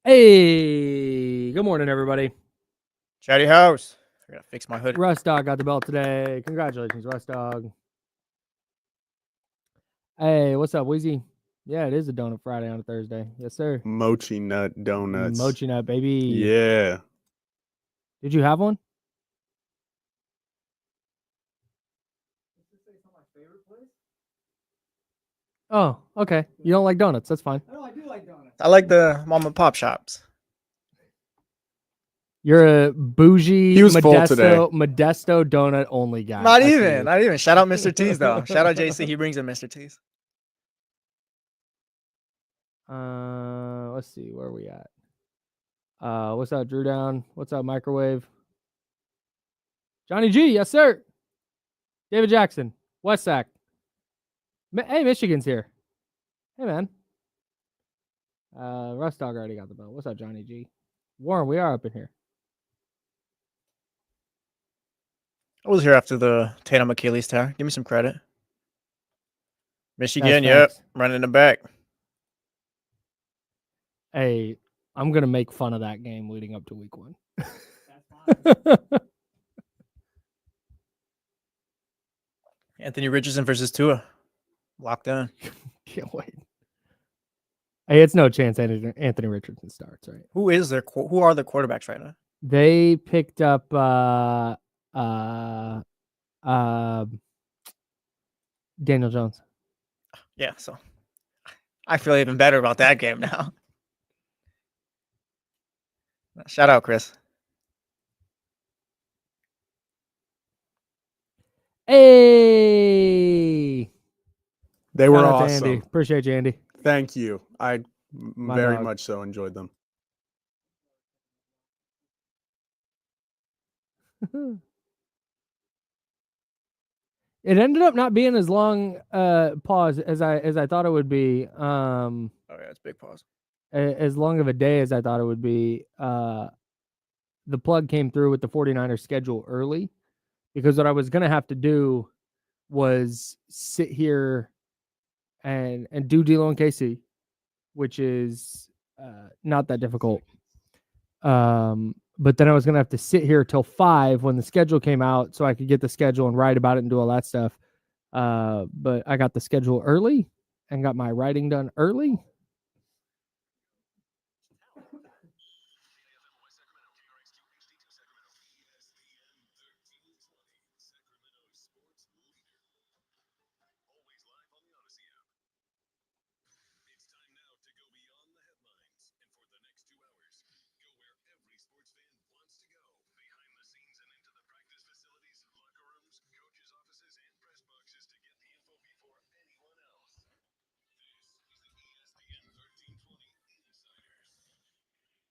Hey, good morning, everybody. Chatty House. I gotta fix my hood. Russ Dog got the belt today. Congratulations, Russ Dog. Hey, what's up, Weezy? Yeah, it is a Donut Friday on a Thursday. Yes, sir. Mochi nut donuts. Mochi nut, baby. Yeah. Did you have one? Oh, okay. You don't like donuts. That's fine. No, I do like donuts. I like the mom and pop shops. You're a bougie He was full today. Modesto donut only guy. Not even. Shout out Mr. T's though. Shout out JC. He brings in Mr. T's. Let's see. Where are we at? What's up, Drew Down? What's up, Microwave? Johnny G, yes, sir. David Jackson, Westsack. Hey, Michigan's here. Hey, man. Russ Dog already got the belt. What's up, Johnny G? Warren, we are up in here. I was here after the Tatum Achilles tear. Give me some credit. Michigan, yep. Running in the back. Hey, I'm going to make fun of that game leading up to week 1. That's fine. Anthony Richardson versus Tua. Locked in. Can't wait. Hey, it's no chance Anthony Richardson starts, right? Who are the quarterbacks right now? They picked up Daniel Jones. Yeah, so I feel even better about that game now. Shout out, Chris. Hey, they were awesome. Andy. Appreciate you, Andy. Thank you. I very much so enjoyed them. It ended up not being as long pause as I thought it would be. Oh yeah, it's a big pause. As long of a day as I thought it would be. The plug came through with the 49ers schedule early, because what I was going to have to do was sit here and do D'Lo and KC, which is not that difficult. But then I was going to have to sit here till 5 when the schedule came out so I could get the schedule and write about it and do all that stuff. But I got the schedule early and got my writing done early.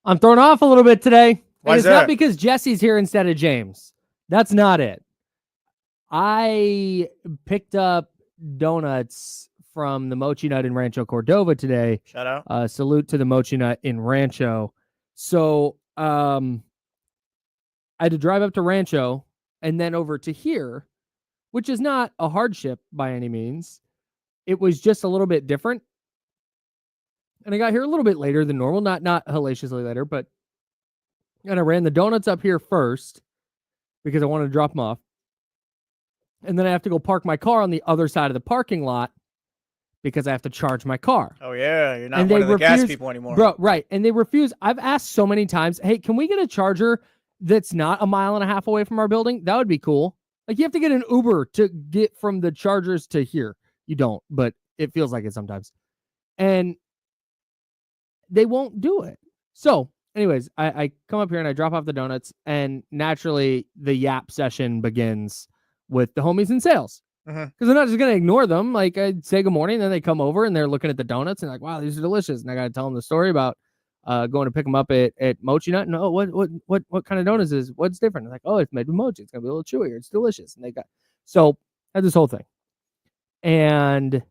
I'm thrown off a little bit today. Why and is it's that? Not because Jesse's here instead of James. That's not it. I picked up donuts from the Mochi Nut in Rancho Cordova today. Shout out. Salute to the Mochi Nut in Rancho. So I had to drive up to Rancho and then over to here, which is not a hardship by any means. It was just a little bit different. And I got here a little bit later than normal, not hellaciously later, but and I ran the donuts up here first because I wanted to drop them off. And then I have to go park my car on the other side of the parking lot because I have to charge my car. Oh, yeah. You're not one of the gas people anymore. Bro, right. And they refuse. I've asked so many times, hey, can we get a charger that's not 1.5 miles away from our building? That would be cool. Like, you have to get an Uber to get from the chargers to here. You don't, but it feels like it sometimes. And they won't do it. So, anyways, I come up here and I drop off the donuts, and naturally the yap session begins with the homies in sales. Because I'm not just going to ignore them. Like, I say good morning, and then they come over and they're looking at the donuts and like, wow, these are delicious. And I got to tell them the story about going to pick them up at Mochi Nut. And oh, what kind of donuts is? What's different? I'm like, oh, it's made with mochi. It's going to be a little chewier. It's delicious. And they got, so I had this whole thing. And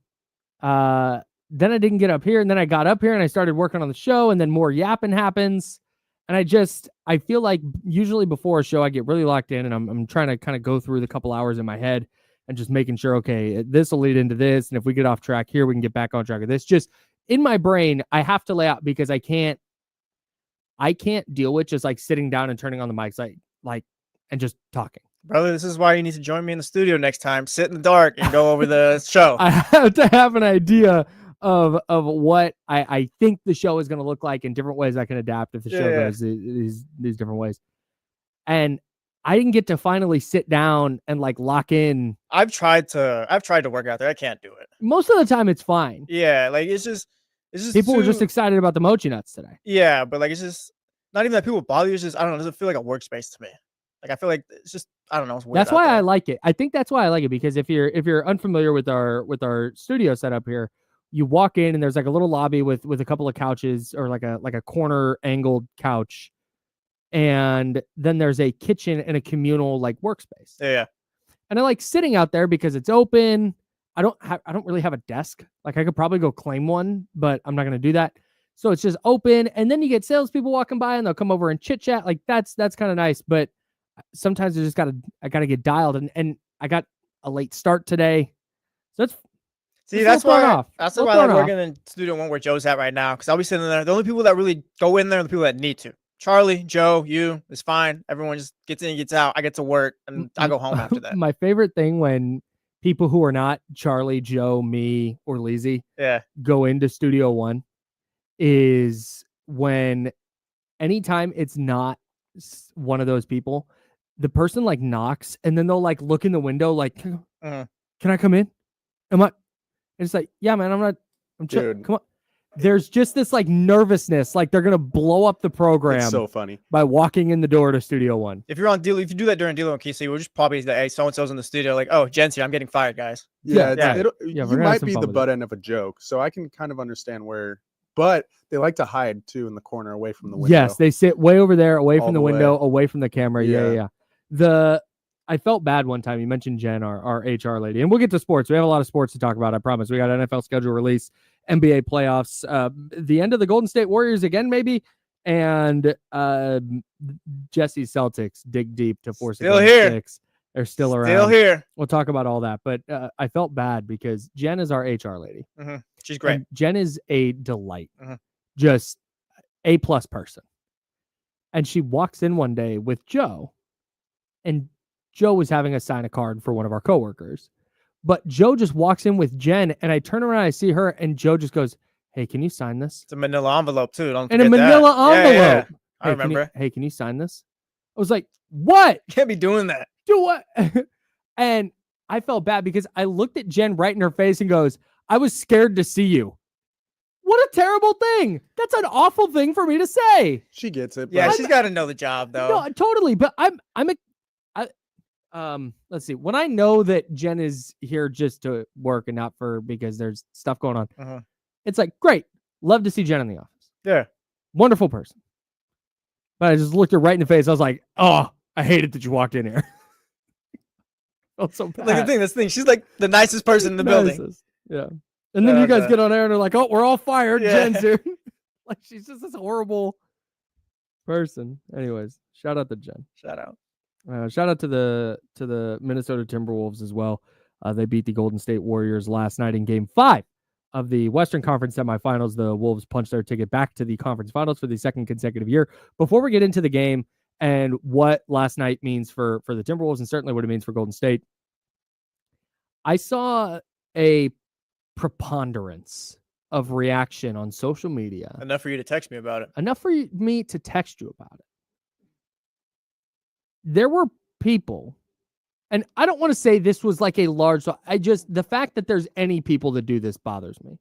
then I didn't get up here, and then I got up here and I started working on the show, and then more yapping happens. And I feel like usually before a show, I get really locked in, and I'm trying to kind of go through the couple hours in my head and just making sure, okay, this will lead into this. And if we get off track here, we can get back on track of this. Just in my brain, I have to lay out because I can't I can't deal with just like sitting down and turning on the mics like and just talking. Brother, this is why you need to join me in the studio next time. Sit in the dark and go over the show. I have to have an idea of what I think the show is going to look like in different ways I can adapt if the show goes these different ways. And I didn't get to finally sit down and like lock in. I've tried to work out there. I can't do it. Most of the time it's fine. Yeah, like it's just people were just excited about the mochi nuts today. Yeah, but like it's just not even that people bother you. It's just I don't know. It doesn't feel like a workspace to me. Like I feel like it's just I don't know. It's weird. That's why I like it. I think that's why I like it, because if you're unfamiliar with our studio setup here, you walk in and there's like a little lobby with a couple of couches, or like a corner angled couch, and then there's a kitchen and a communal like workspace. Yeah. And I like sitting out there because it's open. I don't really have a desk. Like I could probably go claim one, but I'm not going to do that. So it's just open, and then you get salespeople walking by and they'll come over and chit chat. Like that's kind of nice. But sometimes I gotta get dialed, and I got a late start today. So that's why I like working in Studio One where Joe's at right now, because I'll be sitting there. The only people that really go in there are the people that need to. Charlie, Joe, you, is fine. Everyone just gets in, gets out. I get to work, and I go home after that. My favorite thing when people who are not Charlie, Joe, me, or Lizzie go into Studio One is when anytime it's not one of those people, the person like knocks and then they'll like look in the window like, can I come in? Am I? And it's like, yeah, man, I'm chill. Come on. There's just this like nervousness, like they're gonna blow up the program. It's so funny by walking in the door to Studio One. If you're on deal, if you do that during Dealer and Key, we'll just probably say, hey, so and so's in the studio. Like, oh, Jen's here. I'm getting fired, guys. You might be the butt end of a joke, so I can kind of understand where. But they like to hide too in the corner, away from the window. Yes, they sit way over there, away from the window, away from the camera. Yeah. I felt bad one time. You mentioned Jen, our HR lady, and we'll get to sports. We have a lot of sports to talk about. I promise. We got NFL schedule release, NBA playoffs, the end of the Golden State Warriors again, maybe, and Jesse's Celtics dig deep to force still here. 6. They're still around. Still here. We'll talk about all that, but I felt bad because Jen is our HR lady. She's great. And Jen is a delight, just A+ person. And she walks in one day with Joe, and Joe was having us sign a card for one of our coworkers. But Joe just walks in with Jen, and I turn around, I see her, and Joe just goes, hey, can you sign this? It's a manila envelope, too. Don't forget that. And a manila envelope. Yeah. I remember. Can you sign this? I was like, what? You can't be doing that. Do what? And I felt bad because I looked at Jen right in her face and goes, I was scared to see you. What a terrible thing. That's an awful thing for me to say. She gets it. Yeah, she's got to know the job, though. No, totally. But let's see. When I know that Jen is here just to work and not because there's stuff going on, it's like, great. Love to see Jen in the office. Yeah. Wonderful person. But I just looked her right in the face. I was like, oh, I hated that you walked in here. Felt so bad. Like the thing. She's like the nicest person in the building. Yeah. And then you guys get on air and are like, oh, we're all fired. Yeah. Jen's here. Like, she's just this horrible person. Anyways, shout out to Jen. Shout out. Shout out to the Minnesota Timberwolves as well. They beat the Golden State Warriors last night in Game 5 of the Western Conference semifinals. The Wolves punched their ticket back to the conference finals for the second consecutive year. Before we get into the game and what last night means for the Timberwolves, and certainly what it means for Golden State, I saw a preponderance of reaction on social media. Enough for you to text me about it. Enough for me to text you about it. There were people, and I don't want to say this was like a large, the fact that there's any people that do this bothers me.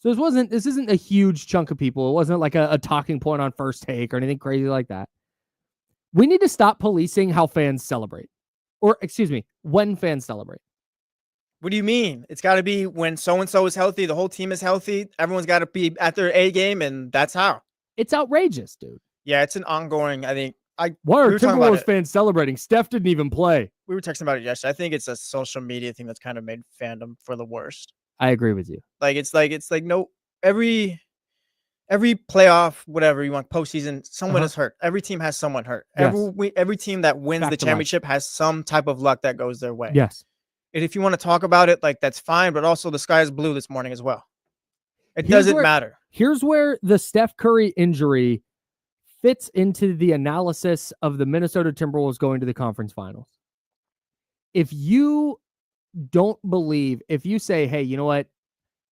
So this isn't a huge chunk of people. It wasn't like a talking point on First Take or anything crazy like that. We need to stop policing how fans celebrate, or excuse me, when fans celebrate. What do you mean? It's got to be when so-and-so is healthy, the whole team is healthy, everyone's got to be at their A game, and that's how. It's outrageous, dude. Yeah, it's an ongoing, I think. Why are Timberwolves fans celebrating? Steph didn't even play. We were texting about it yesterday. I think it's a social media thing that's kind of made fandom for the worst. I agree with you. It's like no, every playoff, whatever you want, postseason, someone is hurt. Every team has someone hurt. Yes. Every team that wins the championship has some type of luck that goes their way. Yes. And if you want to talk about it, that's fine. But also the sky is blue this morning as well. It doesn't matter. Here's where the Steph Curry injury fits into the analysis of the Minnesota Timberwolves going to the conference finals. If you don't believe, if you say, hey, you know what?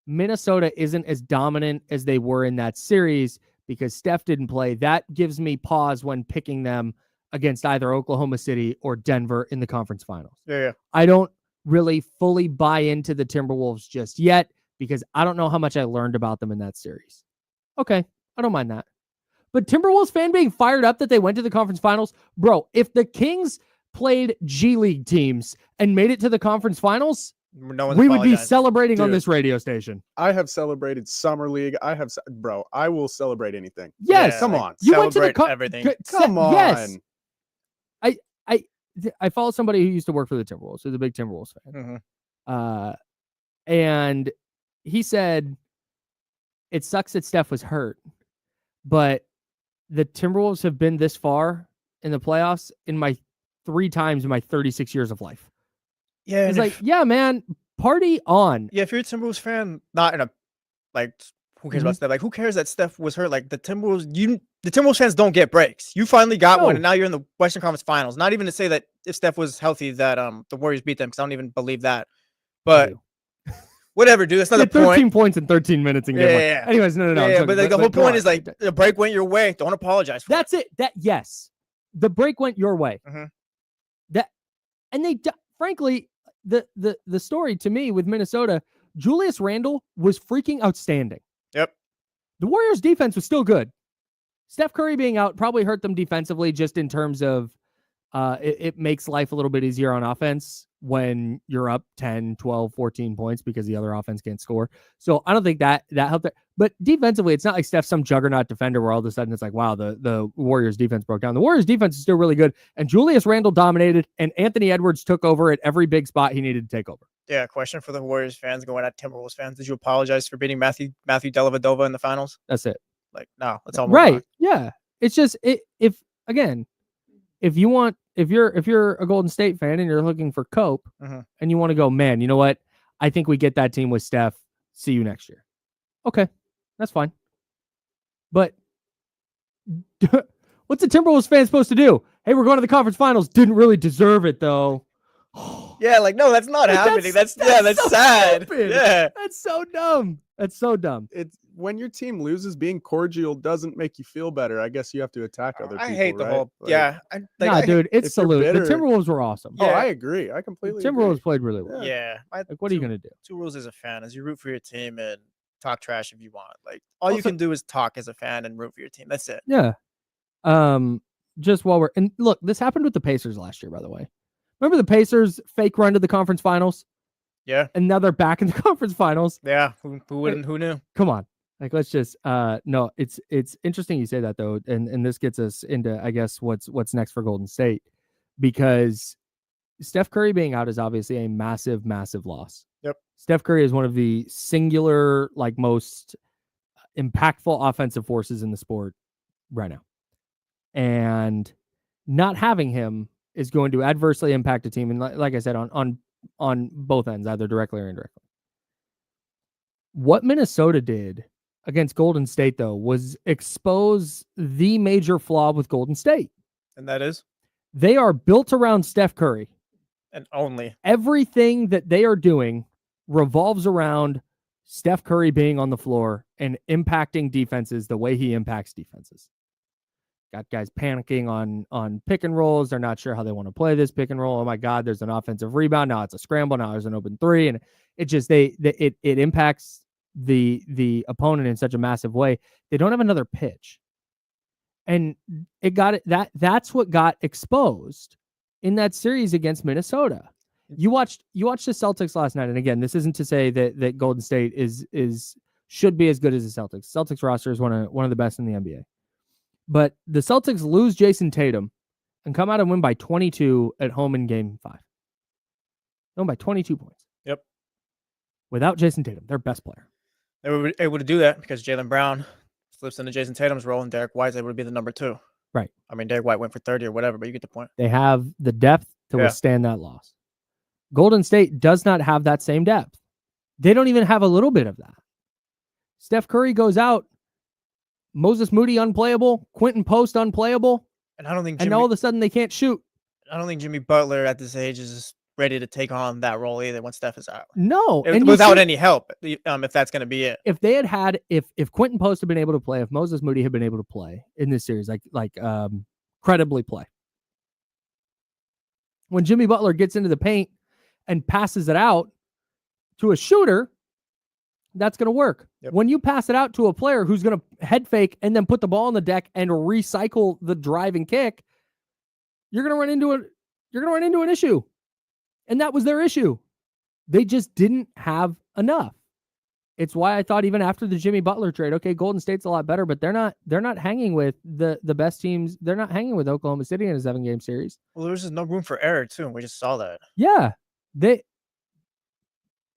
Minnesota isn't as dominant as they were in that series because Steph didn't play, that gives me pause when picking them against either Oklahoma City or Denver in the conference finals. Yeah. I don't really fully buy into the Timberwolves just yet because I don't know how much I learned about them in that series. Okay, I don't mind that. But Timberwolves fan being fired up that they went to the conference finals, bro, if the Kings played G League teams and made it to the conference finals, we would be celebrating on this radio station. I have celebrated Summer League. I will celebrate anything. Yes. Yeah, come on. You celebrate went to the everything. Come on. Yes. I follow somebody who used to work for the Timberwolves, who's a big Timberwolves fan. Mm-hmm. And he said, it sucks that Steph was hurt, but the Timberwolves have been this far in the playoffs in my 3 times in my 36 years of life. Yeah. It's like, yeah, man, party on. Yeah, if you're a Timberwolves fan, not in a, like, who cares about Steph? Like, who cares that Steph was hurt? Like, the Timberwolves fans don't get breaks. You finally got one, and now you're in the Western Conference Finals. Not even to say that if Steph was healthy, that the Warriors beat them, because I don't even believe that. But whatever, dude. That's not the point. 13 points in 13 minutes in game one. Yeah. Anyways, no. Yeah, but like, the whole point is, like, the break went your way. Don't apologize for That's it. Yes. The break went your way. Mm-hmm. And they, frankly, the story to me with Minnesota, Julius Randle was freaking outstanding. Yep. The Warriors defense was still good. Steph Curry being out probably hurt them defensively just in terms of it makes life a little bit easier on offense when you're up 10, 12, 14 points because the other offense can't score. So I don't think that helped. But defensively, it's not like Steph's some juggernaut defender where all of a sudden it's like, wow, the Warriors defense broke down. The Warriors defense is still really good. And Julius Randle dominated, and Anthony Edwards took over at every big spot he needed to take over. Yeah, question for the Warriors fans going at Timberwolves fans. Did you apologize for beating Matthew Dellavedova in the finals? That's it. Like, no, that's all. Right. Yeah. It's just, if you're a Golden State fan and you're looking for cope and you want to go, man, you know what? I think we get that team with Steph. See you next year. Okay. That's fine. But what's a Timberwolves fan supposed to do? Hey, we're going to the conference finals. Didn't really deserve it though. Yeah, like, no, that's not happening. That's so sad. Stupid. Yeah. That's so dumb. That's so dumb. It's when your team loses, being cordial doesn't make you feel better. I guess you have to attack other people. I hate the right? whole, like, yeah. Dude, it's salute. The Timberwolves were awesome. Yeah. Oh, I agree. I completely agree. Timberwolves played really well. Yeah. Like, what are you going to do? 2 rules as a fan is you root for your team and talk trash if you want. Like, all you can do is talk as a fan and root for your team. That's it. Yeah. Just while and look, this happened with the Pacers last year, by the way. Remember the Pacers fake run to the conference finals? Yeah. And now they're back in the conference finals. Yeah. Who knew? Come on. Like, let's just no, it's interesting you say that though. And this gets us into, I guess, what's next for Golden State, because Steph Curry being out is obviously a massive, massive loss. Yep. Steph Curry is one of the singular, like, most impactful offensive forces in the sport right now. And not having him is going to adversely impact a team. And like I said, on both ends, either directly or indirectly. What Minnesota did against Golden State, though, was expose the major flaw with Golden State. And that is? They are built around Steph Curry. And only. Everything that they are doing revolves around Steph Curry being on the floor and impacting defenses the way he impacts defenses. Got guys panicking on pick and rolls. They're not sure how they want to play this pick and roll. Oh my God, there's an offensive rebound. Now it's a scramble. Now there's an open three. And it just, it impacts the opponent in such a massive way. They don't have another pitch. And that's what got exposed in that series against Minnesota. You watched the Celtics last night. And again, this isn't to say that Golden State should be as good as the Celtics. Celtics roster is one of the best in the NBA. But the Celtics lose Jason Tatum and come out and win by 22 at home in Game 5. They won by 22 points. Yep. Without Jason Tatum, their best player. They were able to do that because Jaylen Brown slips into Jason Tatum's role and Derek White's able to be the number 2. Right. I mean, Derek White went for 30 or whatever, but you get the point. They have the depth to withstand that loss. Golden State does not have that same depth. They don't even have a little bit of that. Steph Curry goes out. Moses Moody unplayable, Quentin Post unplayable, and I don't think and all of a sudden they can't shoot. I don't think Jimmy Butler at this age is ready to take on that role either when Steph is out. No, and without any help, if that's going to be it. If they had if Quentin Post had been able to play, if Moses Moody had been able to play in this series, credibly play. When Jimmy Butler gets into the paint and passes it out to a shooter, that's going to work. Yep. When you pass it out to a player who's going to head fake and then put the ball on the deck and recycle the drive and kick, you're going to run into an issue. And that was their issue. They just didn't have enough. It's why I thought even after the Jimmy Butler trade, okay, Golden State's a lot better, but they're not hanging with the best teams. They're not hanging with Oklahoma City in a 7-game series. Well, there's just no room for error too. We just saw that. Yeah.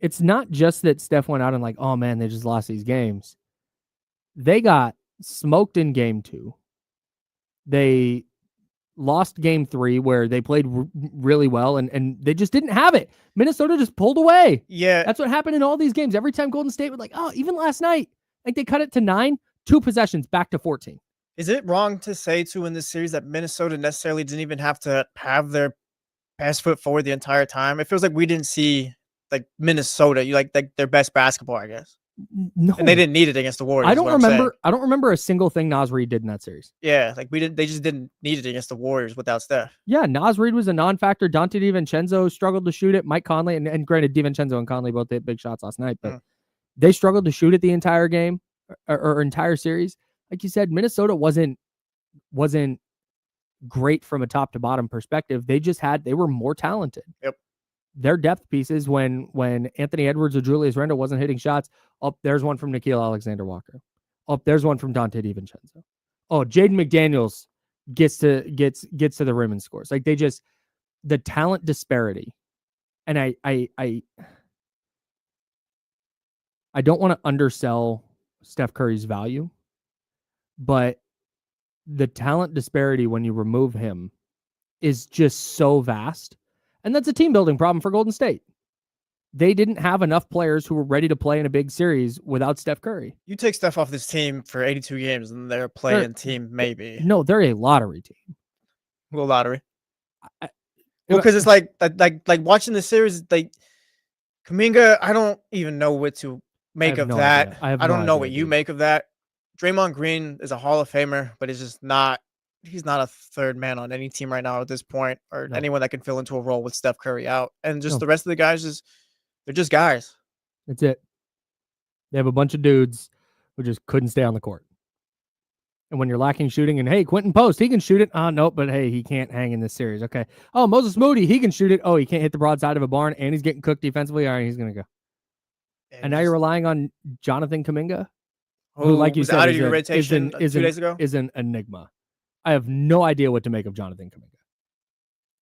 It's not just that Steph went out and oh man, they just lost these games. They got smoked in game 2. They lost game 3 where they played really well and they just didn't have it. Minnesota just pulled away. Yeah. That's what happened in all these games. Every time Golden State would even last night, they cut it to 9, 2 possessions back to 14. Is it wrong to say too in this series that Minnesota necessarily didn't even have to have their best foot forward the entire time? It feels like we didn't see Minnesota, their best basketball, I guess. No. And they didn't need it against the Warriors. I don't remember a single thing Naz Reid did in that series. Yeah, they just didn't need it against the Warriors without Steph. Yeah, Naz Reid was a non-factor. Dante DiVincenzo struggled to shoot it. Mike Conley, and granted, DiVincenzo and Conley both hit big shots last night, but they struggled to shoot it the entire game or entire series. Like you said, Minnesota wasn't great from a top to bottom perspective. They were more talented. Yep. Their depth pieces when Anthony Edwards or Julius Randle wasn't hitting shots. Oh, there's one from Nickeil Alexander-Walker. Oh, there's one from Dante DiVincenzo. Oh, Jaden McDaniels gets to the rim and scores. The talent disparity. And I don't want to undersell Steph Curry's value, but the talent disparity when you remove him is just so vast. And that's a team building problem for Golden State. They didn't have enough players who were ready to play in a big series without Steph Curry. You take Steph off this team for 82 games and they're a play-in team, maybe. No, they're a lottery team. Well, lottery. Because it's like watching the series, Kuminga, I don't even know what to make of that. I don't know what you make of that. Draymond Green is a Hall of Famer, but it's just not. He's not a third man on any team right now at this point, or anyone that can fill into a role with Steph Curry out. And just the rest of the guys, they're just guys. That's it. They have a bunch of dudes who just couldn't stay on the court. And when you're lacking shooting, and hey, Quentin Post, he can shoot it. Oh, no, but hey, he can't hang in this series. Okay. Oh, Moses Moody, he can shoot it. Oh, he can't hit the broadside of a barn, and he's getting cooked defensively. All right, he's going to go. And now you're relying on Jonathan Kuminga, who, like you said, is an enigma. I have no idea what to make of Jonathan Kuminga.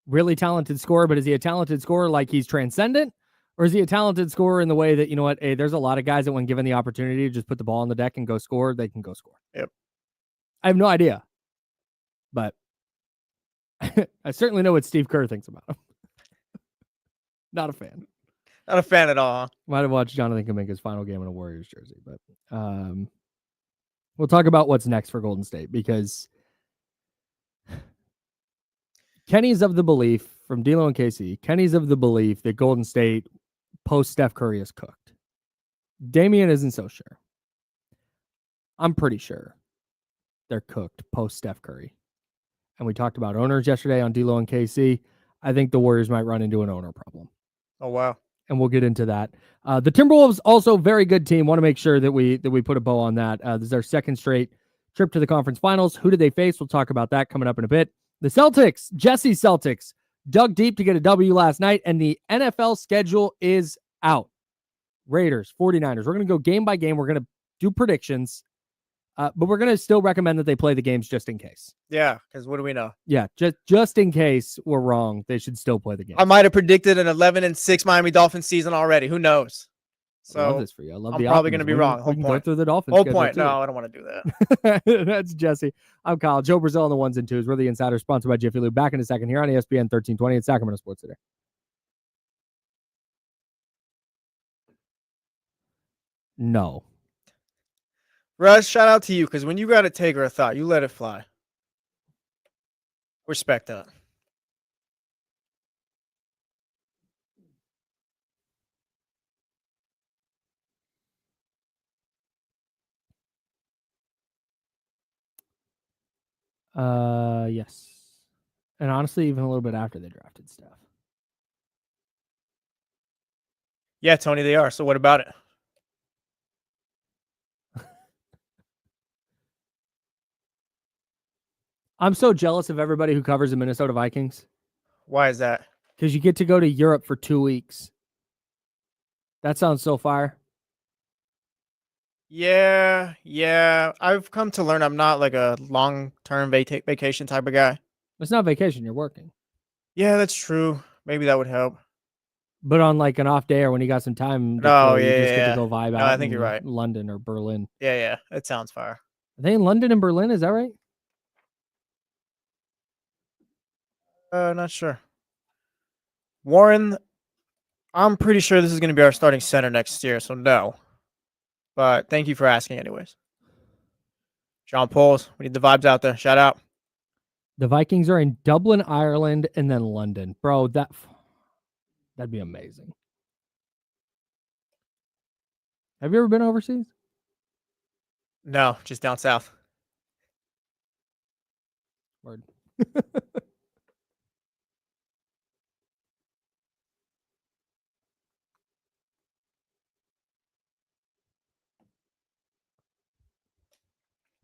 Really talented scorer, but is he a talented scorer like he's transcendent? Or is he a talented scorer in the way that, you know what, hey, there's a lot of guys that when given the opportunity to just put the ball on the deck and go score, they can go score. Yep. I have no idea. But I certainly know what Steve Kerr thinks about him. Not a fan. Not a fan at all. Might have watched Jonathan Kuminga's final game in a Warriors jersey, but we'll talk about what's next for Golden State, because Kenny's of the belief, from D'Lo and KC, Kenny's of the belief that Golden State post Steph Curry is cooked. Damian isn't so sure. I'm pretty sure they're cooked post Steph Curry. And we talked about owners yesterday on D'Lo and KC. I think the Warriors might run into an owner problem. Oh, wow. And we'll get into that. The Timberwolves, also very good team. Want to make sure that we put a bow on that. This is our second straight trip to the conference finals. Who did they face? We'll talk about that coming up in a bit. The Celtics, Jesse's Celtics, dug deep to get a W last night, and the NFL schedule is out. Raiders, 49ers. We're going to go game by game. We're going to do predictions, but we're going to still recommend that they play the games just in case. Yeah, because what do we know? Yeah, just in case we're wrong, they should still play the game. I might have predicted an 11-6 Miami Dolphins season already. Who knows? So I love this for you. I love I'm probably going to be wrong. We can go through the Dolphins. Whole point. No, I don't want to do that. That's Jesse. I'm Kyle. Joe Brazil on the ones and twos. We're the Insider, sponsored by Jiffy Lube. Back in a second here on ESPN 1320 at Sacramento Sports Today. No. Russ, shout out to you because when you got to take her a thought, you let it fly. Respect that. Yes. And honestly, even a little bit after they drafted Steph. Yeah, Tony, they are. So what about it? I'm so jealous of everybody who covers the Minnesota Vikings. Why is that? Because you get to go to Europe for 2 weeks. That sounds so fire. Yeah. I've come to learn I'm not like a long-term vacation type of guy. It's not vacation. You're working. Yeah, that's true. Maybe that would help. But on like an off day or when you got some time, you just get to go vibe out. I think you're right. London or Berlin. Yeah. It sounds fire. Are they in London and Berlin? Is that right? Not sure. Warren, I'm pretty sure this is going to be our starting center next year, so no. But thank you for asking anyways. John Pauls, we need the vibes out there. Shout out. The Vikings are in Dublin, Ireland, and then London. Bro, that'd be amazing. Have you ever been overseas? No, just down south. Word.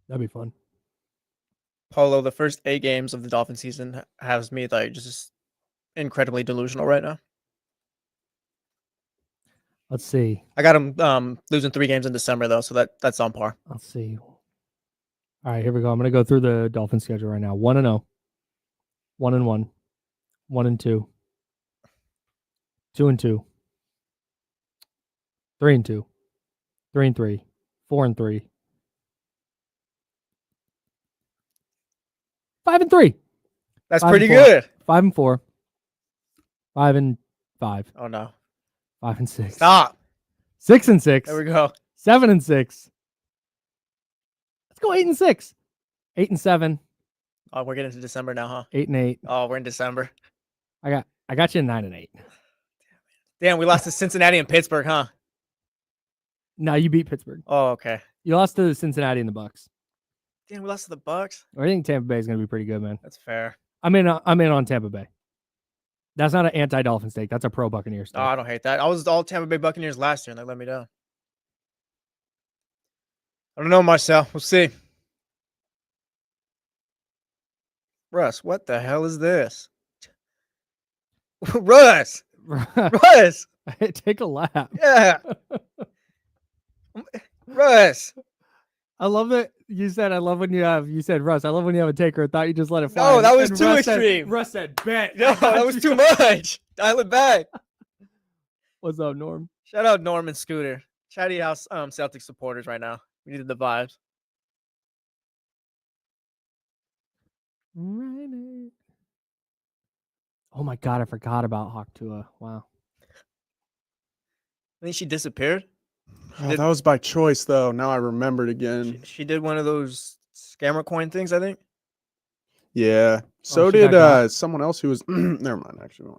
That'd be fun. Polo, the first 8 games of the Dolphin season has me like just incredibly delusional right now. Let's see. I got him losing 3 games in December though, so that's on par. Let's see. All right, here we go. I'm going to go through the Dolphin schedule right now. 1-0, 1-1, 1-2, 2-2, 3-2, 3-3, 4-3, 5-3. That's pretty good. 5-4, 5-5. Oh no. 5-6. Stop. 6-6. There we go. 7-6. Let's go 8-6. 8-7. Oh, we're getting to December now, huh? 8-8. Oh, we're in December. I got you in 9-8. Damn, we lost to Cincinnati and Pittsburgh, huh? No, you beat Pittsburgh. Oh, okay. You lost to Cincinnati and the Bucks. Damn, we lost to the Bucks. I think Tampa Bay is going to be pretty good, man. That's fair. I'm in on Tampa Bay. That's not an anti-Dolphin stake. That's a pro Buccaneers stake. Oh, I don't hate that. I was all Tampa Bay Buccaneers last year, and they let me down. I don't know, Marcel. We'll see. Russ, what the hell is this? Russ! Russ! Take a lap. Yeah. Russ. I love that you said, you said, Russ, I love when you have a taker. I thought you just let it fly. No, that was too extreme. Russ said, bet. No, that was too much. Dial it back. What's up, Norm? Shout out Norm and Scooter. Chatty House Celtics supporters right now. We needed the vibes. Oh my God, I forgot about Hawk Tua. Wow. I think she disappeared. That was by choice, though. Now I remembered again. She did one of those scammer coin things, I think. Yeah. So did someone else who was. Never mind, actually.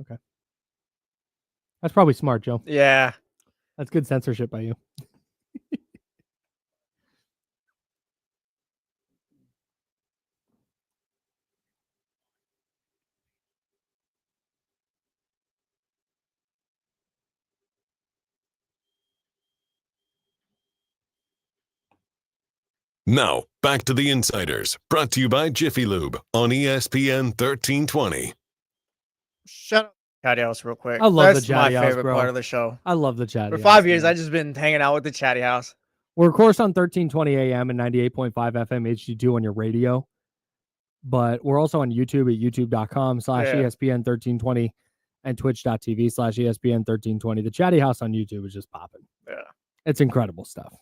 Okay. That's probably smart, Joe. Yeah. That's good censorship by you. Now, back to the Insiders, brought to you by Jiffy Lube on ESPN 1320. Shut up, Chatty House, real quick. I love That's the Chatty my House, favorite bro. part of the show. I love the Chatty For House. 5 years, I've just been hanging out with the Chatty House. We're, of course, on 1320 AM and 98.5 FM HD2 on your radio. But we're also on YouTube at youtube.com/ESPN 1320 and twitch.tv/ESPN 1320. The Chatty House on YouTube is just popping. Yeah. It's incredible stuff.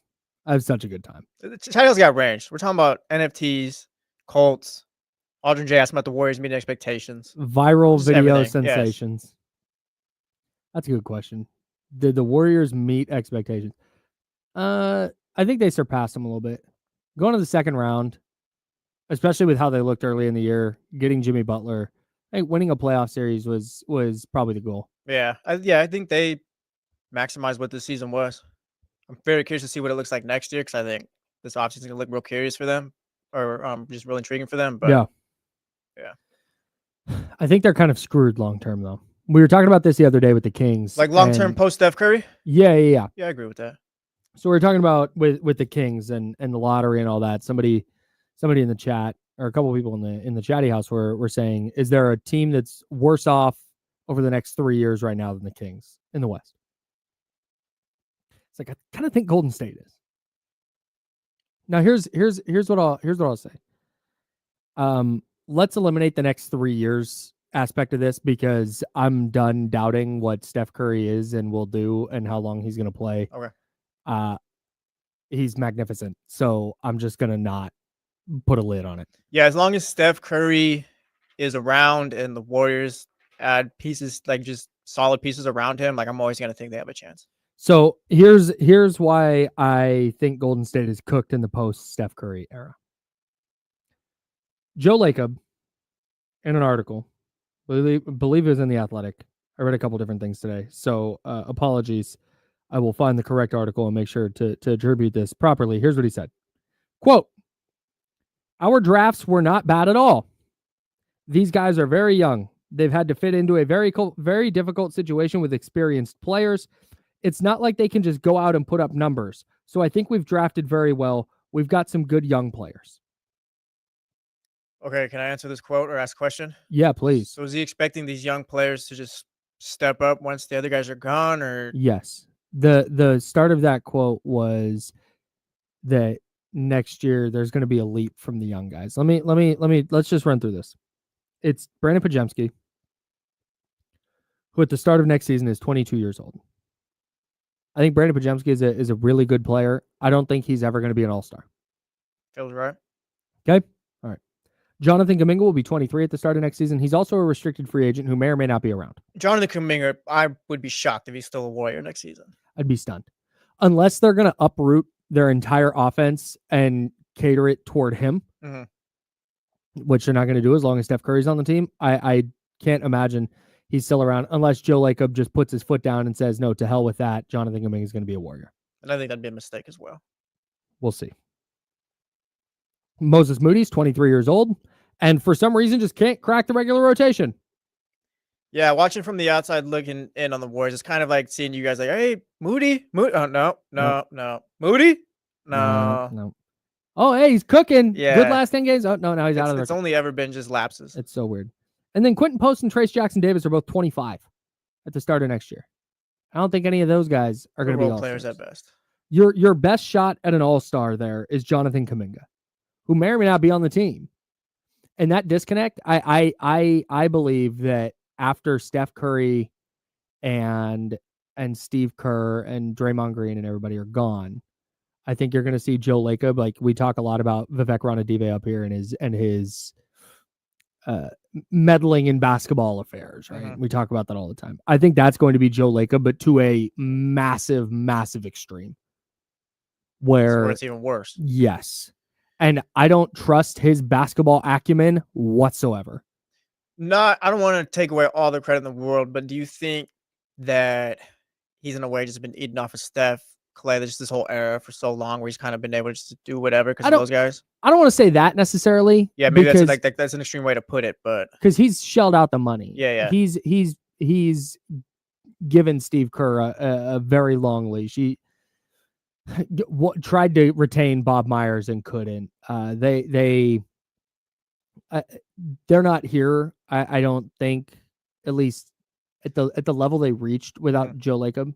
I have such a good time. The Chatty House got range. We're talking about NFTs, Colts. Aldrin J asked about the Warriors meeting expectations. Viral Just video everything. sensations. Yes. That's a good question. Did the Warriors meet expectations? I I think they surpassed them a little bit. Going to the second round, especially with how they looked early in the year, getting Jimmy Butler, I think winning a playoff series was probably the goal. Yeah. I think they maximized what this season was. I'm very curious to see what it looks like next year because I think this offseason is going to look real curious for them or just real intriguing for them. But yeah. I think they're kind of screwed long term, though. We were talking about this the other day with the Kings. Like long term post Steph Curry? Yeah. Yeah, I agree with that. So we're talking about with the Kings and the lottery and all that. Somebody in the chat, or a couple of people in the chatty house were saying, is there a team that's worse off over the next 3 years right now than the Kings in the West? It's like I kind of think Golden State is. Now here's what I'll say. Let's eliminate the next 3 years aspect of this because I'm done doubting what Steph Curry is and will do and how long he's going to play. Okay. He's magnificent. So I'm just going to not put a lid on it. Yeah, as long as Steph Curry is around and the Warriors add pieces, like just solid pieces around him, like I'm always going to think they have a chance. So here's why I think Golden State is cooked in the post Steph Curry era. Joe Lacob, in an article, believe it was in The Athletic. I read a couple different things today, so apologies. I will find the correct article and make sure to attribute this properly. Here's what he said. Quote, our drafts were not bad at all. These guys are very young. They've had to fit into a very difficult situation with experienced players. It's not like they can just go out and put up numbers. So I think we've drafted very well. We've got some good young players. Okay, can I answer this quote or ask a question? Yeah, please. So is he expecting these young players to just step up once the other guys are gone, or? Yes. The start of that quote was that next year there's going to be a leap from the young guys. Let's just run through this. It's Brandon Podziemski, who at the start of next season is 22 years old. I think Brandon Podziemski is a really good player. I don't think he's ever going to be an all-star. Feels right. Okay. All right. Jonathan Kuminga will be 23 at the start of next season. He's also a restricted free agent who may or may not be around. Jonathan Kuminga, I would be shocked if he's still a Warrior next season. I'd be stunned. Unless they're going to uproot their entire offense and cater it toward him, which they're not going to do as long as Steph Curry's on the team. I can't imagine he's still around unless Joe Lacob just puts his foot down and says, no, to hell with that. Jonathan Kuminga is going to be a Warrior. And I think that'd be a mistake as well. We'll see. Moses Moody's 23 years old and for some reason just can't crack the regular rotation. Yeah, watching from the outside looking in on the Warriors, it's kind of like seeing you guys like, hey, Moody. Oh, no. Moody? No. Oh, hey, he's cooking. Yeah. Good last 10 games. Oh, no, now he's out of there. It's only ever been just lapses. It's so weird. And then Quentin Post and Trace Jackson-Davis are both 25 at the start of next year. I don't think any of those guys are going to be role players at best. Your best shot at an all-star there is Jonathan Kuminga, who may or may not be on the team. And that disconnect, I believe that after Steph Curry and Steve Kerr and Draymond Green and everybody are gone, I think you're going to see Joe Lacob. Like we talk a lot about Vivek Ranadive up here and his meddling in basketball affairs, right? We talk about that all the time. I think that's going to be Joe Lacob, but to a massive, massive extreme where it's even worse. Yes. And I don't trust his basketball acumen whatsoever. I don't want to take away all the credit in the world, but do you think that he's in a way just been eating off of Steph, Clay, just this whole era for so long where he's kind of been able to just do whatever because of those guys? I don't want to say that necessarily. Yeah, maybe that's an extreme way to put it, but because he's shelled out the money. Yeah. He's given Steve Kerr a very long leash. He tried to retain Bob Myers and couldn't. They're not here. I don't think, at least at the level they reached without Joe Lacob,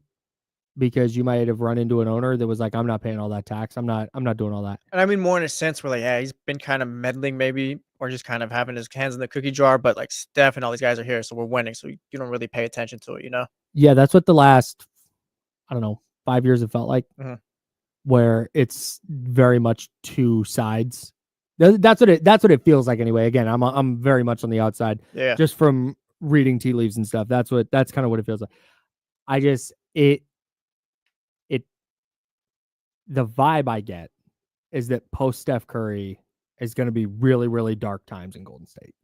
because you might have run into an owner that was like, I'm not paying all that tax. I'm not doing all that. And I mean more in a sense where like, yeah, he's been kind of meddling maybe, or just kind of having his hands in the cookie jar, but like Steph and all these guys are here, so we're winning. So you don't really pay attention to it, you know? Yeah, that's what the last, 5 years it felt like, where it's very much two sides. That's what it feels like anyway. Again, I'm very much on the outside. Yeah. Just from reading tea leaves and stuff. That's kind of what it feels like. the vibe I get is that post Steph Curry is going to be really, really dark times in Golden State.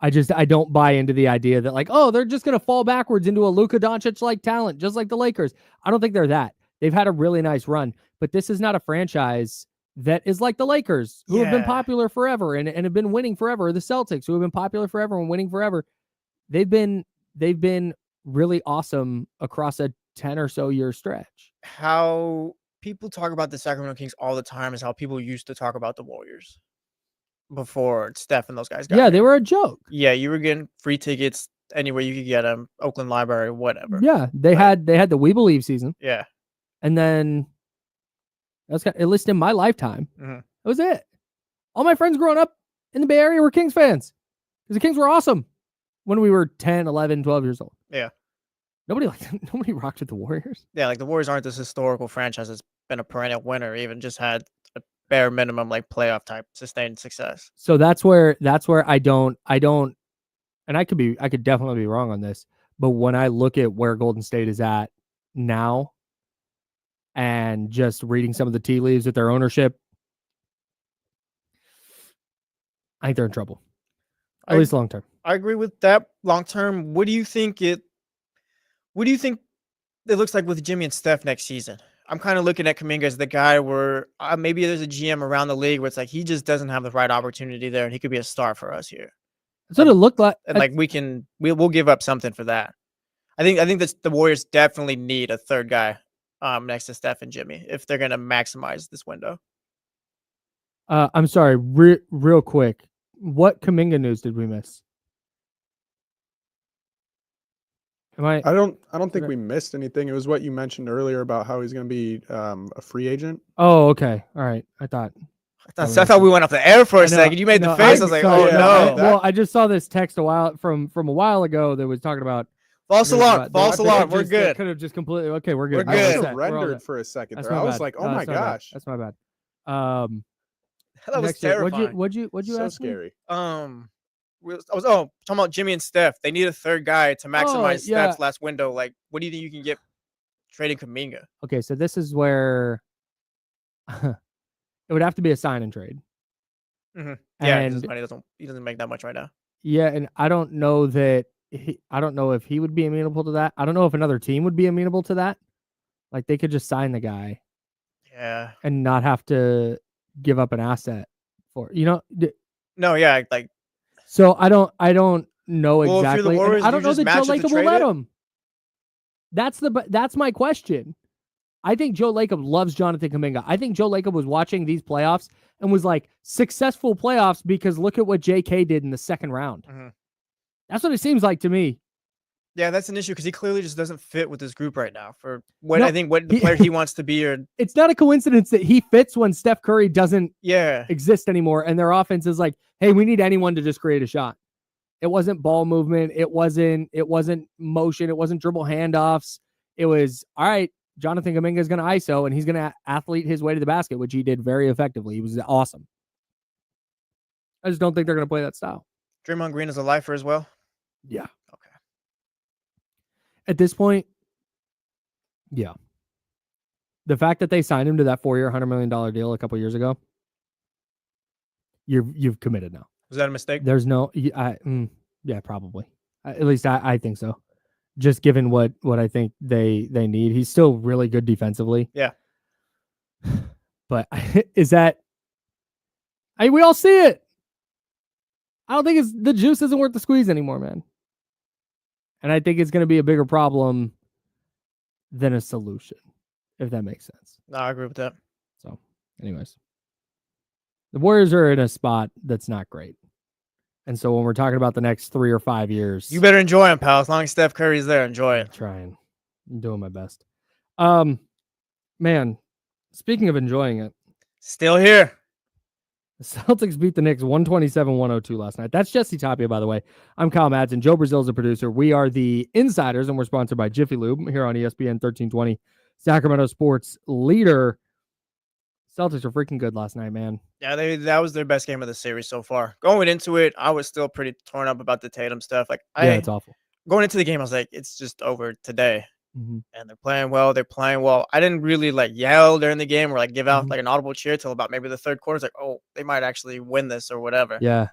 I don't buy into the idea that like, oh, they're just going to fall backwards into a Luka Doncic-like talent, just like the Lakers. I don't think they're that. They've had a really nice run, but this is not a franchise that is like the Lakers, who have been popular forever and have been winning forever, or the Celtics, who have been popular forever and winning forever. They've been really awesome across a 10 or so year stretch. How people talk about the Sacramento Kings all the time is how people used to talk about the Warriors before Steph and those guys got here. They were a joke. Yeah, you were getting free tickets anywhere you could get them, Oakland Library, whatever. Yeah, they had the We Believe season. Yeah. And then that's at least in my lifetime. That was it. All my friends growing up in the Bay Area were Kings fans because the Kings were awesome when we were 10, 11, 12 years old. Yeah. Nobody rocked with the Warriors. Yeah, like the Warriors aren't this historical franchise that's been a perennial winner, even just had a bare minimum like playoff type sustained success. So that's where I don't, and I could definitely be wrong on this, but when I look at where Golden State is at now and just reading some of the tea leaves with their ownership, I think they're in trouble. At least long term. I agree with that. Long term, what do you think it looks like with Jimmy and Steph next season? I'm kind of looking at Kuminga as the guy where maybe there's a GM around the league where it's like he just doesn't have the right opportunity there, and he could be a star for us here. That's what it looked like. And like we'll give up something for that. I think that the Warriors definitely need a third guy next to Steph and Jimmy if they're going to maximize this window. I'm sorry, real quick. What Kuminga news did we miss? I don't think we missed anything. It was what you mentioned earlier about how he's going to be a free agent. Oh, okay. All right. I thought we went off the air for a second. You made the face. I was like, oh no. Well, I just saw this text from a while ago that was talking about false alarm. We're good. Could have just completely. Okay, we're good. We're good. I surrendered for a second there. I was like, oh my gosh. That's my bad. That was terrifying. What'd you so ask scary. I was talking about Jimmy and Steph. They need a third guy to maximize Steph's last window. Like, what do you think you can get trading Kuminga? Okay, so this is where it would have to be a sign and trade. Mm-hmm. Yeah, and he doesn't make that much right now. Yeah, and I don't know if he would be amenable to that. I don't know if another team would be amenable to that. Like they could just sign the guy. Yeah. And not have to give up an asset for, No, yeah, like. So I don't know exactly. Well, if you're the Warriors, I don't know that Joe Lacob will let him. That's my question. I think Joe Lacob loves Jonathan Kuminga. I think Joe Lacob was watching these playoffs and was like, successful playoffs because look at what JK did in the second round. Mm-hmm. That's what it seems like to me. Yeah, that's an issue because he clearly just doesn't fit with this group right now for what the player he wants to be. Or it's not a coincidence that he fits when Steph Curry doesn't exist anymore, and their offense is like, hey, we need anyone to just create a shot. It wasn't ball movement, it wasn't motion, it wasn't dribble handoffs. It was all right. Jonathan Kuminga is going to ISO, and he's going to athlete his way to the basket, which he did very effectively. He was awesome. I just don't think they're going to play that style. Draymond Green is a lifer as well. Yeah. Okay. At this point, yeah. The fact that they signed him to that 4-year, $100 million deal a couple years ago, you've committed now. Was that a mistake? There's no, yeah, probably. At least I think so. Just given what I think they need, he's still really good defensively. Yeah. But is that? We all see it. I don't think the juice isn't worth the squeeze anymore, man. And I think it's going to be a bigger problem than a solution, if that makes sense. No, I agree with that. So, anyways, the Warriors are in a spot that's not great. And so when we're talking about the next 3 or 5 years, you better enjoy him, pal. As long as Steph Curry's there, enjoy it. I'm trying. I'm doing my best. Man, speaking of enjoying it, still here. The Celtics beat the Knicks 127-102 last night. That's Jesse Tapia, by the way. I'm Kyle Madsen. Joe Brazil's the producer. We are the Insiders, and we're sponsored by Jiffy Lube here on ESPN 1320, Sacramento sports leader. Celtics are freaking good last night, man. Yeah, that was their best game of the series so far. Going into it, I was still pretty torn up about the Tatum stuff. Like, it's awful. Going into the game, I was like, it's just over today. and they're playing well. I didn't really yell during the game or give out an audible cheer till about maybe the third quarter. It's like, oh, they might actually win this or whatever. Yeah.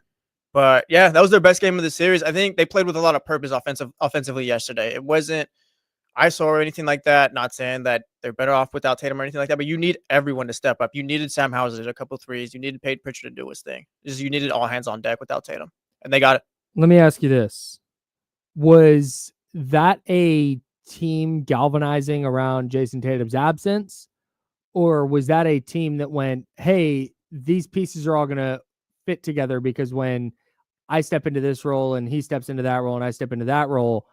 But yeah, that was their best game of the series. I think they played with a lot of purpose offensively yesterday. It wasn't ISO or anything like that. Not saying that they're better off without Tatum or anything like that, but you need everyone to step up. You needed Sam Hauser to a couple threes. You needed Peyton Pritchard to do his thing. You needed all hands on deck without Tatum, and they got it. Let me ask you this. Was that a team galvanizing around Jason Tatum's absence, or was that a team that went, hey, these pieces are all going to fit together because when I step into this role and he steps into that role and I step into that role,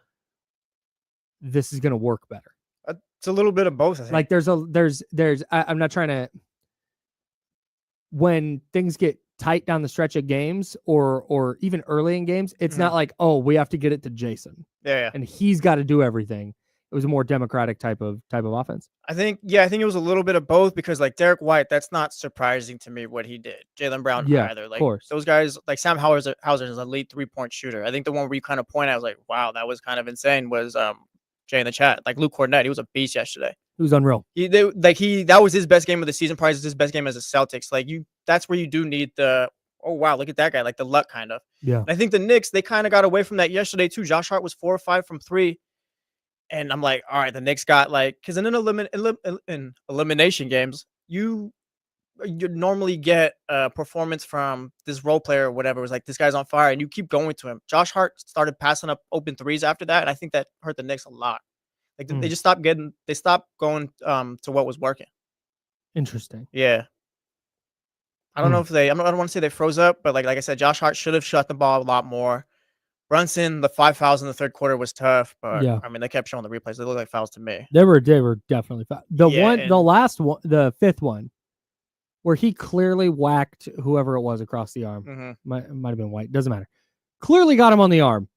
this is going to work better? It's a little bit of both, I think. Like I'm not trying to, when things get tight down the stretch of games or even early in games, it's not like, oh, we have to get it to Jason. Yeah. And he's got to do everything. It was a more democratic type of offense. I think it was a little bit of both because Derek White, that's not surprising to me what he did. Jaylen Brown either. Of course. Those guys, Sam Hauser is an elite 3-point shooter. I think the one where you kind of point out, I was like, wow, that was kind of insane, was Jay in the chat. Luke Cornett, he was a beast yesterday. It was unreal. That was his best game of the season, probably his best game as a Celtics. That's where you do need the, oh wow, look at that guy, the luck kind of. Yeah. And I think the Knicks, they kind of got away from that yesterday too. Josh Hart was 4 or 5 from 3. And I'm like, all right, the Knicks got because in elimination games, you normally get a performance from this role player or whatever. It was this guy's on fire, and you keep going to him. Josh Hart started passing up open threes after that, and I think that hurt the Knicks a lot. They just stopped going to what was working. Interesting. Yeah. I don't know if I don't want to say they froze up, but like I said, Josh Hart should have shot the ball a lot more. Brunson, the 5 fouls in the third quarter was tough, but I mean, they kept showing the replays. They looked like fouls to me. They were definitely fouls. The last one, the fifth one, where he clearly whacked whoever it was across the arm. Might have been White. Doesn't matter. Clearly got him on the arm.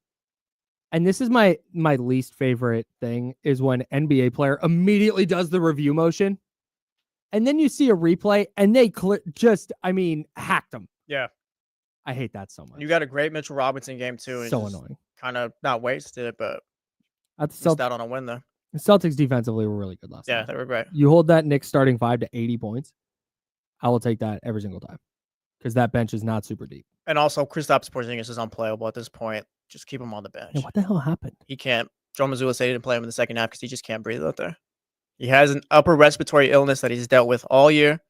And this is my least favorite thing is when NBA player immediately does the review motion, and then you see a replay and they hacked him. Yeah. I hate that so much. You got a great Mitchell Robinson game too. So annoying. Kind of not wasted, but missed out on a win though. The Celtics defensively were really good last night. Yeah, they were great. You hold that Knicks starting 5 to 80 points, I will take that every single time because that bench is not super deep. And also, Kristaps Porzingis is unplayable at this point. Just keep him on the bench. Yeah, what the hell happened? He can't. Joe Mazzulla said he didn't play him in the second half because he just can't breathe out there. He has an upper respiratory illness that he's dealt with all year.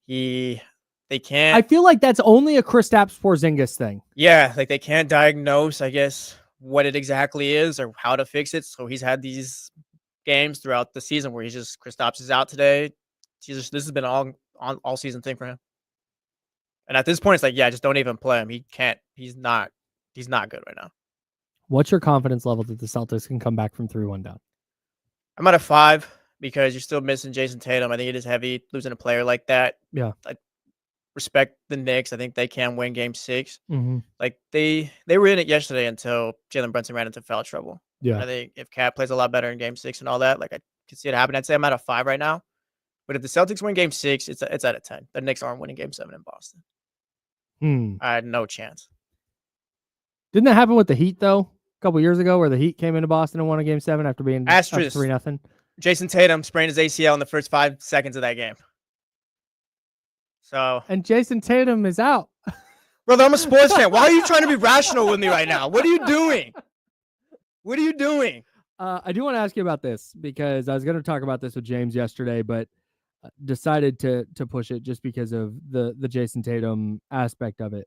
They can't. I feel like that's only a Kristaps Porzingis thing. Yeah, they can't diagnose, I guess, what it exactly is or how to fix it. So he's had these games throughout the season where Kristaps is out today. This has been all season thing for him. And at this point, it's just don't even play him. He can't. He's not good right now. What's your confidence level that the Celtics can come back from 3-1 down? I'm at a 5 because you're still missing Jason Tatum. I think it is heavy losing a player like that. Yeah. I respect the Knicks. I think they can win game 6. Mm-hmm. They were in it yesterday until Jalen Brunson ran into foul trouble. Yeah. I think if Cat plays a lot better in game 6 and all that, I can see it happen. I'd say I'm at a 5 right now. But if the Celtics win game 6, it's at a 10. The Knicks aren't winning game 7 in Boston. I had no chance. Didn't that happen with the Heat, though? A couple years ago where the Heat came into Boston and won a game 7 after being up 3-0? Jason Tatum sprained his ACL in the first 5 seconds of that game. And Jason Tatum is out. Brother, I'm a sports fan. Why are you trying to be rational with me right now? What are you doing? I do want to ask you about this because I was going to talk about this with James yesterday, but decided to push it just because of the Jason Tatum aspect of it.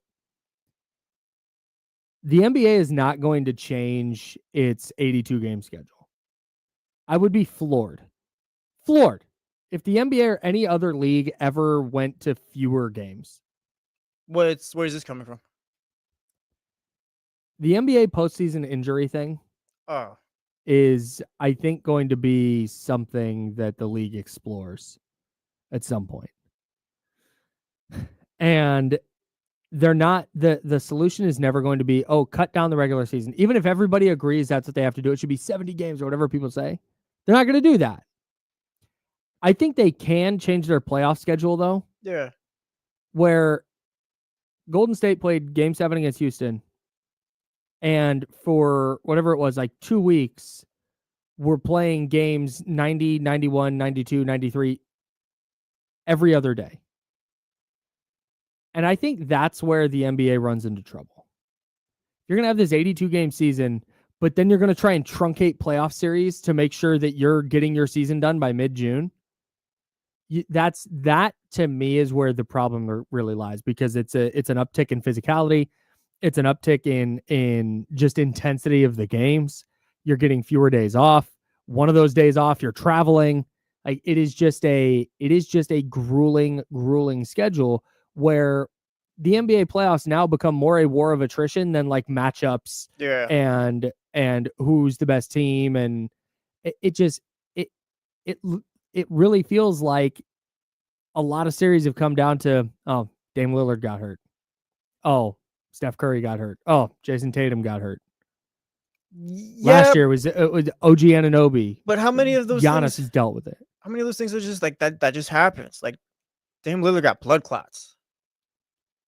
The NBA is not going to change its 82-game schedule. I would be floored. If the NBA or any other league ever went to fewer games. Where is this coming from? The NBA postseason injury thing is, I think, going to be something that the league explores at some point. And they're not, the solution is never going to be, cut down the regular season. Even if everybody agrees that's what they have to do, it should be 70 games or whatever people say. They're not going to do that. I think they can change their playoff schedule, though. Yeah. Where Golden State played game 7 against Houston. And for whatever it was, 2 weeks, we're playing games 90, 91, 92, 93 every other day. And I think that's where the NBA runs into trouble. You're going to have this 82-game season, but then you're going to try and truncate playoff series to make sure that you're getting your season done by mid-June. That to me is where the problem really lies, because it's an uptick in physicality. It's an uptick in just intensity of the games. You're getting fewer days off. One of those days off, you're traveling. Like it is just a grueling schedule where the NBA playoffs now become more a war of attrition than like matchups. Yeah. And who's the best team, and it really feels like a lot of series have come down to, oh, Dame Lillard got hurt. Oh, Steph Curry got hurt. Oh, Jason Tatum got hurt. Yeah, last year was OG Anunoby. But how many of those Giannis has dealt with it? How many of those things are just like that just happens? Like Dame Lillard got blood clots.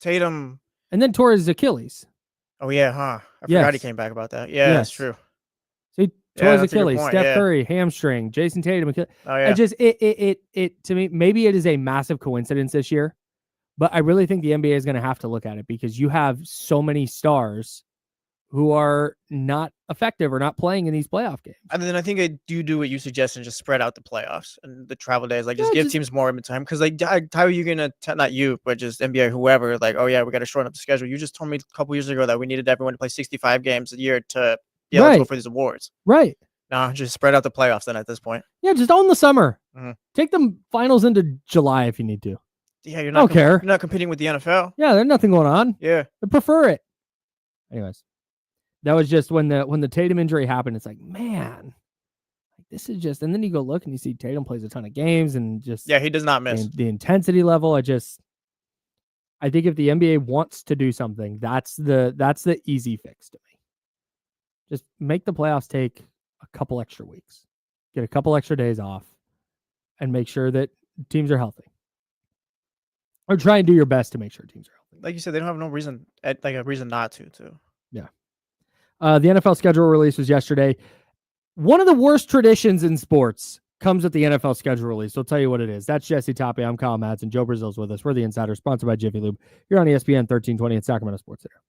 Tatum. And then tore his Achilles. Oh, yeah, huh? I forgot he came back about that. Yeah, that's true. So he tore his Achilles. Steph Curry, hamstring. Jason Tatum, Achilles. Oh, yeah. It to me, maybe it is a massive coincidence this year, but I really think the NBA is going to have to look at it because you have so many stars who are not effective or not playing in these playoff games. And then I think I do what you suggest and just spread out the playoffs and the travel days. Like, just give teams more in time. Because, like, how are you going to, not you, but just NBA, whoever, like, oh, yeah, we got to shorten up the schedule. You just told me a couple years ago that we needed everyone to play 65 games a year to be able to go for these awards. Right. No, just spread out the playoffs then at this point. Yeah, just own the summer. Mm-hmm. Take the finals into July if you need to. Yeah, you're not. I don't care. You're not competing with the NFL. Yeah, there's nothing going on. Yeah, I prefer it. Anyways, that was just when the Tatum injury happened. It's like, man, this is just. And then you go look and you see Tatum plays a ton of games and just. Yeah, he does not miss the intensity level. I think if the NBA wants to do something, that's the easy fix to me. Just make the playoffs take a couple extra weeks, get a couple extra days off, and make sure that teams are healthy. Or try and do your best to make sure teams are healthy. Like you said, they don't have no reason, like a reason not to. Yeah. The NFL schedule release was yesterday. One of the worst traditions in sports comes with the NFL schedule release. So I'll tell you what it is. That's Jesse Toppe. I'm Kyle Madsen. Joe Brazil's with us. We're the Insider, sponsored by Jiffy Lube. You're on ESPN 1320 at Sacramento Sports Center.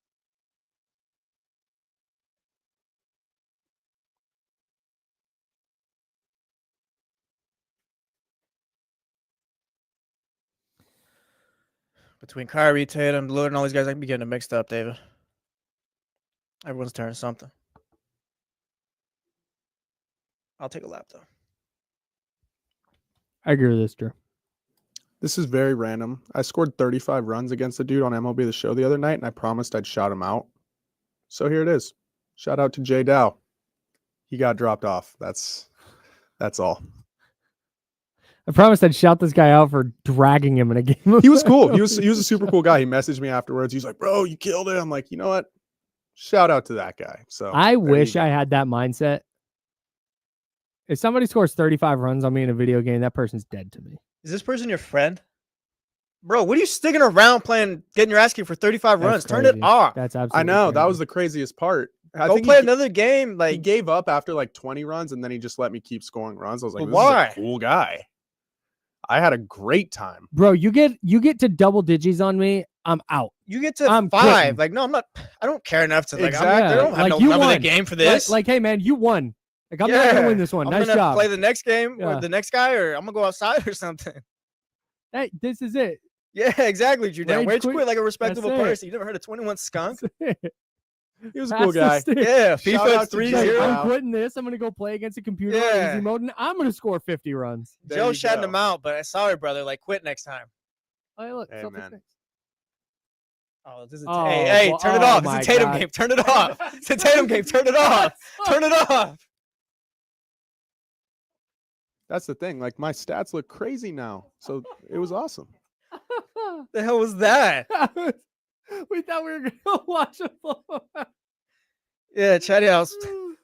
Between Kyrie, Tatum, Lillard, and all these guys, I can be getting it mixed up, David. Everyone's turning something. I'll take a lap, though. I agree with this, Drew. This is very random. I scored 35 runs against a dude on MLB The Show the other night, and I promised I'd shout him out. So here it is. Shout out to Jay Dow. He got dropped off. That's all. I promised I'd shout this guy out for dragging him in a game. He was cool. He was a super cool guy. He messaged me afterwards. He's like, bro, you killed it. I'm like, you know what? Shout out to that guy. So I wish I had that mindset. If somebody scores 35 runs on me in a video game, that person's dead to me. Is this person your friend? Bro, what are you sticking around playing, getting your ass kicked for 35 runs? Turn it off. That's absolutely I know. crazy. That was the craziest part. Go play another game. Like, he gave up after like 20 runs, and then he just let me keep scoring runs. I was like, this why? is a cool guy. I had a great time. Bro, you get to double digits on me, I'm out. You get to 5. Quitting. Like, no, I'm not. I don't care enough to, like, exactly. I don't have no love of the game for this. Like, hey, man, you won. Like, I'm not going to win this one. Nice job. Play the next game or the next guy, or I'm going to go outside or something. Hey, this is it. Yeah, exactly, Judah. Rage quit like a respectable person. You never heard of 21 Skunk? He was a cool guy. Yeah, FIFA 3-0. I'm quitting this. I'm going to go play against a computer on easy mode, and I'm going to score 50 runs. Joe shouting him out, but sorry, brother. Like, quit next time. Oh, hey, look. Hey, man. Oh, this is hey, turn it off. It's a Tatum game. Turn it off. It's a Tatum game. Turn it off. Turn it off. That's the thing. Like, my stats look crazy now. So it was awesome. The hell was that? We thought we were going to watch a Yeah, Chatty House.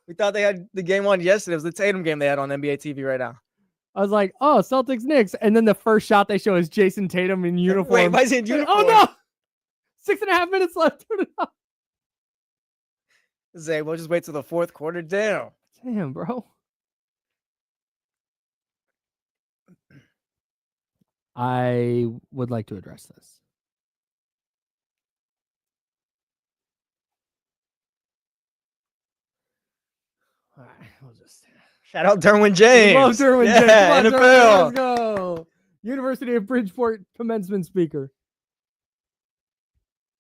We thought they had the game on yesterday. It was the Tatum game they had on NBA TV right now. I was like, oh, Celtics Knicks. And then the first shot they show is Jason Tatum in uniform. Wait, why is he in uniform? Oh, no. 6.5 minutes left. Turn it off. Zay, we'll just wait till the fourth quarter. Damn, bro. I would like to address this. All right, we'll just shout out Derwin James. Love Derwin James. Yeah, Come on, NFL. Derwin, let's go. University of Bridgeport commencement speaker.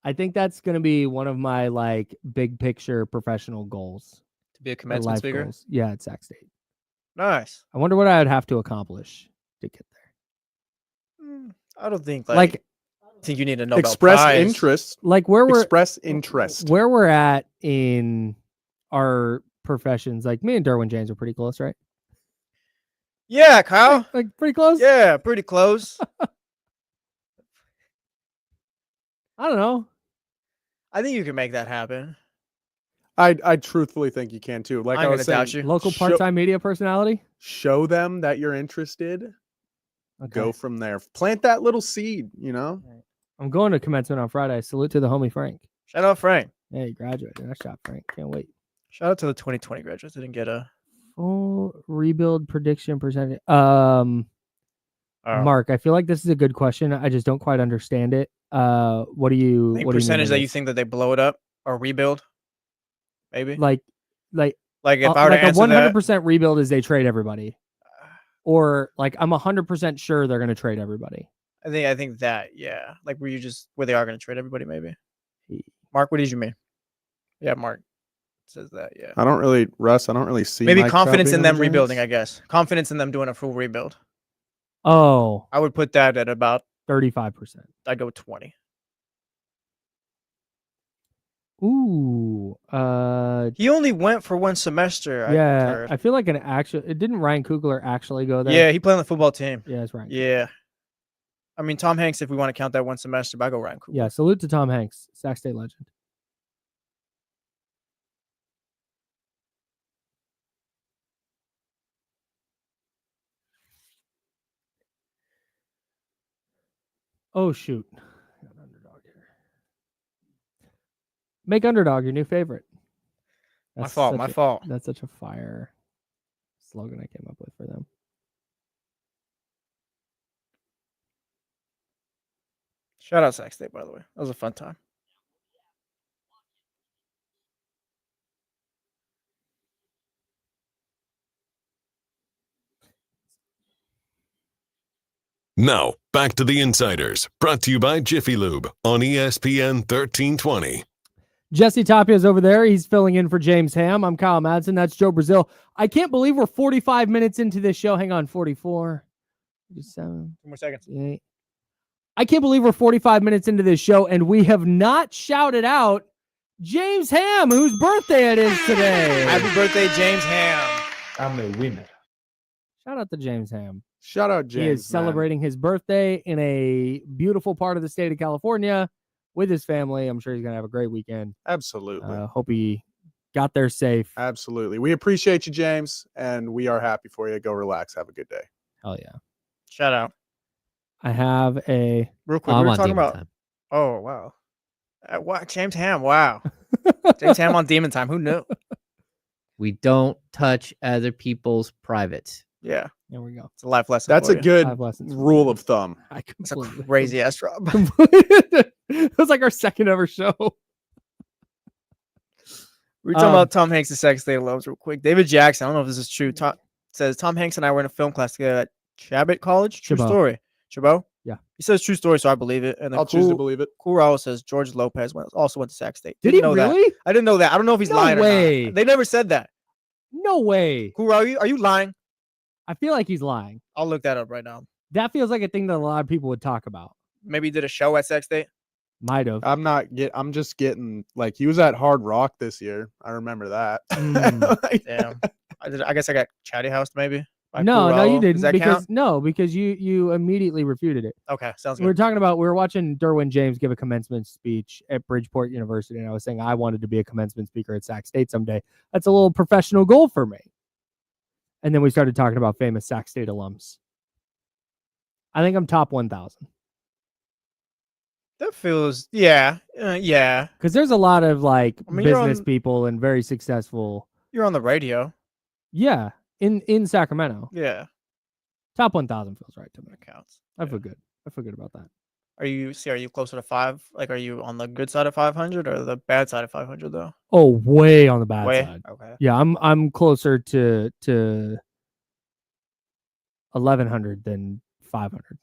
I think that's going to be one of my like big picture professional goals. To be a commencement speaker? Goals. Yeah, at Sac State. Nice. I wonder what I would have to accomplish to get there. I don't think I think you need a Nobel express Prize. interest. Like where we're at in our professions. Like me and Derwin James are pretty close, right? Yeah, Kyle. Like pretty close? Yeah, pretty close. I don't know. I think you can make that happen. I truthfully think you can too. Like I'm I was gonna saying, doubt you. Local part-time media personality? Show them that you're interested. Okay. Go from there. Plant that little seed, you know? I'm going to commencement on Friday. Salute to the homie Frank. Shout out Frank. Hey, he graduated. Nice job, Frank. Can't wait. Shout out to the 2020 graduates. Didn't get a full rebuild prediction percentage. Mark, I feel like this is a good question. I just don't quite understand it. What do you think what percentage do you that you think that they blow it up or rebuild? Maybe like if I were to answer a 100% rebuild is they trade everybody, or like I'm 100% sure they're going to trade everybody. I think that like where they are going to trade everybody maybe. Mark, what did you mean? Yeah, Mark says that. Yeah, I don't really see maybe Mike confidence Trout in being them on the rebuilding. Giants. I guess confidence in them doing a full rebuild. Oh, I would put that at about 35%. I'd go 20. Ooh, he only went for one semester. Yeah, I feel like didn't Ryan Coogler actually go there? Yeah, he played on the football team. Yeah, that's right. Yeah, I mean Tom Hanks. If we want to count that one semester, but I go Ryan Coogler. Yeah, salute to Tom Hanks, Sac State legend. Oh shoot. Underdog here. Make Underdog your new favorite. My fault. That's such a fire slogan I came up with for them. Shout out Sac State, by the way. That was a fun time. Now, back to the Insiders, brought to you by Jiffy Lube on ESPN 1320. Jesse Tapia is over there. He's filling in for James Ham. I'm Kyle Madsen. That's Joe Brazil. I can't believe we're 45 minutes into this show. Hang on, 44, 47. 2 more seconds. 8. I can't believe we're 45 minutes into this show, and we have not shouted out James Ham, whose birthday it is today. Happy birthday, James Ham. I'm a winner. Shout out to James Ham. Shout out James. He is celebrating his birthday in a beautiful part of the state of California with his family. I'm sure he's going to have a great weekend. Absolutely. Hope he got there safe. Absolutely. We appreciate you, James, and we are happy for you. Go relax. Have a good day. Hell yeah. Shout out. I have a... Real quick, we were talking about... Time. Oh, wow. Wow. James Ham, wow. James Ham on Demon Time. Who knew? We don't touch other people's privates. Yeah. There we go. It's a life lesson. That's a good rule of thumb. It's a crazy ass drop. It was like our second ever show. We're talking about Tom Hanks' Sac State loves real quick. David Jackson, I don't know if this is true. Says Tom Hanks and I were in a film class together at Chabot College. True story. Chabot? Yeah. He says true story, so I believe it. And then I'll choose to believe it. Cool Raul says George Lopez also went to Sac State. Did he know really? That. I didn't know that. I don't know if he's lying or not. They never said that. No way. Cool Raul, are you lying? I feel like he's lying. I'll look that up right now. That feels like a thing that a lot of people would talk about. Maybe he did a show at Sac State. Might have. I'm just getting like he was at Hard Rock this year. I remember that. Damn. I guess I got Chatty House maybe. No, you didn't. Does that count? Because you immediately refuted it. Okay, sounds good. We were watching Derwin James give a commencement speech at Bridgeport University, and I was saying I wanted to be a commencement speaker at Sac State someday. That's a little professional goal for me. And then we started talking about famous Sac State alums. I think I'm top 1,000. That feels, yeah. Because there's a lot of business people and very successful. You're on the radio. Yeah, in Sacramento. Yeah. Top 1,000 feels right to me. That counts. I feel good. I feel good about that. Are you closer to 5? Like, are you on the good side of 500 or the bad side of 500 though? Oh, way on the bad side. Okay. Yeah, I'm closer to 1,100 than 500.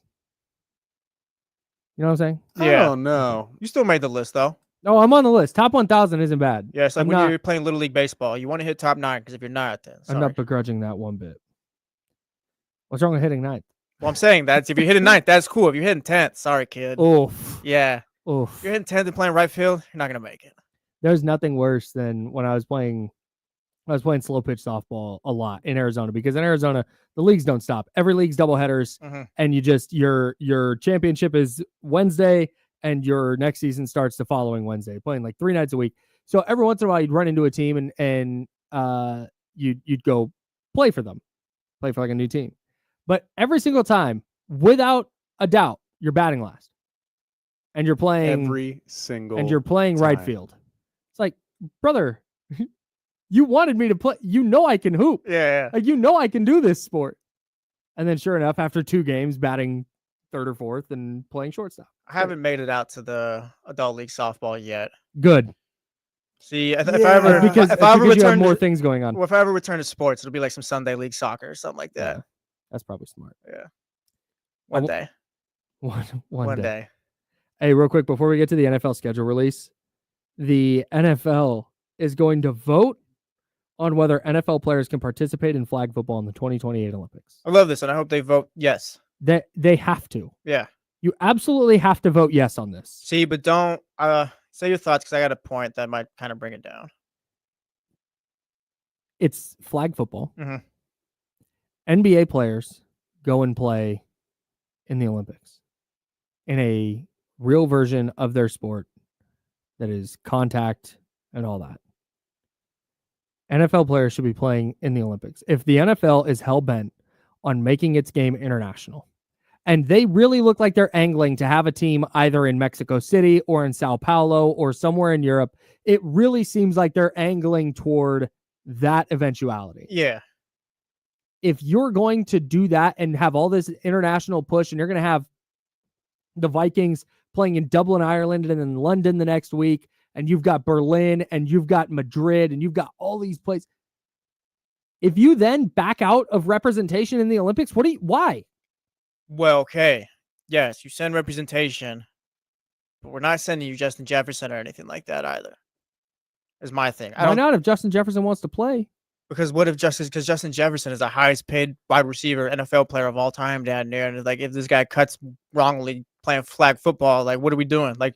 You know what I'm saying? Yeah. I don't know. You still made the list though. No, I'm on the list. Top 1,000 isn't bad. Yeah, it's like when you're playing Little League Baseball, you want to hit top 9 because if you're not, then sorry. I'm not begrudging that one bit. What's wrong with hitting 9th? Well, I'm saying that's if you're hitting 9th, that's cool. If you're hitting 10th, sorry, kid. Oof. Yeah. Oof. If you're hitting 10th and playing right field, you're not gonna make it. There's nothing worse than when I was playing slow pitch softball a lot in Arizona, because in Arizona the leagues don't stop. Every league's doubleheaders, and you just your championship is Wednesday, and your next season starts the following Wednesday. Playing like 3 nights a week. So every once in a while you'd run into a team and you'd go play for them, play for like a new team. But every single time, without a doubt, you're batting last, and you're playing every single, and you're playing time. right field. It's like, brother, you wanted me to play. You know I can hoop. Yeah. Like, you know I can do this sport. And then, sure enough, after 2 games, batting 3rd or 4th and playing shortstop. I haven't made it out to the adult league softball yet. Good. See, if I ever return more things going on. Well, if I ever return to sports, it'll be like some Sunday league soccer or something like that. Yeah, that's probably smart. Yeah. One day. One day. Hey, real quick, before we get to the NFL schedule release, the NFL is going to vote on whether NFL players can participate in flag football in the 2028 Olympics. I love this, and I hope they vote yes. They have to. Yeah. You absolutely have to vote yes on this. See, but don't say your thoughts, because I got a point that might kind of bring it down. It's flag football. NBA players go and play in the Olympics in a real version of their sport that is contact and all that. NFL players should be playing in the Olympics. If the NFL is hell-bent on making its game international, and they really look like they're angling to have a team either in Mexico City or in Sao Paulo or somewhere in Europe, it really seems like they're angling toward that eventuality. Yeah. If you're going to do that and have all this international push, and you're going to have the Vikings playing in Dublin, Ireland, and in London the next week, and you've got Berlin, and you've got Madrid, and you've got all these places. If you then back out of representation in the Olympics, why? Well, okay. Yes, you send representation, but we're not sending you Justin Jefferson or anything like that either. Is my thing. Why not if Justin Jefferson wants to play? Because because Justin Jefferson is the highest paid wide receiver NFL player of all time down there. And like, if this guy cuts wrongly playing flag football, like, what are we doing? Like,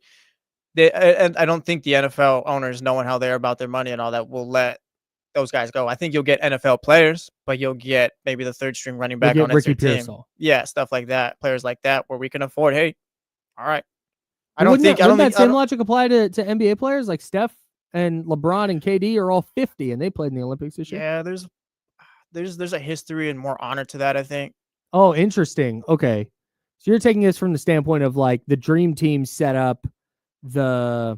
and I don't think the NFL owners, knowing how they're about their money and all that, will let those guys go. I think you'll get NFL players, but you'll get maybe the 3rd string running back on Ricky team. Pearsall. Yeah, stuff like that. Players like that where we can afford. Hey, all right. Wouldn't that same logic apply to NBA players like Steph and LeBron and KD are all 50 and they played in the Olympics this year? Yeah, there's a history and more honor to that, I think. Oh, interesting. Okay. So you're taking this from the standpoint of like the dream team set up the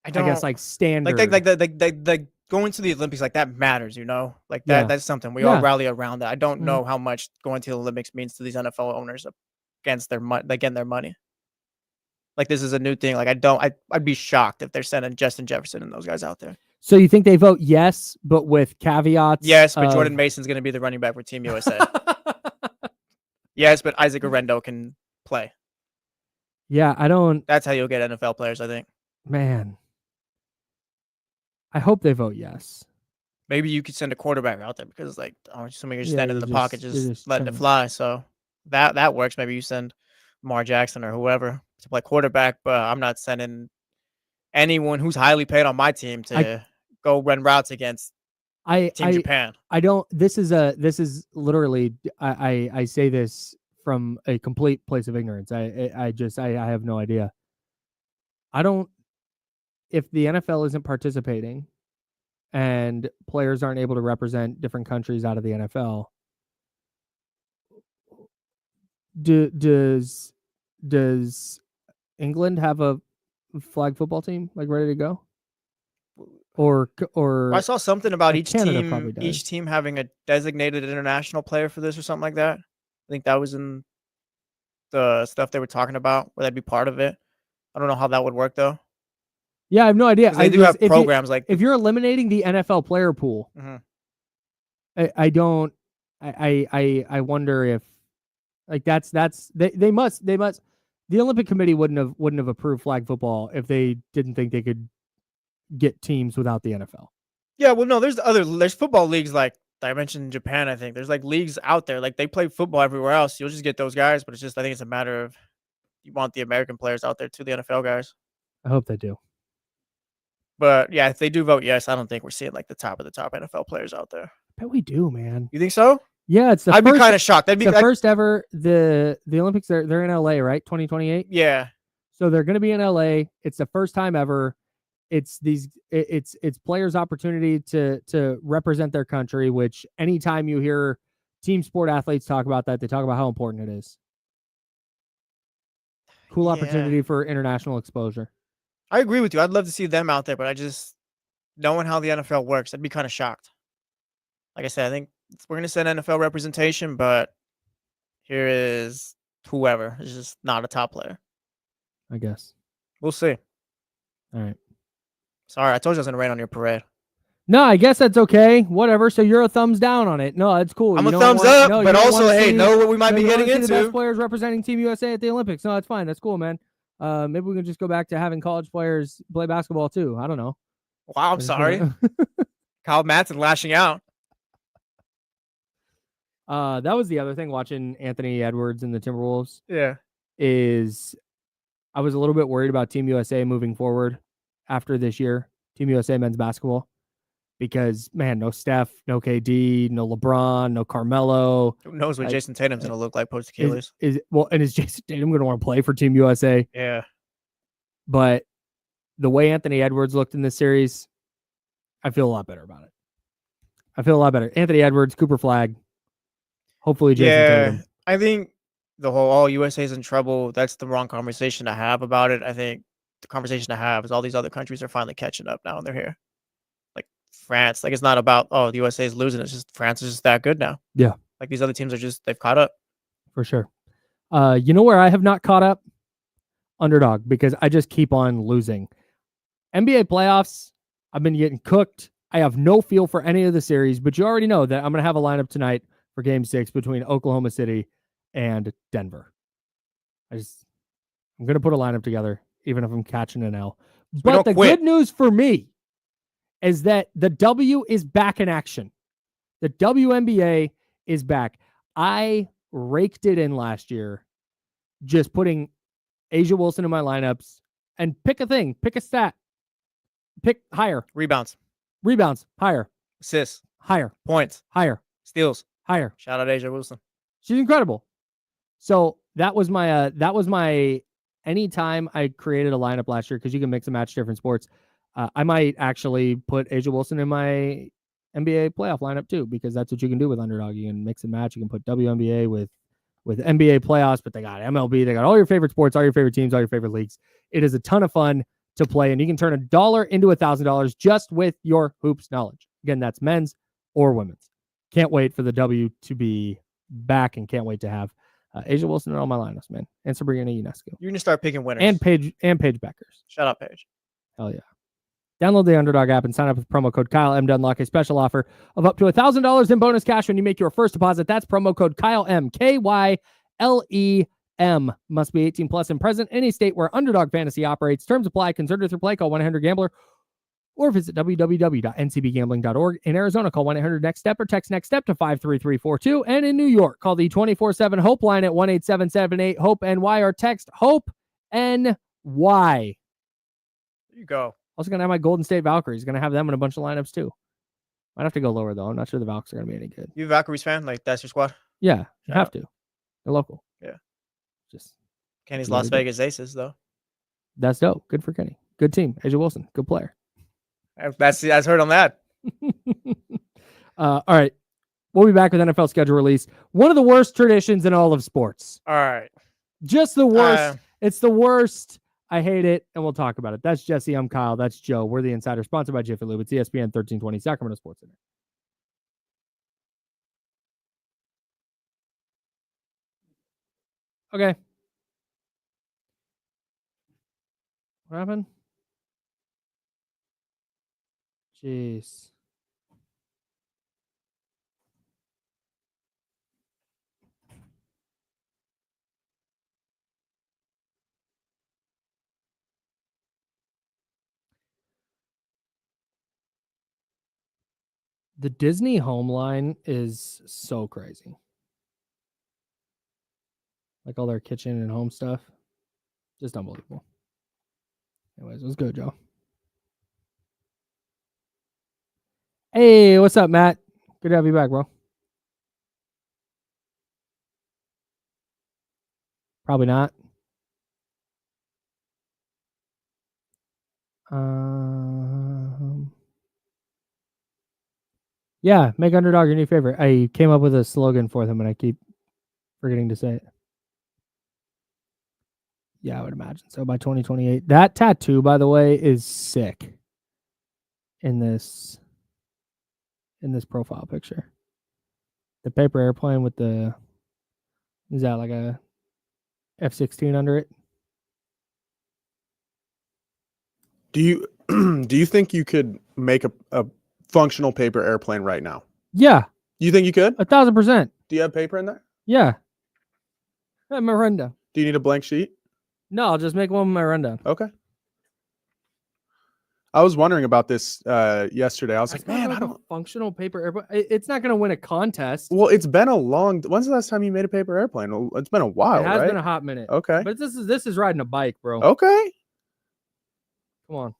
I guess like standard. Like going to the Olympics, like that matters, you know? Like that's something we all rally around that. I don't know how much going to the Olympics means to these NFL owners against their money, again, their money. Like, this is a new thing. Like, I'd be shocked if they're sending Justin Jefferson and those guys out there. So you think they vote yes, but with caveats? Yes, but Jordan Mason's going to be the running back for Team USA. Yes, but Isaac Arendo can play. Yeah, That's how you'll get NFL players, I think. Man. I hope they vote yes. Maybe you could send a quarterback out there because, like, I'm assuming you're standing in the pocket, just letting it kinda fly. So that works. Maybe you send Lamar Jackson or whoever to play quarterback, but I'm not sending anyone who's highly paid on my team to go run routes against Team Japan. This is literally, I say this from a complete place of ignorance. I have no idea. If the NFL isn't participating and players aren't able to represent different countries out of the NFL, does England have a flag football team like ready to go? Or I saw something about each Canada team having a designated international player for this or something like that. I think that was in the stuff they were talking about, where that'd be part of it. I don't know how that would work though. Yeah, I have no idea. They do have programs like if you're eliminating the NFL player pool, I wonder if like they must the Olympic Committee wouldn't have approved flag football if they didn't think they could get teams without the NFL. Yeah, well, no, there's football leagues like I mentioned in Japan. I think there's like leagues out there, like they play football everywhere else. You'll just get those guys, but it's just I think it's a matter of you want the American players out there too, the NFL guys. I hope they do. But yeah, if they do vote yes, I don't think we're seeing like the top of the top NFL players out there. I bet we do, man. You think so? Yeah, I'd be kind of shocked. That'd be the first ever the Olympics. They're in LA, right? 2028. Yeah. So they're going to be in LA. It's the first time ever. It's players' opportunity to represent their country. Which anytime you hear team sport athletes talk about that, they talk about how important it is. Cool opportunity for international exposure. I agree with you. I'd love to see them out there, but I just knowing how the NFL works, I'd be kind of shocked. Like I said, I think we're going to send NFL representation, but here is whoever is just not a top player. I guess. We'll see. All right. Sorry, I told you I was going to rain on your parade. No, I guess that's okay. Whatever. So you're a thumbs down on it. No, that's cool. I'm a thumbs up, but also, hey, know what we might be getting into. The best players representing Team USA at the Olympics. No, that's fine. That's cool, man. Maybe we can just go back to having college players play basketball too. I don't know. Wow, I'm sorry. Kyle Madsen lashing out. That was the other thing watching Anthony Edwards and the Timberwolves. Yeah. Is I was a little bit worried about Team USA moving forward after this year, Team USA men's basketball. Because, man, no Steph, no KD, no LeBron, no Carmelo. Who knows what Jason Tatum's going to look like post-Achilles? And is Jason Tatum going to want to play for Team USA? Yeah. But the way Anthony Edwards looked in this series, I feel a lot better about it. I feel a lot better. Anthony Edwards, Cooper Flagg, hopefully Jason Tatum. I think the whole, USA's in trouble, that's the wrong conversation to have about it. I think the conversation to have is all these other countries are finally catching up now and they're here. France, like it's not about the USA is losing. It's just France is just that good now. Yeah, like these other teams are they've caught up for sure. You know where I have not caught up? Underdog, because I just keep on losing. NBA playoffs, I've been getting cooked. I have no feel for any of the series, but you already know that I'm going to have a lineup tonight for Game 6 between Oklahoma City and Denver. I'm going to put a lineup together, even if I'm catching an L. But the good news for me is that the W is back in action. The WNBA is back. I raked it in last year, just putting A'ja Wilson in my lineups and pick a thing, pick a stat, pick higher. Rebounds, higher. Assists, higher. Points, higher. Steals, higher. Shout out A'ja Wilson. She's incredible. So that was my anytime I created a lineup last year, because you can mix and match different sports. I might actually put A'ja Wilson in my NBA playoff lineup too, because that's what you can do with Underdog. You can mix and match. You can put WNBA with NBA playoffs, but they got MLB. They got all your favorite sports, all your favorite teams, all your favorite leagues. It is a ton of fun to play, and you can turn $1 into $1,000 just with your hoops knowledge. Again, that's men's or women's. Can't wait for the W to be back, and can't wait to have A'ja Wilson in all my lineups, man, and Sabrina Ionescu. You're gonna start picking winners. And Paige Beckers. Shut up, Paige. Hell yeah. Download the Underdog app and sign up with promo code Kyle M to unlock a special offer of up to $1,000 in bonus cash when you make your first deposit. That's promo code Kyle M, KYLEM. Must be 18 plus and present in any state where Underdog Fantasy operates. Terms apply. Consider through play. Call 1-800-GAMBLER or visit www.ncbgambling.org. In Arizona, call 1-800-NEXT-STEP or text NEXT STEP to 53342. And in New York, call the 24/7 Hope line at 1-877-8-HOPE-NY or text HOPE-NY. There you go. Also going to have my Golden State Valkyries. Going to have them in a bunch of lineups too. Might have to go lower though. I'm not sure the Valks are going to be any good. You a Valkyries fan? Like that's your squad? Yeah, you have to. They're local. Yeah. Just Kenny's Las Vegas Aces though. That's dope. Good for Kenny. Good team. A'ja Wilson. Good player. That's heard on that. All right. We'll be back with NFL schedule release. One of the worst traditions in all of sports. All right. Just the worst. It's the worst. I hate it, and we'll talk about it. That's Jesse. I'm Kyle. That's Joe. We're the Insider, sponsored by Jiffy Lube. It's ESPN 1320, Sacramento Sports Center. Okay. What happened? Jeez. The Disney home line is so crazy. Like all their kitchen and home stuff. Just unbelievable. Anyways, let's go, Joe. Hey, what's up, Matt? Good to have you back, bro. Probably not. Yeah, make Underdog your new favorite. I came up with a slogan for them, and I keep forgetting to say it. Yeah, I would imagine so by 2028. That tattoo, by the way, is sick. In this profile picture, the paper airplane with the is that like a F-16 under it? Do you think you could make a functional paper airplane right now? Yeah. You think you could? 1,000%. Do you have paper in there? Yeah. Miranda. Do you need a blank sheet? No, I'll just make one with my rundown. Okay. I was wondering about this yesterday. I was like, man, I don't functional paper airplane. It's not going to win a contest. Well, it's been a long. When's the last time you made a paper airplane? Well, it's been a while. It has right? been a hot minute. Okay. But this is riding a bike, bro. Okay. Come on.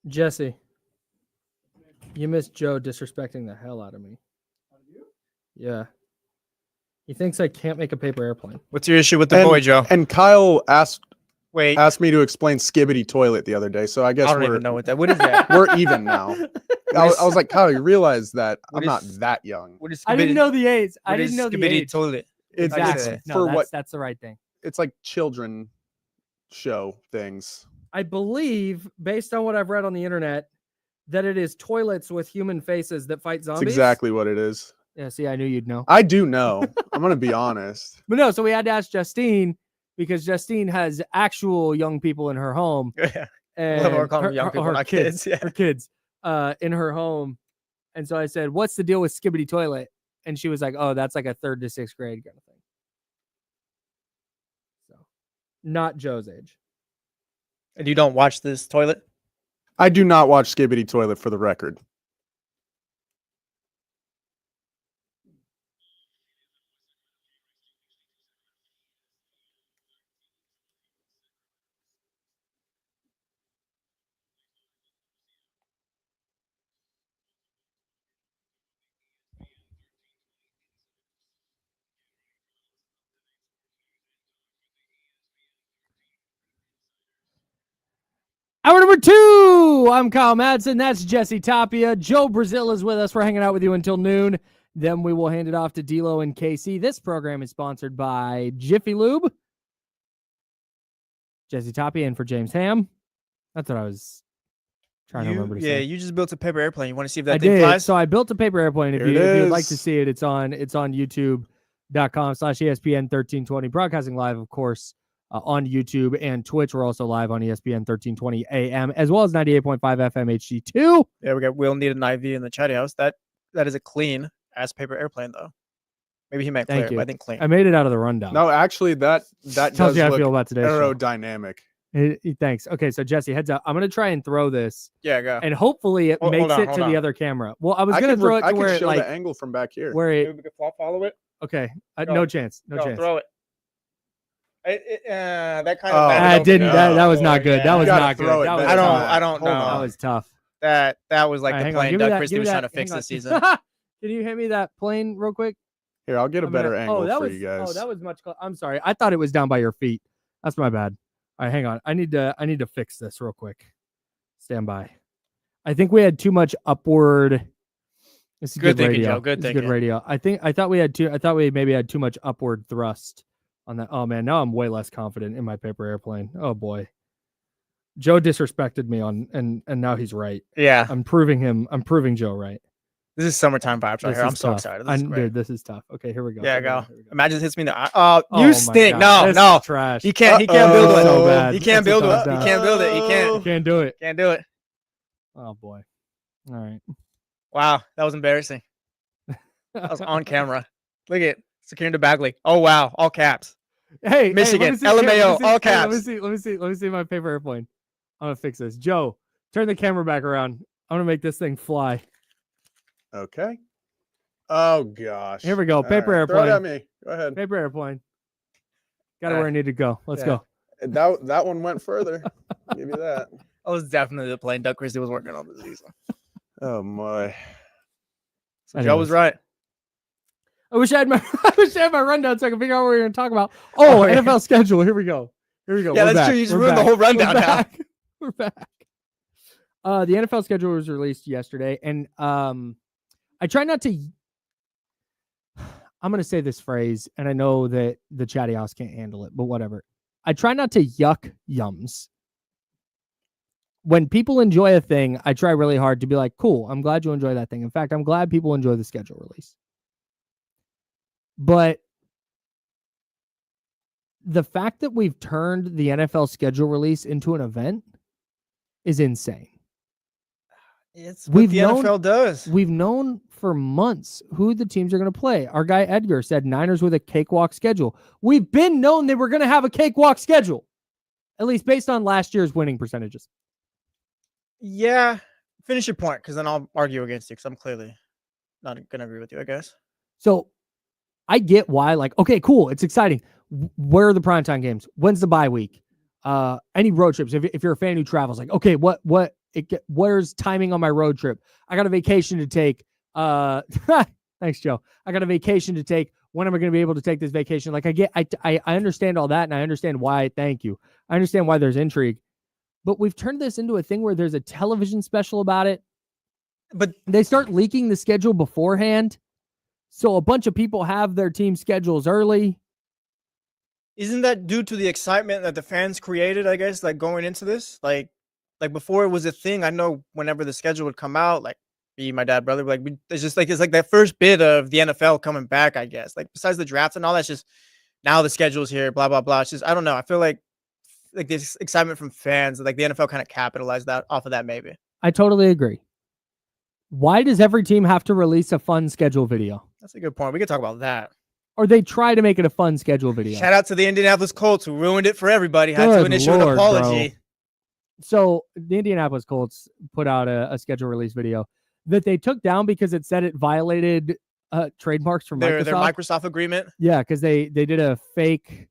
Jesse, you missed Joe disrespecting the hell out of me. Yeah. He thinks I can't make a paper airplane. What's your issue with the boy, Joe? And Kyle asked me to explain Skibbity Toilet the other day, so I guess I don't even know what that. What is that? We're even now. I was like, Kyle, you realize that I'm not that young. What is I didn't know the age. I didn't know the Skibbity age. Toilet. It's No, that's the right thing. It's like children show things. I believe, based on what I've read on the internet, that it is toilets with human faces that fight zombies. That's exactly what it is. Yeah, see, I knew you'd know. I do know. I'm going to be honest. But no, so we had to ask Justine because Justine has actual young people in her home. Yeah. And we're calling them young people, not kids. Yeah. Her kids in her home. And so I said, what's the deal with Skibbity Toilet? And she was like, oh, that's like a 3rd to 6th grade kind of thing. So, not Joe's age. And you don't watch this toilet? I do not watch Skibbity Toilet, for the record. Hour number 2. I'm Kyle Madsen. That's Jesse Tapia. Joe Brazil is with us. We're hanging out with you until noon. Then we will hand it off to D'Lo and KC. This program is sponsored by Jiffy Lube. Jesse Tapia in for James Ham. That's what I was trying to remember to say. Yeah, you just built a paper airplane. You want to see if that thing flies? So I built a paper airplane. If you'd like to see it, it's on youtube.com/ESPN1320. Broadcasting live, of course, on YouTube and Twitch. We're also live on ESPN 1320 AM, as well as 98.5 FM HD2. Yeah, we'll need an IV in the chatty house. That is a clean ass paper airplane, though. Maybe he meant clear, but I think clean. I made it out of the rundown. No, actually, that tells you how I look feel about today's aerodynamic. Thanks. Okay, so Jesse, heads up. I'm going to try and throw this. Yeah, go. And hopefully it makes it to the other camera. Well, I was going to throw it to where it, like, the angle from back here. Where it, we can follow it. Okay, no chance. No chance. Throw it. That kind of. I didn't. That was not good. That was not good. I don't know. That was tough. That was like the plane Doug Christie was trying to fix this season. Can you hand me that plane real quick? Here, I'll get a better angle for you guys. Oh, that was much. I'm sorry. I thought it was down by your feet. That's my bad. All right, hang on. I need to fix this real quick. Stand by. I think we had too much upward. This is good thinking, radio. Joe. Good thinking. Good radio. I thought we maybe had too much upward thrust on that. Oh man, now I'm way less confident in my paper airplane. Oh boy. Joe disrespected me and now he's right. Yeah. I'm proving Joe right. This is summertime vibes right here. I'm so tough. excited. This is great. Dude, this is tough. Okay, here we go. Yeah, go. Imagine it hits me in the eye. Oh, you stink. God. No. Trash. He can't build it. So bad. He can't build it. He can't build it. He can't. Can't do it. Can't do it. Oh boy. All right. Wow, that was embarrassing. That was on camera. Look at Securing the Bagley. Oh wow, all caps. Hey, Michigan, LMAO, all caps. Let me see my paper airplane. I'm gonna fix this. Joe, turn the camera back around. I'm gonna make this thing fly. Okay. Oh gosh. Here we go. Paper airplane. Throw it at me. Go ahead. Paper airplane. Got it where I need to go. Let's go. That one went further. Give you that. I was definitely the plane Doug Christie was working on this season. Oh my. So Joe was right. I wish I had my rundown so I could figure out what we were going to talk about. Oh, NFL schedule. Here we go. Yeah, we're that's back. true. You just ruined the whole rundown now. We're back. The NFL schedule was released yesterday, and I try not to. I'm going to say this phrase, and I know that the chatty house can't handle it, but whatever. I try not to yuck yums. When people enjoy a thing, I try really hard to be like, cool, I'm glad you enjoy that thing. In fact, I'm glad people enjoy the schedule release. But the fact that we've turned the NFL schedule release into an event is insane. It's what the NFL does. We've known for months who the teams are going to play. Our guy Edgar said Niners with a cakewalk schedule. We've been known they were going to have a cakewalk schedule, at least based on last year's winning percentages. Yeah. Finish your point, because then I'll argue against you, because I'm clearly not going to agree with you, I guess. So I get why, like, okay, cool. It's exciting. Where are the primetime games? When's the bye week? Any road trips? If you're a fan who travels, like, okay, where's timing on my road trip? I got a vacation to take. Thanks, Joe. I got a vacation to take. When am I going to be able to take this vacation? Like, I understand all that, and I understand why. Thank you. I understand why there's intrigue, but we've turned this into a thing where there's a television special about it. But they start leaking the schedule beforehand, so a bunch of people have their team schedules early. Isn't that due to the excitement that the fans created, I guess, like going into this? Like before it was a thing, I know whenever the schedule would come out, like me, my dad, brother, like it's like that first bit of the NFL coming back, I guess. Like besides the draft and all that's just now the schedule's here, blah, blah, blah. It's just, I don't know. I feel like this excitement from fans, like the NFL kind of capitalized that off of that maybe. I totally agree. Why does every team have to release a fun schedule video? That's a good point. We could talk about that. Or they try to make it a fun schedule video. Shout out to the Indianapolis Colts who ruined it for everybody. Had to issue an apology. Bro. So the Indianapolis Colts put out a schedule release video that they took down because it said it violated trademarks from their Microsoft agreement. Yeah, because they did a fake.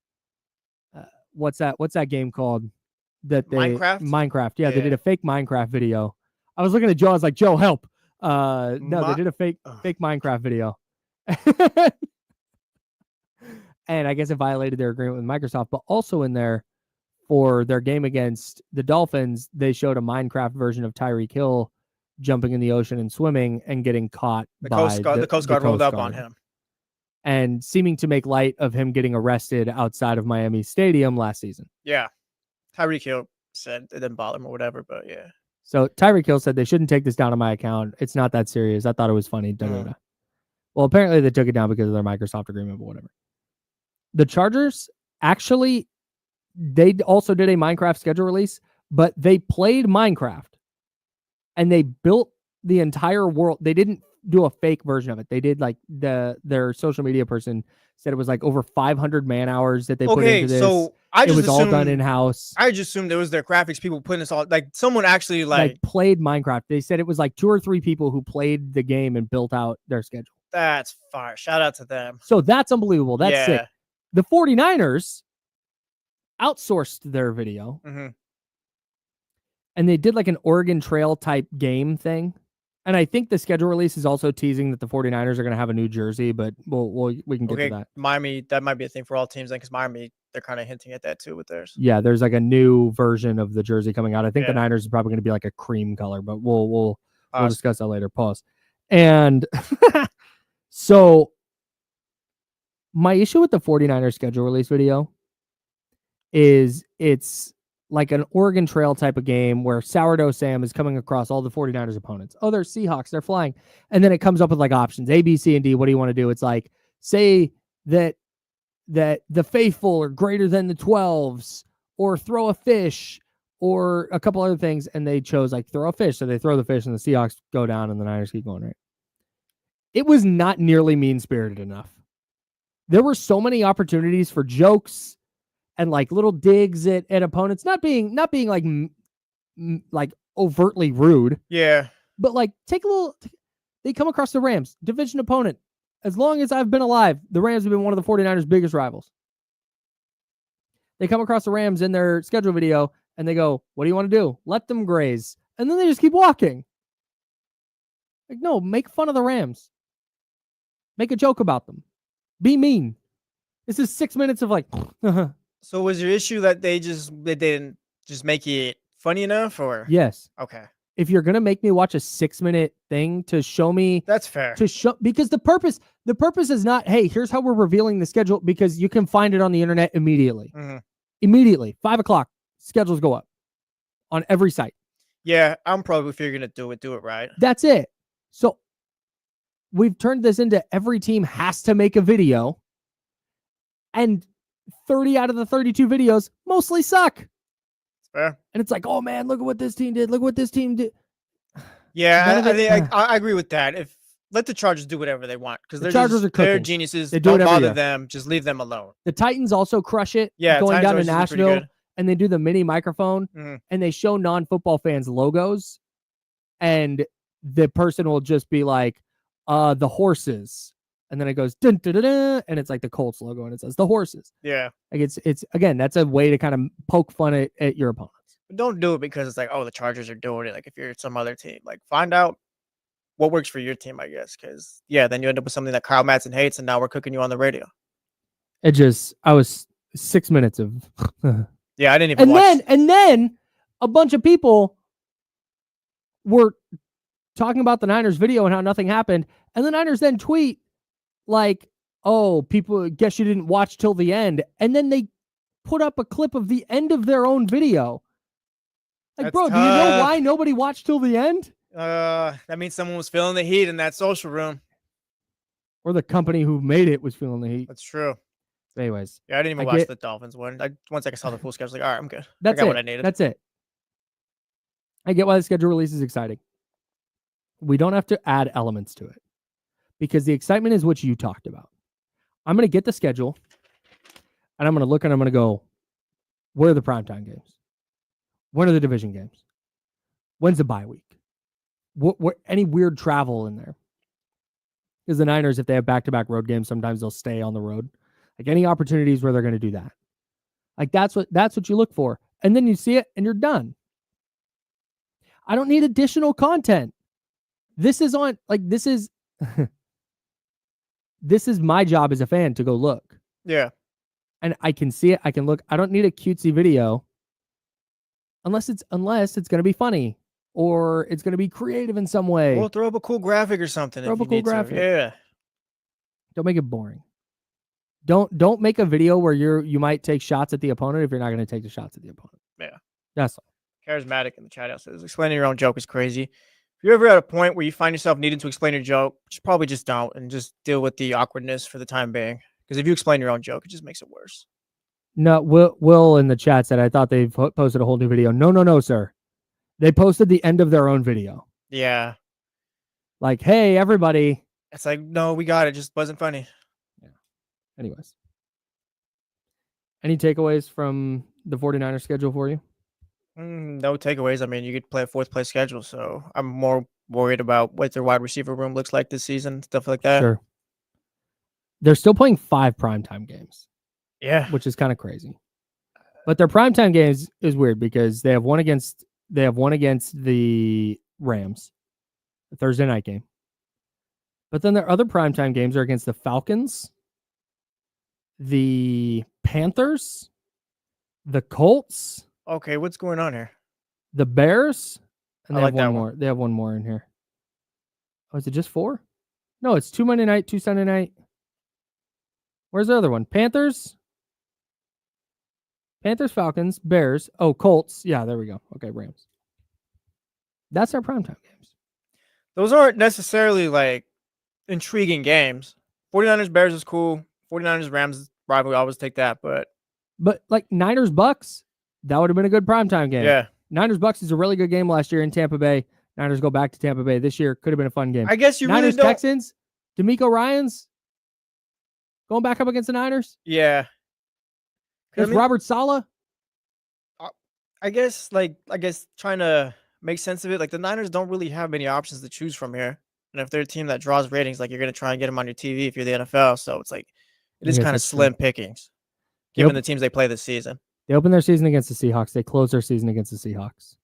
What's that game called? Minecraft. Yeah, they did a fake Minecraft video. I was looking at Joe. I was like, Joe, help. No, they did a fake Minecraft video. And I guess it violated their agreement with Microsoft, but also in there for their game against the Dolphins, they showed a Minecraft version of Tyreek Hill jumping in the ocean and swimming and getting caught by the Coast Guard rolled up on him and seeming to make light of him getting arrested outside of Miami Stadium last season. Yeah. Tyreek Hill said it didn't bother him or whatever, but yeah. So Tyreek Hill said they shouldn't take this down on my account. It's not that serious. I thought it was funny. Well, apparently they took it down because of their Microsoft agreement, but whatever. The Chargers, actually, they also did a Minecraft schedule release, but they played Minecraft and they built the entire world. They didn't do a fake version of it. They did like their social media person said it was like over 500 man hours that they put into this. So it was all done in house. I just assumed it was their graphics people putting this all, like someone actually like played Minecraft. They said it was like 2 or 3 people who played the game and built out their schedule. That's fire. Shout out to them. So that's unbelievable. That's sick. The 49ers outsourced their video and they did like an Oregon Trail type game thing. And I think the schedule release is also teasing that the 49ers are going to have a new jersey, but we can get to that. Miami, that might be a thing for all teams then, because Miami, they're kind of hinting at that too with theirs. Yeah, there's like a new version of the jersey coming out. I think the Niners is probably going to be like a cream color, but we'll discuss that later. Pause. And so my issue with the 49ers schedule release video is it's like an Oregon Trail type of game where Sourdough Sam is coming across all the 49ers opponents. Oh, they're Seahawks, they're flying. And then it comes up with like options, A, B, C, and D. What do you want to do? It's like, say that the faithful are greater than the 12s, or throw a fish, or a couple other things. And they chose like throw a fish. So they throw the fish and the Seahawks go down and the Niners keep going, right? It was not nearly mean-spirited enough. There were so many opportunities for jokes and like little digs at opponents, not being like overtly rude. Yeah. But like they come across the Rams, division opponent. As long as I've been alive, the Rams have been one of the 49ers' biggest rivals. They come across the Rams in their schedule video and they go, what do you want to do? Let them graze. And then they just keep walking. Like, no, make fun of the Rams. Make a joke about them. Be mean. This is 6 minutes of like, So was your issue that they didn't just make it funny enough, or? Yes. Okay. If you're going to make me watch a 6-minute thing to show me, that's fair. Because the purpose is not, hey, here's how we're revealing the schedule, because you can find it on the internet immediately. Mm-hmm. Immediately, 5:00, schedules go up on every site. Yeah, I'm probably, if you're going to do it right. That's it. So we've turned this into every team has to make a video, and 30 out of the 32 videos mostly suck. Fair. And it's like, oh man, look at what this team did. Look what this team did. Yeah, I agree with that. Let the Chargers do whatever they want, because they're geniuses. Don't bother them. Just leave them alone. The Titans also crush it. Yeah, going down to Nashville, and they do the mini microphone, and they show non-football fans logos, and the person will just be like, the horses. And then it goes, dun, dun, dun, dun, and it's like the Colts logo, and it says the horses. Yeah. Like it's again, that's a way to kind of poke fun at your opponents. But don't do it because it's like, oh, the Chargers are doing it. Like if you're some other team, like find out what works for your team, I guess. Because then you end up with something that Kyle Madsen hates, and now we're cooking you on the radio. I was 6 minutes of. Yeah, I didn't even watch. And then a bunch of people were talking about the Niners video and how nothing happened. And the Niners then tweet like, oh, people, guess you didn't watch till the end. And then they put up a clip of the end of their own video. Like, That's bro, tough. do you know why nobody watched till the end? That means someone was feeling the heat in that social room. Or the company who made it was feeling the heat. That's true. Anyways. Yeah, I didn't even watch the Dolphins one. Once I saw the full schedule, I was like, all right, I'm good. That's I got what I needed. That's it. I get why the schedule release is exciting. We don't have to add elements to it, because the excitement is what you talked about. I'm going to get the schedule, and I'm going to look, and I'm going to go, where are the primetime games? When are the division games? When's the bye week? What any weird travel in there? Because the Niners, if they have back-to-back road games, sometimes they'll stay on the road. Like any opportunities where they're going to do that. Like that's what you look for. And then you see it and you're done. I don't need additional content. This is this is my job as a fan to go look. Yeah. And I can see it. I can look. I don't need a cutesy video unless it's going to be funny or it's going to be creative in some way. Well, throw up a cool graphic or something. Throw up a cool graphic. Yeah. Don't make it boring. Don't make a video where you might take shots at the opponent if you're not going to take the shots at the opponent. Yeah. That's all. Charismatic in the chat house says, explaining your own joke is crazy. If you're ever at a point where you find yourself needing to explain your joke, just probably just don't, and just deal with the awkwardness for the time being. Because if you explain your own joke, it just makes it worse. No, Will in the chat said, I thought they posted a whole new video. No, sir. They posted the end of their own video. Yeah. Like, hey, everybody. It's like, no, we got it. Just wasn't funny. Yeah. Anyways. Any takeaways from the 49ers schedule for you? No takeaways. I mean, you could play a fourth place schedule, so I'm more worried about what their wide receiver room looks like this season, stuff like that. Sure. They're still playing 5 primetime games. Yeah. Which is kind of crazy. But their primetime games is weird because they have one against the Rams, the Thursday night game. But then their other primetime games are against the Falcons, the Panthers, the Colts. Okay, what's going on here? The Bears, and they I have like one that more. They have one more in here. Oh, is it just 4? No, it's 2 Monday night, 2 Sunday night. Where's the other one? Panthers, Panthers, Falcons, Bears. Oh, Colts. Yeah, there we go. Okay, Rams. That's our primetime games. Those aren't necessarily like intriguing games. 49ers, Bears is cool. 49ers, Rams rivalry, always take that. But like Niners, Bucks, that would have been a good primetime game. Yeah. Niners, Bucks is a really good game last year in Tampa Bay. Niners go back to Tampa Bay this year. Could have been a fun game. I guess you Niners, really don't. Texans, D'Amico Ryans going back up against the Niners. Yeah. There's Robert Saleh. I guess trying to make sense of it, like the Niners don't really have many options to choose from here. And if they're a team that draws ratings, like you're going to try and get them on your TV if you're the NFL. So it's like, it is kind of slim pickings given the teams they play this season. They open their season against the Seahawks. They close their season against the Seahawks.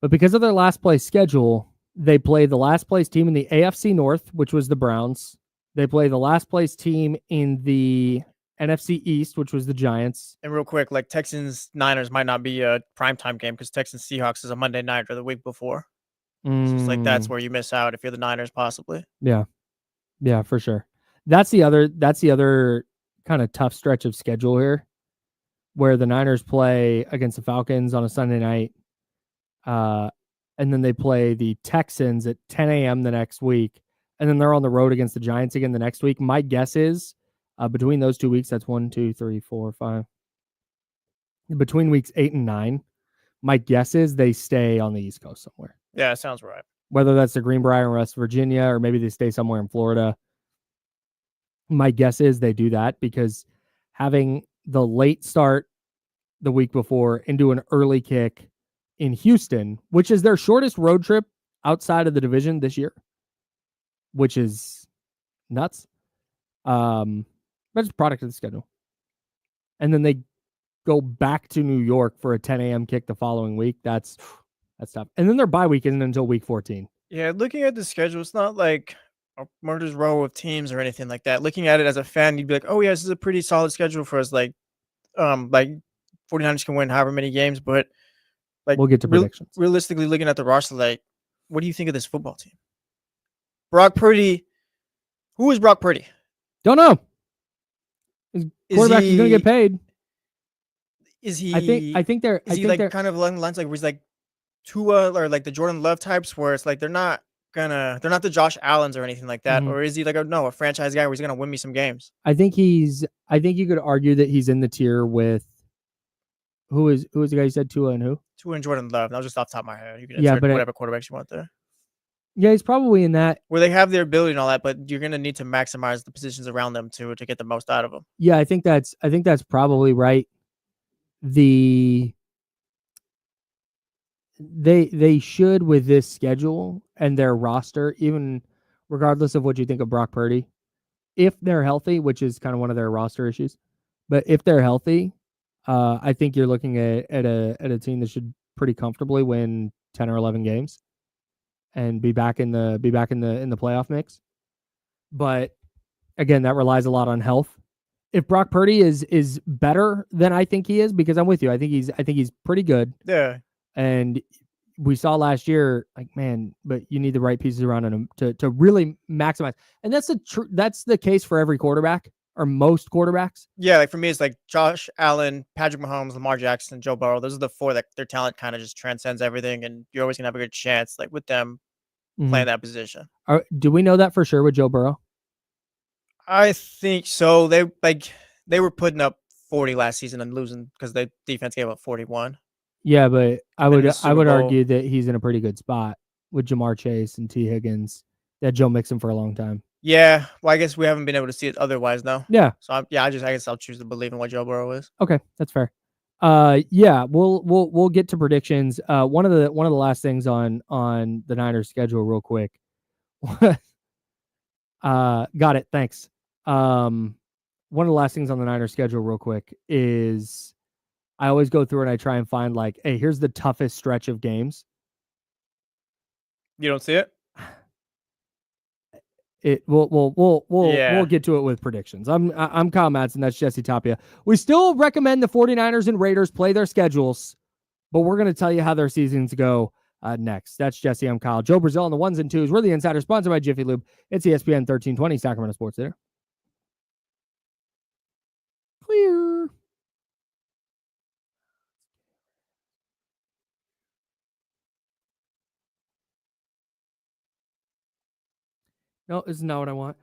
But because of their last place schedule, they play the last place team in the AFC North, which was the Browns. They play the last place team in the NFC East, which was the Giants. And real quick, like Texans-Niners might not be a primetime game because Texans-Seahawks is a Monday night or the week before. So it's like that's where you miss out if you're the Niners, possibly. Yeah. Yeah, for sure. That's the other kind of tough stretch of schedule here, where the Niners play against the Falcons on a Sunday night. And then they play the Texans at 10 a.m. the next week. And then they're on the road against the Giants again the next week. My guess is between those 2 weeks, that's 1, 2, 3, 4, 5. Between weeks 8 and 9, my guess is they stay on the East Coast somewhere. Yeah, it sounds right. Whether that's the Greenbrier in West Virginia or maybe they stay somewhere in Florida. My guess is they do that because having the late start the week before into an early kick in Houston, which is their shortest road trip outside of the division this year, which is nuts. But it's a product of the schedule. And then they go back to New York for a 10 a.m. kick the following week. That's tough. And then their bye week isn't until week 14. Yeah, looking at the schedule, it's not like a murder's row of teams or anything like that. Looking at it as a fan, you'd be like, oh, yeah, this is a pretty solid schedule for us. Like 49ers can win however many games, but like we'll get to predictions. Realistically, looking at the roster, like, what do you think of this football team? Brock Purdy. Who is Brock Purdy? Don't know. His quarterback is going to get paid. Is he? I think they're. Is he like kind of along the lines like where he's like Tua or like the Jordan Love types, where it's like they're not the Josh Allens or anything like that, or is he like a franchise guy where he's gonna win me some games? I think you could argue that he's in the tier with who is the guy you said Tua and who? Tua and Jordan Love. That was just off the top of my head. You can insert whatever quarterbacks you want there. Yeah, he's probably in that. Where they have their ability and all that, but you're gonna need to maximize the positions around them to get the most out of them. Yeah, I think that's probably right. They should, with this schedule and their roster, even regardless of what you think of Brock Purdy, if they're healthy, which is kind of one of their roster issues, but if they're healthy, I think you're looking at a team that should pretty comfortably win 10 or 11 games and be back in the playoff mix. But again, that relies a lot on health. If Brock Purdy is better than I think he is, because I'm with you, I think he's pretty good. Yeah. And we saw last year, like, man, but you need the right pieces around him to really maximize. And that's the case for every quarterback or most quarterbacks. Yeah, like for me, it's like Josh Allen, Patrick Mahomes, Lamar Jackson, Joe Burrow. Those are the four that their talent kind of just transcends everything, and you're always gonna have a good chance, like with them playing that position. Do we know that for sure with Joe Burrow? I think so. They were putting up 40 last season and losing because the defense gave up 41. Yeah, but I would argue that he's in a pretty good spot with Jamar Chase and T. Higgins. They had Joe Mixon for a long time. Yeah, well, I guess we haven't been able to see it otherwise, though. Yeah. So I guess I'll choose to believe in what Joe Burrow is. Okay, that's fair. Yeah, we'll get to predictions. One of the last things on the Niners schedule, real quick. Got it. Thanks. One of the last things on the Niners schedule, real quick, is I always go through and I try and find like, hey, here's the toughest stretch of games. You don't see it? We'll get to it with predictions. I'm Kyle Madsen. That's Jesse Tapia. We still recommend the 49ers and Raiders play their schedules, but we're going to tell you how their seasons go next. That's Jesse. I'm Kyle. Joe Brazil on the ones and twos. We're the Insider, sponsored by Jiffy Lube. It's ESPN 1320 Sacramento Sports Center. Clear. No, this is not what I want.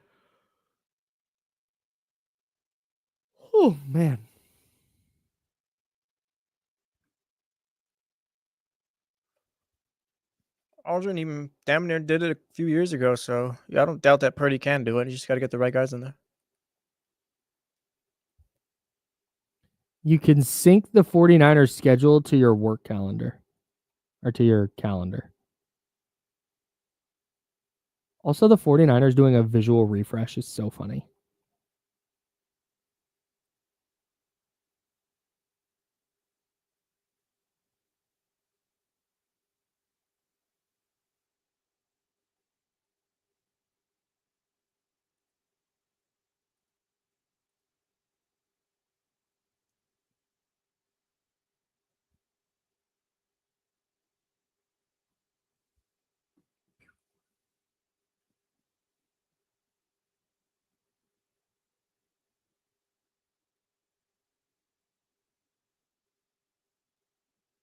Oh, man. Aldrin even damn near did it a few years ago, so yeah, I don't doubt that Purdy can do it. You just got to get the right guys in there. You can sync the 49ers schedule to your work calendar or to your calendar. Also, the 49ers doing a visual refresh is so funny.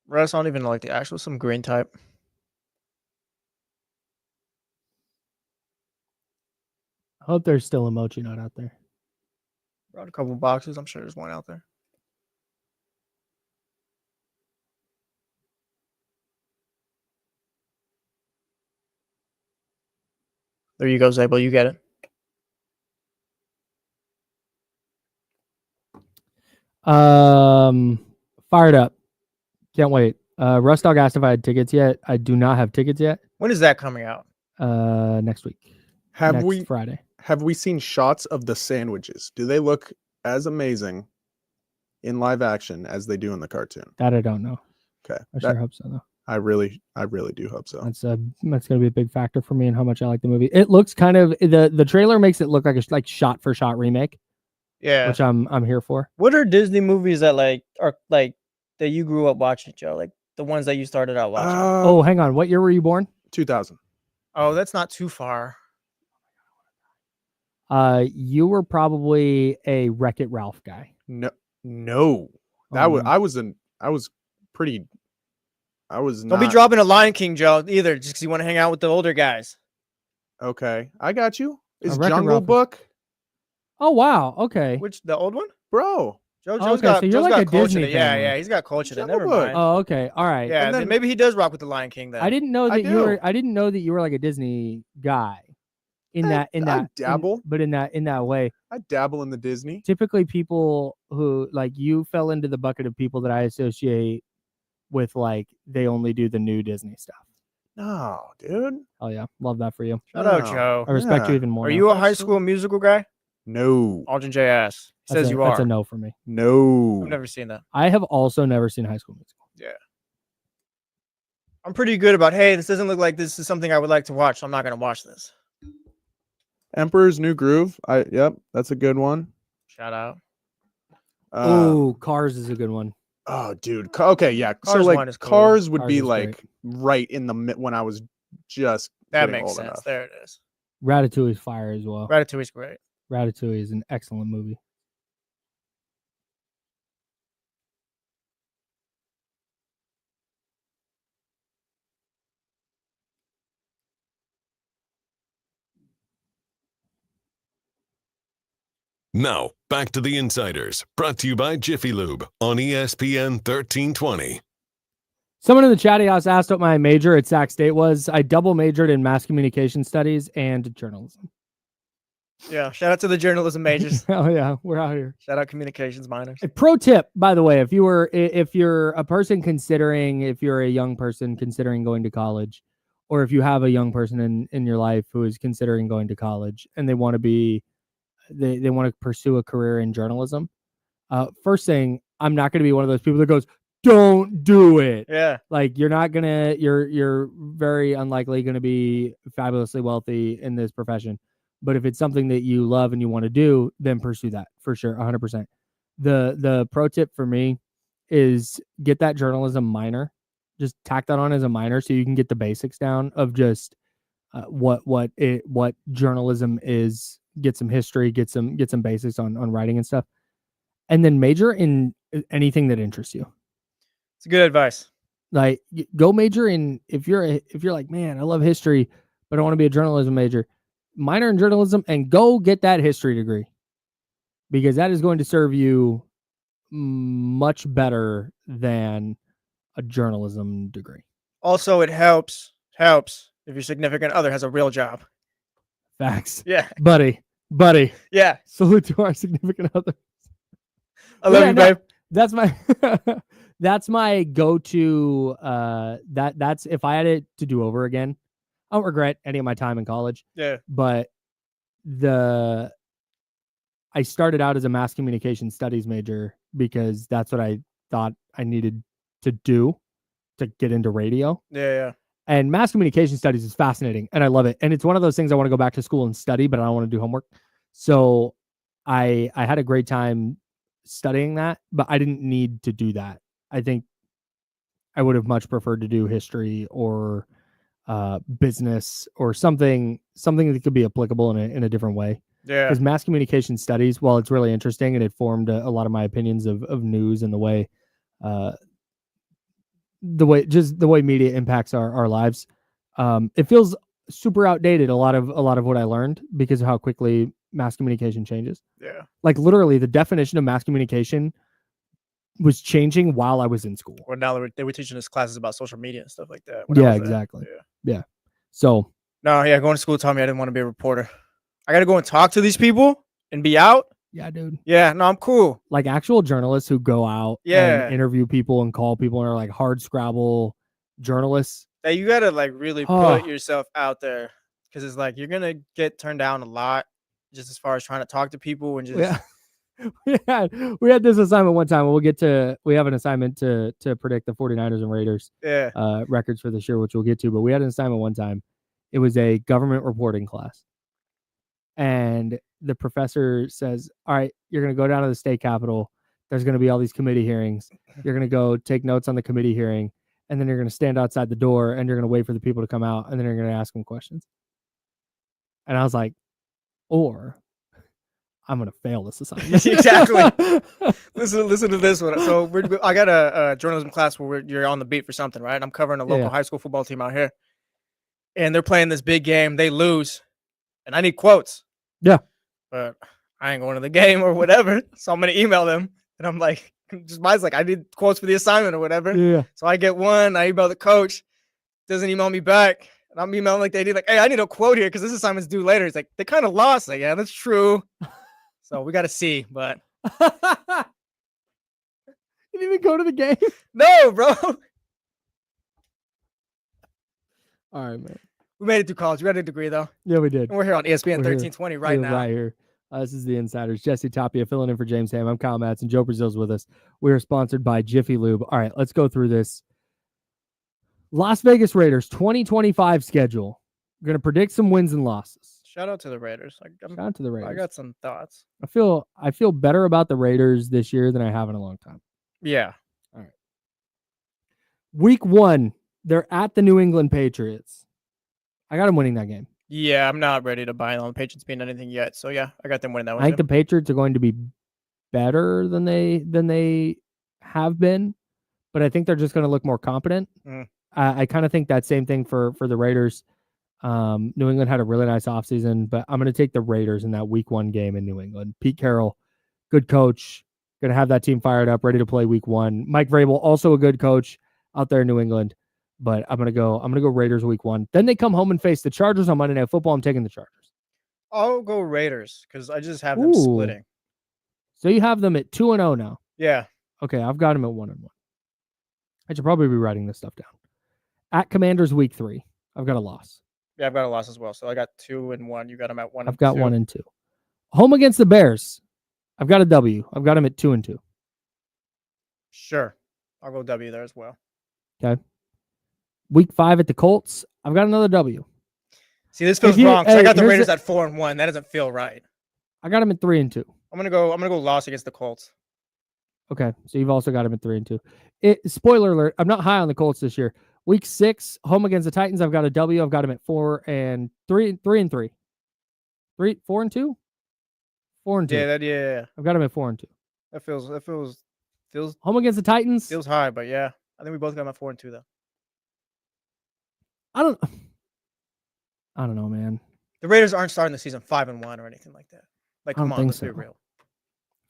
Russ, I don't even like the actual some green type. I hope there's still emoji not out there. Brought a couple boxes. I'm sure there's one out there. There you go, Zabel. You get it. Fired up. Can't wait. Russ Dog asked if I had tickets yet. I do not have tickets yet. When is that coming out? Next week. Next Friday. Have we seen shots of the sandwiches? Do they look as amazing in live action as they do in the cartoon? That I don't know. Okay. I sure hope so though. I really do hope so. That's going to be a big factor for me and how much I like the movie. It looks kind of the trailer makes it look like a shot for shot remake. Yeah, which I'm here for. What are Disney movies that are that you grew up watching, Joe? Like the ones that you started out watching. Oh, hang on. What year were you born? 2000. Oh, that's not too far. You were probably a Wreck-It Ralph guy. No. That was pretty. Don't be dropping a Lion King, Joe, either, just because you want to hang out with the older guys. Okay, I got you. Is Wreck-It Jungle Ralph Book? Oh wow. Okay. Which the old one, bro? Joe's okay, so you're like a Disney family. Yeah, he's got culture. Never mind. Oh, okay. All right. Yeah, then maybe he does rock with the Lion King. Then I didn't know that I didn't know that you were like a Disney guy. I dabble, but in that way, I dabble in the Disney. Typically, people who like you fell into the bucket of people that I associate with like they only do the new Disney stuff. No, dude. Oh yeah, love that for you. Shout out, Joe. I respect you even more. Are you a High School Musical guy? No. Aldrin J. Ass says you are. That's a no for me. No. I've never seen that. I have also never seen High School Musical. Yeah. I'm pretty good about, hey, this doesn't look like this is something I would like to watch, so I'm not going to watch this. Emperor's New Groove. Yep, that's a good one. Shout out. Oh, Cars is a good one. Oh, dude. Okay, yeah. Cars so like Cars would Cars be is like right in the when I was just that makes sense. Enough. There it is. Ratatouille's fire as well. Ratatouille's great. Ratatouille is an excellent movie. Now, back to the Insiders, brought to you by Jiffy Lube on ESPN 1320. Someone in the chat house asked what my major at Sac State was. I double majored in mass communication studies and journalism. Yeah, shout out to the journalism majors. Oh yeah, we're out here. Shout out communications minors. A pro tip, by the way, if you're a person considering, if you're a young person considering going to college, or if you have a young person in your life who is considering going to college and they want to be, they want to pursue a career in journalism. First thing, I'm not going to be one of those people that goes, don't do it. Yeah. Like you're very unlikely going to be fabulously wealthy in this profession. But if it's something that you love and you want to do, then pursue that for sure. 100%. The pro tip for me is get that journalism minor, just tack that on as a minor so you can get the basics down of just what journalism is, get some history, get some basics on writing and stuff. And then major in anything that interests you. It's good advice. Like go major in if you're like, man, I love history, but I want to be a journalism major. minor in journalism and go get that history degree, because that is going to serve you much better than a journalism degree. Also, it helps if your significant other has a real job. Facts. Yeah. Buddy. Yeah. Salute to our significant other. I love you, babe. That's my that's my go-to. That's if I had it to do over again. I don't regret any of my time in college. Yeah. But I started out as a mass communication studies major because that's what I thought I needed to do to get into radio. Yeah. And mass communication studies is fascinating and I love it. And it's one of those things I want to go back to school and study, but I don't want to do homework. So I had a great time studying that, but I didn't need to do that. I think I would have much preferred to do history or business or something that could be applicable in a different way. Yeah. Because mass communication studies, while it's really interesting and it formed a lot of my opinions of news and the way media impacts our lives, it feels super outdated. A lot of what I learned because of how quickly mass communication changes. Yeah. Like literally the definition of mass communication was changing while I was in school. Well, now they were teaching us classes about social media and stuff like that. Yeah, exactly. Yeah. So going to school taught me I didn't want to be a reporter. I got to go and talk to these people and be out. Yeah, dude. Yeah, no, I'm cool. Like actual journalists who go out and interview people and call people and are like hard Scrabble journalists. That you got to like really put yourself out there because it's like you're going to get turned down a lot just as far as trying to talk to people and just. Yeah. We had this assignment one time. We have an assignment to predict the 49ers and Raiders records for this year, which we'll get to. But we had an assignment one time. It was a government reporting class. And the professor says, all right, you're going to go down to the state capitol. There's going to be all these committee hearings. You're going to go take notes on the committee hearing. And then you're going to stand outside the door and you're going to wait for the people to come out. And then you're going to ask them questions. And I was like, or I'm going to fail this assignment. Exactly. Listen to this one. So I got a journalism class where you're on the beat for something, right? I'm covering a local high school football team out here. And they're playing this big game. They lose. And I need quotes. Yeah. But I ain't going to the game or whatever. So I'm going to email them. And I'm like, mine's like, I need quotes for the assignment or whatever. Yeah. So I get one. I email the coach. Doesn't email me back. And I'm emailing like they did. Like, hey, I need a quote here because this assignment's due later. It's like, they kind of lost. Like, yeah, that's true. So we got to see. But. You didn't even go to the game? No, bro. All right, man. We made it through college. We got a degree, though. Yeah, we did. And we're here on ESPN 1320 right now. Right here. This is the Insiders. Jesse Tapia filling in for James Ham. I'm Kyle Matson. Joe Brazil's with us. We are sponsored by Jiffy Lube. All right, let's go through this. Las Vegas Raiders 2025 schedule. We're going to predict some wins and losses. Shout out to the Raiders. Shout out to the Raiders. I got some thoughts. I feel better about the Raiders this year than I have in a long time. Yeah. All right. Week 1, they're at the New England Patriots. I got them winning that game. Yeah, I'm not ready to buy on the Patriots being anything yet. So yeah, I got them winning that one. I think the Patriots are going to be better than they have been, but I think they're just going to look more competent. I kind of think that same thing for the Raiders. New England had a really nice offseason, but I'm going to take the Raiders in that week 1 game in New England. Pete Carroll, good coach, going to have that team fired up, ready to play week 1. Mike Vrabel, also a good coach out there in New England. But I'm gonna go Raiders week 1. Then they come home and face the Chargers on Monday Night Football. I'm taking the Chargers. I'll go Raiders because I just have them splitting. So you have them at 2-0 now. Yeah. Okay, I've got them at 1-1. I should probably be writing this stuff down. At Commanders week 3, I've got a loss. Yeah, I've got a loss as well. So I got 2-1. You got them at 1. I've got 1-2. Home against the Bears, I've got a W. I've got them at 2-2. Sure, I'll go W there as well. Okay. Week 5 at the Colts, I've got another W. See, this feels wrong because I got the Raiders at 4-1. That doesn't feel right. I got them at 3-2. I'm gonna go loss against the Colts. Okay, so you've also got them at 3-2. Spoiler alert: I'm not high on the Colts this year. Week 6, home against the Titans, I've got a W. I've got them at 4-3. 4-2. 4-2. Yeah. I've got them at 4-2. That feels home against the Titans. Feels high, but yeah, I think we both got them at 4-2 though. I don't know, man. The Raiders aren't starting the season 5-1 or anything like that. Like, I don't come on, think let's be so. real.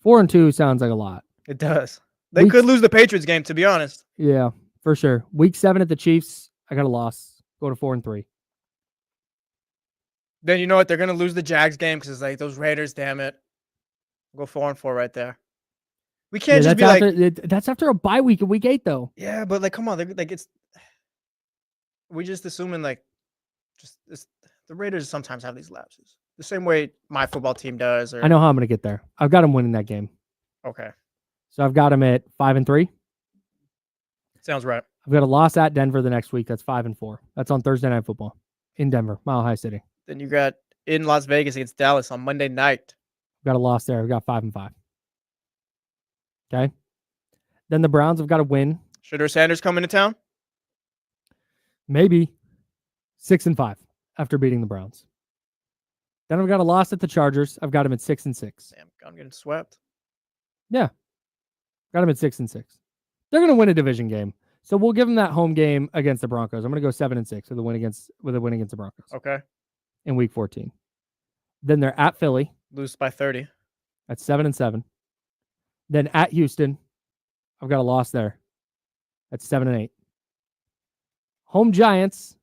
4-2 sounds like a lot. It does. They could lose the Patriots game, to be honest. Yeah, for sure. Week 7 at the Chiefs, I got a loss. Go to 4-3. Then you know what? They're gonna lose the Jags game because it's like those Raiders. Damn it, we'll go 4-4 right there. We can't just be that's after a bye week in week 8, though. Yeah, but like, come on, like it's. We just assuming like, the Raiders sometimes have these lapses, the same way my football team does. I know how I'm gonna get there. I've got them winning that game. Okay. So I've got them at 5-3. Sounds right. I've got a loss at Denver the next week. That's 5-4. That's on Thursday Night Football in Denver, Mile High City. Then you got in Las Vegas against Dallas on Monday night. I've got a loss there. I've got 5-5. Okay. Then the Browns have got to win. Should Sanders come into town? Maybe 6-5 after beating the Browns. Then I've got a loss at the Chargers. I've got them at 6-6. Damn, I'm getting swept. Yeah. Got them at 6-6. They're going to win a division game. So we'll give them that home game against the Broncos. I'm going to go 7-6 with a win against the Broncos. Okay. In week 14. Then they're at Philly. Lose by 30. That's 7-7. Then at Houston. I've got a loss there. That's 7-8. Home Giants.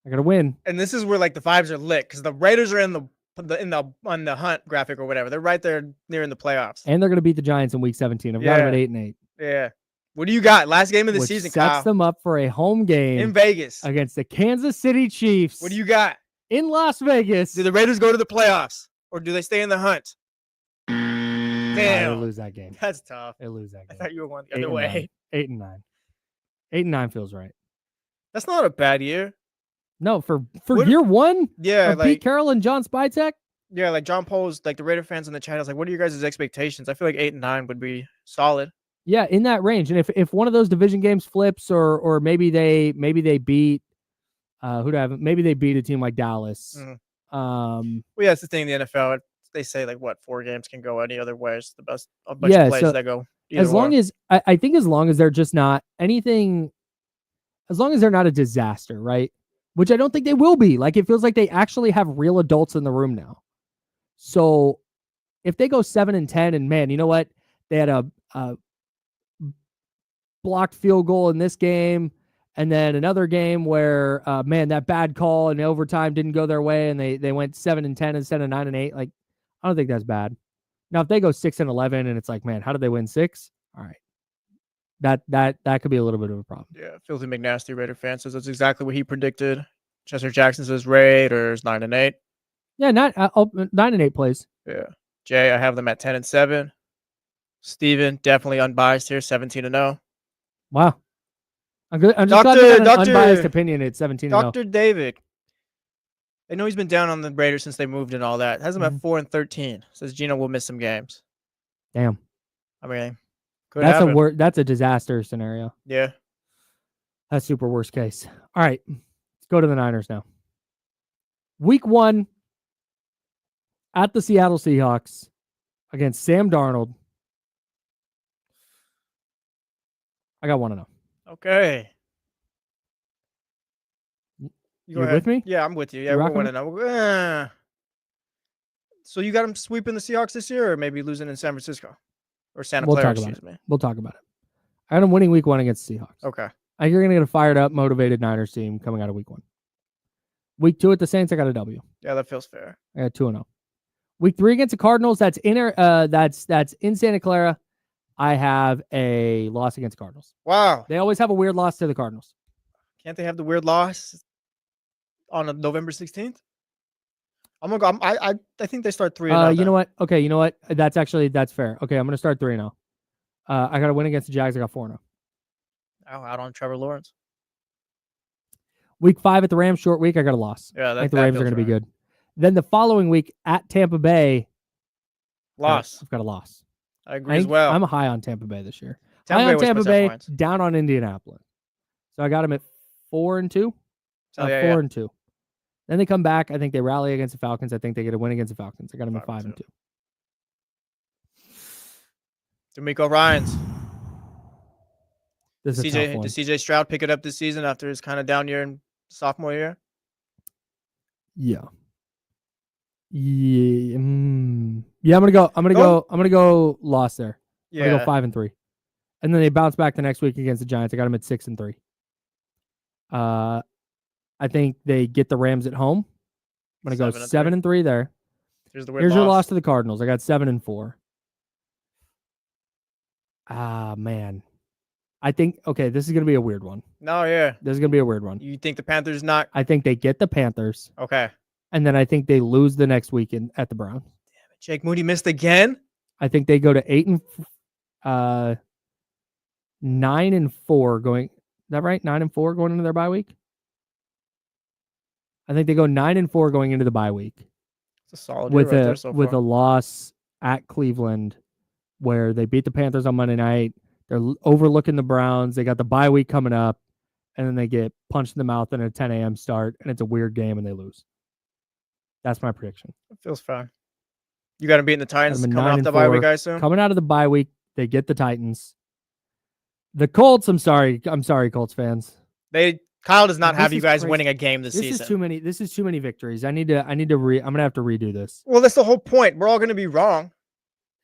I got to win. And this is where like the vibes are lit because the Raiders are on the hunt graphic or whatever. They're right there near in the playoffs. And they're going to beat the Giants in week 17. I've got them at 8-8. Yeah. What do you got? Last game of the season, sets Kyle. them up for a home game in Vegas against the Kansas City Chiefs. What do you got? In Las Vegas. Do the Raiders go to the playoffs or do they stay in the hunt? Damn. They lose that game. That's tough. They lose that game. I thought you were going the other way. 8-9. 8-9 feels right. That's not a bad year. No, for year one? Yeah, like Pete Carroll and John Spytek? Yeah, like John Pole's like the Raider fans in the chat is like, what are your guys' expectations? I feel like 8-9 would be solid. Yeah, in that range. And if one of those division games flips or maybe they beat maybe they beat a team like Dallas. Mm-hmm. Well, yeah, that's the thing in the NFL. They say like 4 games can go any other way. It's the best a bunch of plays that go as long as I think as long as they're just not anything, as long as they're not a disaster, right? Which I don't think they will be. Like it feels like they actually have real adults in the room now. So if they go 7-10 and man, you know what? They had a blocked field goal in this game, and then another game where man, that bad call in overtime didn't go their way, and they went 7-10 instead of 9-8. Like I don't think that's bad. Now if they go 6-11 and it's like, man, how did they win 6? All right, that could be a little bit of a problem. Yeah, Filthy McNasty Raider fan says that's exactly what he predicted. Chester Jackson says Raiders 9-8. Yeah, 9-8 plays. Yeah, Jay, I have them at 10-7. Steven, definitely unbiased here, 17-0. Wow. I'm good. I'm just glad an unbiased opinion at 17-0. Dr. David. I know he's been down on the Raiders since they moved and all that. Has them at 4-13. Says Gino will miss some games. Damn. I mean, that's a disaster scenario. Yeah. That's super worst case. All right. Let's go to the Niners now. Week 1 at the Seattle Seahawks against Sam Darnold. I got 1-0. Okay. You with me? Yeah, I'm with you. Yeah, we're 1-0. So you got them sweeping the Seahawks this year, or maybe losing in San Francisco or Santa Clara? Excuse me. We'll talk about it. I got them winning week 1 against the Seahawks. Okay. I think you're going to get a fired up, motivated Niners team coming out of week 1. Week 2 at the Saints, I got a W. Yeah, that feels fair. I got 2-0. Week 3 against the Cardinals, that's in Santa Clara. I have a loss against Cardinals. Wow. They always have a weird loss to the Cardinals. Can't they have the weird loss on November 16th? I'm gonna go. I think they start 3-0. You know what? Okay, you know what? That's fair. Okay, I'm gonna start 3-0. I got to win against the Jags. I got 4-0. Oh, out on Trevor Lawrence. Week 5 at the Rams, short week. I got a loss. Yeah, I think the Rams are going to be good. Then the following week at Tampa Bay, loss. I've got a loss. I agree as well. I'm high on Tampa Bay this year. Tampa Bay, down on Indianapolis. So I got them at 4-2. 4-2. Then they come back. I think they rally against the Falcons. I think they get a win against the Falcons. I got them at 5-2. D'Amico Ryans. Does CJ Stroud pick it up this season after his kind of down year in sophomore year? Yeah. Yeah, I'm gonna go loss there. I'm gonna go 5-3, and then they bounce back the next week against the Giants. I got them at 6-3. I think they get the Rams at home. I'm gonna go 7-3 there. Here's your loss to the Cardinals. I got 7-4. Ah, man. I think, okay, this is going to be a weird one. No, yeah. This is going to be a weird one. You think the Panthers not? I think they get the Panthers. Okay. And then I think they lose the next weekend at the Browns. Damn it. Jake Moody missed again? I think they go to 9-4 going. Is that right? 9-4 going into their bye week? I think they go 9-4 going into the bye week. It's a solid with year right there so with far. a loss at Cleveland where they beat the Panthers on Monday night. They're overlooking the Browns. They got the bye week coming up, and then they get punched in the mouth in a 10 a.m. start, and it's a weird game, and they lose. That's my prediction. It feels fine. You got to beat the Titans coming off the bye week, guys. Soon coming out of the bye week, they get the Titans. The Colts. I'm sorry, Colts fans. Kyle does not have you guys winning a game this season. This is too many victories. I'm gonna have to redo this. Well, that's the whole point. We're all gonna be wrong.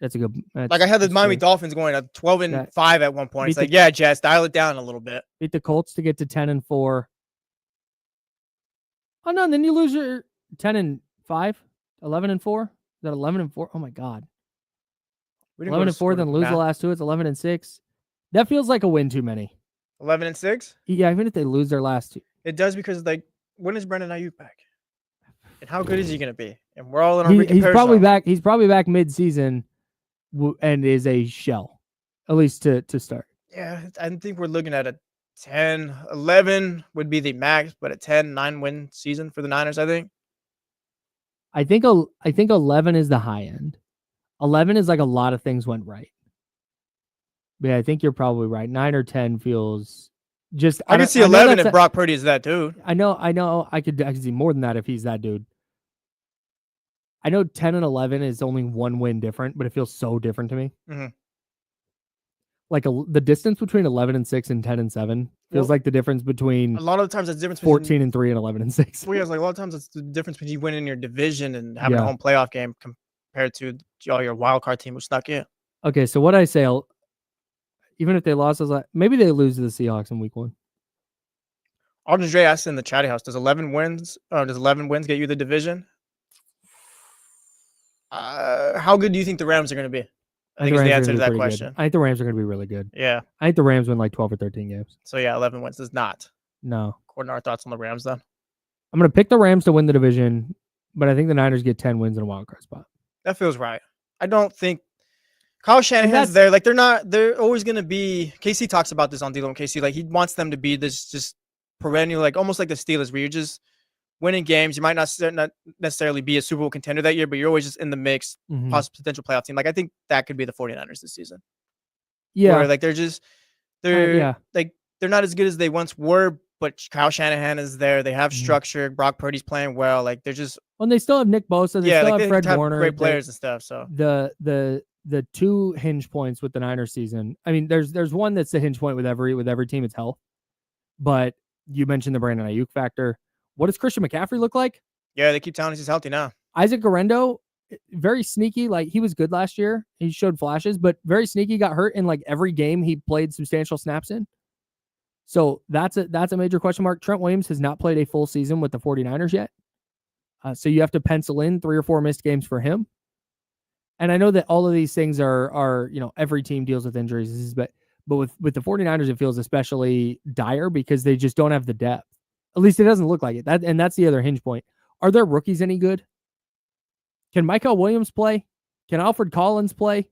That's a good. Like I had the Miami Dolphins going at 12-5 at one point. It's like, yeah, Jets, dial it down a little bit. Beat the Colts to get to 10-4. Oh no, and then you lose your 10-5, 11-4. Is that 11-4? Oh my God. 11-4, then lose the last two. It's 11-6. That feels like a win too many. 11-6? Yeah, even if they lose their last two. It does because like, when is Brandon Ayuk back? And how good is he gonna be? And we're all in a he's probably back. He's probably back mid-season. And is a shell, at least to start. Yeah, I think we're looking at a 10-11 would be the max, but a 10-9 win season for the Niners, I think. I think 11 is the high end. 11 is like a lot of things went right. But yeah, I think you're probably right. 9 or 10 feels just. I could see 11 if Brock Purdy is that dude. I know. I could see more than that if he's that dude. I know 10 and 11 is only one win different, but it feels so different to me. Mm-hmm. Like the distance between 11-6 and 10-7 feels like the difference between a lot of the times it's difference 14-3 and 11-6. Well, yeah, it's like a lot of times it's the difference between you winning your division and having a home playoff game compared to your wild card team who snuck in. Okay, so what I say, even if they lost, maybe they lose to the Seahawks in week 1. Alden Dre asked in the chatty house, does 11 wins get you the division? How good do you think the Rams are going to be? I think is the answer to that question. Good. I think the Rams are going to be really good. Yeah. I think the Rams win like 12 or 13 games. So, yeah, 11 wins does not. No. According to our thoughts on the Rams, then. I'm going to pick the Rams to win the division, but I think the Niners get 10 wins in a wild card spot. That feels right. I don't think Kyle Shanahan's there. Like, they're always going to be. KC talks about this on Deal with KC. Like, he wants them to be this just perennial, like almost like the Steelers, where you're just winning games. You might not necessarily be a Super Bowl contender that year, but you're always just in the mix, possible potential playoff team. Like, I think that could be the 49ers this season. Yeah. Where, like, they're not as good as they once were, but Kyle Shanahan is there. They have structure. Brock Purdy's playing well. Like, they're just. Well, they still have Nick Bosa. They still have Fred Warner. Great players and stuff. So the two hinge points with the Niners season. I mean, there's one that's the hinge point with every team. It's health. But you mentioned the Brandon Ayuk factor. What does Christian McCaffrey look like? Yeah, they keep telling us he's healthy now. Isaac Guerrero, very sneaky. Like, he was good last year. He showed flashes, but very sneaky. Got hurt in like every game he played substantial snaps in. So that's a major question mark. Trent Williams has not played a full season with the 49ers yet. So you have to pencil in 3 or 4 missed games for him. And I know that all of these things are every team deals with injuries, but with the 49ers, it feels especially dire because they just don't have the depth. At least it doesn't look like it. And that's the other hinge point. Are their rookies any good? Can Michael Williams play? Can Alfred Collins play?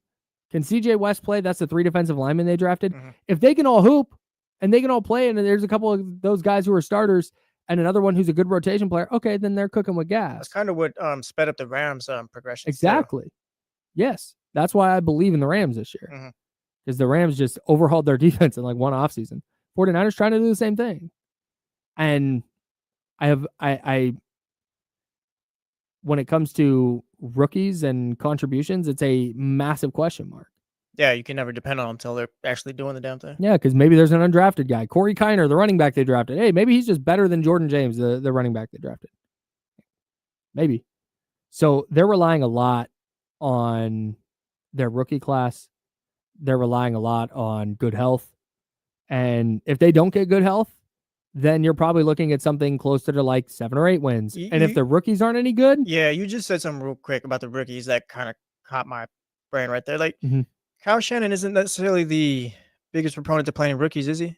Can CJ West play? That's the 3 defensive linemen they drafted. Mm-hmm. If they can all hoop and they can all play, and there's a couple of those guys who are starters and another one who's a good rotation player, okay, then they're cooking with gas. That's kind of what sped up the Rams progression. Exactly. Too. Yes. That's why I believe in the Rams this year. Because the Rams just overhauled their defense in like one offseason. 49ers trying to do the same thing. And I when it comes to rookies and contributions, it's a massive question mark. Yeah, you can never depend on them until they're actually doing the damn thing. Yeah, because maybe there's an undrafted guy. Corey Kiner, the running back they drafted. Hey, maybe he's just better than Jordan James, the running back they drafted. Maybe. So they're relying a lot on their rookie class. They're relying a lot on good health. And if they don't get good health, then you're probably looking at something closer to like 7 or 8 wins. And if the rookies aren't any good. Yeah, you just said something real quick about the rookies that kind of caught my brain right there. Like, Kyle Shannon isn't necessarily the biggest proponent to playing rookies, is he?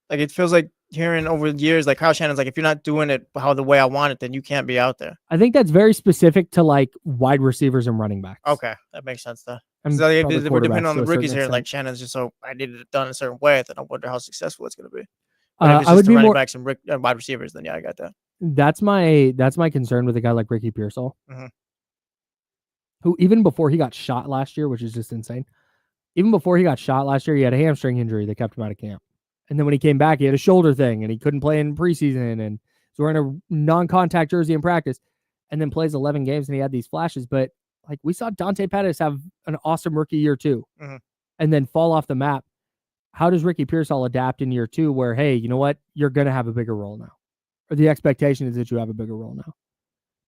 Like, it feels like hearing over the years, like Kyle Shannon's like, if you're not doing it the way I want it, then you can't be out there. I think that's very specific to like wide receivers and running backs. Okay, that makes sense though. So if we're depending on the rookies here, like Shannon's just so I needed it done a certain way, then I wonder how successful it's going to be. But if it's just the running backs and wide receivers, then yeah, I got that. That's my concern with a guy like Ricky Pearsall, who even before he got shot last year, which is just insane. Even before he got shot last year, he had a hamstring injury that kept him out of camp. And then when he came back, he had a shoulder thing and he couldn't play in preseason and was wearing a non-contact jersey in practice and then plays 11 games and he had these flashes. But like we saw Dante Pettis have an awesome rookie year 2 and then fall off the map. How does Ricky Pearsall adapt in year 2 where, hey, you know what? You're going to have a bigger role now. Or the expectation is that you have a bigger role now.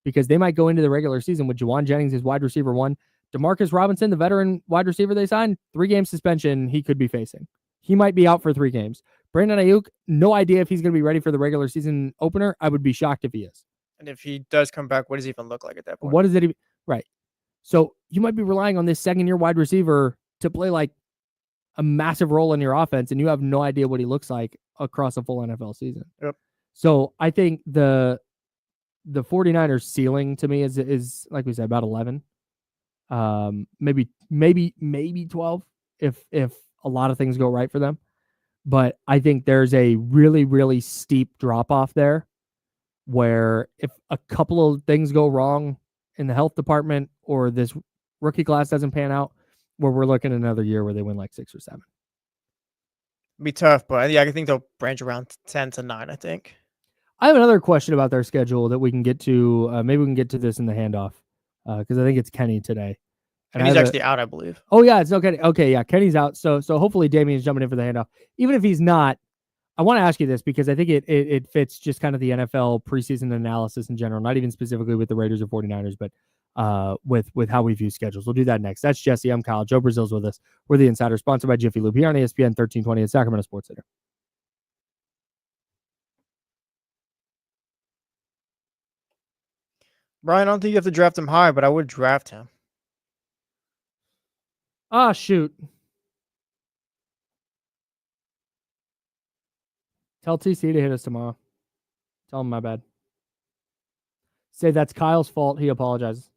Because they might go into the regular season with Juwan Jennings as wide receiver 1. DeMarcus Robinson, the veteran wide receiver they signed, 3-game suspension he could be facing. He might be out for 3 games. Brandon Ayuk, no idea if he's going to be ready for the regular season opener. I would be shocked if he is. And if he does come back, what does he even look like at that point? What is it even? Right. So you might be relying on this second-year wide receiver to play like a massive role in your offense, and you have no idea what he looks like across a full NFL season. Yep. So I think the 49ers ceiling to me is like we said, about 11. Maybe 12 if a lot of things go right for them. But I think there's a really, really steep drop off there where if a couple of things go wrong in the health department or this rookie class doesn't pan out, where we're looking at another year where they win like 6 or 7. Be tough, but yeah, I think they'll branch around 10 to 9, I think. I have another question about their schedule that we can get to. Maybe we can get to this in the handoff because I think it's Kenny today. And he's actually out, I believe. Oh, yeah, it's okay. Okay, yeah, Kenny's out. So hopefully Damien's jumping in for the handoff. Even if he's not, I want to ask you this because I think it fits just kind of the NFL preseason analysis in general, not even specifically with the Raiders or 49ers, but with how we view schedules. We'll do that next. That's Jesse. I'm Kyle. Joe Brazil's with us. We're the Insider, sponsored by Jiffy Lube here on ESPN 1320 at Sacramento Sports Center. Brian, I don't think you have to draft him high, but I would draft him. Ah, shoot. Tell TC to hit us tomorrow. Tell him my bad. Say that's Kyle's fault. He apologizes.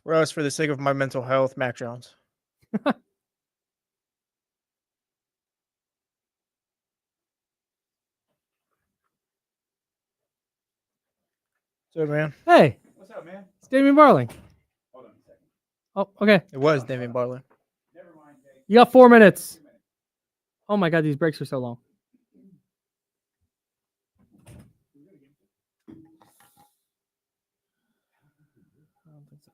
Russ, for the sake of my mental health, Mac Jones. What's up, man? Hey. What's up, man? It's Damien Barling. Hold on a second. Oh, okay. It was Damien Barling. Never mind. You got 4 minutes. Oh my God, these breaks are so long. I don't think so.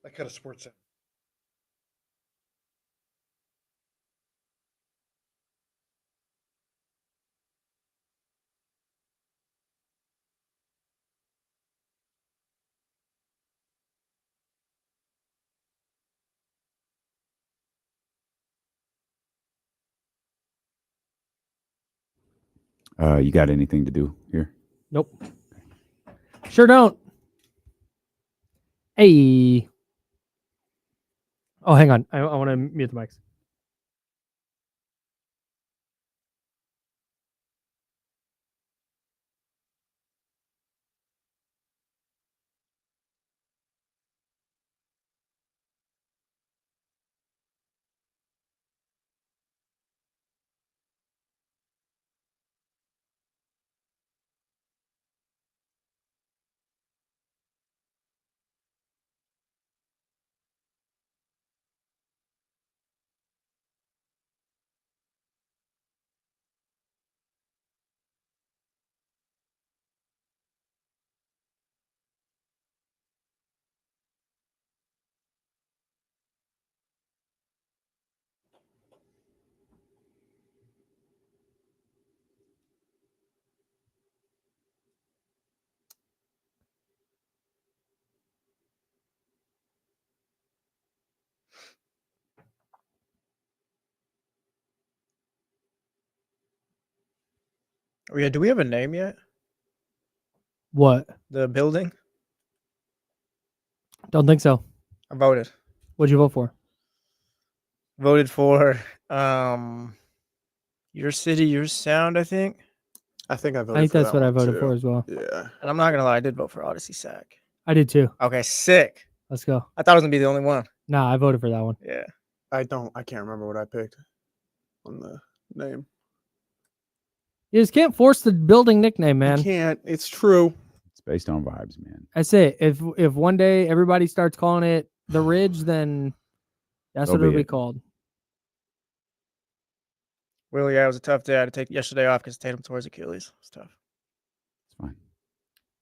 I cut a sports center. You got anything to do here? Nope. Sure don't. Hey. Oh, hang on. I want to mute the mics. Oh, yeah. Do we have a name yet? What? The building? Don't think so. I voted. What'd you vote for? Voted for Your City, Your Sound, I think. I think I voted. I think for that's that what I one, voted too. for as well. Yeah. And I'm not gonna lie, I did vote for Odyssey Sac. I did too. Okay, sick. Let's go. I thought I was gonna be the only one. Nah, I voted for that one. Yeah. I can't remember what I picked on the name. You just can't force the building nickname, man. You can't. It's true. It's based on vibes, man. I say if one day everybody starts calling it the Ridge, then that's what it'll be called. Well, yeah, it was a tough day. I had to take yesterday off because Tatum tore his Achilles. It's tough. It's fine.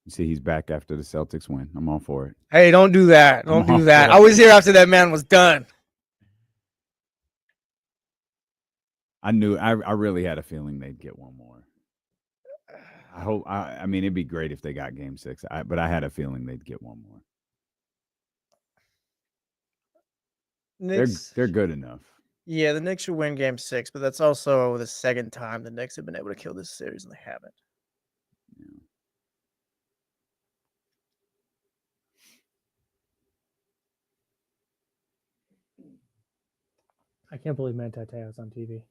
You see, he's back after the Celtics win. I'm all for it. Hey, don't do that. Don't I'm do that. off. I was here after that man was done. I knew. I really had a feeling they'd get one more. I hope. I mean, it'd be great if they got Game 6. But I had a feeling they'd get one more. Knicks, They're good enough. yeah, the Knicks should win Game 6, but that's also the second time the Knicks have been able to kill this series, and they haven't. Yeah. I can't believe Manti Te'o's on TV.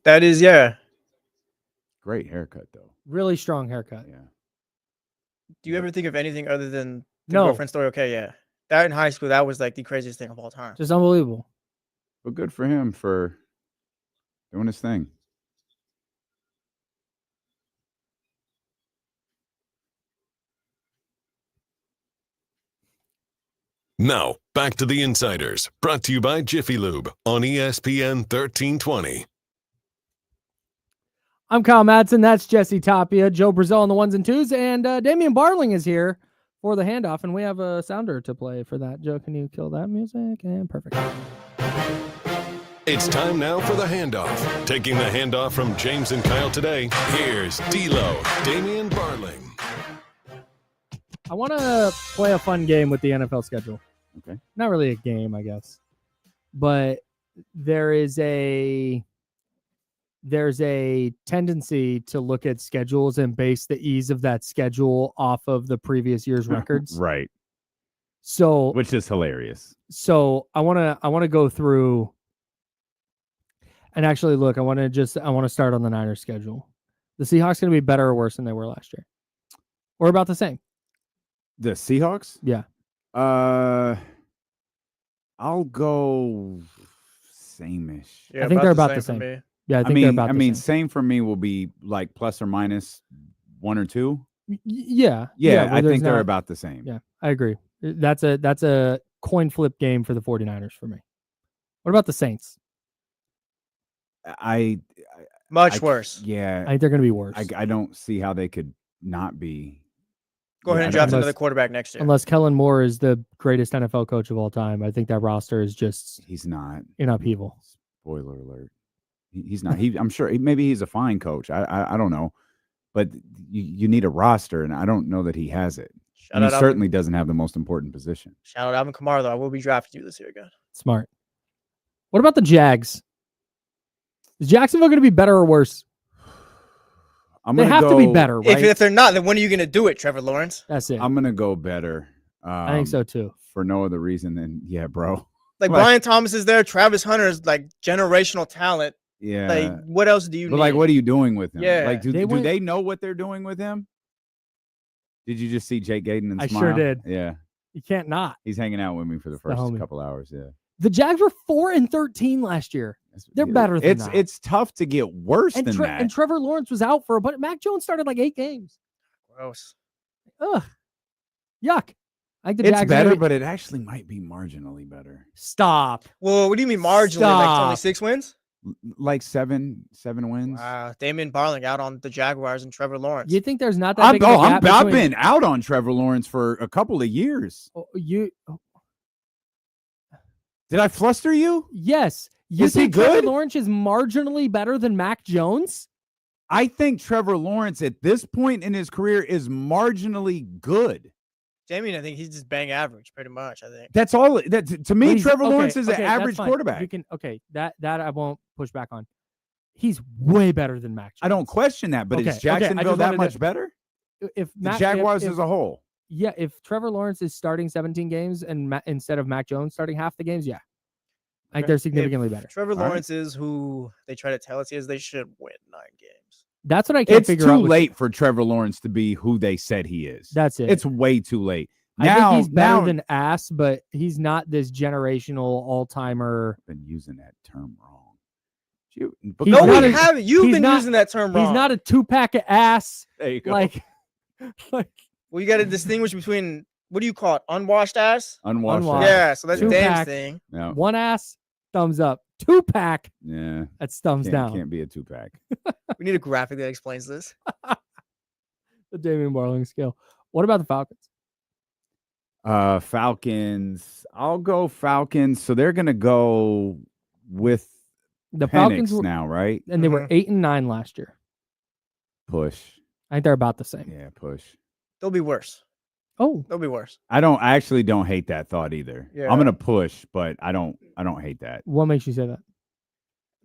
That is, yeah. Great haircut, though. Really strong haircut. Yeah. Do you ever think of anything other than the No. girlfriend story? Okay, yeah. That in high school, that was like the craziest thing of all time. Just unbelievable. But good for him for doing his thing. Now, back to the Insiders, brought to you by Jiffy Lube on ESPN 1320. I'm Kyle Madsen. That's Jesse Tapia, Joe Brazil on the ones and twos, and Damian Barling is here for the handoff, and we have a sounder to play for that. Joe, can you kill that music? And perfect. It's time now for the handoff. Taking the handoff from James and Kyle today, here's D-Lo, Damian Barling. I want to play a fun game with the NFL schedule. Okay. Not really a game, I guess, but there's a tendency to look at schedules and base the ease of that schedule off of the previous year's records. Right. So, Which is hilarious. So I want to go through and actually look. I want to start on the Niners schedule. The Seahawks going to be better or worse than they were last year, or about the same? The Seahawks? Yeah. I'll go same-ish. Yeah, I think they're about the for same. me. Yeah, I think they're about the same. Same for me will be like plus or minus 1 or 2. Yeah. I think they're about the same. Yeah, I agree. That's a coin flip game for the 49ers for me. What about the Saints? Much worse. Yeah. I think they're going to be worse. I don't see how they could not be. Go ahead and draft another quarterback next year. Unless Kellen Moore is the greatest NFL coach of all time. I think that roster is just He's not in upheaval. Spoiler alert. He's not. I'm sure maybe he's a fine coach. I don't know. But you need a roster, and I don't know that he has it. And he certainly doesn't have the most important position. Shout out Alvin Kamara, though. I will be drafting you this year again. Smart. What about the Jags? Is Jacksonville going to be better or worse? They have to be better, right? If they're not, then when are you going to do it, Trevor Lawrence? That's it. I'm going to go better. I think so, too. For no other reason than, yeah, bro. Like, Brian Thomas is there. Travis Hunter is, like, generational talent. Yeah. Like, what else do you need? Like, what are you doing with him? Yeah. Like, do they know what they're doing with him? Did you just see Jake Gadon and smile? I sure did. Yeah. You can't not. He's hanging out with me for the first couple hours. Yeah. The Jags were 4-13 last year. They're better than that. It's tough to get worse than that. And Trevor Lawrence was out for a bunch. Mac Jones started like 8 games. Gross. Ugh. Yuck. I think the It's Jags better, but it actually might be marginally better. Stop. Well, what do you mean marginally? Like only 6 wins? Like seven wins. Wow. Damian Barling out on the Jaguars and Trevor Lawrence. You think there's not that big of a gap I've been out on Trevor Lawrence for a couple of years. Did I fluster you? Yes. You Is he think good? Trevor Lawrence is marginally better than Mac Jones? I think Trevor Lawrence at this point in his career is marginally good. Damian, I think he's just bang average, pretty much. I think That's all. To me, Trevor Lawrence is an average fine. quarterback. That I won't push back on. He's way better than Mac Jones. I don't question that, but is Jacksonville that much better? If the Jaguars as a whole. Yeah, if Trevor Lawrence is starting 17 games and instead of Mac Jones starting half the games, yeah. Like they're significantly better. Trevor Lawrence is who they try to tell us he is, they should win 9 games. That's what I can't figure out. It's too late for Trevor Lawrence to be who they said he is. That's it. It's way too late. I think he's better than ass, but he's not this generational all-timer. Been using that term wrong. You've been using that term wrong. He's not a 2-pack of ass. There you go. Like well, you got to distinguish between, what do you call it? Unwashed ass? Unwashed. Yeah, so that's Dame's 2-pack, thing. Yeah. 1 ass, thumbs up. 2-pack. Yeah. That's thumbs down. Can't be a 2-pack. We need a graphic that explains this. The Damian Barling scale. What about the Falcons? Falcons. I'll go Falcons. So they're gonna go with the Penix Falcons now, right? And they were 8-9 last year. Push. I think they're about the same. Yeah, push. They'll be worse. Oh, they'll be worse. I actually don't hate that thought either. Yeah. I'm gonna push, but I don't hate that. What makes you say that?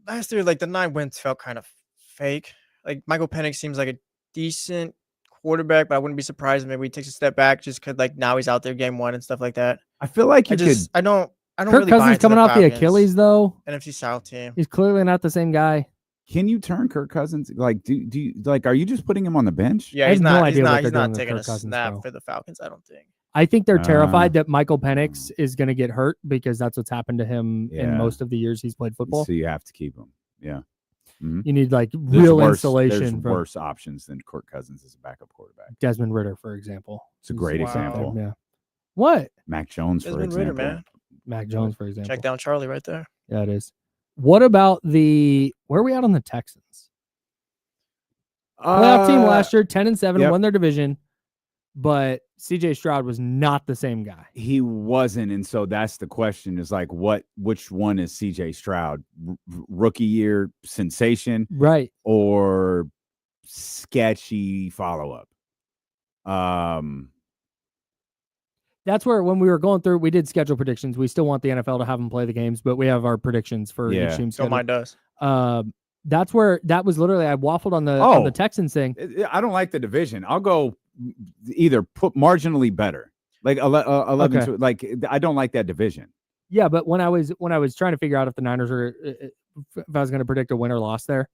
Last year, like the 9 wins felt kind of fake. Like Michael Penix seems like a decent quarterback, but I wouldn't be surprised if maybe he takes a step back just because like now he's out there game 1 and stuff like that. I feel like I don't Kirk really Cousins coming off the Achilles though. NFC South team. He's clearly not the same guy. Can you turn Kirk Cousins? Like, do you like? Are you just putting him on the bench? Yeah, he's not taking a snap for the Falcons. I don't think. I think they're terrified that Michael Penix is going to get hurt because that's what's happened to him in most of the years he's played football. So you have to keep him. Yeah. Mm-hmm. You need like real insulation. There's worse options than Kirk Cousins as a backup quarterback. Desmond Ridder, for example. It's a great example. Yeah. What? Mac Jones, for example. Ritter, man. Mac Jones, for example. Check down Charlie right there. Yeah, it is. What about where are we at on the Texans? Playoff team last year, 10-7, won their division, but CJ Stroud was not the same guy. He wasn't, and so that's the question: is like, which one is CJ Stroud? Rookie year sensation, right, or sketchy follow up? That's where when we were going through, we did schedule predictions. We still want the NFL to have them play the games, but we have our predictions for each team. Don't mind us. That's where that was literally I waffled on the Texans thing. I don't like the division. I'll go either put marginally better, like 11. Okay. Like I don't like that division. Yeah, but when I was trying to figure out if the Niners were, if I was going to predict a win or loss there,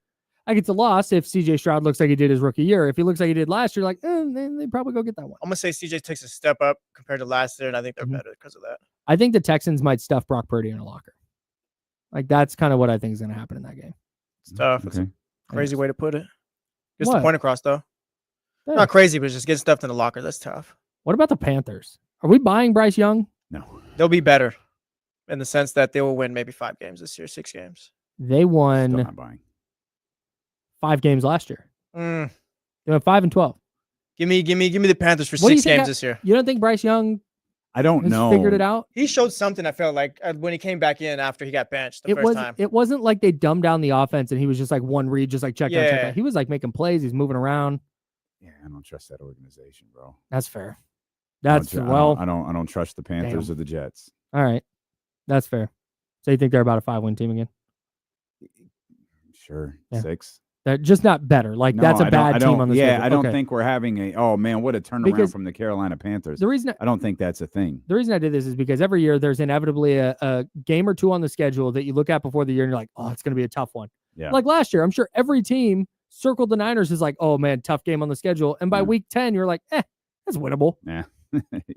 I get the loss if CJ Stroud looks like he did his rookie year. If he looks like he did last year, like they probably go get that one. I'm gonna say CJ takes a step up compared to last year, and I think they're better because of that. I think the Texans might stuff Brock Purdy in a locker. Like that's kind of what I think is going to happen in that game. It's tough. Okay. It's a crazy way to put it. Gets What? the point across, though. Yeah. Not crazy, but just get stuffed in the locker. That's tough. What about the Panthers? Are we buying Bryce Young? No. They'll be better in the sense that they will win maybe 5 games this year, 6 games. They won Still not buying. 5 games last year. They went 5-12. Give me the Panthers for 6 games this year. You don't think Bryce Young I don't know. Figured it out? He showed something, I felt like, when he came back in after he got benched the first time. It wasn't like they dumbed down the offense and he was just like one read, just like check out. He was like making plays. He's moving around. Yeah, I don't trust that organization, bro. That's fair. I don't trust the Panthers or the Jets. All right. That's fair. So you think they're about a 5-win team again? Sure. Yeah. 6. They're just not better. Like that's a bad team on the schedule. I don't think we're having what a turnaround from the Carolina Panthers. The reason I don't think that's a thing. The reason I did this is because every year there's inevitably a game or two on the schedule that you look at before the year and you're like, oh, it's going to be a tough one. Yeah. Like last year, I'm sure every team circled the Niners is like, oh man, tough game on the schedule. And by week 10, you're like, that's winnable. Yeah.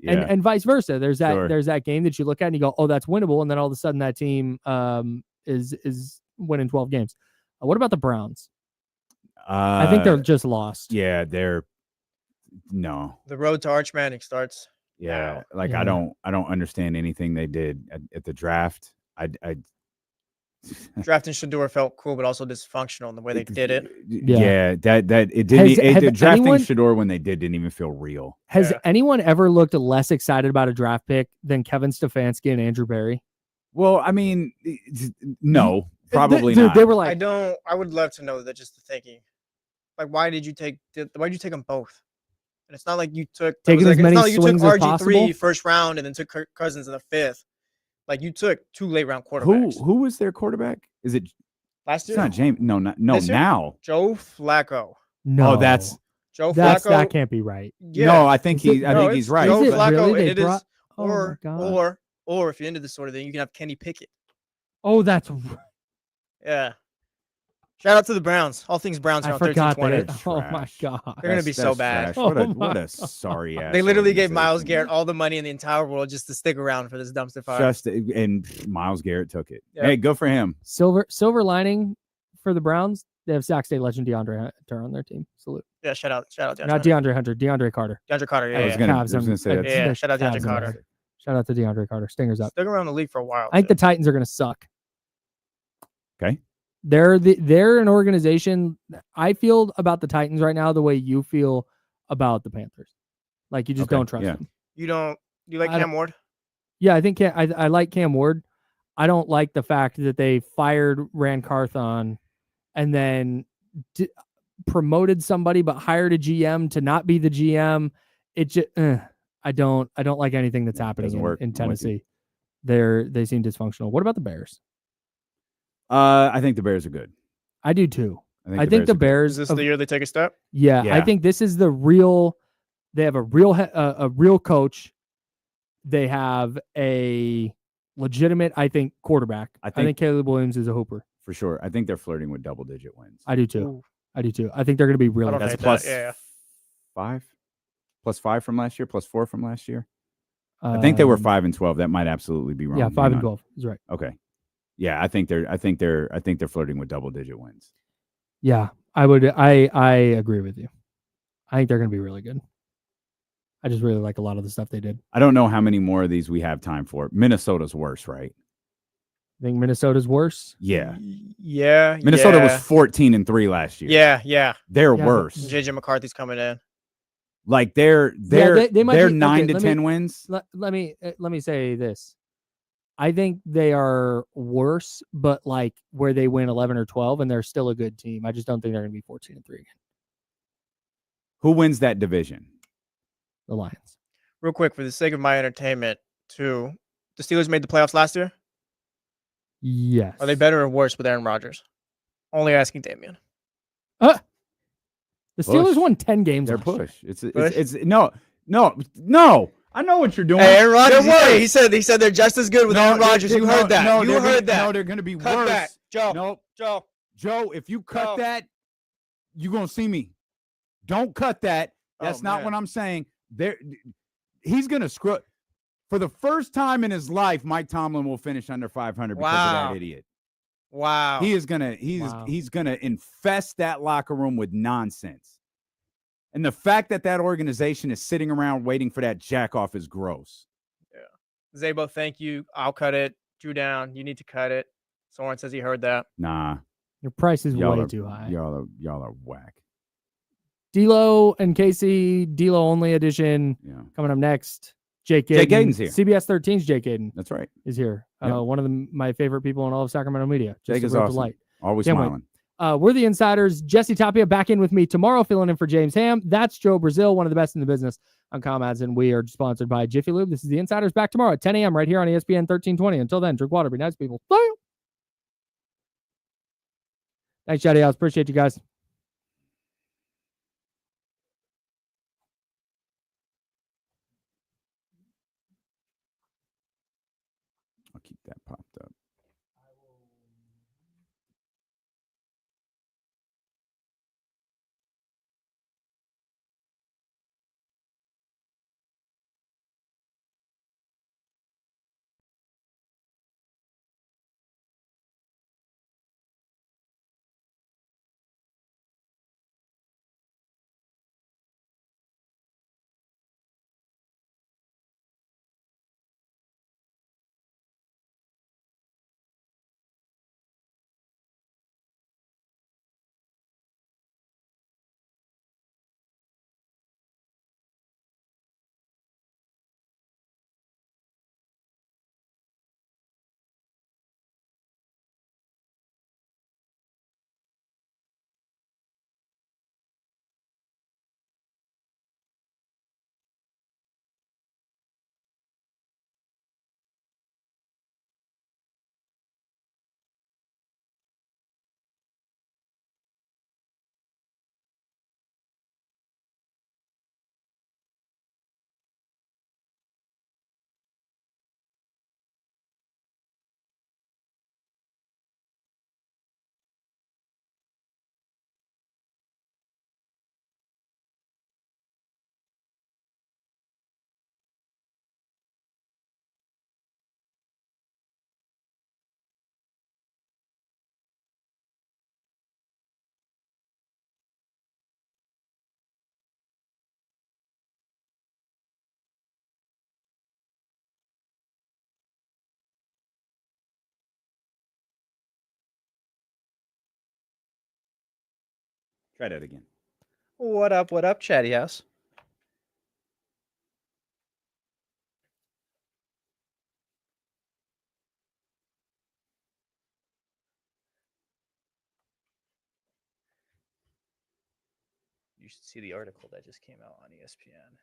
And vice versa. There's that game that you look at and you go, oh, that's winnable. And then all of a sudden that team is winning 12 games. What about the Browns? I think they're just lost. Yeah, no. The road to Arch Manning starts. Yeah, I don't understand anything they did at the draft. Drafting Shador felt cool, but also dysfunctional in the way they did it. Yeah, it didn't. Drafting Shador when they didn't even feel real. Has anyone ever looked less excited about a draft pick than Kevin Stefanski and Andrew Berry? Well, I mean, no, probably not. They were like, I would love to know that. Just the thinking. Like, why did you take them both? And it's not like you took RG3 first round and then took Kirk Cousins in the 5th. Like you took 2 late round quarterbacks. Who was their quarterback? Is it Last It's year? not James. No, This year? now. Joe Flacco. No, Oh, that's Joe Flacco. that can't be right. Yeah. no. I think Is it- I think he's right. Joe Is it Flacco, really? and They it is, brought- Oh my God. or if you're into this sort of thing, you can have Kenny Pickett. Oh, that's Yeah. Shout out to the Browns. All things Browns I are on forgot 1320. that. Oh my Trash. God. They're gonna be so That's bad. trash. What Oh a my what a sorry ass. They literally gave Miles organization. Garrett all the money in the entire world just to stick around for this dumpster fire. And Miles Garrett took it. Yep. Hey, good for him. Silver lining for the Browns. They have Sac State legend DeAndre Hunter on their team. Salute. Yeah, shout out DeAndre. Not DeAndre Hunter. DeAndre Carter. DeAndre Carter. Yeah, I was yeah. gonna Cavs say that. Yeah, shout out DeAndre Cavs Carter. and- Shout out to DeAndre Carter. Stingers up. Stuck around the league for a while. I think the Titans are going to suck. Okay. They're an organization. I feel about the Titans right now the way you feel about the Panthers. Like you just Okay, don't trust yeah. them. You like I Cam Ward? Yeah, I think I like Cam Ward. I don't like the fact that they fired Rand Carthon and then promoted somebody but hired a GM to not be the GM. It just I don't like anything that's happening doesn't in work. I'm with you. Tennessee. They seem dysfunctional. What about the Bears? I think the Bears are good. I do too. I think the are good. Bears. Is this the year they take a step? Yeah, I Yeah. think this is the real. They have a real coach. They have a legitimate, I think, quarterback. I think Caleb Williams is a hooper. For sure. I think they're flirting with double-digit wins. I do too. Ooh. I do too. I think they're going to be really I don't good. That's hate plus that. Yeah. 5, plus 5 from last year, plus 4 from last year. I think they were 5-12. That might absolutely be wrong. Yeah, Hang 5 and on. 12 is right. Okay. Yeah, I think they're flirting with double-digit wins. Yeah, I would. I agree with you. I think they're going to be really good. I just really like a lot of the stuff they did. I don't know how many more of these we have time for. Minnesota's worse, right? I think Minnesota's worse. Yeah. Yeah. Minnesota yeah. was 14-3 last year. Yeah. They're Yeah, but- worse. JJ McCarthy's coming in. Like they're they might they're be- 9 okay, to let 10 me- wins. Let me say this. I think they are worse, but like where they win 11 or 12 and they're still a good team. I just don't think they're going to be 14-3 again. Who wins that division? The Lions. Real quick, for the sake of my entertainment, too. The Steelers made the playoffs last year. Yes. Are they better or worse with Aaron Rodgers? Only asking Damian. The Steelers Push. won 10 games. They're last year. push. It's Push? no. I know what you're doing. Hey, Aaron Rodgers. They're He said they're just as good with No, Aaron Rodgers. You heard that. No, You heard that. No, they're going to be Cut worse. back, Joe. Nope. Joe, if you cut Joe. that, you're going to see me. Don't cut that. That's not man. what I'm saying. He's going to screw. For the first time in his life, Mike Tomlin will finish under 500 because of Wow. that idiot. Wow. He is gonna Wow. he's gonna infest that locker room with nonsense. And the fact that organization is sitting around waiting for that jack off is gross. Zabo, thank you. I'll cut it. Drew down. You need to cut it. Soren says he heard that. Nah, Your price is y'all way are, too high. Y'all are whack. D'Lo and Casey, D'Lo only edition Yeah, coming up next. Jake Gaden. Jake Gaden's here. CBS 13's Jake Gaden that's right. is here. Yep. One of my favorite people in all of Sacramento media. Just Jake a is real awesome. delight. Always Can't wait. smiling. We're the Insiders. Jesse Tapia back in with me tomorrow, filling in for James Ham. That's Joe Brazil, one of the best in the business. I'm Comads, and we are sponsored by Jiffy Lube. This is the Insiders back tomorrow at 10 a.m. right here on ESPN 1320. Until then, drink water, be nice people. Bye. Thanks, Shotty House. Appreciate you guys. I'll keep that popped up. Try that again. What up, Chatty House? You should see the article that just came out on ESPN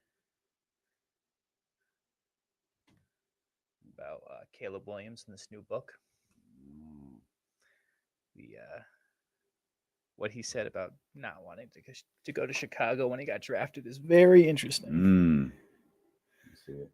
about Caleb Williams in this new book. What he said about not wanting to go to Chicago when he got drafted is very interesting. Let's see it.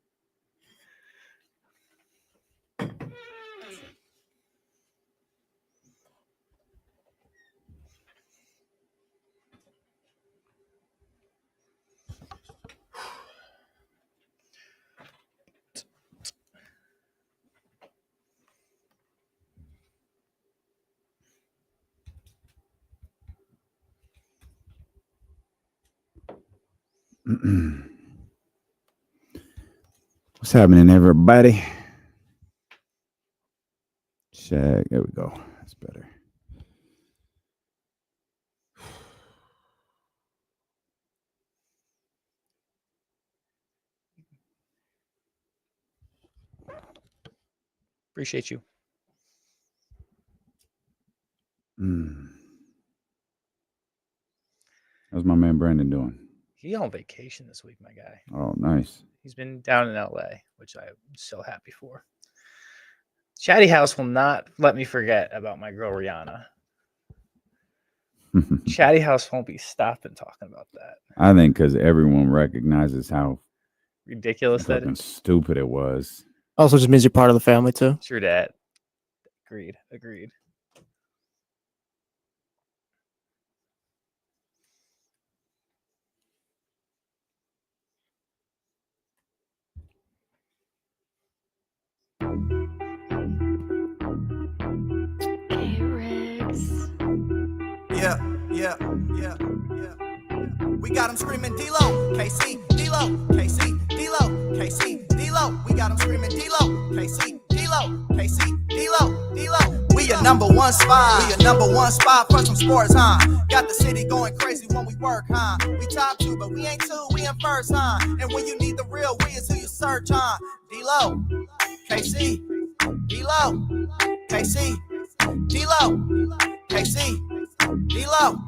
What's happening, everybody? Check. There we go. That's better. Appreciate you. How's my man Brandon doing? He's on vacation this week, my guy. Oh, nice. He's been down in LA, which I'm so happy for. Chatty House will not let me forget about my girl Rihanna. Chatty House won't be stopping talking about that. I think because everyone recognizes how ridiculous that is. Stupid it was. Also just means you're part of the family too. True that. Agreed. Yeah. We got him screaming D-Lo, KC, D-Lo, KC, D-Lo, KC, D-Lo. We got him screaming D-Lo, KC, D-Lo, KC, D-Lo, D-Lo. We a number one spot for some sports, huh? Got the city going crazy when we work, huh? We top 2, but we ain't 2, we in first, huh? And when you need the real, we is who you search, huh? D-Lo, KC, D-Lo, KC, D-Lo, KC, D-Lo.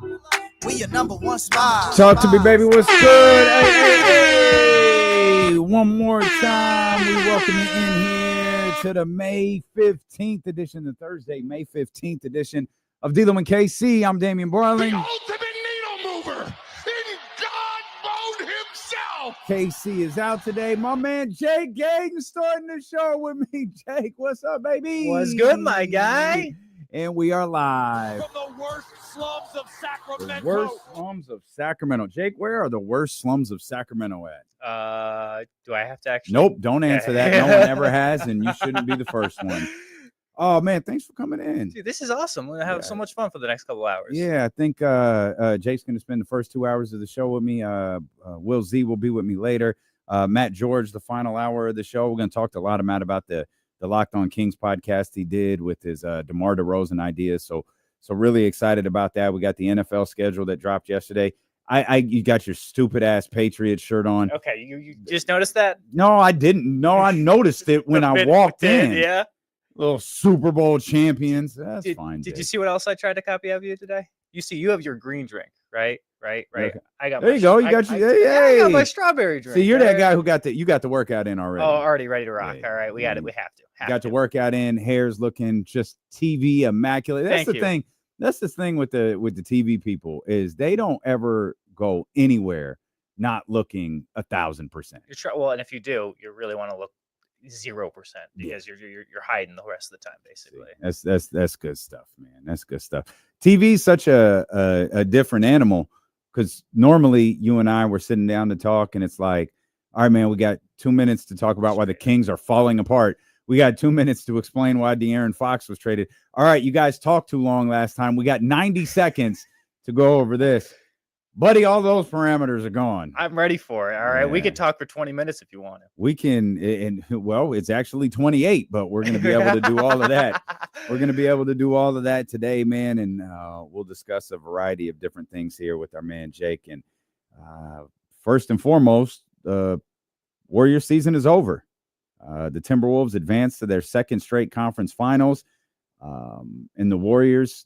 We your number one spot. Talk to me, baby. What's good? Hey. One more time. We welcome you in here to the May 15th edition, the Thursday, May 15th edition of D-Lo and KC. I'm Damian Barling. The ultimate needle mover in God mode himself. KC is out today. My man Jake Gadon starting the show with me. Jake, what's up, baby? What's good, my guy? And we are live. From the worst slums of Sacramento. The worst slums of Sacramento. Jake, where are the worst slums of Sacramento at? Do I have to actually? Nope, don't answer that. No one ever has, and you shouldn't be the first one. Oh, man, thanks for coming in. Dude, this is awesome. We're going to have so much fun for the next couple hours. Yeah, I think Jake's going to spend the first 2 hours of the show with me. Will Z will be with me later. Matt George, the final hour of the show. We're going to talk to a lot of Matt about the Locked On Kings podcast he did with his DeMar DeRozan ideas. So really excited about that. We got the NFL schedule that dropped yesterday. You got your stupid ass Patriots shirt on. Okay, you just noticed that? No, I didn't. No, I noticed it when I walked in. Yeah. Little Super Bowl champions. That's fine. Did you see what else I tried to copy of you today? You have your green drink, right? Okay. I got. There you go. You got I got my strawberry drink. See, you're that guy who you got the workout in already. Oh, already ready to rock. Yeah. All right, we got it. We have to. Got the workout in. Hair's looking just TV immaculate. That's the thing. That's the thing with the TV people is they don't ever go anywhere not looking 1,000%. Well, and if you do, you really want to look 0% because you're hiding the rest of the time, basically. That's good stuff, man. That's good stuff. TV is such a different animal because normally you and I were sitting down to talk, and it's like, all right, man, we got 2 minutes to talk about why the Kings are falling apart. We got 2 minutes to explain why De'Aaron Fox was traded. All right, you guys talked too long last time. We got 90 seconds to go over this. Buddy, all those parameters are gone. I'm ready for it. All right. We could talk for 20 minutes if you want to. We can, and well, it's actually 28, but we're going to be able to do all of that. We're going to be able to do all of that today, man. And we'll discuss a variety of different things here with our man, Jake. And first and foremost, Warrior season is over. The Timberwolves advanced to their second straight conference finals. And the Warriors,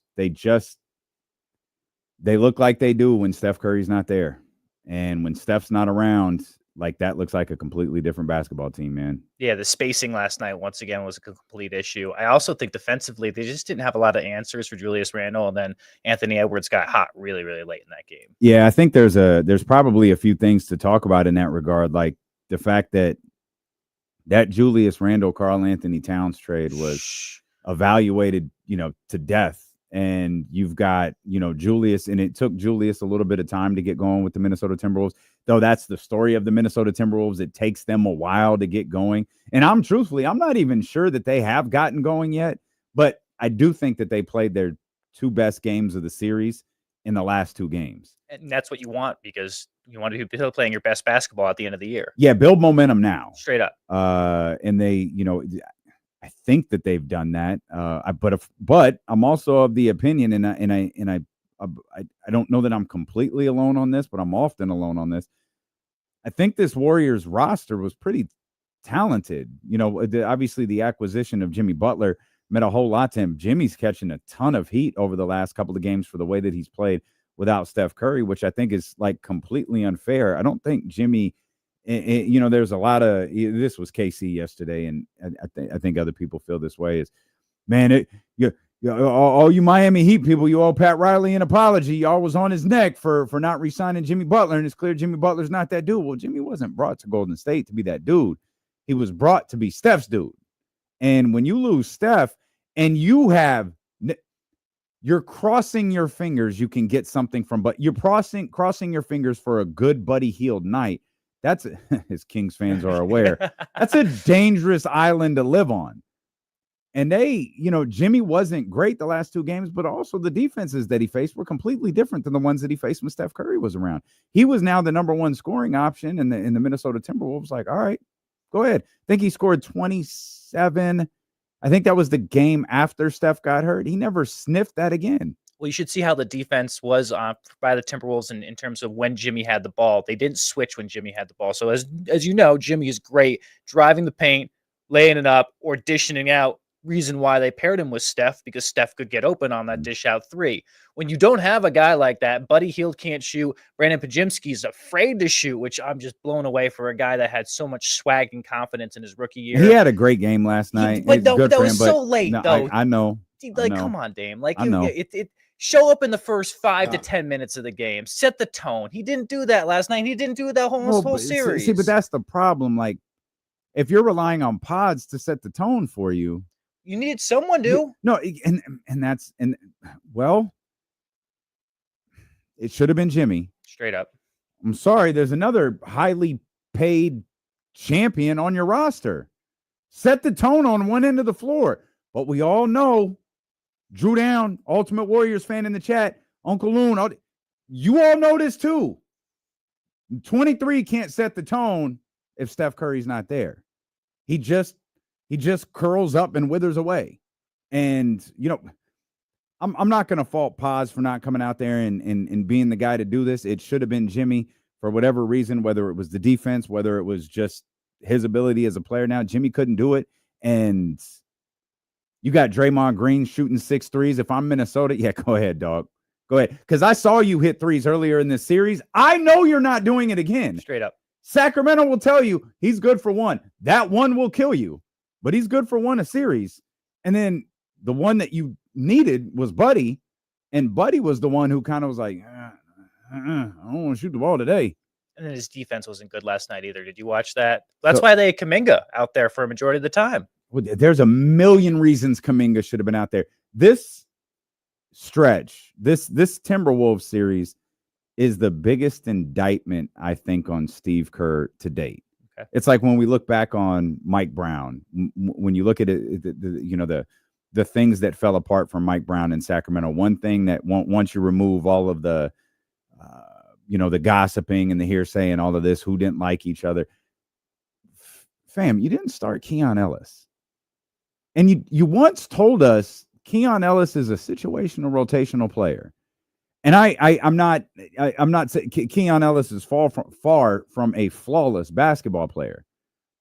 they look like they do when Steph Curry's not there. And when Steph's not around, like that looks like a completely different basketball team, man. Yeah, the spacing last night, once again, was a complete issue. I also think defensively, they just didn't have a lot of answers for Julius Randle. And then Anthony Edwards got hot really, really late in that game. Yeah, I think there's probably a few things to talk about in that regard. Like the fact that Julius Randle, Karl Anthony Towns trade was evaluated, to death. And you've got, Julius, and it took Julius a little bit of time to get going with the Minnesota Timberwolves, though that's the story of the Minnesota Timberwolves. It takes them a while to get going. And I'm not even sure that they have gotten going yet, but I do think that they played their two best games of the series in the last two games. And that's what you want, because you want to be playing your best basketball at the end of the year. Yeah, build momentum now. Straight up. And they, I think that they've done that. But I'm also of the opinion, and I don't know that I'm completely alone on this, but I'm often alone on this. I think this Warriors roster was pretty talented. Obviously the acquisition of Jimmy Butler meant a whole lot to him. Jimmy's catching a ton of heat over the last couple of games for the way that he's played without Steph Curry, which I think is like completely unfair. I don't think Jimmy. There's a lot of this was KC yesterday, and I think other people feel this way. Is man, all you Miami Heat people, you owe Pat Riley an apology. Y'all was on his neck for not re-signing Jimmy Butler, and it's clear Jimmy Butler's not that dude. Well, Jimmy wasn't brought to Golden State to be that dude. He was brought to be Steph's dude. And when you lose Steph, and you're crossing your fingers, you can get something from, but you're crossing your fingers for a good Buddy Hield night. That's, as Kings fans are aware, that's a dangerous island to live on. And Jimmy wasn't great the last two games, but also the defenses that he faced were completely different than the ones that he faced when Steph Curry was around. He was now the number one scoring option, and the Minnesota Timberwolves like, all right, go ahead. I think he scored 27. I think that was the game after Steph got hurt. He never sniffed that again. Well, you should see how the defense was by the Timberwolves in terms of when Jimmy had the ball. They didn't switch when Jimmy had the ball. So as you know, Jimmy is great driving the paint, laying it up, or dishing out. Reason why they paired him with Steph, because Steph could get open on that dish out three. When you don't have a guy like that, Buddy Hield can't shoot. Brandon Pajimski's afraid to shoot, which I'm just blown away for a guy that had so much swag and confidence in his rookie year. He had a great game last night. But that was so late, though. I know. Come on, Dame. It show up in the first 5 to 10 minutes of the game. Set the tone. He didn't do that last night. He didn't do that whole series. See, but that's the problem. Like, if you're relying on pods to set the tone for you, you need someone to. Well, it should have been Jimmy. Straight up. I'm sorry. There's another highly paid champion on your roster. Set the tone on one end of the floor. But we all know, Drew Down, Ultimate Warriors fan in the chat, Uncle Loon, you all know this too. 23 can't set the tone if Steph Curry's not there. He just curls up and withers away. And, I'm not going to fault Paz for not coming out there and being the guy to do this. It should have been Jimmy for whatever reason, whether it was the defense, whether it was just his ability as a player. Now, Jimmy couldn't do it. And you got Draymond Green shooting 6 threes. If I'm Minnesota, yeah, go ahead, dog. Go ahead. Because I saw you hit threes earlier in this series. I know you're not doing it again. Straight up. Sacramento will tell you he's good for one. That one will kill you. But he's good for one a series. And then the one that you needed was Buddy. And Buddy was the one who kind of was like, I don't want to shoot the ball today. And then his defense wasn't good last night either. Did you watch that? That's why they had Kuminga out there for a majority of the time. There's a million reasons Kuminga should have been out there. This stretch, this Timberwolves series is the biggest indictment, I think, on Steve Kerr to date. Okay. It's like when we look back on Mike Brown, when you look at it, the things that fell apart from Mike Brown in Sacramento. One thing that once you remove all of the the gossiping and the hearsay and all of this, who didn't like each other. Fam, you didn't start Keon Ellis. And you once told us Keon Ellis is a situational rotational player. And I'm not saying Keon Ellis is far from a flawless basketball player,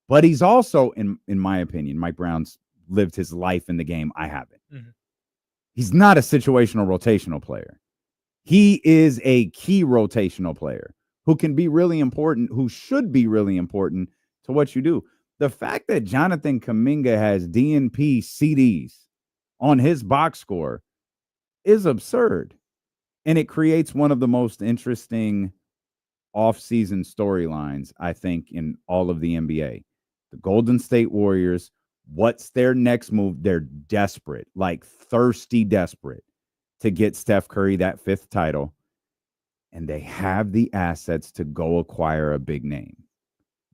but he's also, in my opinion, Mike Brown's lived his life in the game. I haven't. Mm-hmm. He's not a situational rotational player. He is a key rotational player who can be really important, who should be really important to what you do. The fact that Jonathan Kuminga has DNP CDs on his box score is absurd. And it creates one of the most interesting offseason storylines, I think, in all of the NBA. The Golden State Warriors, what's their next move? They're desperate, like thirsty desperate to get Steph Curry that 5th title. And they have the assets to go acquire a big name.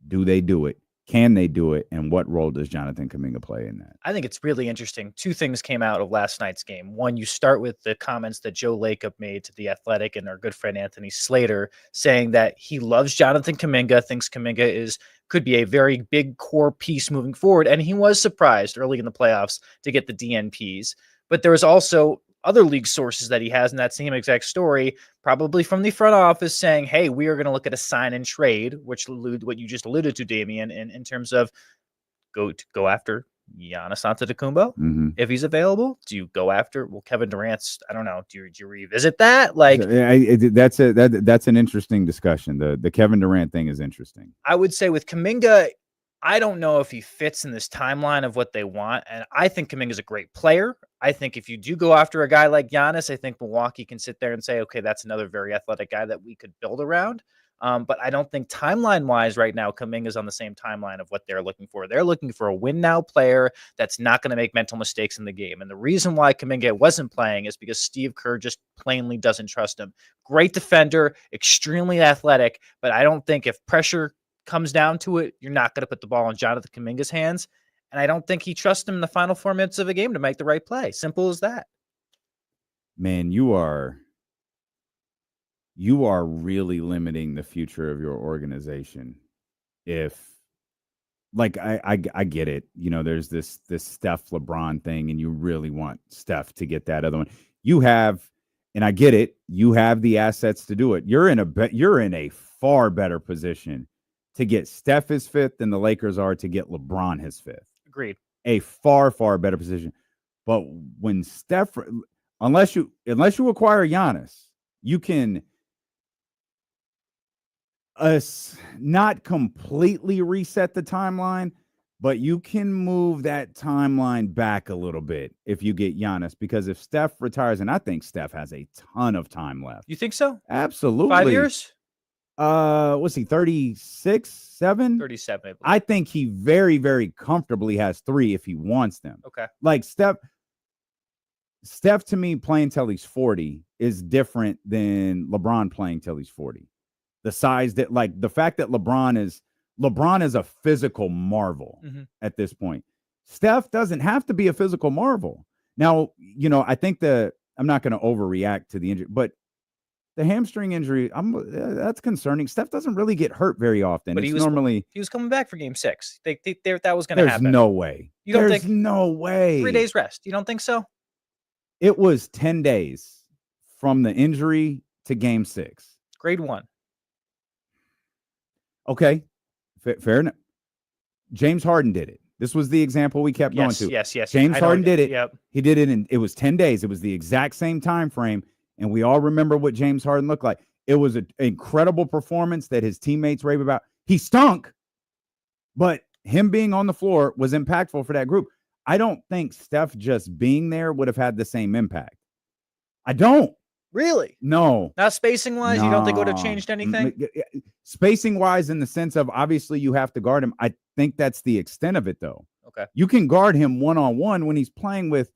Do they do it? Can they do it? And what role does Jonathan Kuminga play in that? I think it's really interesting. 2 things came out of last night's game. One, you start with the comments that Joe Lacob made to The Athletic and our good friend Anthony Slater, saying that he loves Jonathan Kuminga, thinks Kuminga could be a very big core piece moving forward. And he was surprised early in the playoffs to get the DNPs. But there was also other league sources that he has in that same exact story, probably from the front office, saying, hey, we are going to look at a sign and trade, which what you just alluded to, Damian, in terms of go after Giannis Antetokounmpo if he's available. Do you go after Kevin Durant's? I don't know. Do you revisit that? Like that's an interesting discussion. The Kevin Durant thing is interesting. I would say with Kuminga, I don't know if he fits in this timeline of what they want. And I think Kuminga is a great player. I think if you do go after a guy like Giannis, I think Milwaukee can sit there and say, okay, that's another very athletic guy that we could build around. But I don't think timeline-wise right now, Kuminga is on the same timeline of what they're looking for. They're looking for a win-now player that's not going to make mental mistakes in the game. And the reason why Kuminga wasn't playing is because Steve Kerr just plainly doesn't trust him. Great defender, extremely athletic, but I don't think if pressure comes down to it, you're not going to put the ball in Jonathan Kuminga's hands. And I don't think he trusts him in the final 4 minutes of a game to make the right play. Simple as that. Man, you are really limiting the future of your organization. If, like, I get it. There's this Steph LeBron thing, and you really want Steph to get that other one. You have, and I get it, you have the assets to do it. You're in a far better position to get Steph his 5th than the Lakers are to get LeBron his 5th. Agreed. A far, far better position. But when Steph, unless you acquire Giannis, you can not completely reset the timeline, but you can move that timeline back a little bit if you get Giannis, because if Steph retires, and I think Steph has a ton of time left. You think so? Absolutely. 5 years? What's he, 36, 7? 37. I think he very, very comfortably has 3 if he wants them. Okay. Like Steph to me playing till he's 40 is different than LeBron playing till he's 40. The size that, like, the fact that LeBron is a physical marvel at this point. Steph doesn't have to be a physical marvel. Now, I think I'm not going to overreact to the injury, but the hamstring injury, that's concerning. Steph doesn't really get hurt very often. But he was coming back for Game 6. That was going to happen. There's no way. There's no way. 3 days rest. You don't think so? It was 10 days from the injury to Game 6. Grade 1. Okay, fair enough. James Harden did it. This was the example we kept going to. Yes. James Harden did it. Yep. He did it, and it was 10 days. It was the exact same time frame, and we all remember what James Harden looked like. It was an incredible performance that his teammates rave about. He stunk, but him being on the floor was impactful for that group. I don't think Steph just being there would have had the same impact. I don't. Really? No. Not spacing-wise? You don't think it would have changed anything? Spacing-wise, in the sense of, obviously, you have to guard him. I think that's the extent of it, though. Okay. You can guard him one-on-one when he's playing with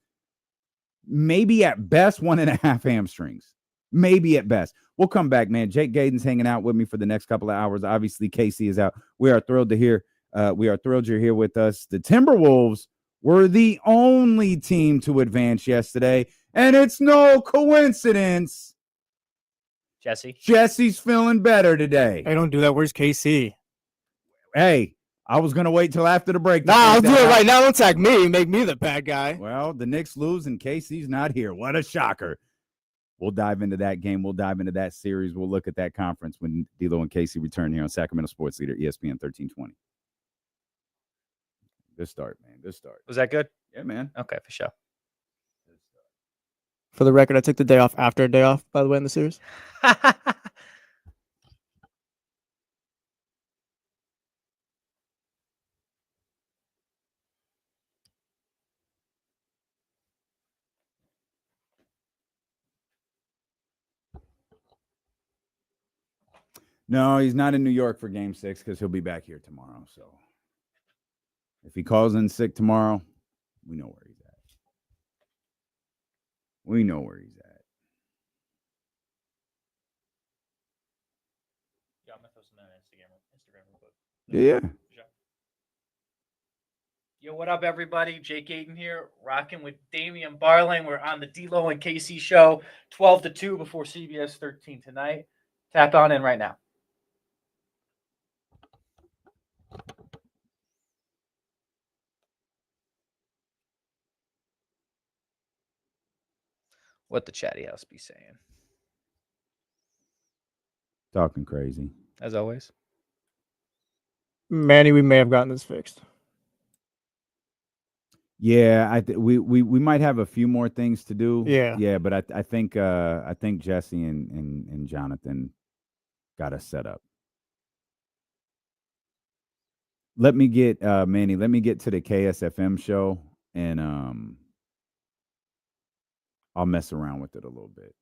maybe at best 1.5 hamstrings. Maybe at best. We'll come back, man. Jake Gadon's hanging out with me for the next couple of hours. Obviously, Casey is out. We are thrilled you're here with us. The Timberwolves were the only team to advance yesterday, and it's no coincidence Jesse's feeling better today. Hey, don't do that. Where's KC? Hey, I was going to wait till after the break. Nah, I'll do it right now. Don't tag me. Make me the bad guy. Well, the Knicks lose and KC's not here. What a shocker. We'll dive into that game. We'll dive into that series. We'll look at that conference when D'Lo and KC return here on Sacramento Sports Leader, ESPN 1320. Good start, man. Good start. Was that good? Yeah, man. Okay, for sure. For the record, I took the day off after a day off, by the way, in the series. No, he's not in New York for Game 6 because he'll be back here tomorrow. So if he calls in sick tomorrow, we know where he's at. We know where he's at. Yeah. Yo, what up, everybody? Jake Aiden here, rocking with Damian Barling. We're on the D'Lo and KC show, 12 to 2 before CBS 13 tonight. Tap on in right now. What the chatty house be saying? Talking crazy. As always. Manny, we may have gotten this fixed. Yeah, we might have a few more things to do. Yeah, but I think Jesse and Jonathan got us set up. Let me get Manny. Let me get to the KSFM show, and I'll mess around with it a little bit.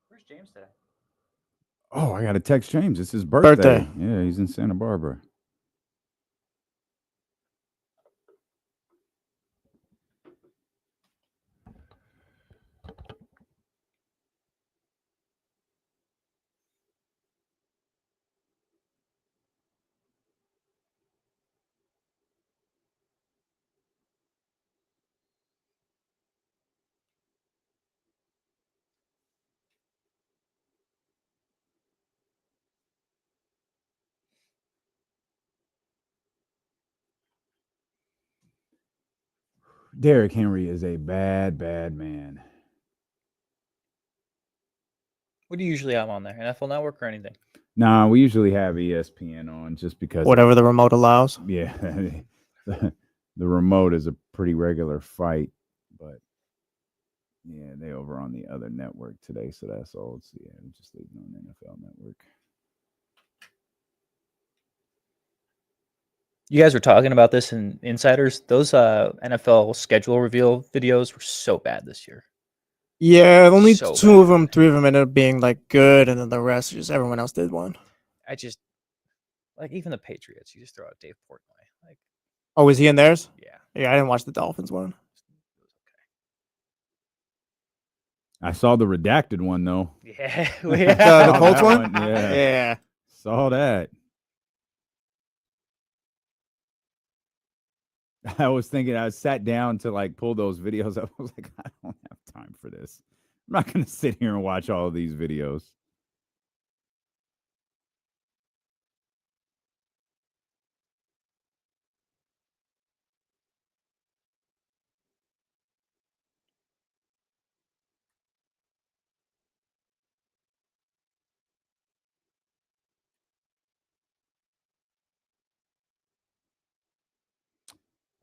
Where's James today? Oh, I got to text James. It's his birthday. Yeah, he's in Santa Barbara. Derrick Henry is a bad, bad man. What do you usually have on there? NFL Network or anything? Nah, we usually have ESPN on just because. Whatever the remote allows. Yeah. The remote is a pretty regular fight, but yeah, they over on the other network today, so that's all. So yeah, I'm just leaving on the NFL Network. You guys were talking about this in Insiders. Those NFL schedule reveal videos were so bad this year. Yeah, only So three bad. of them ended up being like good, and then the rest, just everyone else did one. I just like even the Patriots. You just throw out Dave Portnoy. Like, Oh, is he in theirs? yeah, Yeah, I didn't watch the Dolphins one. I saw the redacted one though. yeah, The Saw Colts that one? Yeah. Yeah. Saw that. I was thinking, I sat down to like pull those videos up. I was like, I don't have time for this. I'm not going to sit here and watch all of these videos.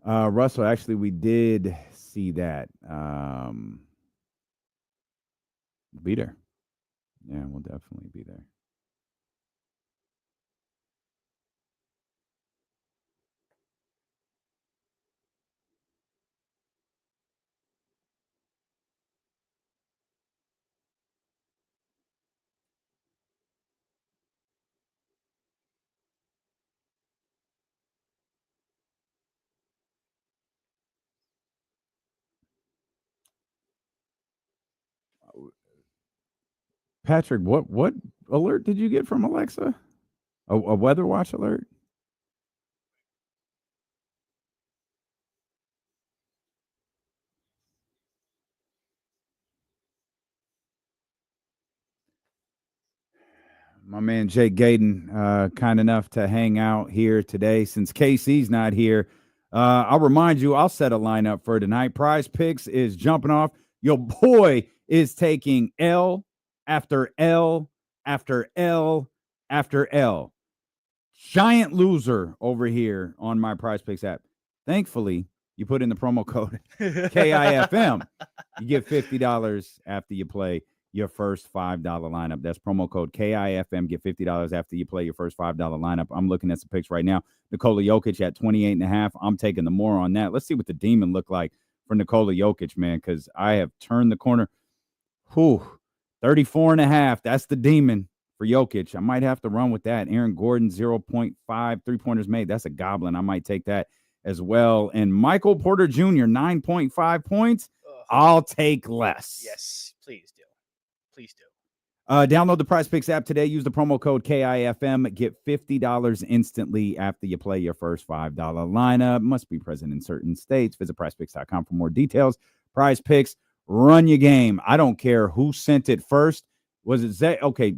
Russell, actually, we did see that. Be there. Yeah, we'll definitely be there. Patrick, what alert did you get from Alexa? A weather watch alert? My man Jake Gadon, kind enough to hang out here today since KC's not here. I'll remind you, I'll set a lineup for tonight. Prize Picks is jumping off. Your boy is taking L after L after L after L. Giant loser over here on my Prize Picks app. Thankfully, you put in the promo code KIFM. You get $50 after you play your first $5 lineup. That's promo code KIFM. Get $50 after you play your first $5 lineup. I'm looking at some picks right now. Nikola Jokic at 28.5. I'm taking the more on that. Let's see what the demon look like for Nikola Jokic, man, because I have turned the corner. 34.5. That's the demon for Jokic. I might have to run with that. Aaron Gordon, 0.5 3-pointers made. That's a goblin. I might take that as well. And Michael Porter Jr., 9.5 points. I'll take less. Yes, please do. Please do. Download the Prize Picks app today. Use the promo code KIFM. Get $50 instantly after you play your first $5 lineup. Must be present in certain states. Visit prizepicks.com for more details. Prize Picks, run your game. I don't care who sent it first. Was it Zay? Okay,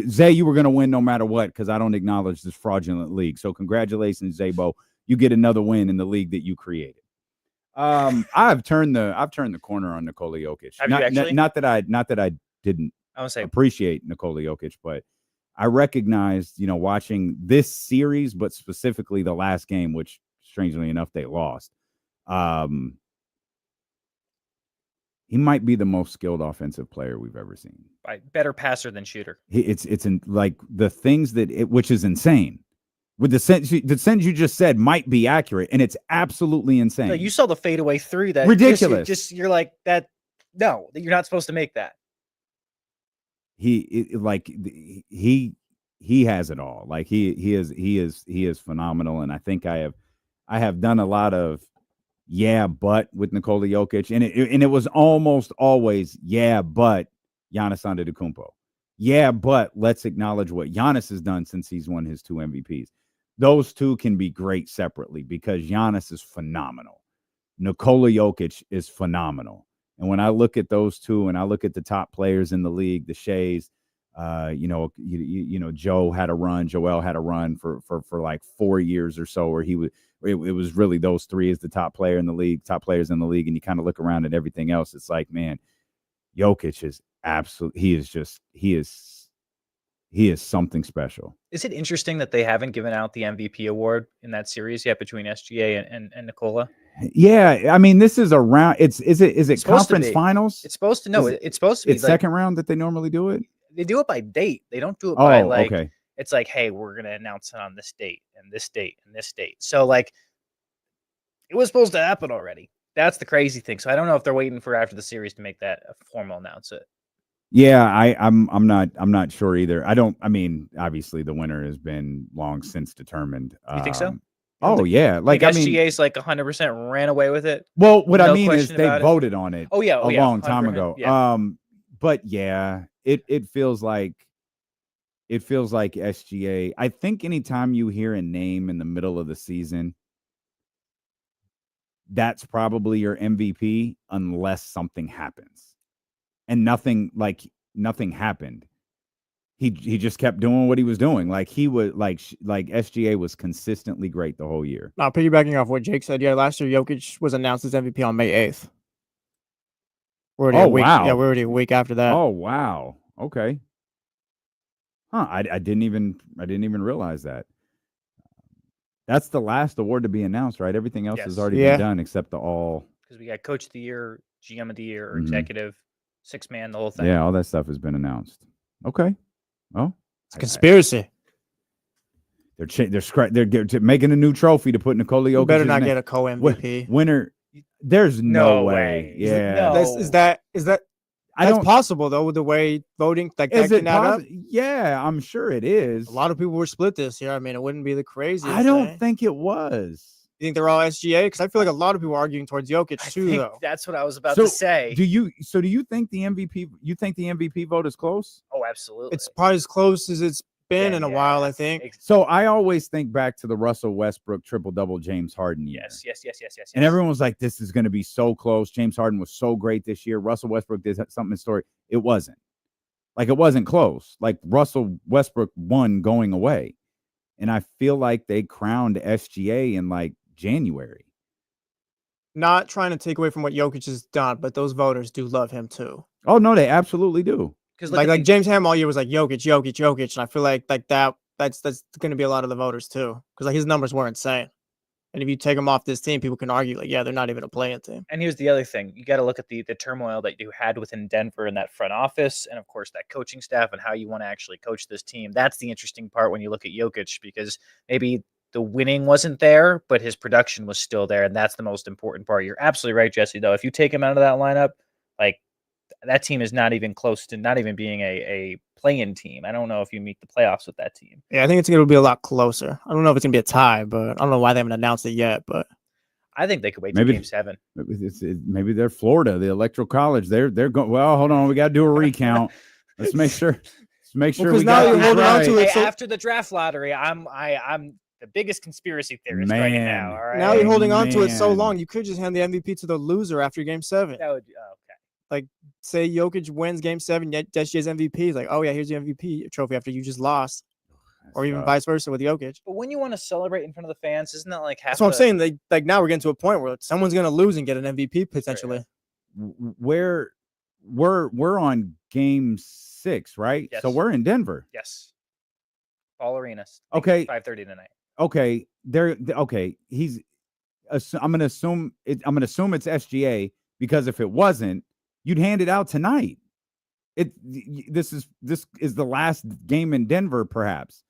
Zay, you were going to win no matter what because I don't acknowledge this fraudulent league. So congratulations, Zaybo. You get another win in the league that you created. I've turned the corner on Nikola Jokic. Have you actually? Not that I didn't appreciate Nikola Jokic, but I recognized, watching this series, but specifically the last game, which strangely enough they lost. He might be the most skilled offensive player we've ever seen. Better passer than shooter. It's in like the things which is insane. With the sentence you just said might be accurate, and it's absolutely insane. No, you saw the fadeaway three that ridiculous. You're like that. No, you're not supposed to make that. He has it all. Like he is phenomenal, and I think I have done a lot of but with Nikola Jokic, and it was almost always but Giannis Antetokounmpo. But let's acknowledge what Giannis has done since he's won his 2 MVPs. Those two can be great separately because Giannis is phenomenal. Nikola Jokic is phenomenal. And when I look at those two and I look at the top players in the league, the Shays, Joel had a run for like 4 years or so where it was really those three as the top players in the league. And you kind of look around at everything else. It's like, man, Jokic is absolutely, he is something special. Is it interesting that they haven't given out the MVP award in that series yet between SGA and Nikola? Yeah, I mean, this is a round. Is it conference finals? It's supposed to. No, it's supposed to be. It's like, second round that they normally do it. They do it by date. They don't do it by like. Okay. It's like, hey, we're gonna announce it on this date and this date and this date. So like, it was supposed to happen already. That's the crazy thing. So I don't know if they're waiting for after the series to make that a formal announcement. Yeah, I'm not sure either. I mean, obviously the winner has been long since determined. You think so? Yeah. Like SGA's like 100% ran away with it. Well, what I mean is they voted on it. A long time ago. Yeah. But yeah, it feels like SGA. I think anytime you hear a name in the middle of the season, that's probably your MVP unless something happens. And nothing happened. He just kept doing what he was doing. Like he was like SGA was consistently great the whole year. Now, piggybacking off what Jake said, yeah, last year Jokic was announced as MVP on May 8th. We're already a week. Wow. Yeah, we're already a week after that. Oh wow. Okay. Huh. I didn't even realize that. That's the last award to be announced, right? Everything else has already been done except the all. Because we got Coach of the Year, GM of the Year, or Executive, 6-man, the whole thing. Yeah, all that stuff has been announced. Okay. Well, it's a conspiracy. They're making a new trophy to put Nikola Jokic. Better not get a co-MVP winner. There's no way. Yeah, is that that's possible though with the way voting that can add up? Yeah, I'm sure it is. A lot of people were split this year. I mean, it wouldn't be the craziest. I don't think it was. You think they're all SGA? Because I feel like a lot of people are arguing towards Jokic too. Though that's what I was about to say. Do you think the MVP? You think the MVP vote is close? Oh, absolutely. It's probably as close as it's been in a while, I think. So I always think back to the Russell Westbrook triple-double James Harden year. Yes. And everyone was like, this is going to be so close. James Harden was so great this year. Russell Westbrook did something in story. It wasn't. Like, it wasn't close. Like, Russell Westbrook won going away. And I feel like they crowned SGA in, like, January. Not trying to take away from what Jokic has done, but those voters do love him too. Oh, no, they absolutely do. Because like James Ham all year was like Jokic, and I feel like that's going to be a lot of the voters too, because like his numbers were insane. And if you take him off this team, people can argue like, yeah, they're not even a playing team. And here's the other thing: you got to look at the turmoil that you had within Denver in that front office, and of course that coaching staff, and how you want to actually coach this team. That's the interesting part when you look at Jokic, because maybe the winning wasn't there, but his production was still there, and that's the most important part. You're absolutely right, Jesse. Though, if you take him out of that lineup, like, that team is not even close to not even being a play-in team. I don't know if you meet the playoffs with that team. Yeah, I think it's going to be a lot closer. I don't know if it's going to be a tie, but I don't know why they haven't announced it yet. But I think they could wait till Game 7. Maybe they're Florida, the Electoral College. They're going. Well, hold on, we got to do a recount. Let's make sure. Because now you're holding on to it. So after the draft lottery, I'm the biggest conspiracy theorist right now. All right? Now you're holding on to it so long, you could just hand the MVP to the loser after Game 7. That would okay. Like, say Jokic wins Game 7, yet SGA's MVP. He's like, oh yeah, here's the MVP trophy after you just lost, or even vice versa with Jokic. But when you want to celebrate in front of the fans, isn't that like half? That's what I'm saying. Like now we're getting to a point where someone's gonna lose and get an MVP potentially. Where we're on Game 6, right? Yes. So we're in Denver. Yes. Ball Arena. Okay. 5:30 tonight. Okay. Okay. I'm gonna assume it's SGA, because if it wasn't, you'd hand it out tonight. This is the last game in Denver, perhaps.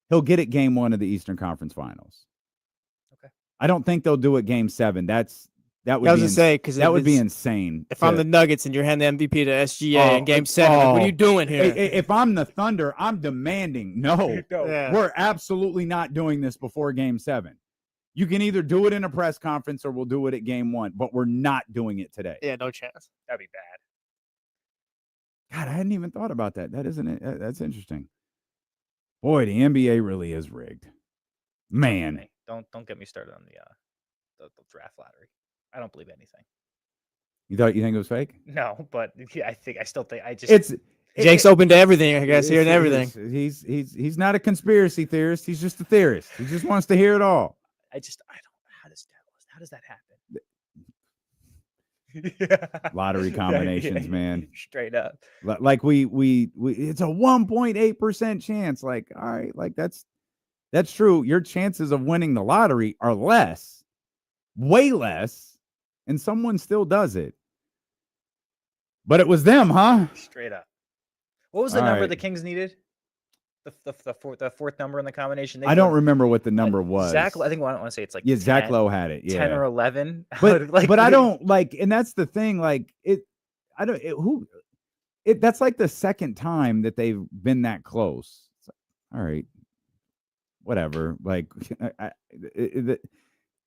He'll get it Game 1 of the Eastern Conference Finals. Okay. I don't think they'll do it Game 7. That would be insane. If I'm the Nuggets and you're handing the MVP to SGA in Game 7, like, what are you doing here? If I'm the Thunder, I'm demanding. No, we're absolutely not doing this before Game 7. You can either do it in a press conference or we'll do it at Game 1, but we're not doing it today. Yeah, no chance. That'd be bad. God, I hadn't even thought about that. That isn't it. That's interesting. Boy, the NBA really is rigged. Man. Don't get me started on the draft lottery. I don't believe anything. You think it was fake? No, but I still think Jake's open to everything, I guess, hearing everything. He's not a conspiracy theorist. He's just a theorist. He just wants to hear it all. I don't. How does that happen? Lottery combinations, man. Straight up. Like we it's a 1.8% chance. Like, all right, like that's true. Your chances of winning the lottery are less, way less, and someone still does it. But it was them, huh? Straight up. What was the number the Kings needed? The fourth number in the combination. I don't remember what the number was. Zach, I think I want to say it's like 10, Zach Lowe had it. Yeah, 10 or 11. But I don't like, and that's the thing. Like that's like the second time that they've been that close. All right, whatever. Like they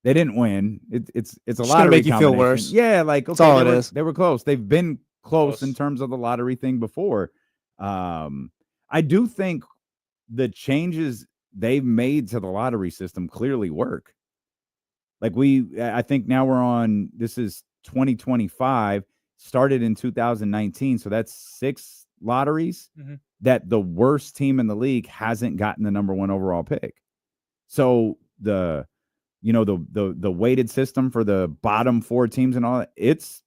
didn't win. It's a lottery. Gonna make you feel worse. Yeah, like okay, that's all it is. They were close. They've been close in terms of the lottery thing before. I do think the changes they've made to the lottery system clearly work. Like I think now this is 2025, started in 2019. So that's 6 lotteries that the worst team in the league hasn't gotten the number 1 overall pick. So the weighted system for the bottom 4 teams and all that, it's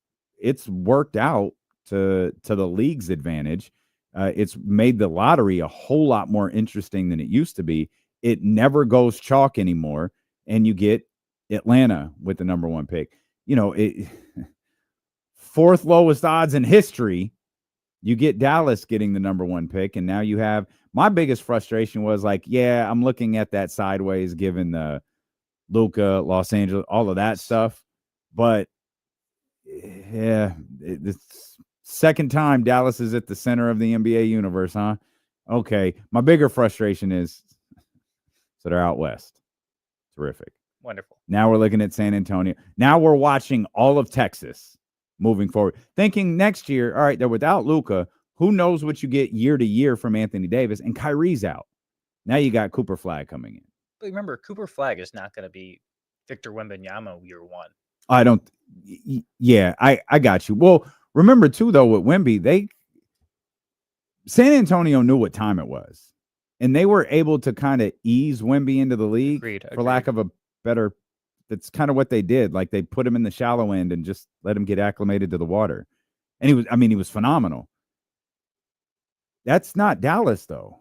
worked out to the league's advantage. It's made the lottery a whole lot more interesting than it used to be. It never goes chalk anymore, and you get Atlanta with the number 1 pick. 4th lowest odds in history. You get Dallas getting the number 1 pick, and now you have my biggest frustration was like, yeah, I'm looking at that sideways given the Luka, Los Angeles, all of that stuff. But yeah, the second time Dallas is at the center of the NBA universe, huh? Okay. My bigger frustration is so they're out west. Terrific. Wonderful. Now we're looking at San Antonio. Now we're watching all of Texas moving forward. Thinking next year, all right, they're without Luka. Who knows what you get year to year from Anthony Davis, and Kyrie's out. Now you got Cooper Flag coming in. But remember, Cooper Flag is not going to be Victor Wembanyama year 1. I don't. Yeah, I got you. Well, remember too, though, with Wemby, San Antonio knew what time it was, and they were able to kind of ease Wemby into the league. Agreed. For lack of a better. That's kind of what they did. Like they put him in the shallow end and just let him get acclimated to the water. And he was phenomenal. That's not Dallas, though.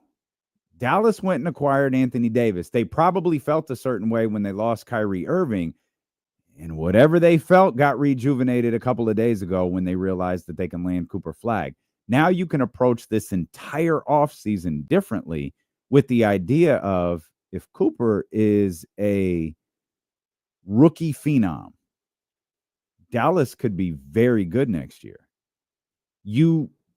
Dallas went and acquired Anthony Davis. They probably felt a certain way when they lost Kyrie Irving. And whatever they felt got rejuvenated a couple of days ago when they realized that they can land Cooper Flag. Now you can approach this entire offseason differently with the idea of if Cooper is a rookie phenom, Dallas could be very good next year.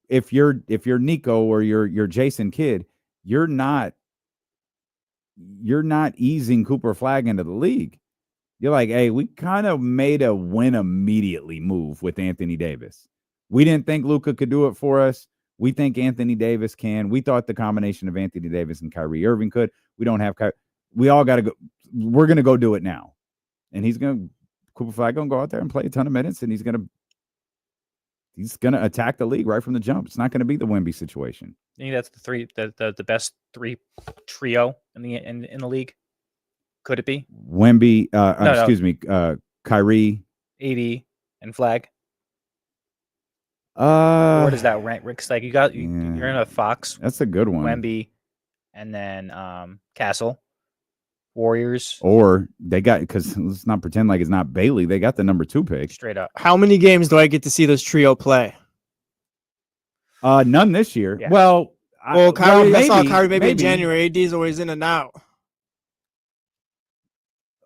If you're Nico or you're Jason Kidd, you're not easing Cooper Flag into the league. You're like, hey, we kind of made a win immediately move with Anthony Davis. We didn't think Luka could do it for us. We think Anthony Davis can. We thought the combination of Anthony Davis and Kyrie Irving could. We don't have Kyrie. We all got to go. We're going to go do it now. And Cooper Flag going to go out there and play a ton of minutes, and he's going to attack the league right from the jump. It's not going to be the Wemby situation. I think that's the best 3 trio in the league. Could it be Wemby? Excuse me, Kyrie, AD, and Flag. Where does that rank? Rick's like you're in a Fox. That's a good one. Wemby, and then Castle, Warriors. Or they got, because let's not pretend like it's not Bailey. They got the number 2 pick. Straight up. How many games do I get to see this trio play? None this year. Yeah. Kyrie. I saw Kyrie maybe in maybe. January. AD's always in and out.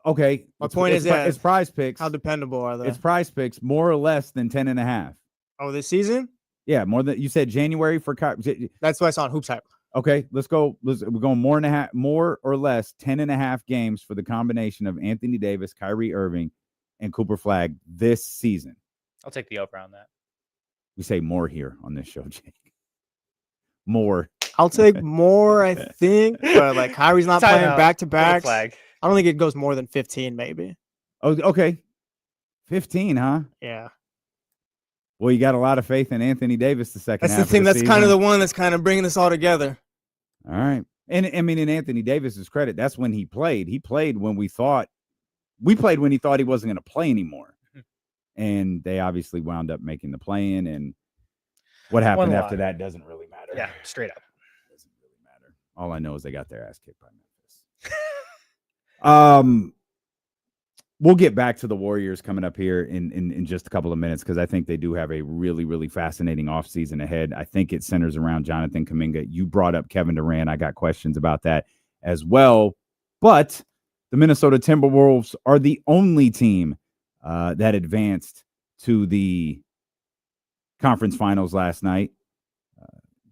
Okay. My point is, it's prize picks. How dependable are they? It's prize picks more or less than 10.5. Oh, this season? Yeah, more than you said January for Kyrie. That's what I saw on Hoops Hype. Okay, let's go. We're going more or less 10.5 games for the combination of Anthony Davis, Kyrie Irving, and Cooper Flag this season. I'll take the over on that. We say more here on this show, Jake. More. I'll take more, I think, but like Kyrie's not playing back to back. I don't think it goes more than 15, maybe. Oh, okay. 15, huh? Yeah. Well, you got a lot of faith in Anthony Davis the second half. That's the thing. Of the That's kind of the one that's kind of bringing this all together. All right. And I mean, in Anthony Davis's credit, that's when he played. He played when he thought he wasn't going to play anymore. And they obviously wound up making the play-in, and what happened after that doesn't really matter. Yeah, straight up. Doesn't really matter. All I know is they got their ass kicked by Memphis. We'll get back to the Warriors coming up here in just a couple of minutes, because I think they do have a really, really fascinating offseason ahead. I think it centers around Jonathan Kuminga. You brought up Kevin Durant. I got questions about that as well. But the Minnesota Timberwolves are the only team that advanced to the conference finals last night.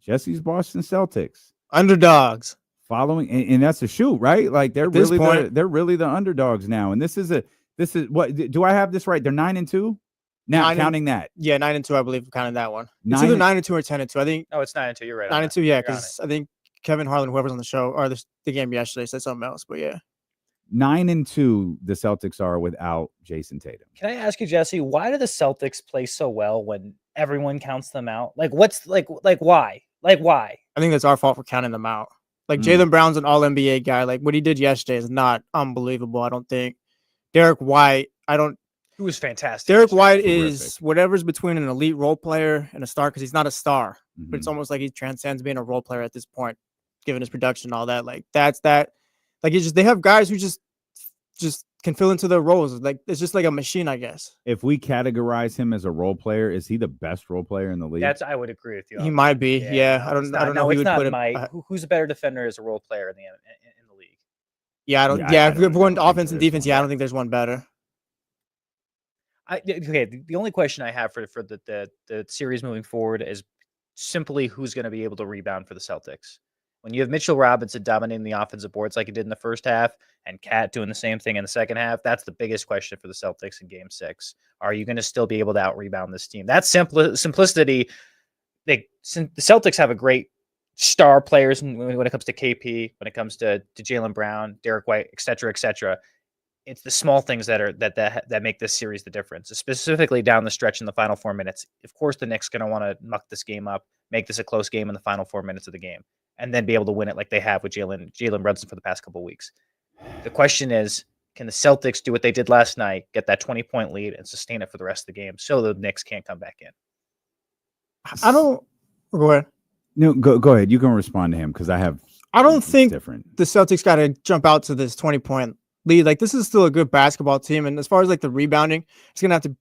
Jesse's Boston Celtics. Underdogs. Following, and that's a shoot, right? Like they're really the underdogs now. And this is what, do I have this right? They're 9-2 now, counting that. Yeah, 9-2, I believe, counting that one. It's either 9-2 or 10-2. I think. No, it's 9-2. You're right. 9-2, yeah, because I think Kevin Harlan, whoever's on the show or the game yesterday, said something else. But yeah, 9-2, the Celtics are without Jason Tatum. Can I ask you, Jesse, why do the Celtics play so well when everyone counts them out? What's why? Why? I think that's our fault for counting them out. Jaylen Brown's an all-NBA guy. What he did yesterday is not unbelievable, I don't think. Derek White, Who was fantastic. Derek White is whatever's between an elite role player and a star, because he's not a star, but it's almost like he transcends being a role player at this point, given his production and all that. That's that. They have guys who just can fill into their roles. It's just like a machine, I guess. If we categorize him as a role player, is he the best role player in the league? I would agree with you. He might be. Yeah. I don't know. It's not who's a better defender as a role player in the league? Yeah, I don't. Yeah, if we're going offense and defense, I don't think there's one better. The only question I have for the series moving forward is simply who's going to be able to rebound for the Celtics. When you have Mitchell Robinson dominating the offensive boards like he did in the first half, and Cat doing the same thing in the second half, that's the biggest question for the Celtics in Game 6. Are you going to still be able to out-rebound this team? That simplicity. The Celtics have a great star players when it comes to KP, when it comes to Jaylen Brown, Derek White, et cetera. It's the small things that make this series the difference, specifically down the stretch in the final 4 minutes. Of course, the Knicks are going to want to muck this game up, make this a close game in the final 4 minutes of the game, and then be able to win it like they have with Jalen Brunson for the past couple of weeks. The question is, can the Celtics do what they did last night, get that 20-point lead, and sustain it for the rest of the game so the Knicks can't come back in? Go ahead. No, go ahead. You can respond to him because I don't think different. The Celtics got to jump out to this 20-point lead. This is still a good basketball team, and as far as the rebounding, it's gonna have to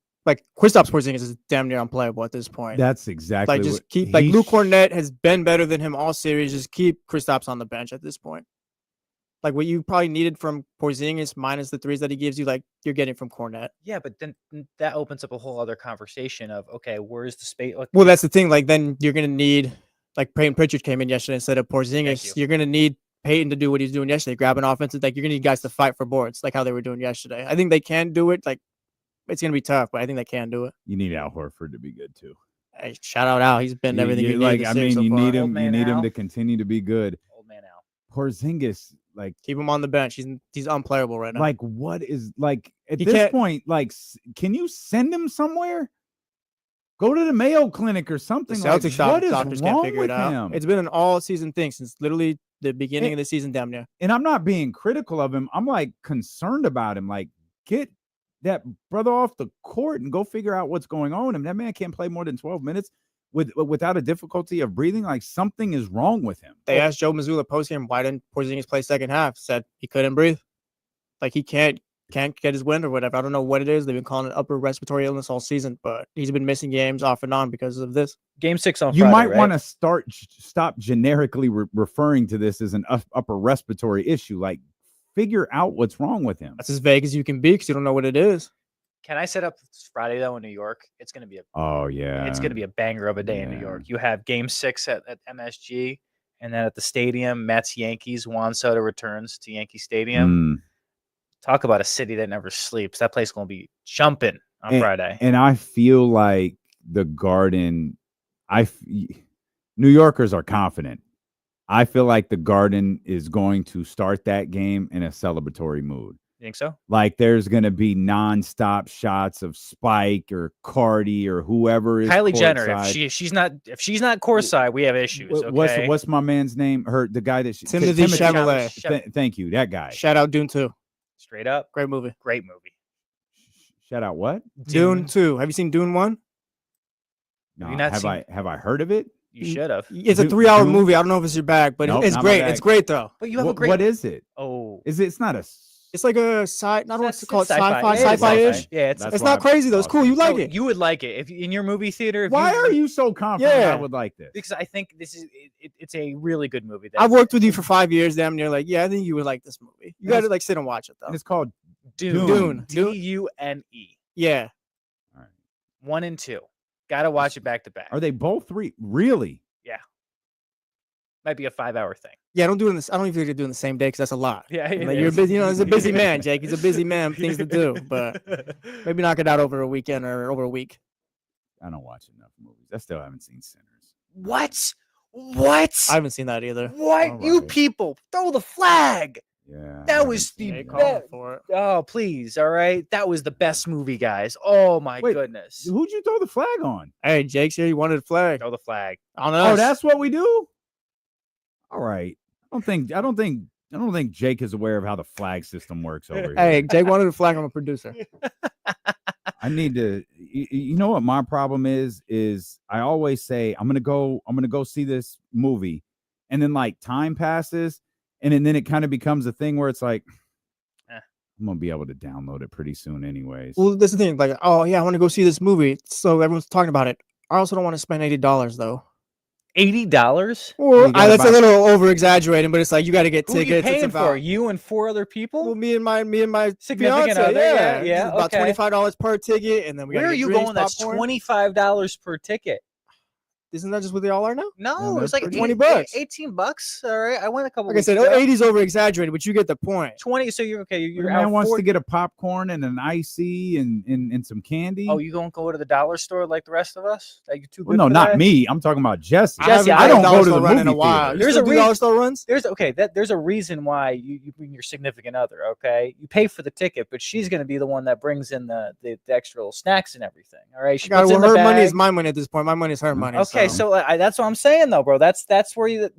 Kristaps Porzingis is damn near unplayable at this point. That's exactly just keep Luke Cornett has been better than him all series. Just keep Kristaps on the bench at this point. What you probably needed from Porzingis minus the threes that he gives you, you're getting from Cornett. Yeah, but then that opens up a whole other conversation of where's the space? Well, that's the thing. Then you're gonna need Peyton Pritchard came in yesterday instead of Porzingis. You're gonna need Peyton to do what he's doing yesterday, grabbing offenses. You're gonna need guys to fight for boards, how they were doing yesterday. I think they can do it. It's gonna be tough, but I think they can do it. You need Al Horford to be good too. Hey, shout out Al. He's been everything you need. You need him. You need him to continue to be good. Old man Al. Porzingis, keep him on the bench. He's unplayable right now. What is at this point? Can you send him somewhere? Go to the Mayo Clinic or something. The Celtics doctors can't figure it out. It's been an all-season thing since literally the beginning of the season, damn near. And I'm not being critical of him. I'm concerned about him. Get that brother off the court and go figure out what's going on. And that man can't play more than 12 minutes without a difficulty of breathing. Something is wrong with him. They asked Joe Mazzulla postgame, why didn't Porzingis play second half? Said he couldn't breathe. He can't get his wind or whatever. I don't know what it is. They've been calling it upper respiratory illness all season, but he's been missing games off and on because of this. Game 6 on Friday. You might want to stop generically referring to this as an upper respiratory issue. Figure out what's wrong with him. That's as vague as you can be because you don't know what it is. Can I set up Friday though in New York? It's going to be it's going to be a banger of a day in New York. You have Game 6 at MSG, and then at the stadium, Mets Yankees. Juan Soto returns to Yankee Stadium. Talk about a city that never sleeps. That place is going to be jumping on Friday. And I feel like the Garden. New Yorkers are confident. I feel like the Garden is going to start that game in a celebratory mood. You think so? There's going to be nonstop shots of Spike or Cardi or whoever is Kylie Jenner. If she's not courtside, we have issues. Okay? What's my man's name? The guy that Timothy Chalamet. Thank you, that guy. Shout out Dune 2. Straight up, great movie. Shout out what? Dune 2. Have you seen Dune 1? No. Have I heard of it? You should have. It's a 3-hour movie. I don't know if it's your bag, but it's great. It's great though. But you have a great. What is it? Oh, it's not a. It's like a sci. I don't know what to call it. Sci-fi-ish. Yeah, it's not crazy though. It's cool. You like it. You would like it if in your movie theater. Why are you so confident I would like this? Because I think this is it's a really good movie. I've worked with you for 5 years, damn near. I think you would like this movie. You got to sit and watch it though. And it's called Dune. Dune. Yeah. All right. 1 and 2. Got to watch it back to back. Are they both 3? Really? Yeah. Might be a 5-hour thing. Yeah, don't do it in this. I don't even think you're doing the same day because that's a lot. Yeah, you're busy. He's a busy man, Jake. He's a busy man, things to do. But maybe knock it out over a weekend or over a week. I don't watch enough movies. I still haven't seen Sinners. What? I haven't seen that either. What? Right. You people, throw the flag. Yeah, That was the best. Oh, please. All right. That was the best movie, guys. Oh, my goodness. Who'd you throw the flag on? Hey, Jake said he wanted a flag. Throw the flag. On us. Oh, that's what we do? All right. I don't think Jake is aware of how the flag system works over here. Hey, Jake wanted a flag. I'm a producer. I need to. You know what my problem is I always say I'm gonna go see this movie, and then like time passes, and then it kind of becomes a thing where it's like, I'm gonna be able to download it pretty soon, anyways. Well, that's the thing. Like, oh yeah, I want to go see this movie, so everyone's talking about it. I also don't want to spend $80 though. $80? Well, that's a little over exaggerating, but it's like you got to get tickets. Who are you paying it's about, for? You and 4 other people? Well, me and my significant fiance, other. Yeah. It's about $25 per ticket, and then we got. Where are you going? That's $25 per ticket. Isn't that just what they all are now? No, it's like $20. $18. All right, I went a couple. Like I said, 80's over exaggerated, but you get the point. 20. So you're okay. Your man wants to get a popcorn and an icy and some candy. Oh, you don't go to the dollar store like the rest of us? Like you're too good. Well, no, not that? me. I'm talking about Jesse. I don't go to the movie in a while. theater. There's a dollar store runs. There's a reason why you bring your significant other. Okay, you pay for the ticket, but she's going to be the one that brings in the extra little snacks and everything. All right, her money is my money at this point. My money is her money. Okay, so that's what I'm saying though, bro. That's where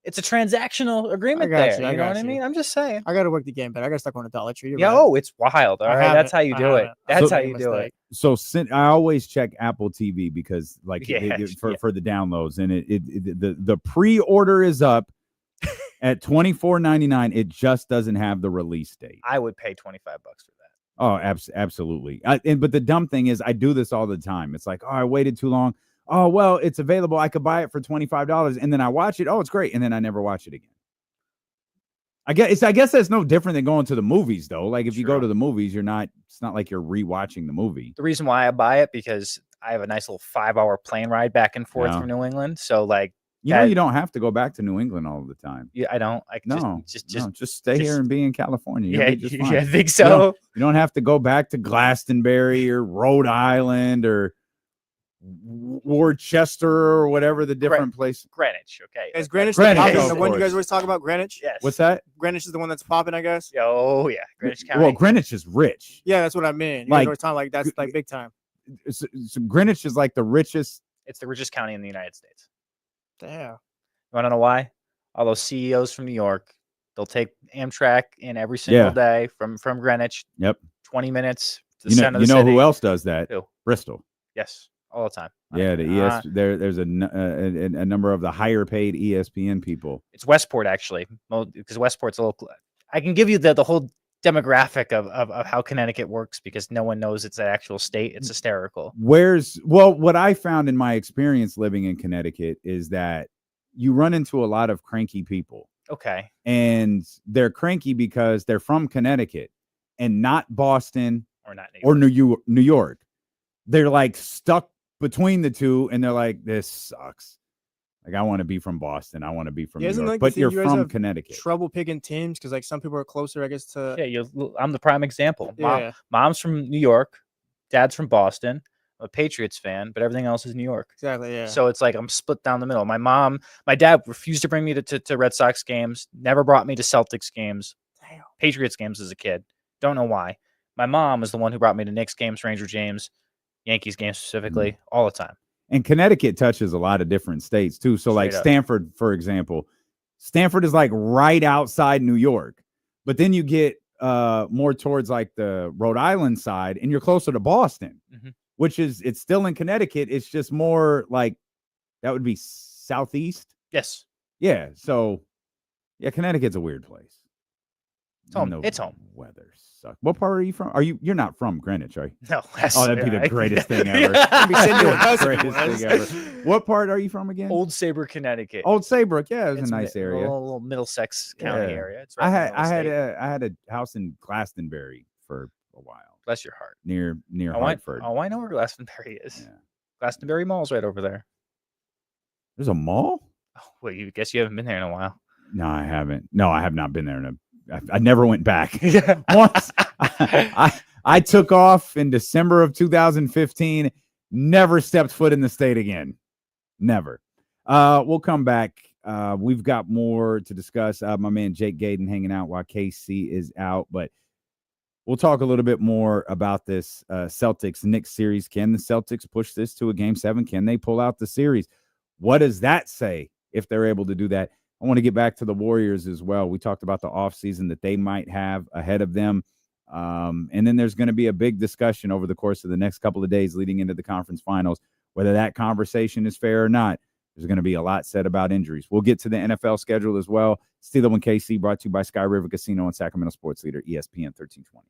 it's a transactional agreement there. You know what I mean? I'm just saying. I got to work the game better. I got to start going to Dollar Tree. It's wild. All right, that's how you do it. That's how you do it. So I always check Apple TV because for the downloads, and the pre-order is up at $24.99. It just doesn't have the release date. I would pay $25 for that. Oh, absolutely. But the dumb thing is, I do this all the time. It's like, oh, I waited too long. Oh, well, it's available. I could buy it for $25, and then I watch it. Oh, it's great, and then I never watch it again. I guess that's no different than going to the movies, though. Like if you go to the movies, it's not like you're rewatching the movie. The reason why I buy it because I have a nice little 5-hour plane ride back and forth from New England. So like, you don't have to go back to New England all the time. Yeah, I don't. Just stay here and be in California. I think so. You don't have to go back to Glastonbury or Rhode Island or Worcester or whatever the different place. Greenwich, okay. Is Greenwich the one you guys always talk about? Greenwich? Yes. What's that? Greenwich is the one that's popping, I guess. Oh yeah, Greenwich County. Well, Greenwich is rich. Yeah, that's what I mean. You guys always talk like that's like big time. So Greenwich is like the richest. It's the richest county in the United States. Damn. You want to know why? All those CEOs from New York, they'll take Amtrak in every single day from Greenwich. Yep. 20 minutes to the center of the city. city. Who else does that? Who? Bristol. Yes. All the time. Yeah, there's a number of the higher paid ESPN people. It's Westport actually, because Westport's a little. I can give you the whole demographic of how Connecticut works because no one knows it's an actual state. It's hysterical. What I found in my experience living in Connecticut is that you run into a lot of cranky people. Okay. And they're cranky because they're from Connecticut and not Boston or New York. They're like stuck between the two, and they're like, "This sucks." Like, I want to be from Boston. I want to be from New York, but you're from Connecticut. Trouble picking teams because like some people are closer, I guess. To I'm the prime example. Yeah. Mom's from New York, dad's from Boston. I'm a Patriots fan, but everything else is New York. Exactly. Yeah. So it's like I'm split down the middle. My dad refused to bring me to Red Sox games. Never brought me to Celtics games. Damn. Patriots games as a kid. Don't know why. My mom was the one who brought me to Knicks games, Ranger James, Yankees games specifically, all the time. And Connecticut touches a lot of different states too. So like Stanford, for example, Stanford is like right outside New York, but then you get more towards like the Rhode Island side and you're closer to Boston, which it's still in Connecticut. It's just more like that would be southeast. Yes. Yeah. So yeah, Connecticut's a weird place. It's home. It's home. Weather sucks. What part are you from? You're not from Greenwich, are you? No. Oh, that'd be the greatest thing ever. What part are you from again? Old Saybrook, Connecticut. Old Saybrook, yeah, it was a nice area. A little Middlesex County area. It's I had a house in Glastonbury for a while. Bless your heart. Near Hartford. I know where Glastonbury is. Yeah. Glastonbury Mall's right over there. There's a mall? Oh, well, you guess you haven't been there in a while. No, I haven't. No, I have not been there I never went back. Once I took off in December of 2015, never stepped foot in the state again. Never. We'll come back. we've got more to discuss. My man Jake Gadon hanging out while KC is out, but we'll talk a little bit more about this Celtics-Knicks series. Can the Celtics push this to a Game 7? Can they pull out the series? What does that say if they're able to do that? I want to get back to the Warriors as well. We talked about the offseason that they might have ahead of them. And then there's going to be a big discussion over the course of the next couple of days leading into the conference finals, whether that conversation is fair or not. There's going to be a lot said about injuries. We'll get to the NFL schedule as well. Steelo and KC brought to you by Sky River Casino and Sacramento Sports Leader, ESPN 1320.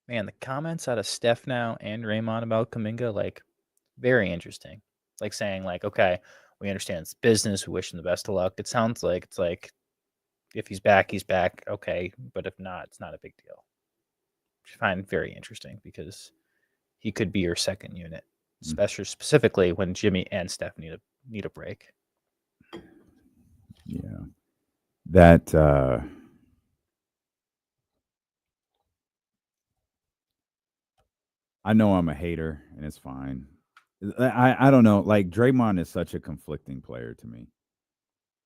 Man, the comments out of Steph now and Draymond about Kuminga, like, very interesting. It's like saying, like, okay, we understand it's business. We wish him the best of luck. It sounds like it's like, if he's back, he's back. Okay, but if not, it's not a big deal. Which I find very interesting because he could be your second unit, especially specifically when Jimmy and Steph need a break. Yeah, that. I know I'm a hater, and it's fine. I don't know. Like, Draymond is such a conflicting player to me.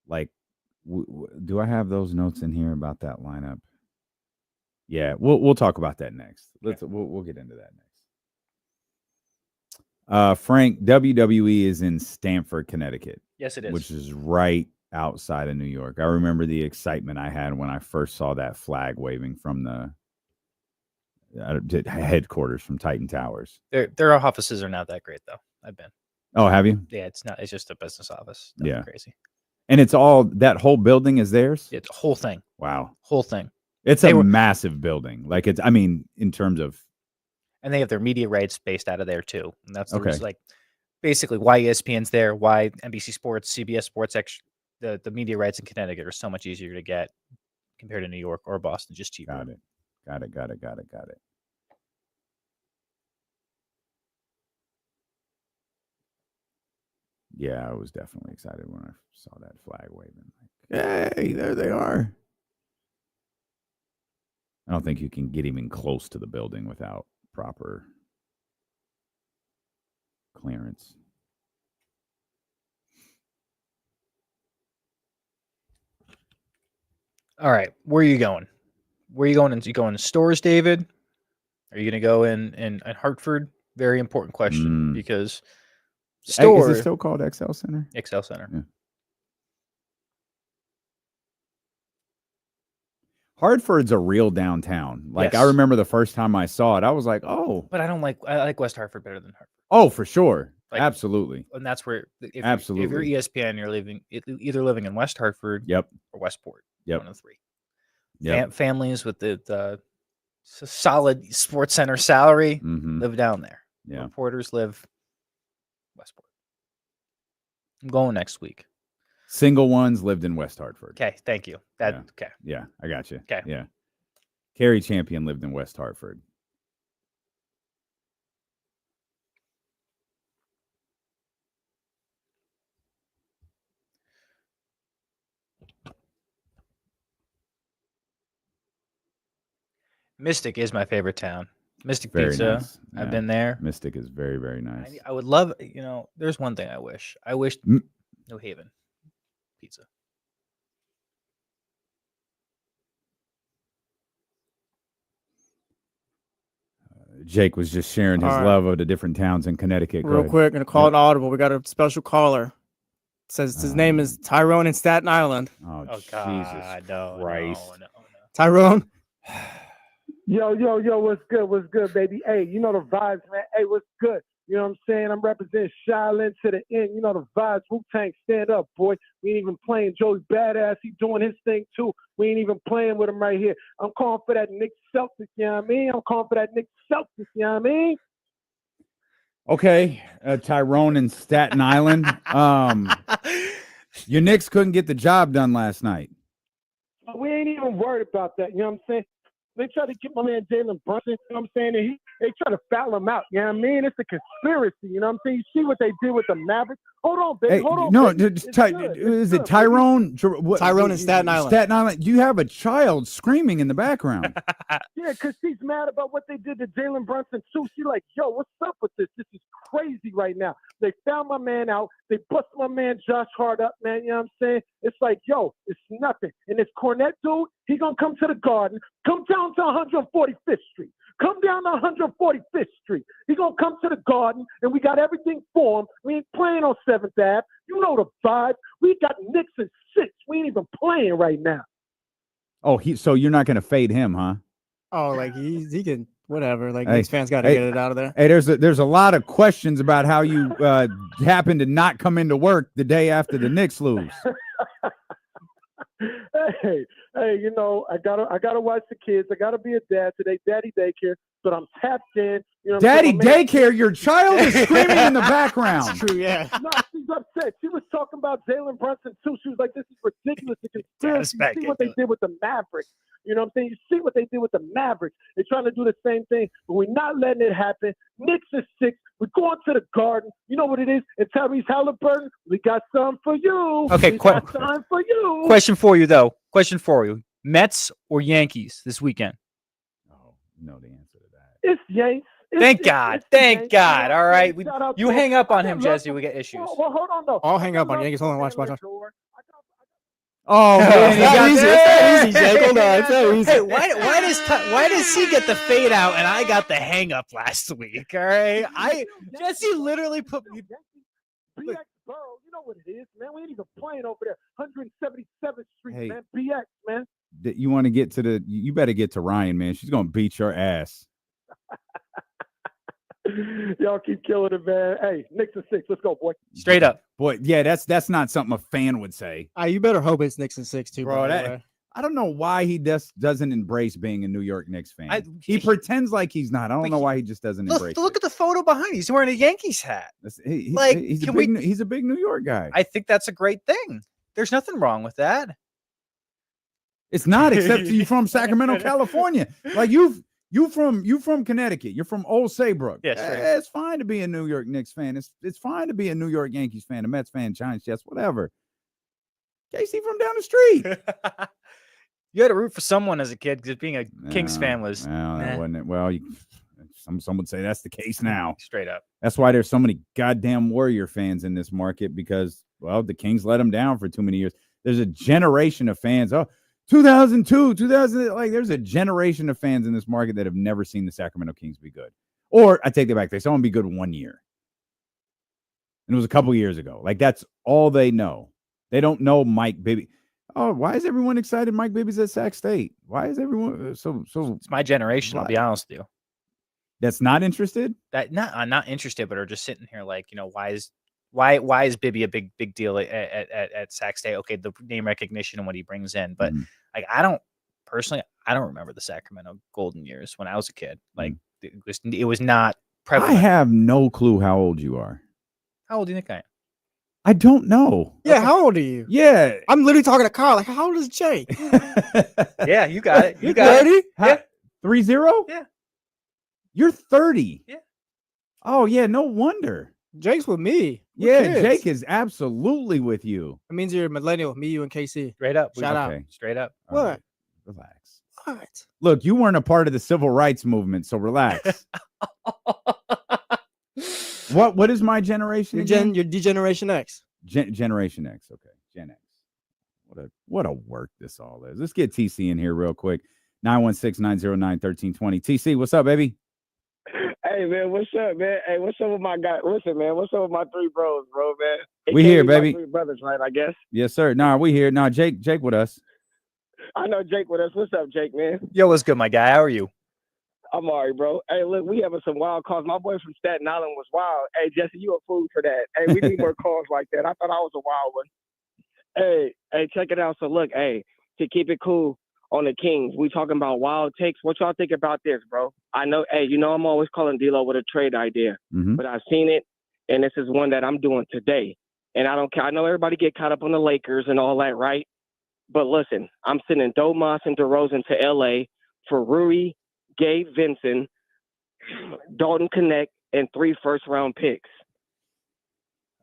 Like, do I have those notes in here about that lineup? Yeah, we'll talk about that next. We'll get into that next. Frank, WWE is in Stamford, Connecticut. Yes, it is. Which is right outside of New York. I remember the excitement I had when I first saw that flag waving from the headquarters from Titan Towers. Their offices are not that great, though. I've been. Oh, have you? Yeah, it's not. It's just a business office. Yeah, crazy. And it's all that whole building is theirs. It's a whole thing. Wow, whole thing. It's a massive building. Like, it's. I mean, in terms of. And they have their media rights based out of there too, and that's the reason, like, basically why ESPN's there, why NBC Sports, CBS Sports, the media rights in Connecticut are so much easier to get compared to New York or Boston, just cheaper. Got it. Yeah, I was definitely excited when I saw that flag waving. Like, hey, there they are. I don't think you can get even close to the building without proper clearance. All right, where are you going? Where are you going? You going to stores, David? Are you going to go in Hartford? Very important question because store. Is it still called XL Center? XL Center. Yeah. Hartford's a real downtown. Like, yes. I remember the first time I saw it, I was like, oh. But I like West Hartford better than Hartford. Oh, for sure. Like, absolutely. And that's where, if absolutely. If you're ESPN, you're either living in West Hartford or Westport. Yep. One of the three. Yep. Families with the solid Sports Center salary live down there. Yeah. Reporters live Westport. I'm going next week. Single ones lived in West Hartford. Okay, thank you. Okay. Yeah, I got you. Okay. Yeah. Carrie Champion lived in West Hartford. Mystic is my favorite town. Mystic Very Pizza. nice. Yeah. I've been there. Mystic is very, very nice. I would love, there's one thing I wish. New Haven pizza. Jake was just sharing his love of the different towns in Connecticut. Real quick, gonna call it audible. We got a special caller. It says his name is Tyrone in Staten Island. Oh, God, Jesus Christ. No. Tyrone. Yo, what's good? What's good, baby? Hey, you know the vibes, man. Hey, what's good? You know what I'm saying? I'm representing Shaolin to the end. You know the vibes. Wu-Tang, stand up, boy. We ain't even playing. Joey Badass, he doing his thing, too. We ain't even playing with him right here. I'm calling for that Knicks Celtics, you know what I mean? I'm calling for that Knicks Celtics, you know what I mean? Okay, Tyrone in Staten Island. Your Knicks couldn't get the job done last night. We ain't even worried about that, you know what I'm saying? They try to get my man Jalen Brunson, you know what I'm saying? And they try to foul him out, you know what I mean? It's a conspiracy, you know what I'm saying? You see what they did with the Mavericks? Hold on, baby. Hey, Hold on. no, baby. is it Tyrone? Tyrone in Staten Island. Staten Island. You have a child screaming in the background. Yeah, because she's mad about what they did to Jalen Brunson, too. She's like, yo, what's up with this? This is crazy right now. They found my man out. They busted my man Josh Hart up, man. You know what I'm saying? It's like, yo, it's nothing. And this Cornette dude, he going to come to the Garden, come down to 145th Street. Come down to 145th Street. He going to come to the Garden, and we got everything for him. We ain't playing on 7th Ave. You know the vibe. We got Knicks and 6. We ain't even playing right now. Oh, so you're not going to fade him, huh? Oh, like he can whatever. Like Knicks fans got to get it out of there. Hey, there's a lot of questions about how you happen to not come into work the day after the Knicks lose. Hey, you know, I gotta watch the kids. I gotta be a dad today, daddy daycare. But I'm tapped in. You know, daddy daycare. Your child is screaming in the background. That's true, yeah. No, she's upset. She was talking about Jalen Brunson too. She was like, "This is ridiculous." The conspiracy. You see what they did with the Mavericks. You know what I'm saying? You see what they did with the Mavericks. They're trying to do the same thing, but we're not letting it happen. Knicks is 6. We're going to the Garden. You know what it is? And Tyrese Halliburton, we got something for you. Okay, got something for you. Question for you, though. Question for you. Mets or Yankees this weekend? Oh, no, the answer to that. It's Yanks. Thank God. Thank God. All right. You hang up on him, Jesse. We get issues. Well, hold on, though. I'll hang up on Yankees. Hold on. Watch. Oh, man. It's that easy, Jake. Hold on. It's that easy. Hey, why does he get the fade out and I got the hang up last week? All right. Jesse literally put me. BX Borough, you know what it is, man. We ain't even playing over there. 177th Street, Hey. man. BX, man. You want to get to you better get to Ryan, man. She's going to beat your ass. Y'all keep killing it, man. Hey, Knicks and 6. Let's go, boy. Straight up. Boy, yeah, that's not something a fan would say. You better hope it's Knicks and 6 too, Bro, I don't know why he doesn't embrace being a New York Knicks fan. He pretends like he's not. I don't know why he just doesn't embrace it. Look at the photo behind. He's wearing a Yankees hat. He's a big New York guy. I think that's a great thing. There's nothing wrong with that. It's not, except you're from Sacramento, California. Like you from Connecticut. You're from Old Saybrook. Yes, it's fine to be a New York Knicks fan. It's fine to be a New York Yankees fan, a Mets fan, Giants, Jets, whatever. Casey from down the street. You had to root for someone as a kid because being a Kings fan was. That wasn't it. Well, some would say that's the case now. Straight up. That's why there's so many goddamn Warrior fans in this market because, well, the Kings let them down for too many years. There's a generation of fans. 2002, 2000, like there's a generation of fans in this market that have never seen the Sacramento Kings be good. Or I take that back. They saw them be good 1 year. And it was a couple years ago. Like that's all they know. They don't know Mike Bibby. Oh, why is everyone excited Mike Bibby's at Sac State? Why is everyone so it's my generation, I'll be honest with you. That's not interested? I'm not interested, but are just sitting here like, why is Bibby a big deal at Sac State? Okay, the name recognition and what he brings in, but like I don't remember the Sacramento golden years when I was a kid. Like it was not prevalent. I have no clue how old you are. How old do you think I am? I don't know. Yeah, how old are you? Yeah. I'm literally talking to Carl. Like, how old is Jake? Yeah, you got it. You got 30? it. Yeah. 30? Yeah. You're 30. Yeah. Oh, yeah, no wonder. Jake's with me. Yeah, Jake is absolutely with you. It means you're a millennial, me, you, and KC. Straight up. Shout out. Straight up. What? Right. Relax. What? Look, you weren't a part of the civil rights movement, so relax. What is my generation again? You're D-Generation X. Generation X. Okay. Gen X. What a work this all is. Let's get TC in here real quick. 916-909-1320. TC, what's up, baby? Hey, man, what's up, man? Hey, what's up with my guy? Listen, man, what's up with my 3 bros, bro, man? We here, baby. 3 brothers, right, I guess? Yes, sir. Nah, we here. Nah, Jake with us. I know Jake with us. What's up, Jake, man? Yo, what's good, my guy? How are you? I'm all right, bro. Hey, look, we having some wild calls. My boy from Staten Island was wild. Hey, Jesse, you a fool for that. Hey, we need more calls like that. I thought I was a wild one. Hey, check it out. So, look, hey, to keep it cool on the Kings, we talking about wild takes. What y'all think about this, bro? I know, hey, I'm always calling D-Lo with a trade idea, but I've seen it, and this is one that I'm doing today. And I don't care. I know everybody get caught up on the Lakers and all that, right? But listen, I'm sending Domas and DeRozan to L.A., for Rui, Gabe Vincent, Dalton Connect, and 3 first-round picks.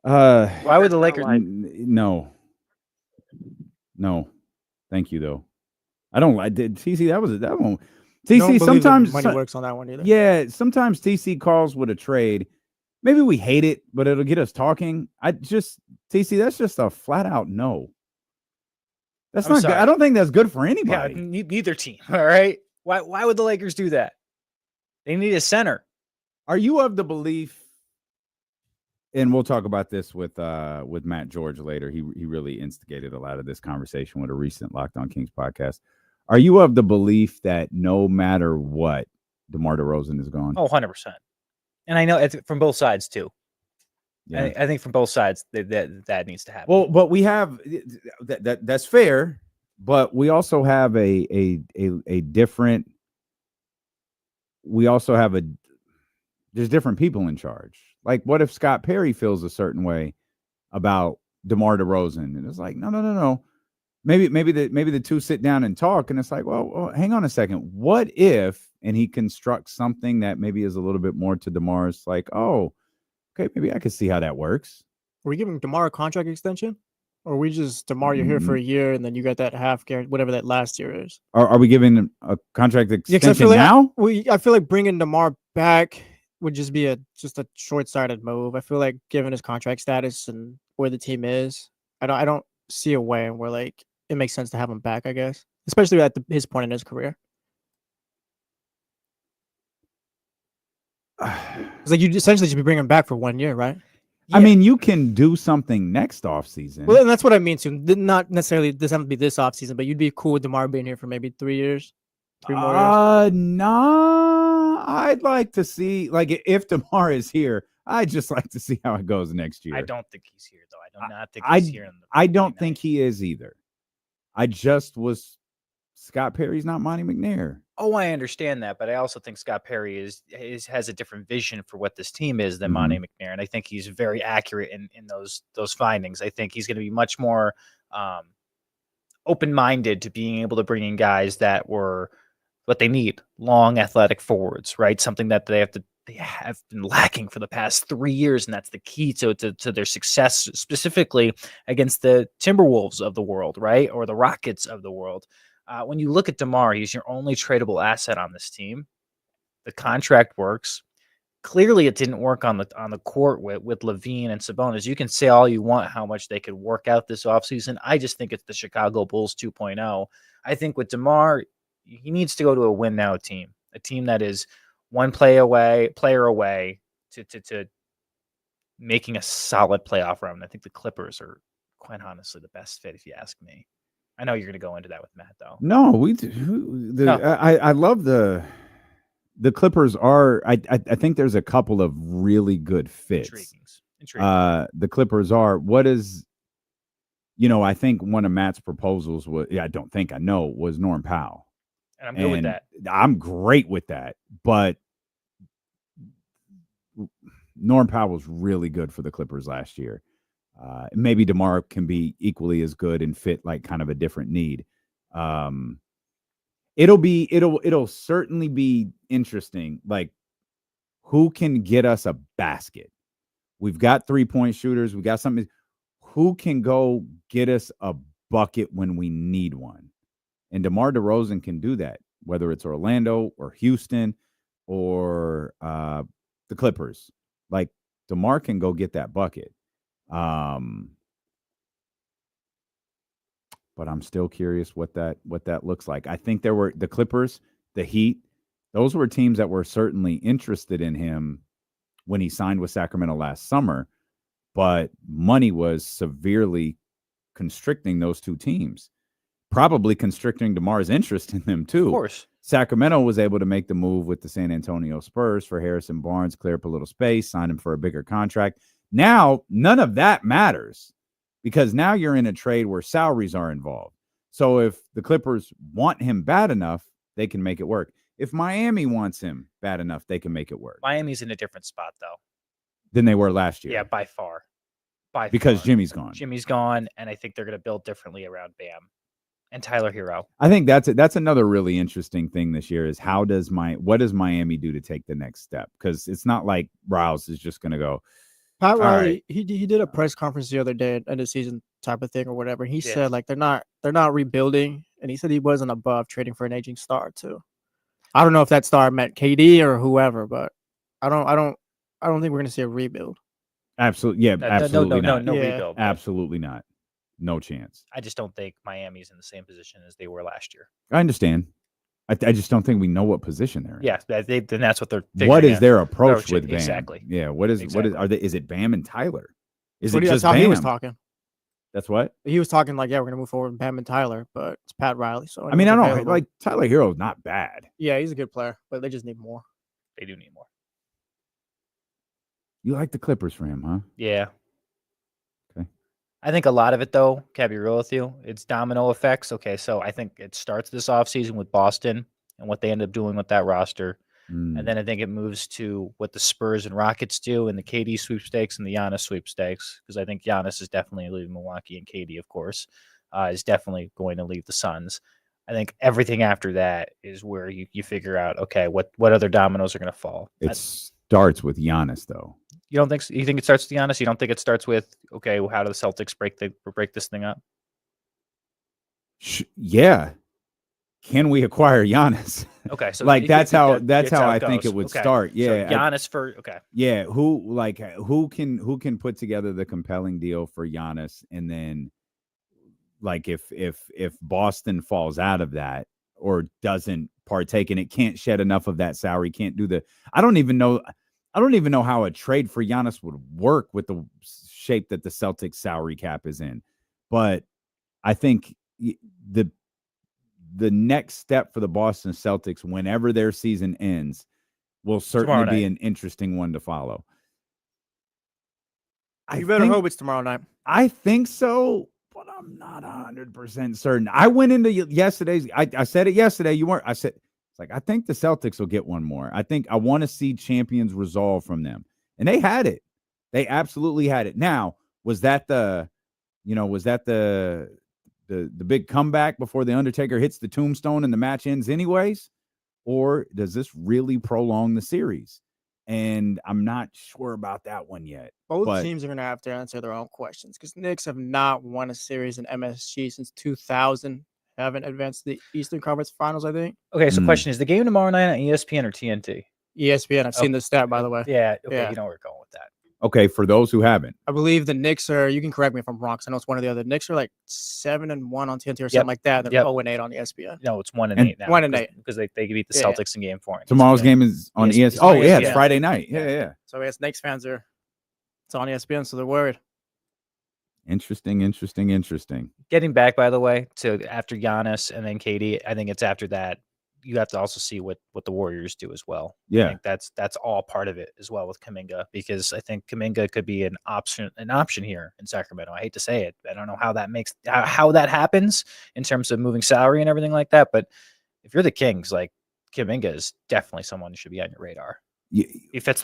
Why would the Lakers? No. Thank you though. I don't like TC. That one. TC sometimes money works on that one either. Yeah, sometimes TC calls with a trade. Maybe we hate it, but it'll get us talking. TC. That's just a flat out no. That's not good. I don't think that's good for anybody. Yeah, neither team. All right. Why would the Lakers do that? They need a center. Are you of the belief? And we'll talk about this with Matt George later. He really instigated a lot of this conversation with a recent Locked On Kings podcast. Are you of the belief that no matter what, DeMar DeRozan is gone? Oh, 100%. And I know it's from both sides too. Yeah. I think from both sides that needs to happen. Well, but we have that's fair, but we also have a different. We also have there's different people in charge. Like, what if Scott Perry feels a certain way about DeMar DeRozan? And it's like, no. Maybe the two sit down and talk, and it's like, well, hang on a second. What if, and he constructs something that maybe is a little bit more to DeMar's, like, oh, okay, maybe I could see how that works. Are we giving DeMar a contract extension? Or are we just, DeMar, you're here for a year, and then you got that half guarantee, whatever that last year is? Are we giving a contract extension now? I feel like bringing DeMar back would just be just a short-sighted move. I feel like given his contract status and where the team is, I don't see a way where like it makes sense to have him back, I guess, especially at his point in his career. It's like you essentially should be bringing him back for 1 year, right? Yeah. I mean, you can do something next offseason. Well, and that's what I mean too. Not necessarily doesn't have to be this offseason, but you'd be cool with DeMar being here for maybe 3 years, 3 more years. Nah, I'd like to see, like, if DeMar is here, I'd just like to see how it goes next year. I don't think he's here, though. I do not think he's here. I don't think he is either. Scott Perry's not Monty McNair. Oh, I understand that, but I also think Scott Perry has a different vision for what this team is than Monty McNair, and I think he's very accurate in those findings. I think he's going to be much more open-minded to being able to bring in guys that were what they need: long, athletic forwards, right? Something that they have been lacking for the past 3 years, and that's the key to their success, specifically against the Timberwolves of the world, right, or the Rockets of the world. When you look at DeMar, he's your only tradable asset on this team. The contract works. Clearly, it didn't work on the court with LaVine and Sabonis. You can say all you want how much they could work out this offseason. I just think it's the Chicago Bulls 2.0. I think with DeMar, he needs to go to a win now team, a team that is one player away to making a solid playoff run. I think the Clippers are quite honestly the best fit, if you ask me. I know you're going to go into that with Matt, though. No, we do. I love the Clippers are. I think there's a couple of really good fits. Intriguing. The Clippers are. What is? I think one of Matt's proposals was. Yeah, I know was Norm Powell. And I'm good with that. I'm great with that, but Norm Powell was really good for the Clippers last year. Maybe DeMar can be equally as good and fit like kind of a different need. It'll certainly be interesting. Like, who can get us a basket? We've got 3-point shooters. We got something. Who can go get us a bucket when we need one? And DeMar DeRozan can do that, whether it's Orlando or Houston or the Clippers. Like, DeMar can go get that bucket. But I'm still curious what that looks like. I think there were the Clippers, the Heat. Those were teams that were certainly interested in him when he signed with Sacramento last summer, but money was severely constricting those two teams, probably constricting DeMar's interest in them too. Of course. Sacramento was able to make the move with the San Antonio Spurs for Harrison Barnes, clear up a little space, sign him for a bigger contract. Now, none of that matters because now you're in a trade where salaries are involved. So if the Clippers want him bad enough, they can make it work. If Miami wants him bad enough, they can make it work. Miami's in a different spot, though, than they were last year. Yeah, by far. Because Jimmy's gone. Jimmy's gone, and I think they're going to build differently around Bam. and Tyler Hero. I think that's another really interesting thing this year is what does Miami do to take the next step? Because it's not like Rouse is just going to go. Pat Riley, he did a press conference the other day, end of season type of thing or whatever. He said like they're not rebuilding, and he said he wasn't above trading for an aging star too. I don't know if that star meant KD or whoever, but I don't think we're gonna see a rebuild. Absolutely, yeah, absolutely no not. rebuild. Absolutely not. No chance. I just don't think Miami's in the same position as they were last year. I understand. I just don't think we know what position they're in. Yeah, then that's what they're. What is out. their approach with Bam? Exactly. Yeah. Is it Bam and Tyler? Is it That's just how Bam? he was talking. That's what he was talking. Like, yeah, we're gonna move forward with Bam and Tyler, but it's Pat Riley. So I mean, I don't like Tyler Hero's not bad. Yeah, he's a good player, but they just need more. They do need more. You like the Clippers for him, huh? Yeah. Okay. I think a lot of it, though, can I be real with you? It's domino effects. Okay, so I think it starts this offseason with Boston and what they end up doing with that roster. And then I think it moves to what the Spurs and Rockets do in the KD sweepstakes and the Giannis sweepstakes, because I think Giannis is definitely leaving Milwaukee, and KD, of course, is definitely going to leave the Suns. I think everything after that is where you figure out, okay, what other dominoes are going to fall. It starts with Giannis, though. You don't think so? You think it starts with Giannis? You don't think it starts with, okay, well, how do the Celtics break this thing up? Yeah. Can we acquire Giannis? Okay, so like that's how I think it would start. Yeah, so Giannis Yeah, who can put together the compelling deal for Giannis, and then like if Boston falls out of that or doesn't partake in it, can't shed enough of that salary, can't do the. I don't even know how a trade for Giannis would work with the shape that the Celtics salary cap is in, but I think the next step for the Boston Celtics, whenever their season ends, will certainly be an interesting one to follow. You better hope it's tomorrow night. I think so, but I'm not 100% certain. I went into yesterday's. I said it yesterday. You weren't. I said it's like I think the Celtics will get one more. I want to see champions resolve from them, and they had it. They absolutely had it. Now, was that the big comeback before the Undertaker hits the tombstone and the match ends anyways? Or does this really prolong the series? And I'm not sure about that one yet. Both teams are going to have to answer their own questions, because Knicks have not won a series in MSG since 2000. Haven't advanced to the Eastern Conference Finals, I think. Okay, so question is the game tomorrow night on ESPN or TNT? ESPN. I've seen the stat, by the way. Yeah, okay, you know where we're going with that. Okay, for those who haven't. I believe the Knicks are, you can correct me if I'm wrong, because I know it's one or the other. The Knicks are like 7-1 on TNT or something like that. They're 0-8 on ESPN. No, it's 1-8 now. 1-8. Because they beat the Celtics in game 4. Tomorrow's game is on ESPN. Oh, yeah, it's Friday night. Yeah. So I guess Knicks fans it's on ESPN, so they're worried. Interesting. Getting back, by the way, to after Giannis and then KD, I think it's after that. You have to also see what the Warriors do as well. Yeah, I think that's all part of it as well with Kuminga, because I think Kuminga could be an option here in Sacramento. I hate to say it. I don't know how that happens in terms of moving salary and everything like that. But if you're the Kings, like Kuminga is definitely someone who should be on your radar. He fits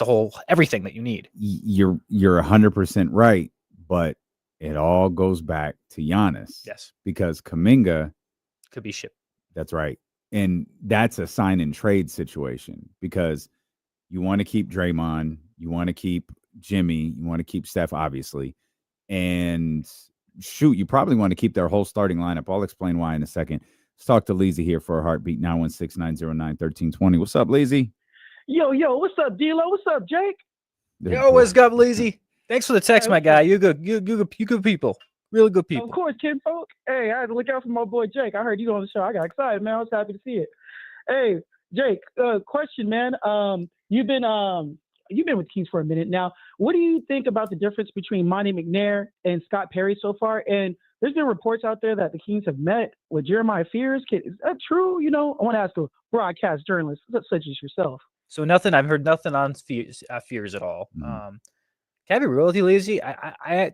everything that you need. You're 100% right, but it all goes back to Giannis. Yes, because Kuminga could be shipped. That's right. And that's a sign and trade situation, because you want to keep Draymond, you want to keep Jimmy, you want to keep Steph, obviously. And you probably want to keep their whole starting lineup. I'll explain why in a second. Let's talk to Leezy here for a heartbeat, 916-909-1320. What's up, Leezy? Yo, what's up, D-Lo? What's up, Jake? Yo, what's up, Leezy? Thanks for the text, my guy. You good people. Really good people. Of course, kinfolk. Hey, I had to look out for my boy Jake. I heard you on the show. I got excited, man. I was happy to see it. Hey, Jake, question, man. You've been with Kings for a minute now. What do you think about the difference between Monty McNair and Scott Perry so far? And there's been reports out there that the Kings have met with Jeremiah Fears. Is that true? I want to ask a broadcast journalist such as yourself. So I've heard nothing on Fears at all. Mm-hmm. Can I be real with you, Lazy?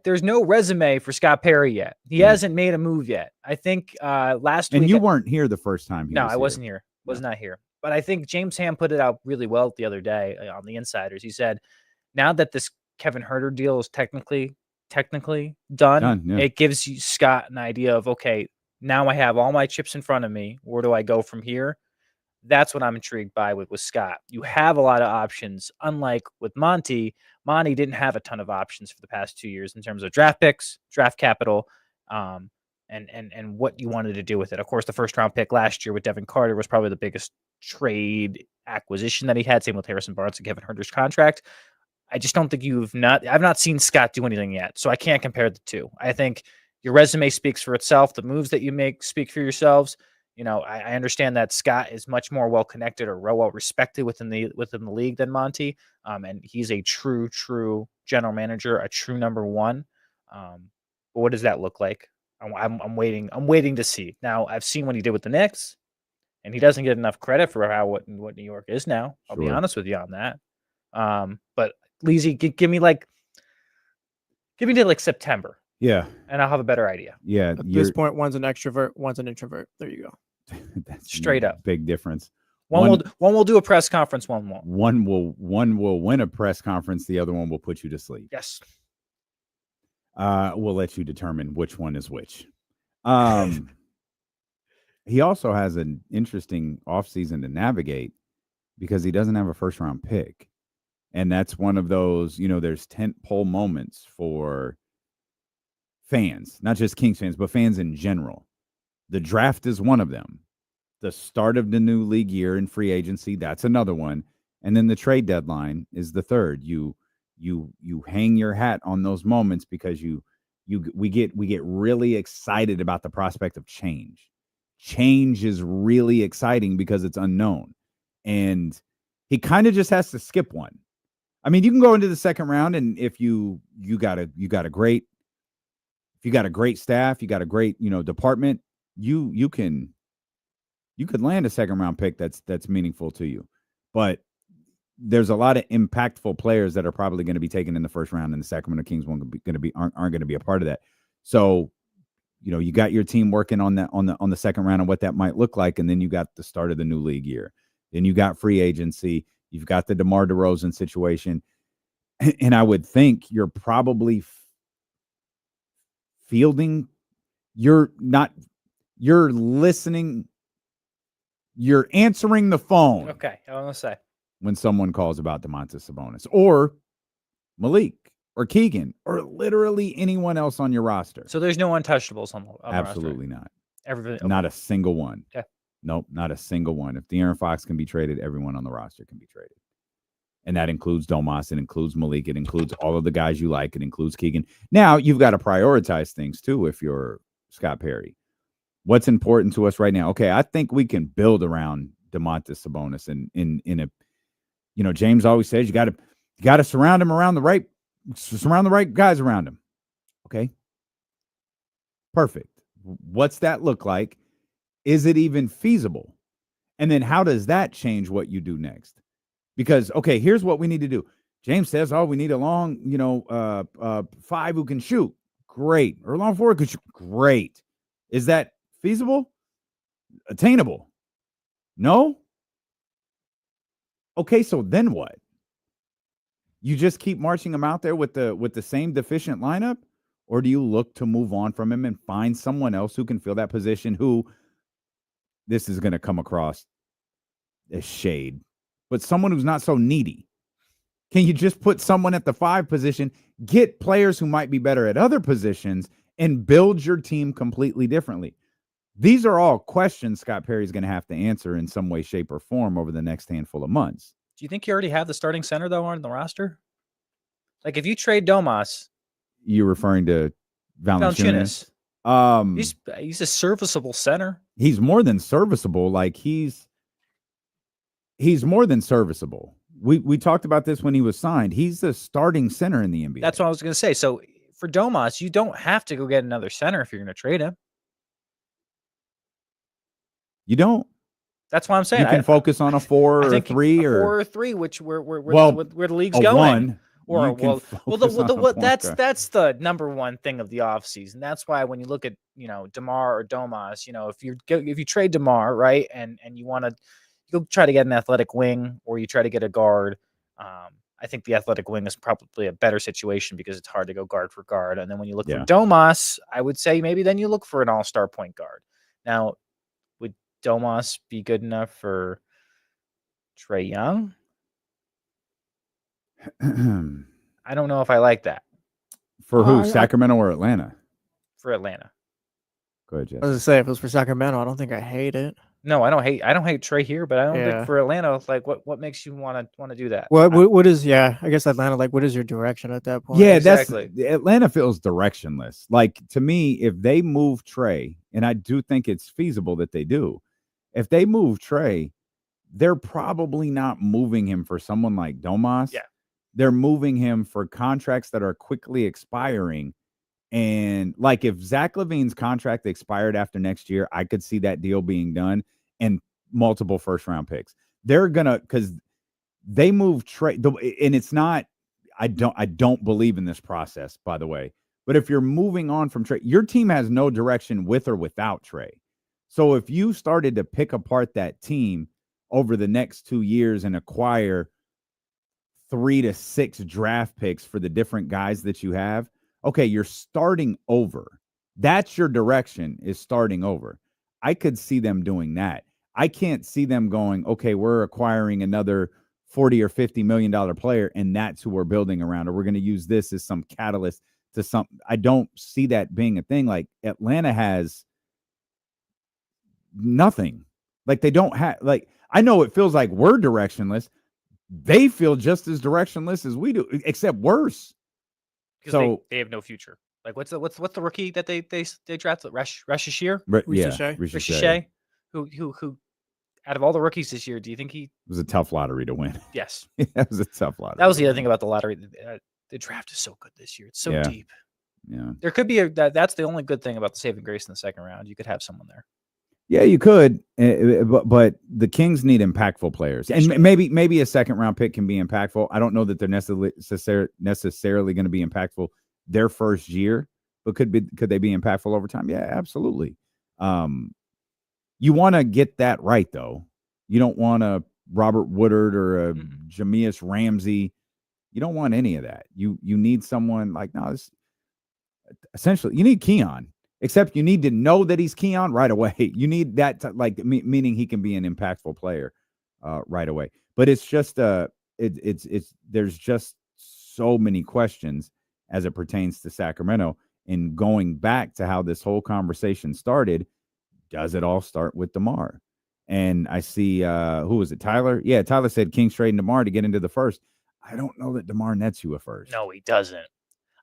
There's no resume for Scott Perry yet. He hasn't made a move yet. I think last week. And you weren't here the first time. I wasn't here. Was not here. But I think James Ham put it out really well the other day on the Insiders. He said, now that this Kevin Huerter deal is technically done, yeah. It gives you Scott an idea of, okay, Now I have all my chips in front of me. Where do I go from here? That's what I'm intrigued by with Scott. You have a lot of options. Unlike with Monty didn't have a ton of options for the past 2 years in terms of draft picks, draft capital, and what you wanted to do with it. Of course, the first round pick last year with Devin Carter was probably the biggest trade acquisition that he had. Same with Harrison Barnes and Kevin Huerter's contract. I just don't think I've not seen Scott do anything yet, so I can't compare the two. I think your resume speaks for itself. The moves that you make speak for yourselves. I understand that Scott is much more well connected or well respected within the league than Monty, and he's a true general manager, a true number one. But what does that look like? I'm waiting to see. Now I've seen what he did with the Knicks, and he doesn't get enough credit for what New York is now. I'll be honest with you on that. But Leezy, give me to like September. Yeah. And I'll have a better idea. Yeah. At this point, one's an extrovert, one's an introvert. There you go. That's straight up. Big difference. One will do a press conference, one won't. One will win a press conference, the other one will put you to sleep. Yes. We'll let you determine which one is which. He also has an interesting offseason to navigate because he doesn't have a first round pick. And that's one of those, there's tentpole moments for fans, not just Kings fans, but fans in general. The draft is one of them. The start of the new league year in free agency, that's another one. And then the trade deadline is the third. You hang your hat on those moments because we get really excited about the prospect of change. Change is really exciting because it's unknown. And he kind of just has to skip one. I mean, you can go into the second round, and if you got a great staff, you got a great, department, you could land a second round pick that's meaningful to you. But there's a lot of impactful players that are probably going to be taken in the first round, and the Sacramento Kings aren't going to be a part of that. So, you got your team working on that on the second round and what that might look like, and then you got the start of the new league year. Then you got free agency. You've got the DeMar DeRozan situation. And I would think you're probably fielding. You're listening. You're answering the phone. Okay, I want to say. When someone calls about Domantas Sabonis or Malik or Keegan or literally anyone else on your roster. So there's no untouchables on the Absolutely roster. Not. Everybody, Not a single one. Okay. Nope, not a single one. If De'Aaron Fox can be traded, everyone on the roster can be traded. And that includes Domas. It includes Malik. It includes all of the guys you like. It includes Keegan. Now, you've got to prioritize things, too, if you're Scott Perry. What's important to us right now? Okay, I think we can build around Domantas Sabonis in a, James always says you got to surround the right guys around him. Okay. Perfect. What's that look like? Is it even feasible? And then how does that change what you do next? Because, okay, here's what we need to do. James says, we need a long, five who can shoot. Great. Or a long forward who can shoot. Great. Is that feasible? Attainable? No? Okay, so then what? You just keep marching him out there with the same deficient lineup? Or do you look to move on from him and find someone else who can fill that position who, this is going to come across as shade, but someone who's not so needy? Can you just put someone at the 5 position, get players who might be better at other positions, and build your team completely differently? These are all questions Scott Perry's going to have to answer in some way, shape, or form over the next handful of months. Do you think you already have the starting center, though, on the roster? Like, if you trade Domas. You're referring to Valanciunas? He's a serviceable center. He's more than serviceable. Like, he's more than serviceable. We talked about this when he was signed. He's the starting center in the NBA. That's what I was going to say. So for Domas, you don't have to go get another center if you're going to trade him. You don't. That's why I'm saying you can focus on a 4 or a 3 or 4 or 3, which where the league's going. 1. That's the number one thing of the offseason. That's why when you look at DeMar or Domas, if you trade DeMar, right, and you want to go try to get an athletic wing or you try to get a guard, I think the athletic wing is probably a better situation because it's hard to go guard for guard. And then when you look for Domas, I would say maybe then you look for an all-star point guard. Now, would Domas be good enough for Trae Young? I don't know if I like that. For who? Sacramento or Atlanta? For Atlanta. Go ahead, Jess. I was gonna say, if it was for Sacramento, I don't think I hate it. No, I don't hate Trae here, but I don't think for Atlanta, like what makes you want to do that? What is I guess Atlanta, like, what is your direction at that point? Yeah, exactly. Atlanta feels directionless. Like, to me, if they move Trae, and I do think it's feasible that they do, if they move Trae, they're probably not moving him for someone like Domas. Yeah. They're moving him for contracts that are quickly expiring. And like, if Zach LaVine's contract expired after next year, I could see that deal being done and multiple first-round picks. They're gonna, because they move Trae, and it's not. I don't believe in this process, by the way. But if you're moving on from Trae, your team has no direction with or without Trae. So if you started to pick apart that team over the next 2 years and acquire 3 to 6 draft picks for the different guys that you have, okay, you're starting over. That's your direction, is starting over. I could see them doing that. I can't see them going, okay, we're acquiring another $40 or $50 million player, and that's who we're building around, or we're going to use this as some catalyst to something. I don't see that being a thing. Like, Atlanta has nothing. Like, they don't have, like, I know it feels like we're directionless. They feel just as directionless as we do, except worse. Because they have no future. Like, what's the rookie that they drafted? Rashashir? Rashashir. Who out of all the rookies this year, do you think It was a tough lottery to win. Yes. That was a tough lottery. That was the other thing about the lottery. The draft is so good this year. It's so deep. Yeah. There could be that's the only good thing about the saving grace in the second round. You could have someone there. Yeah, you could, but the Kings need impactful players, and maybe a second round pick can be impactful. I don't know that they're necessarily going to be impactful their first year, but could they be impactful over time? Yeah, absolutely. You want to get that right, though. You don't want a Robert Woodard or a Jamias Ramsey. You don't want any of that. You need someone like essentially you need Keon. Except you need to know that he's Keon right away. You need that, meaning he can be an impactful player right away. But it's just there's just so many questions as it pertains to Sacramento. And going back to how this whole conversation started, does it all start with DeMar? And I see who was it? Tyler? Yeah, Tyler said Kings trading DeMar to get into the first. I don't know that DeMar nets you a first. No, he doesn't.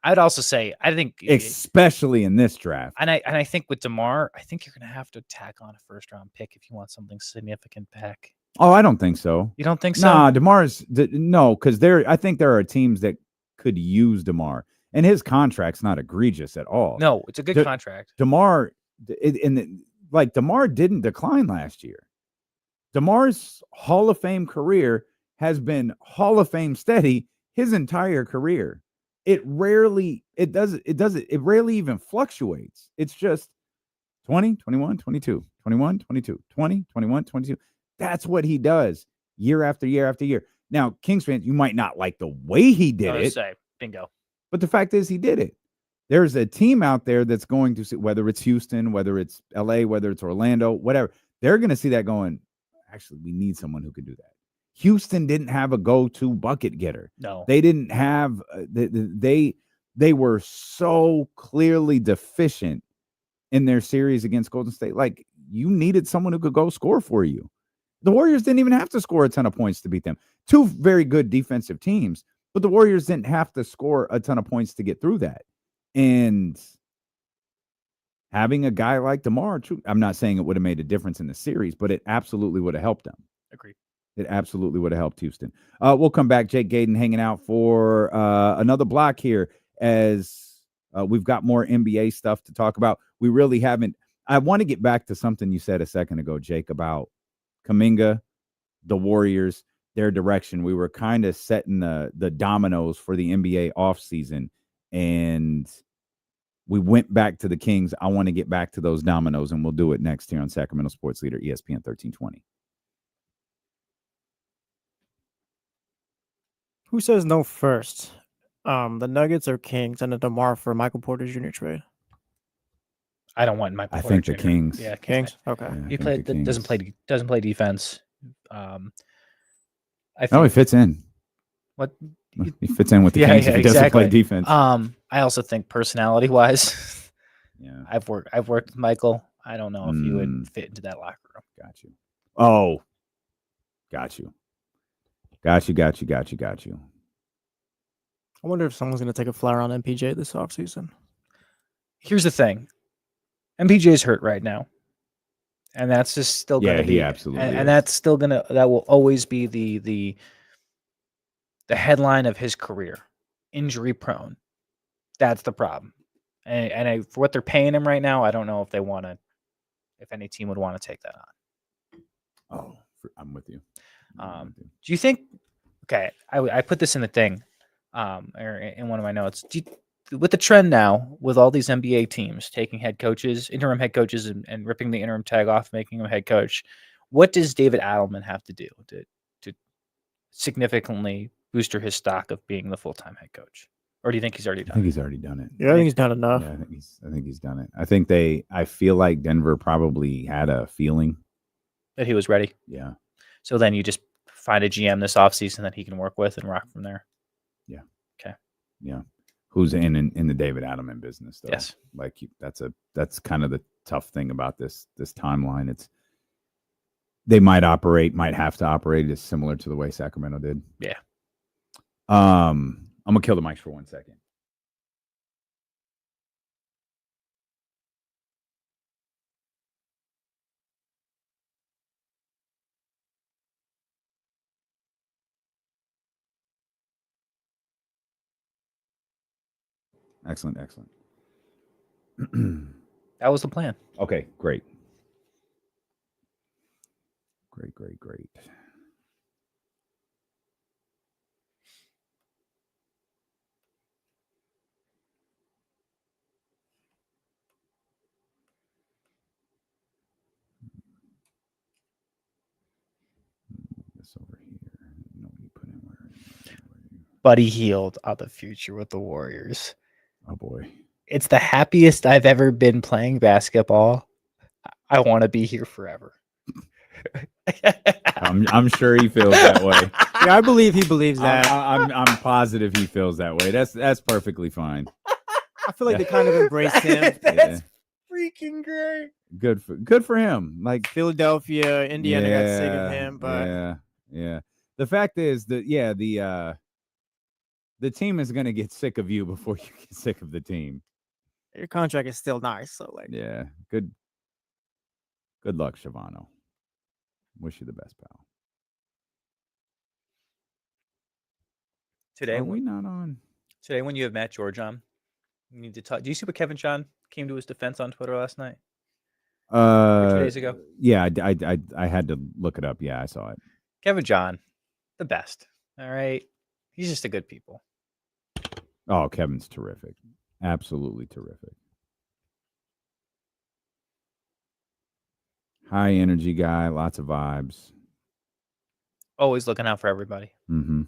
I'd also say, I think, especially in this draft, and I think with DeMar, I think you're going to have to tack on a first-round pick if you want something significant back. Oh, I don't think so. You don't think so? Nah, DeMar's no, because I think there are teams that could use DeMar, and his contract's not egregious at all. No, it's a good contract. DeMar, DeMar didn't decline last year. DeMar's Hall of Fame career has been Hall of Fame steady his entire career. It rarely even fluctuates. It's just 20, 21, 22, 21, 22, 20, 21, 22. That's what he does year after year after year. Now, Kings fans, you might not like the way he did it. Bingo. But the fact is he did it. There's a team out there that's going to see, whether it's Houston, whether it's LA, whether it's Orlando, whatever. They're going to see that going, actually, we need someone who can do that. Houston didn't have a go-to bucket getter. No, they didn't have. They were so clearly deficient in their series against Golden State. Like, you needed someone who could go score for you. The Warriors didn't even have to score a ton of points to beat them. Two very good defensive teams, but the Warriors didn't have to score a ton of points to get through that. And having a guy like DeMar, I'm not saying it would have made a difference in the series, but it absolutely would have helped them. Agreed. It absolutely would have helped Houston. We'll come back. Jake Gadon hanging out for another block here as we've got more NBA stuff to talk about. We really haven't. I want to get back to something you said a second ago, Jake, about Kuminga, the Warriors, their direction. We were kind of setting the dominoes for the NBA offseason, and we went back to the Kings. I want to get back to those dominoes, and we'll do it next here on Sacramento Sports Leader, ESPN 1320. Who says no first? The Nuggets or Kings and a DeMar for Michael Porter Jr. trade? I don't want Michael I Porter think the Jr. Kings. Yeah, Kings. Okay. Yeah, He I think the doesn't play defense. I think No, he fits in. what He fits in with the Yeah, Kings yeah, if he doesn't play exactly. defense. I also think personality wise, Yeah. I've worked with Michael. I don't know if he would Mm. fit into that locker room. Got you. Oh, got you. Got you. I wonder if someone's going to take a flyer on MPJ this offseason. Here's the thing. MPJ's hurt right now. And that's just still going to be he absolutely and is. that's still going to that will always be the headline of his career. Injury prone. That's the problem. And for what they're paying him right now, I don't know if they want to if any team would want to take that on. Oh, I'm with you. Do you think? Okay, I put this in the thing, or in one of my notes. With the trend now, with all these NBA teams taking interim head coaches, and ripping the interim tag off, making him head coach, what does David Adelman have to do to significantly booster his stock of being the full-time head coach? Or do you think he's already done I think he's already done it. Yeah, I think he's done enough. Yeah, I think he's done it. I feel like Denver probably had a feeling that he was ready? Yeah. So then you just find a GM this offseason that he can work with and rock from there. Yeah. Okay. Yeah. Who's in the David Adelman business though? Yes. Like that's kind of the tough thing about this timeline. They might have to operate as similar to the way Sacramento did. Yeah. I'm gonna kill the mics for 1 second. Excellent. That was the plan. Okay, great. Great. This over here. No, you put in where. Buddy Hield on the future with the Warriors. Oh boy. It's the happiest I've ever been playing basketball. I want to be here forever. I'm sure he feels that way. Yeah, I believe he believes that. I'm positive he feels that way. That's perfectly fine. I feel like they kind of embraced him. That's freaking great. Good for him. Like Philadelphia, Indiana got sick of him, but yeah. The fact is that the team is going to get sick of you before you get sick of the team. Your contract is still nice, so like yeah. Good luck, Shavano. Wish you the best, pal. Today, Are we not on? Today, when you have Matt George on, you need to talk. Do you see what Kevin John came to his defense on Twitter last night? 2 days ago. Yeah, I had to look it up. Yeah, I saw it. Kevin John, the best. All right, he's just a good people. Oh, Kevin's terrific. Absolutely terrific. High energy guy, lots of vibes. Always looking out for everybody. Mm-hmm.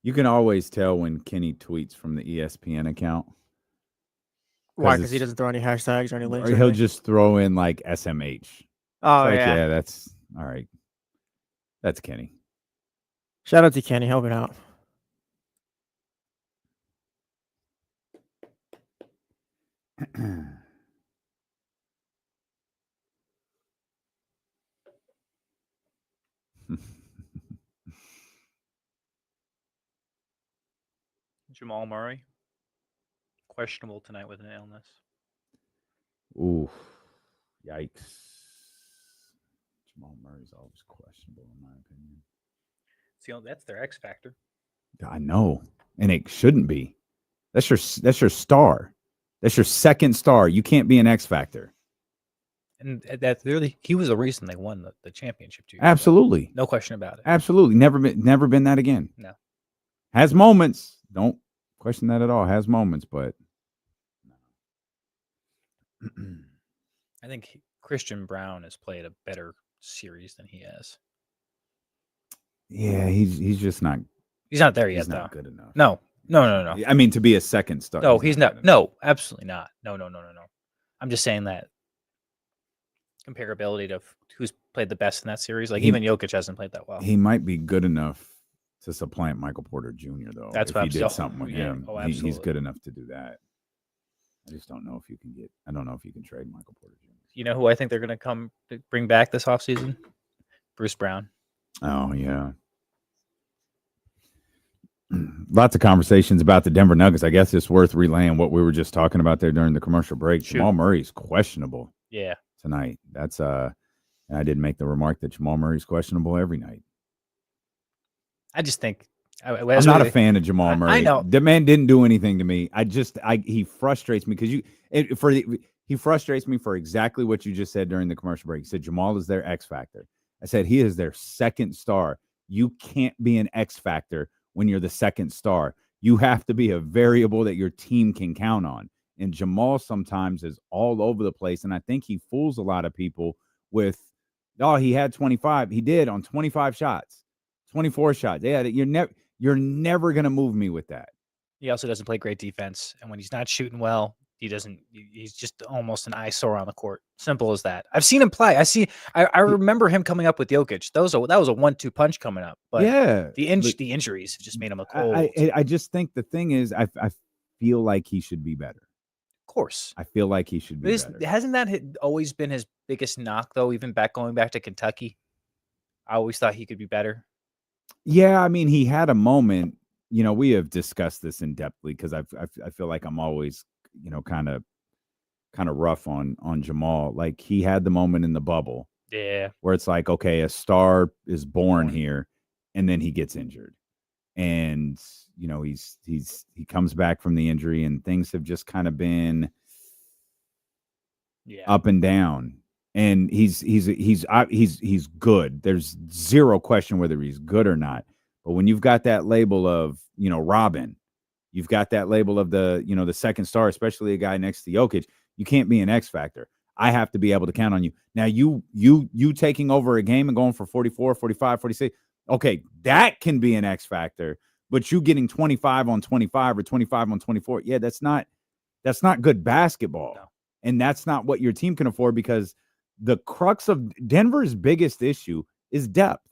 You can always tell when Kenny tweets from the ESPN account. Why? Because he doesn't throw any hashtags or any links. Or he'll just throw in like SMH. Oh, like, yeah. Yeah, that's all right. That's Kenny. Shout out to Kenny helping out. Jamal Murray, questionable tonight with an illness. Ooh, yikes. Jamal Murray's always questionable, in my opinion. See, that's their X factor. I know, and it shouldn't be. That's your star. That's your second star. You can't be an X factor. And that's really, he was the reason they won the championship. Absolutely, no question about it. Absolutely, never been that again. No, has moments. Don't question that at all. Has moments, but I think Christian Brown has played a better series than he has. Yeah, he's just not. He's not there He's yet, not though. good enough. No. I mean, to be a second star. No, he's not. No, absolutely not. No. I'm just saying that comparability to who's played the best in that series. Like even Jokic hasn't played that well. He might be good enough to supplant Michael Porter Jr. though. That's if what he I'm did saying. something with Yeah. him. Oh, He's good enough to do that. I just don't know if you can get. I don't know if you can trade Michael Porter Jr. You know who I think they're going to bring back this offseason? Bruce Brown. Oh yeah. Lots of conversations about the Denver Nuggets. I guess it's worth relaying what we were just talking about there during the commercial break. Shoot. Jamal Murray's questionable. Yeah. Tonight. That's and I did make the remark that Jamal Murray's questionable every night. I just think I'm not a fan of Jamal Murray. I know the man didn't do anything to me. He frustrates me because he frustrates me for exactly what you just said during the commercial break. You said Jamal is their X factor. I said he is their second star. You can't be an X factor when you're the second star. You have to be a variable that your team can count on. And Jamal sometimes is all over the place. And I think he fools a lot of people with, oh, he had 25. He did on 25 shots, 24 shots. Yeah, you're never going to move me with that. He also doesn't play great defense. And when he's not shooting well, he's just almost an eyesore on the court. Simple as that. I've seen him play. I remember him coming up with Jokic. That was a 1-2 punch coming up. But yeah, the injuries just made him look cold. I just think the thing is, I feel like he should be better. Of course. I feel like he should be better. Hasn't that always been his biggest knock, though, even going back to Kentucky? I always thought he could be better. Yeah, I mean, he had a moment. You know, we have discussed this in depthly because I feel like I'm always, kind of rough on Jamal. Like he had the moment in the bubble. Yeah. Where it's like, okay, a star is born here and then he gets injured. And, he comes back from the injury and things have just kind of been up and down. And he's good. There's zero question whether he's good or not. But when you've got that label of, Robin, you've got that label of the, the second star, especially a guy next to Jokic, you can't be an X factor. I have to be able to count on you. Now, you taking over a game and going for 44, 45, 46, okay, that can be an X factor. But you getting 25 on 25 or 25 on 24, yeah, that's not good basketball. No. And that's not what your team can afford because the crux of Denver's biggest issue is depth.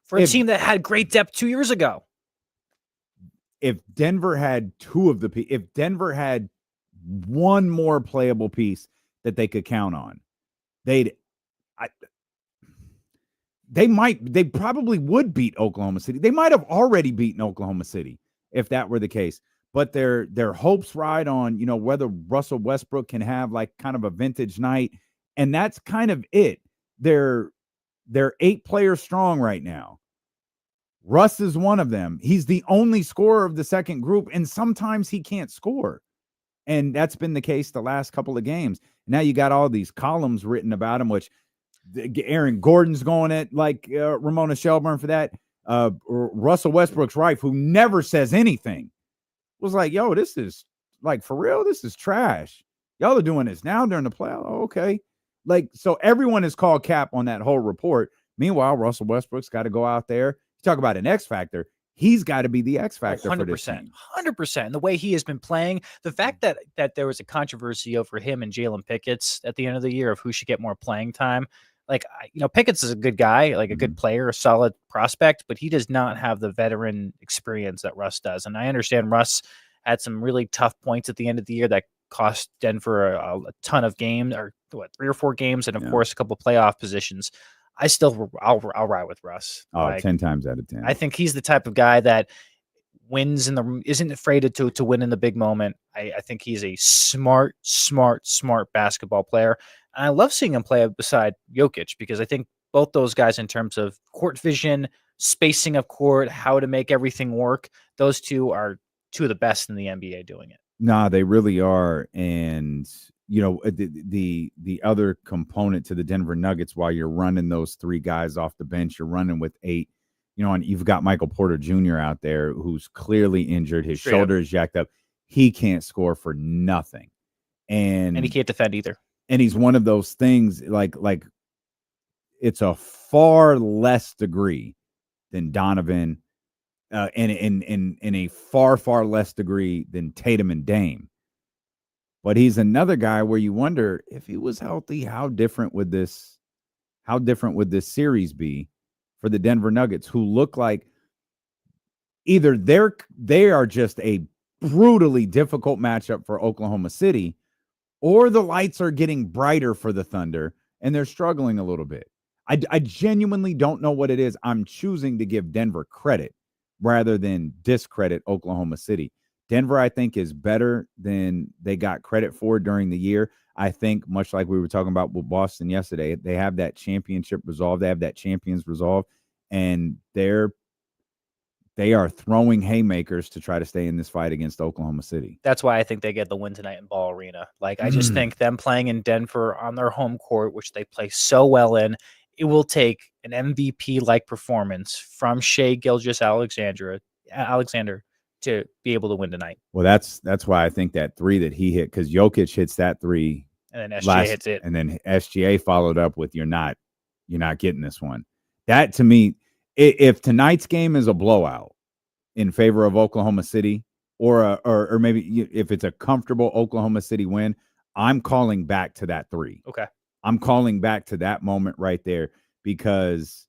For a team that had great depth 2 years ago. If Denver had if Denver had one more playable piece that they could count on, they probably would beat Oklahoma City. They might have already beaten Oklahoma City if that were the case. But their hopes ride on, whether Russell Westbrook can have like kind of a vintage night. And that's kind of it. They're 8 players strong right now. Russ is one of them. He's the only scorer of the second group, and sometimes he can't score. And that's been the case the last couple of games. Now you got all these columns written about him, which Aaron Gordon's going at like Ramona Shelburne for that. Russell Westbrook's wife, who never says anything, was like, yo, this is like, for real, this is trash. Y'all are doing this now during the playoff. Oh, okay. Like, so everyone has called cap on that whole report. Meanwhile, Russell Westbrook's got to go out there. You talk about an X factor. He's got to be the X factor. 100%. 100%. The way he has been playing, the fact that there was a controversy over him and Jalen Pickett's at the end of the year of who should get more playing time. Like, Pickett's is a good guy, like a good player, a solid prospect, but he does not have the veteran experience that Russ does. And I understand Russ had some really tough points at the end of the year that cost Denver a ton of games, or 3 or 4 games, and of course a couple playoff positions. I'll ride with Russ. 10 times out of 10. I think he's the type of guy that wins isn't afraid to win in the big moment. I think he's a smart basketball player. And I love seeing him play beside Jokic because I think both those guys, in terms of court vision, spacing of court, how to make everything work, those two are two of the best in the NBA doing it. Nah, they really are. And the other component to the Denver Nuggets, while you're running those 3 guys off the bench, you're running with 8, and you've got Michael Porter Jr. out there who's clearly injured. His shoulder is jacked up. He can't score for nothing. And he can't defend either. And he's one of those things like it's a far less degree than Donovan, and in a far less degree than Tatum and Dame. But he's another guy where you wonder if he was healthy, how different would this series be for the Denver Nuggets, who look like either they are just a brutally difficult matchup for Oklahoma City, or the lights are getting brighter for the Thunder and they're struggling a little bit. I genuinely don't know what it is. I'm choosing to give Denver credit rather than discredit Oklahoma City. Denver, I think, is better than they got credit for during the year. I think, much like we were talking about with Boston yesterday, they have that championship resolve. They have that champions resolve, and they are throwing haymakers to try to stay in this fight against Oklahoma City. That's why I think they get the win tonight in Ball Arena. Like, I just think them playing in Denver on their home court, which they play so well in, it will take an MVP-like performance from Shai Gilgeous-Alexander to be able to win tonight. Well, that's why I think that three that he hit, because Jokic hits that three, and then SGA hits it, and then SGA followed up with "You're not getting this one." That, to me, if tonight's game is a blowout in favor of Oklahoma City, or maybe if it's a comfortable Oklahoma City win, I'm calling back to that three. Okay, I'm calling back to that moment right there, because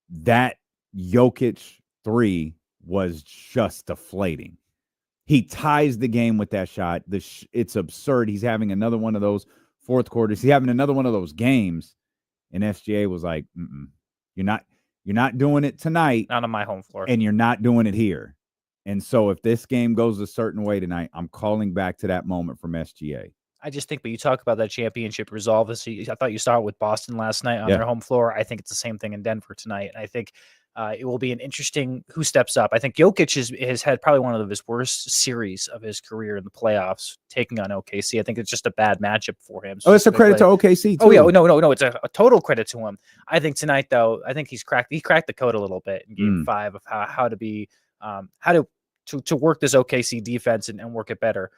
that Jokic three was just deflating. He ties the game with that shot. It's absurd. He's having another one of those fourth quarters. He's having another one of those games, and SGA was like, You're not doing it tonight. Not on my home floor. And you're not doing it here. And so if this game goes a certain way tonight, I'm calling back to that moment from SGA. I just think, but you talk about that championship resolve. I thought you saw it with Boston last night on their home floor. I think it's the same thing in Denver tonight. And I think it will be an interesting who steps up. I think Jokic has had probably one of his worst series of his career in the playoffs, taking on OKC. I think it's just a bad matchup for him. It's a credit to OKC too. Oh yeah, no, it's a total credit to him. I think tonight, though, I think he cracked the code a little bit in Game 5 of how to be to work this OKC defense and work it better.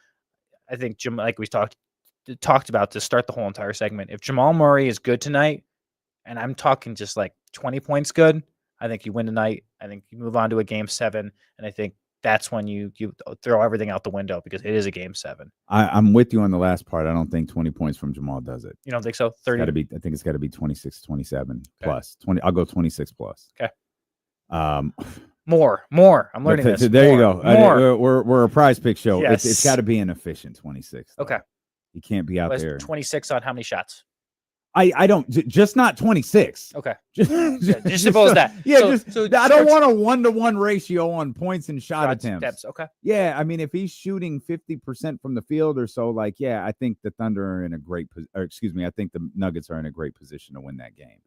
I think Jim, like we talked about to start the whole entire segment, if Jamal Murray is good tonight, and I'm talking just like 20 points good, I think you win tonight. I think you move on to a Game 7, and I think that's when you throw everything out the window, because it is a Game 7. I'm with you on the last part. I don't think 20 points from Jamal does it. You don't think so? 30. I think it's got to be 26, 27 plus 20. I'll go 26 plus. Okay. More. I'm learning this. There more, you go. More. We're a prize pick show. Yes. It's got to be an efficient 26. Though. Okay. You can't be out there. 26 on how many shots? I don't, just not 26. Okay. Just suppose that. Yeah. I don't want a 1-to-1 ratio on points and shot attempts. Okay. Yeah. I mean, if he's shooting 50% from the field or so, I think the Thunder are in a great, I think the Nuggets are in a great position to win that game.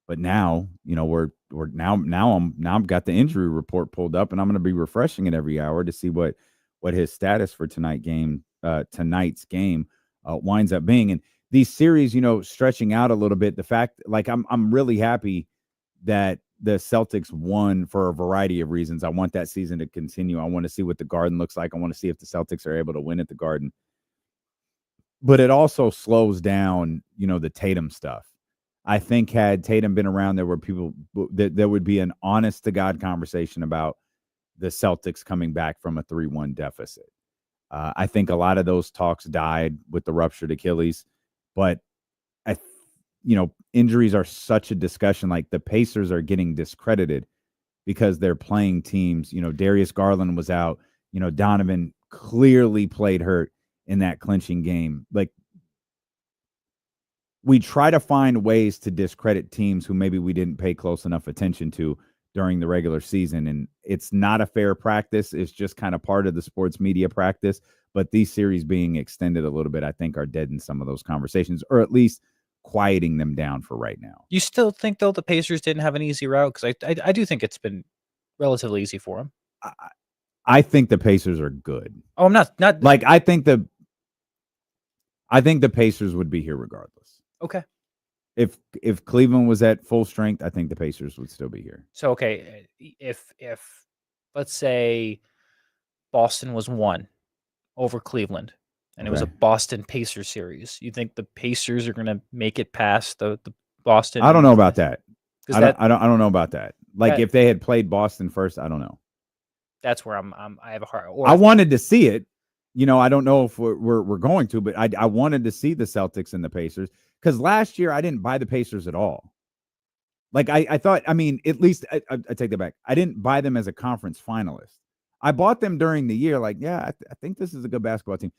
But now, we're I've got the injury report pulled up, and I'm going to be refreshing it every hour to see what his status for tonight's game winds up being. And these series, stretching out a little bit, the fact, I'm really happy that the Celtics won for a variety of reasons. I want that season to continue. I want to see what the Garden looks like. I want to see if the Celtics are able to win at the Garden. But it also slows down, the Tatum stuff. I think had Tatum been around, there would be an honest to God conversation about the Celtics coming back from a 3-1 deficit. I think a lot of those talks died with the ruptured Achilles, but injuries are such a discussion. Like, the Pacers are getting discredited because they're playing teams. Darius Garland was out. Donovan clearly played hurt in that clinching game. We try to find ways to discredit teams who maybe we didn't pay close enough attention to during the regular season. And it's not a fair practice. It's just kind of part of the sports media practice. But these series being extended a little bit, I think, are dead in some of those conversations, or at least quieting them down for right now. You still think, though, the Pacers didn't have an easy route? Because I do think it's been relatively easy for them. I think the Pacers are good. Oh, I'm not I think the Pacers would be here regardless. Okay. If Cleveland was at full strength, I think the Pacers would still be here. So, okay, if let's say Boston was 1 over Cleveland, and it was a Boston Pacers series. You think the Pacers are going to make it past the Boston? I don't know about that. I don't know about that. Like if they had played Boston first, I don't know. That's where I have a hard. I wanted to see it. You know, I don't know if we're going to, but I wanted to see the Celtics and the Pacers because last year I didn't buy the Pacers at all. Like I thought, I mean, at least I take that back. I didn't buy them as a conference finalist. I bought them during the year. Like, yeah, I think this is a good basketball team.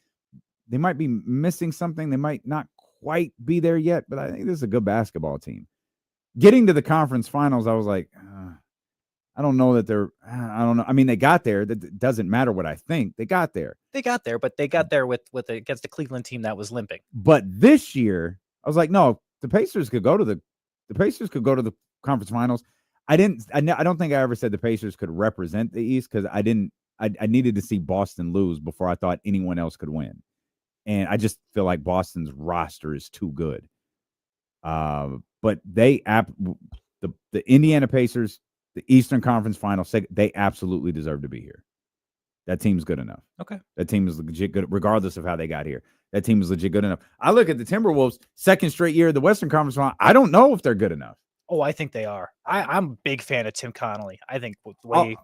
They might be missing something. They might not quite be there yet, but I think this is a good basketball team. Getting to the conference finals, I was like, I don't know that they're, I don't know. I mean, they got there. That doesn't matter what I think. They got there. They got there, but they got there with against the Cleveland team that was limping. But this year, I was like, no, the Pacers could go to the Pacers could go to the conference finals. I don't think I ever said the Pacers could represent the East because I needed to see Boston lose before I thought anyone else could win. And I just feel like Boston's roster is too good. But the Indiana Pacers, the Eastern Conference Finals, they absolutely deserve to be here. That team's good enough. Okay. That team is legit good, regardless of how they got here. That team is legit good enough. I look at the Timberwolves, second straight year of the Western Conference Final. I don't know if they're good enough. Oh, I think they are. I'm a big fan of Tim Connolly. I think with the way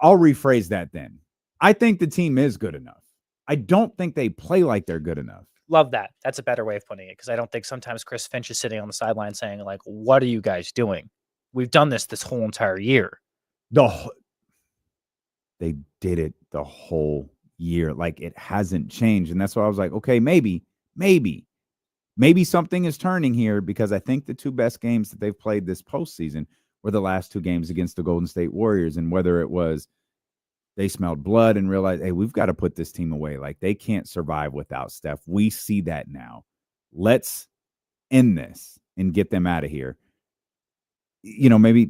I'll rephrase that then. I think the team is good enough. I don't think they play like they're good enough. Love that. That's a better way of putting it because I don't think sometimes Chris Finch is sitting on the sideline saying, like, what are you guys doing? We've done this whole entire year. They did it the whole year. Like, it hasn't changed. And that's why I was like, okay, maybe something is turning here because I think the two best games that they've played this postseason were the last two games against the Golden State Warriors. And whether it was they smelled blood and realized, hey, we've got to put this team away. Like, they can't survive without Steph. We see that now. Let's end this and get them out of here. You know, maybe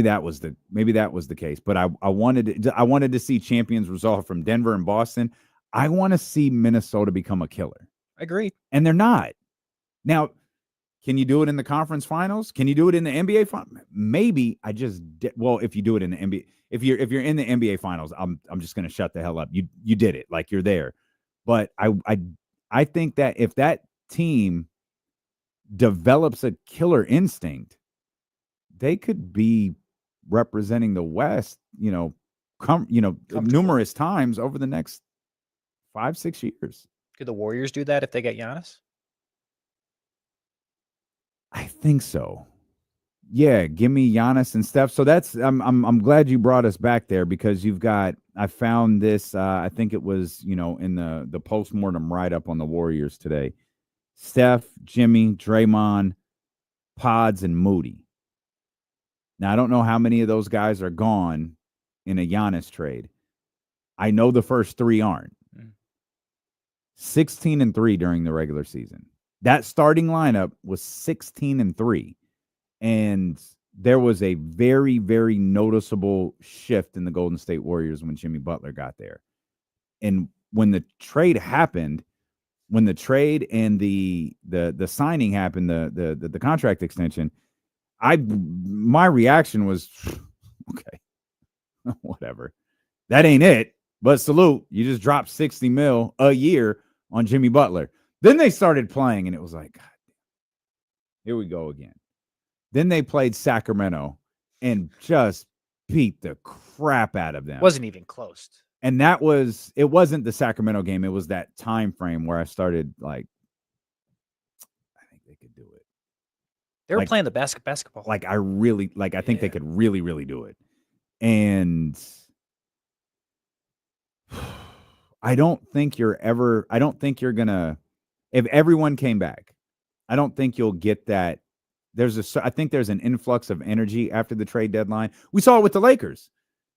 that was the case. But I wanted to see champions resolve from Denver and Boston. I want to see Minnesota become a killer. Agreed. And they're not. Now, can you do it in the conference finals? Can you do it in the NBA finals? Maybe. If you do it in the NBA, if you're in the NBA finals, I'm just going to shut the hell up. You did it. Like, you're there. But I think that if that team develops a killer instinct, they could be representing the West, numerous times over the next 5-6 years. Could the Warriors do that if they get Giannis? I think so. Yeah, give me Giannis and Steph. So that's I'm glad you brought us back there because I found this I think it was, in the postmortem write-up on the Warriors today. Steph, Jimmy, Draymond, Pods, and Moody. Now, I don't know how many of those guys are gone in a Giannis trade. I know the first three aren't. 16-3 during the regular season. That starting lineup was 16-3. And there was a very, very noticeable shift in the Golden State Warriors when Jimmy Butler got there. And when the trade happened, when the trade and the signing happened, the contract extension, my reaction was, okay, whatever. That ain't it. But salute, you just dropped $60 million a year on Jimmy Butler. Then they started playing, and it was like, God, here we go again. Then they played Sacramento and just beat the crap out of them. Wasn't even close. And it wasn't the Sacramento game. It was that time frame where I started like, I think they could do it. They were playing the basketball. Like, I think they could really, really do it. And I don't think you're going to, if everyone came back, I don't think you'll get that. I think there's an influx of energy after the trade deadline. We saw it with the Lakers.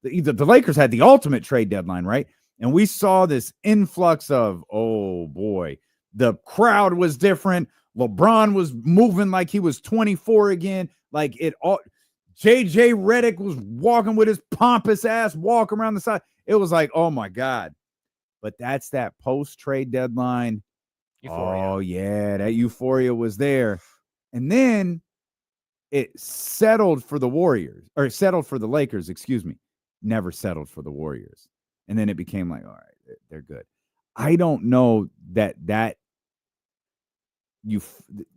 The Lakers had the ultimate trade deadline, right? And we saw this influx of, oh boy, the crowd was different. LeBron was moving like he was 24 again. Like it all. JJ Redick was walking with his pompous ass walk around the side. It was like, oh my God. But that's that post-trade deadline. Euphoria. Oh yeah, that euphoria was there. And then it settled for the Warriors, or settled for the Lakers, excuse me. Never settled for the Warriors. And then it became like, all right, they're good. I don't know that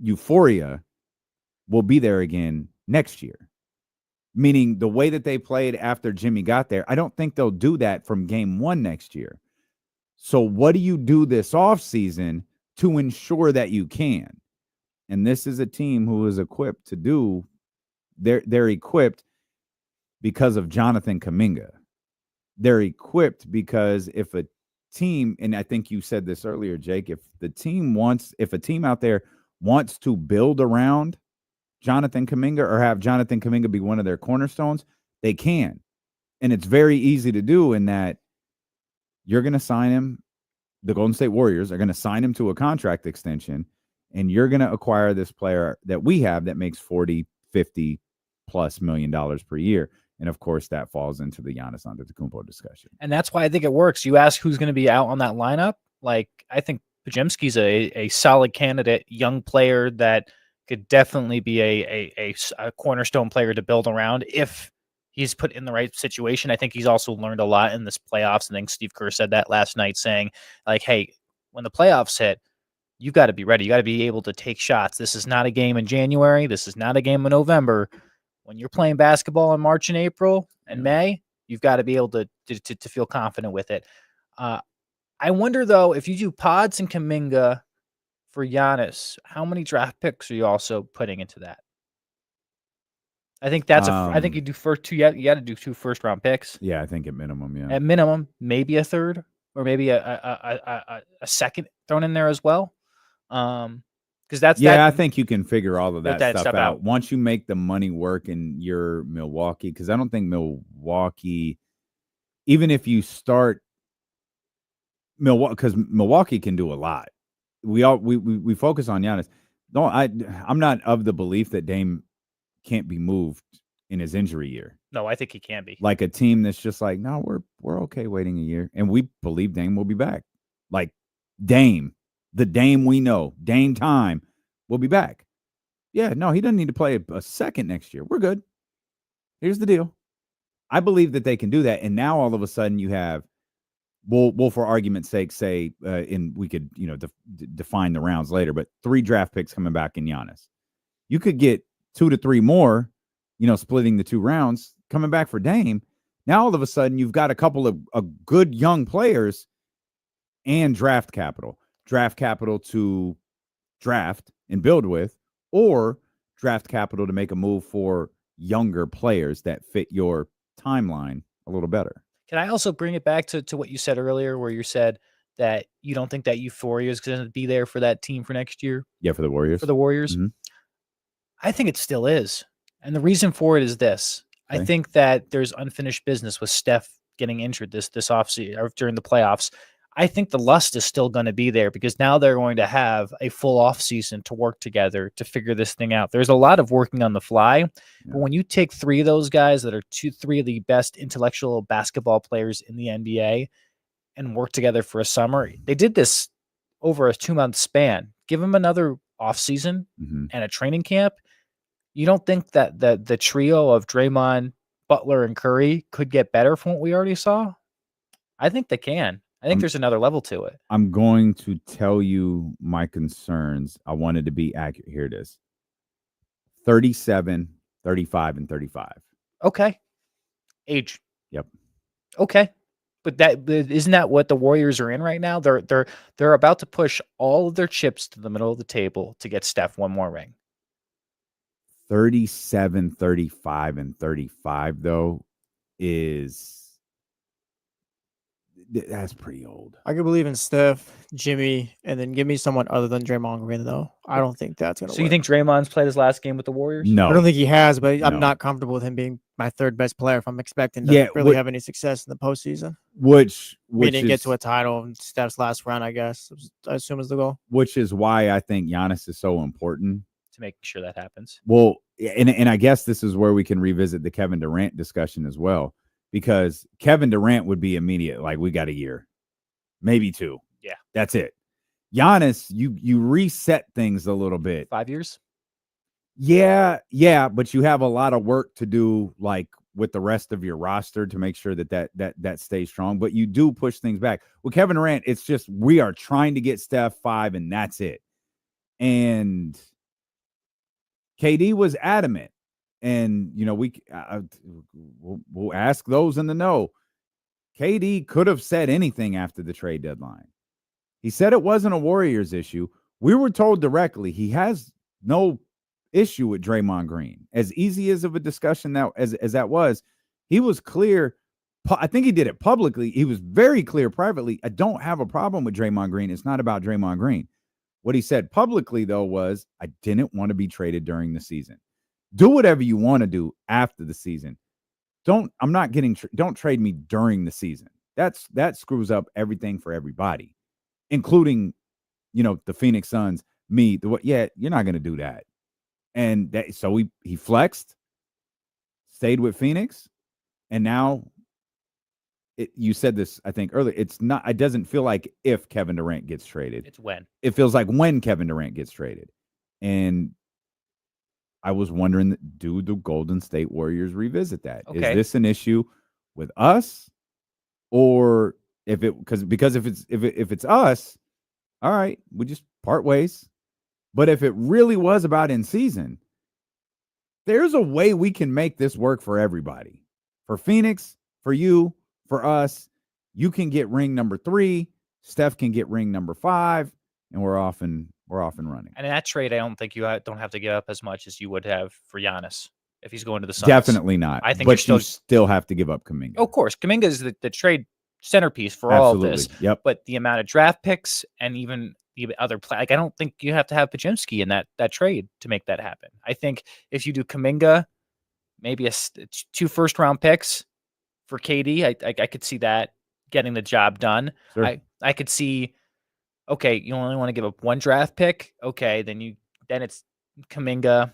euphoria will be there again next year. Meaning the way that they played after Jimmy got there, I don't think they'll do that from game 1 next year. So what do you do this offseason to ensure that you can? And this is a team who is equipped to do, they're equipped because of Jonathan Kuminga. They're equipped because if a team, and I think you said this earlier, Jake, if a team out there wants to build around Jonathan Kuminga or have Jonathan Kuminga be one of their cornerstones, they can. And it's very easy to do in that you're going to sign him. The Golden State Warriors are going to sign him to a contract extension, and you're going to acquire this player that we have that makes $40, $50+ million per year. And of course, that falls into the Giannis Antetokounmpo discussion. And that's why I think it works. You ask who's going to be out on that lineup. Like, I think Podziemski's a solid candidate, young player that could definitely be a cornerstone player to build around if he's put in the right situation. I think he's also learned a lot in this playoffs. I think Steve Kerr said that last night, saying, like, hey, when the playoffs hit, you got to be ready. You got to be able to take shots. This is not a game in January. This is not a game in November. When you're playing basketball in March and April and May, you've got to be able to feel confident with it. I wonder, though, if you do Pods and Kuminga for Giannis, how many draft picks are you also putting into that? I think that's I think you do first two. You got to do 2 first-round picks. Yeah, I think at minimum, yeah. At minimum, maybe a third or maybe a second thrown in there as well. Because I think you can figure all of that stuff out once you make the money work in your Milwaukee. Because I don't think Milwaukee, even if you start Milwaukee, because Milwaukee can do a lot. We focus on Giannis. No, I'm not of the belief that Dame can't be moved in his injury year. No, I think he can be. Like a team that's just like, no, we're okay waiting a year, and we believe Dame will be back. Like Dame. The Dame we know, Dame time, will be back. Yeah, no, he doesn't need to play a second next year. We're good. Here's the deal. I believe that they can do that. And now all of a sudden you have, we'll for argument's sake say, and we could, define the rounds later, but 3 draft picks coming back in Giannis. You could get 2 to 3 more, splitting the 2 rounds coming back for Dame. Now all of a sudden you've got a couple of good young players and draft capital to draft and build with, or draft capital to make a move for younger players that fit your timeline a little better. Can I also bring it back to what you said earlier, where you said that you don't think that euphoria is going to be there for that team for next year? Yeah, for the Warriors. Mm-hmm. I think it still is. And the reason for it is this. Okay. I think that there's unfinished business with Steph getting injured this offseason or during the playoffs. I think the lust is still going to be there because now they're going to have a full offseason to work together to figure this thing out. There's a lot of working on the fly, but when you take 3 of those guys that are 3 of the best intellectual basketball players in the NBA and work together for a summer, they did this over a 2-month span. Give them another offseason and a training camp. You don't think that the trio of Draymond, Butler, and Curry could get better from what we already saw? I think they can. I think there's another level to it. I'm going to tell you my concerns. I wanted to be accurate. Here it is. 37, 35, and 35. Okay. Age. Yep. Okay. But isn't that what the Warriors are in right now? They're about to push all of their chips to the middle of the table to get Steph one more ring. 37, 35, and 35, though, that's pretty old. I could believe in Steph, Jimmy, and then give me someone other than Draymond Green, though. I don't think that's going to work. So you think Draymond's played his last game with the Warriors? No. I don't think he has, but I'm not comfortable with him being my 3rd best player if I'm expecting to really have any success in the postseason. Which we didn't get to a title in Steph's last round, I guess, I assume is the goal. Which is why I think Giannis is so important. To make sure that happens. Well, and I guess this is where we can revisit the Kevin Durant discussion as well. Because Kevin Durant would be immediate, like we got a year, maybe 2. Yeah, that's it. Giannis, you reset things a little bit. 5 years. Yeah, but you have a lot of work to do, like with the rest of your roster to make sure that stays strong. But you do push things back. With Kevin Durant, it's just we are trying to get Steph 5, and that's it. And KD was adamant. And, we'll ask those in the know. KD could have said anything after the trade deadline. He said it wasn't a Warriors issue. We were told directly he has no issue with Draymond Green. As easy as of a discussion as that was, he was clear. I think he did it publicly. He was very clear privately. I don't have a problem with Draymond Green. It's not about Draymond Green. What he said publicly, though, was I didn't want to be traded during the season. Do whatever you want to do after the season. Don't trade me during the season. That screws up everything for everybody, including, the Phoenix Suns, me. You're not going to do that. And so he flexed, stayed with Phoenix, and now you said this, I think, earlier. It doesn't feel like if Kevin Durant gets traded. It's when. It feels like when Kevin Durant gets traded. And I was wondering, do the Golden State Warriors revisit that? Okay. Is this an issue with us, or because if it's us, all right, we just part ways. But if it really was about in season, there's a way we can make this work for everybody. For Phoenix, for you, for us, you can get ring number 3. Steph can get ring number 5, and we're off and running. And in that trade, I don't think you don't have to give up as much as you would have for Giannis if he's going to the Suns. Definitely not. I think but you still have to give up Kuminga. Of course, Kuminga is the trade centerpiece for all of this. Yep. But the amount of draft picks and even the other I don't think you have to have Podziemski in that trade to make that happen. I think if you do Kuminga, maybe 2 first-round picks for KD, I could see that getting the job done. Sure. I could see. Okay, you only want to give up 1 draft pick. Okay, then it's Kuminga.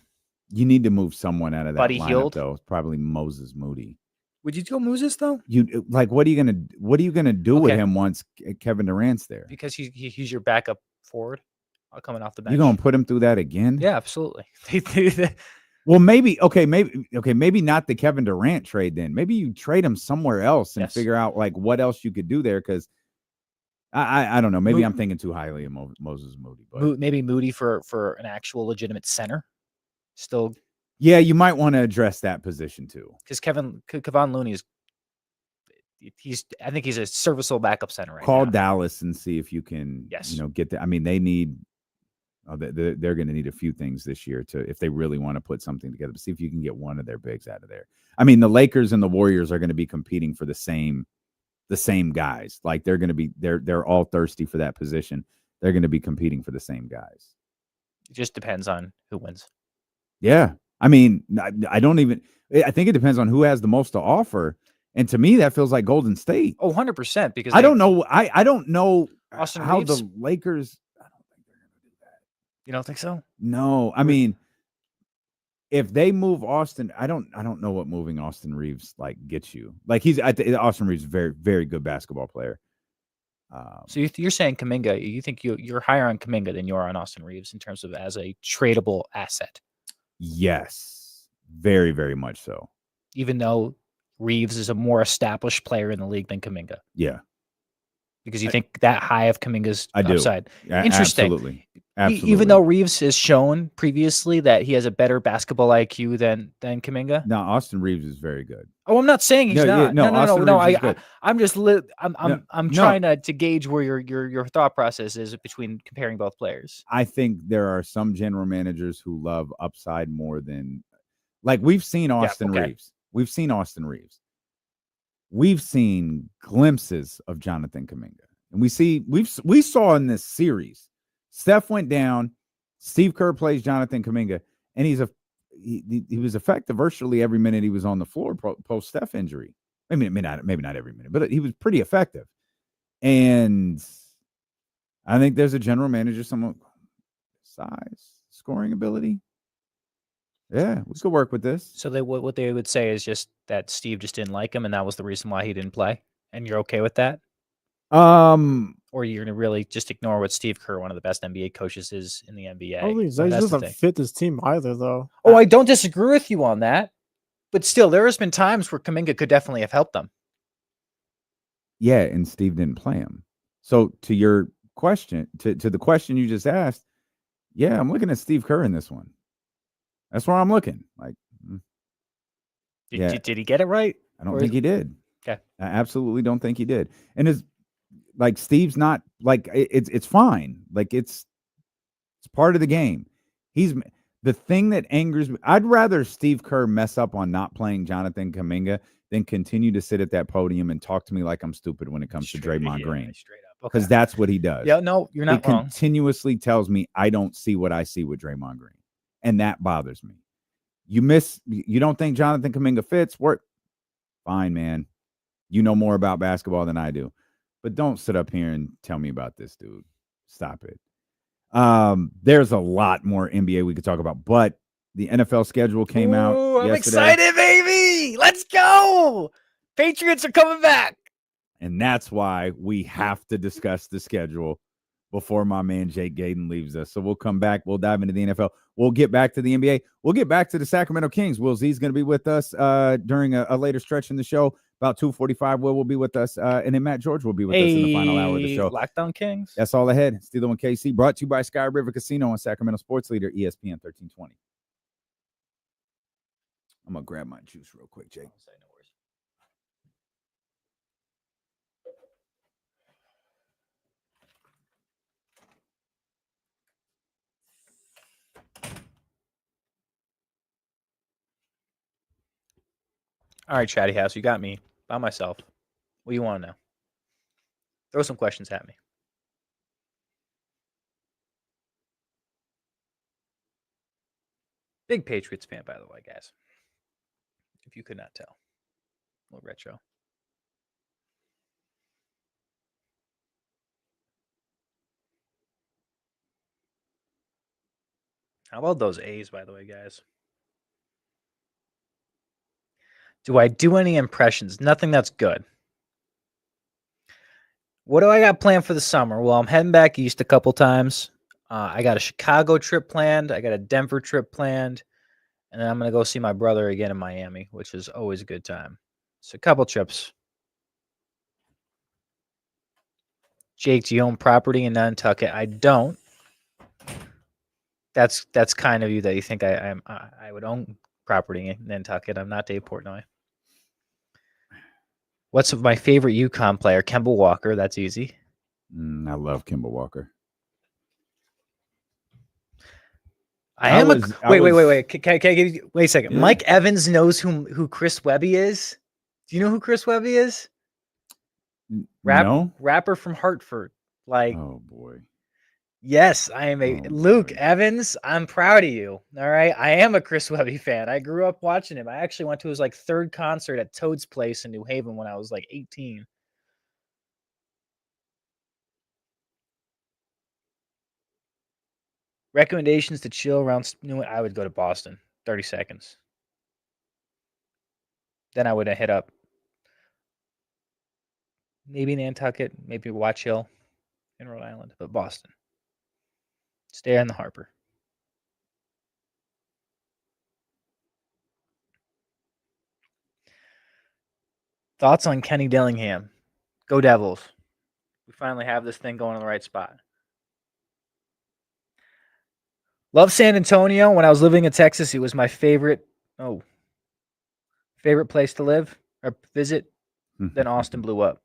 You need to move someone out of that Buddy lineup, Hield. though. It's probably Moses Moody. Would you go Moses though? What are you gonna do with him once Kevin Durant's there? Because he's your backup forward coming off the bench. You're gonna put him through that again? Yeah, absolutely. Well, maybe not the Kevin Durant trade. Then maybe you trade him somewhere else and figure out what else you could do there, because. I don't know. Maybe I'm thinking too highly of Moses Moody. But maybe Moody for an actual legitimate center. Still. Yeah, you might want to address that position too. Because Kevon Looney I think he's a serviceable backup center right now. Call Dallas and see if you can get that. I mean, they need they're going to need a few things this year if they really want to put something together. But see if you can get one of their bigs out of there. I mean, the Lakers and the Warriors are going to be competing for the same guys. Like they're all thirsty for that position. They're going to be competing for the same guys. It just depends on who wins. Yeah. I mean, I think it depends on who has the most to offer. And to me, that feels like Golden State. Oh, 100%. Because I don't know. I don't know Austin how Reeves? the Lakers. I don't think they're going to do that. You don't think so? No. I mean, if they move Austin, I don't know what moving Austin Reeves gets you. Austin Reeves is a very, very good basketball player. So you're saying Kuminga? You think you're higher on Kuminga than you are on Austin Reeves in terms of as a tradable asset? Yes, very, very much so. Even though Reeves is a more established player in the league than Kuminga. Yeah. Because you think that high of Kuminga's upside. Interesting. Absolutely. Even though Reeves has shown previously that he has a better basketball IQ than Kuminga. No, Austin Reeves is very good. Oh, I'm not saying he's not. No. I'm just I'm trying to gauge where your thought process is between comparing both players. I think there are some general managers who love upside more than we've seen Austin Reeves. We've seen Austin Reeves. We've seen glimpses of Jonathan Kuminga. And we saw in this series, Steph went down, Steve Kerr plays Jonathan Kuminga, and he was effective virtually every minute he was on the floor post Steph injury. Maybe not every minute, but he was pretty effective. And I think there's a general manager, someone size, scoring ability. Yeah, we could work with this. So what they would say is just that Steve just didn't like him, and that was the reason why he didn't play. And you're okay with that? Or you're gonna really just ignore what Steve Kerr, one of the best NBA coaches, is in the NBA. He doesn't fit this team either, though. Oh, I don't disagree with you on that. But still, there has been times where Kuminga could definitely have helped them. Yeah, and Steve didn't play him. So to your question, to the question you just asked, yeah, I'm looking at Steve Kerr in this one. That's where I'm looking. Like, Did he get it right? I don't think he did. Okay. I absolutely don't think he did. And Steve's not like it's fine. Like it's part of the game. He's the thing that angers me. I'd rather Steve Kerr mess up on not playing Jonathan Kuminga than continue to sit at that podium and talk to me like I'm stupid when it comes to Draymond Green. Straight up. Because that's what he does. Yeah, no, you're not wrong. Continuously tells me I don't see what I see with Draymond Green. And that bothers me. You don't think Jonathan Kuminga fits? Work. Fine, man. You know more about basketball than I do. But don't sit up here and tell me about this, dude. Stop it. There's a lot more NBA we could talk about, but the NFL schedule came out. I'm yesterday, excited, baby. Let's go. Patriots are coming back. and that's why we have to discuss the schedule before my man Jake Gadon leaves us. So we'll come back. We'll dive into the NFL. We'll get back to the NBA. We'll get back to the Sacramento Kings. Will Z's going to be with us during a later stretch in the show. About 2:45, Will be with us. And then Matt George will be with us in the final hour of the show. Lockdown Kings. That's all ahead. Steelo and KC, brought to you by Sky River Casino and Sacramento Sports Leader, ESPN 1320. I'm going to grab my juice real quick, Jake. All right, Chatty House, you got me by myself. What do you want to know? Throw some questions at me. Big Patriots fan, by the way, guys. If you could not tell. A little retro. How about those A's, by the way, guys? Do I do any impressions? Nothing that's good. What do I got planned for the summer? Well, I'm heading back east a couple times. I got a Chicago trip planned. I got a Denver trip planned. And then I'm going to go see my brother again in Miami, which is always a good time. So a couple trips. Jake, do you own property in Nantucket? I don't. That's kind of you that you think I would own property in Nantucket. I'm not Dave Portnoy. What's my favorite UConn player? Kemba Walker. That's easy. I love Kemba Walker. Wait. Can I give you, wait a second. Yeah. Mike Evans knows who Chris Webby is. Do you know who Chris Webby is? No. Rapper from Hartford. Like, Oh, boy. yes, I am a Oh, Luke boy. Evans. I'm proud of you. All right. I am a Chris Webby fan. I grew up watching him. I actually went to his third concert at Toad's Place in New Haven when I was 18. Recommendations to chill around I would go to Boston. 30 seconds. Then I would hit up maybe Nantucket, maybe Watch Hill in Rhode Island, but Boston. Stay on the Harbor. Thoughts on Kenny Dillingham? Go Devils. We finally have this thing going in the right spot. Love San Antonio. When I was living in Texas, it was my favorite place to live or visit. Then Austin blew up.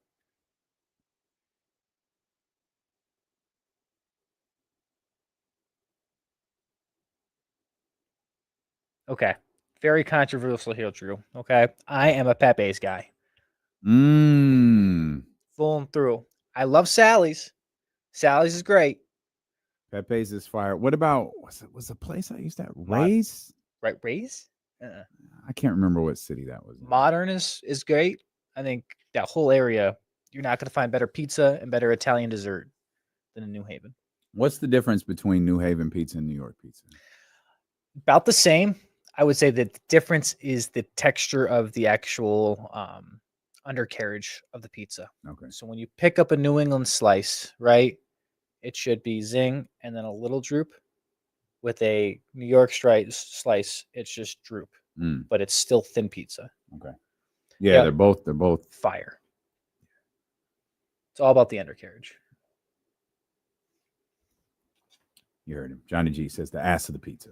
Okay. Very controversial here, Drew. Okay. I am a Pepe's guy. Full and through. I love Sally's. Sally's is great. Pepe's is fire. What about was the place I used to have? Ray's? Right, Ray's? I can't remember what city that was. Modern is great. I think that whole area, you're not going to find better pizza and better Italian dessert than in New Haven. What's the difference between New Haven pizza and New York pizza? About the same. I would say that the difference is the texture of the actual undercarriage of the pizza. Okay. So when you pick up a New England slice, right, it should be zing and then a little droop. With a New York slice, it's just droop. but it's still thin pizza. Okay. Yeah, they're both fire. It's all about the undercarriage. You heard him. Johnny G says the ass of the pizza.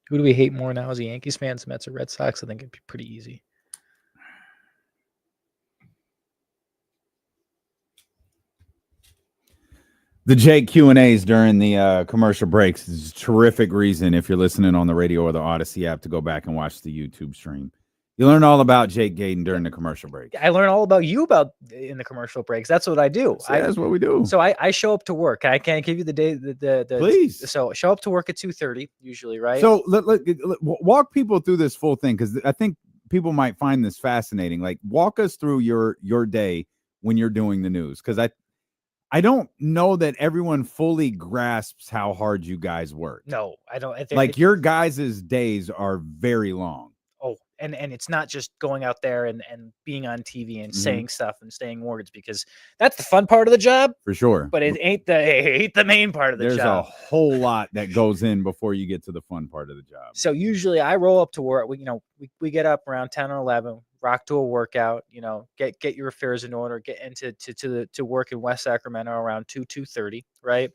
Who do we hate more now? Is he Yankees fans, Mets, or Red Sox? I think it'd be pretty easy. The Jake Q&As during the commercial breaks is a terrific reason, if you're listening on the radio or the Odyssey app, to go back and watch the YouTube stream. You learn all about Jake Gadon during the commercial break. I learn all about you in the commercial breaks. That's what I do. That's what we do. So I show up to work. I can't give you the day. Please. So show up to work at 2:30 usually, right? So walk people through this full thing, because I think people might find this fascinating. Like, walk us through your day when you're doing the news, because I don't know that everyone fully grasps how hard you guys work. No, I don't. Your guys' days are very long. Oh, and it's not just going out there and being on TV and saying stuff and saying words, because that's the fun part of the job. For sure. But it ain't the main part of the job. There's a whole lot that goes in before you get to the fun part of the job. So usually I roll up to work. We get up around 10 or 11, rock to a workout, get your affairs in order, get into to work in West Sacramento around 2:30, right?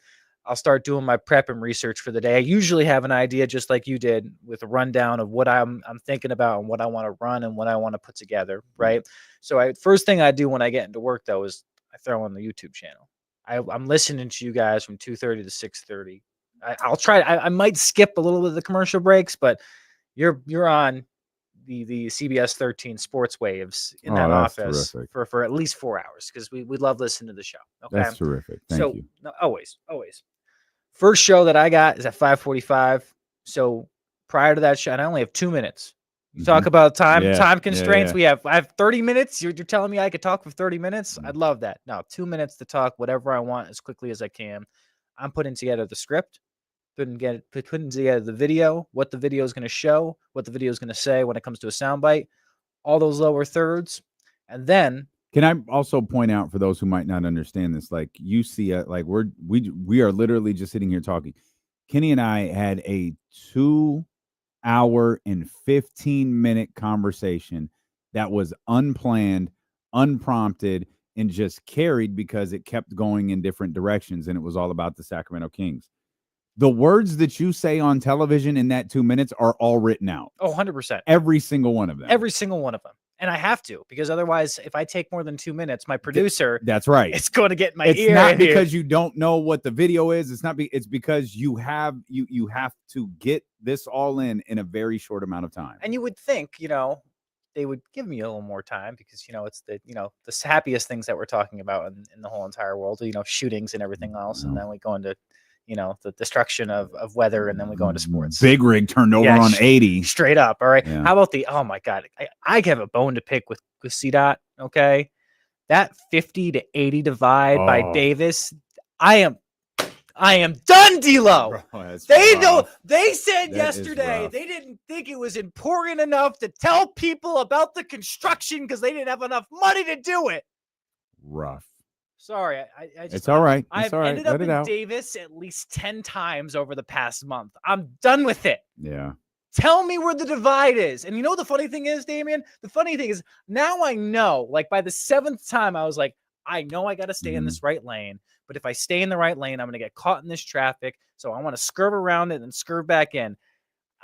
I'll start doing my prep and research for the day. I usually have an idea, just like you did, with a rundown of what I'm thinking about and what I want to run and what I want to put together, right? So first thing I do when I get into work, though, is I throw on the YouTube channel. I'm listening to you guys from 2:30 to 6:30. I'll try. I might skip a little bit of the commercial breaks, but you're on the CBS 13 sports waves in that office for at least 4 hours, because we love listening to the show. Okay, that's terrific. Thank you. No, always. First show that I got is at 5:45. So prior to that show, and I only have 2 minutes. You talk about time constraints. I have 30 minutes. You're telling me I could talk for 30 minutes? I'd love that. No, 2 minutes to talk whatever I want as quickly as I can. I'm putting together the script, putting together the video, what the video is going to show, what the video is going to say when it comes to a soundbite, all those lower thirds, and then. Can I also point out, for those who might not understand this, like, you see, we are literally just sitting here talking. Kenny and I had a 2-hour and 15-minute conversation that was unplanned, unprompted, and just carried because it kept going in different directions, and it was all about the Sacramento Kings. The words that you say on television in that 2 minutes are all written out. Oh, 100%. Every single one of them. Every single one of them. And I have to, because otherwise, if I take more than 2 minutes, my producer, that's right, it's going to get in my ear. It's not because you don't know what the video is. It's because you have to get this all in a very short amount of time. And you would think, they would give me a little more time, because, it's the happiest things that we're talking about in the whole entire world, shootings and everything else. And then we go into, the destruction of weather, and then we go into sports. Big rig turned over on 80. Straight up. All right. Yeah. How about oh my God, I have a bone to pick with CDOT. Okay. That 50 to 80 divide by Davis. I am done, D-Lo. They said yesterday they didn't think it was important enough to tell people about the construction because they didn't have enough money to do it. Rough. Sorry, I just, it's all right. I've ended up in Davis at least 10 times over the past month. I'm done with it. Yeah. Tell me where the divide is. And the funny thing is, Damian, the funny thing is now I know, like by the 7th time, I was like, I know I got to stay in this right lane. But if I stay in the right lane, I'm going to get caught in this traffic. So I want to swerve around it and swerve back in.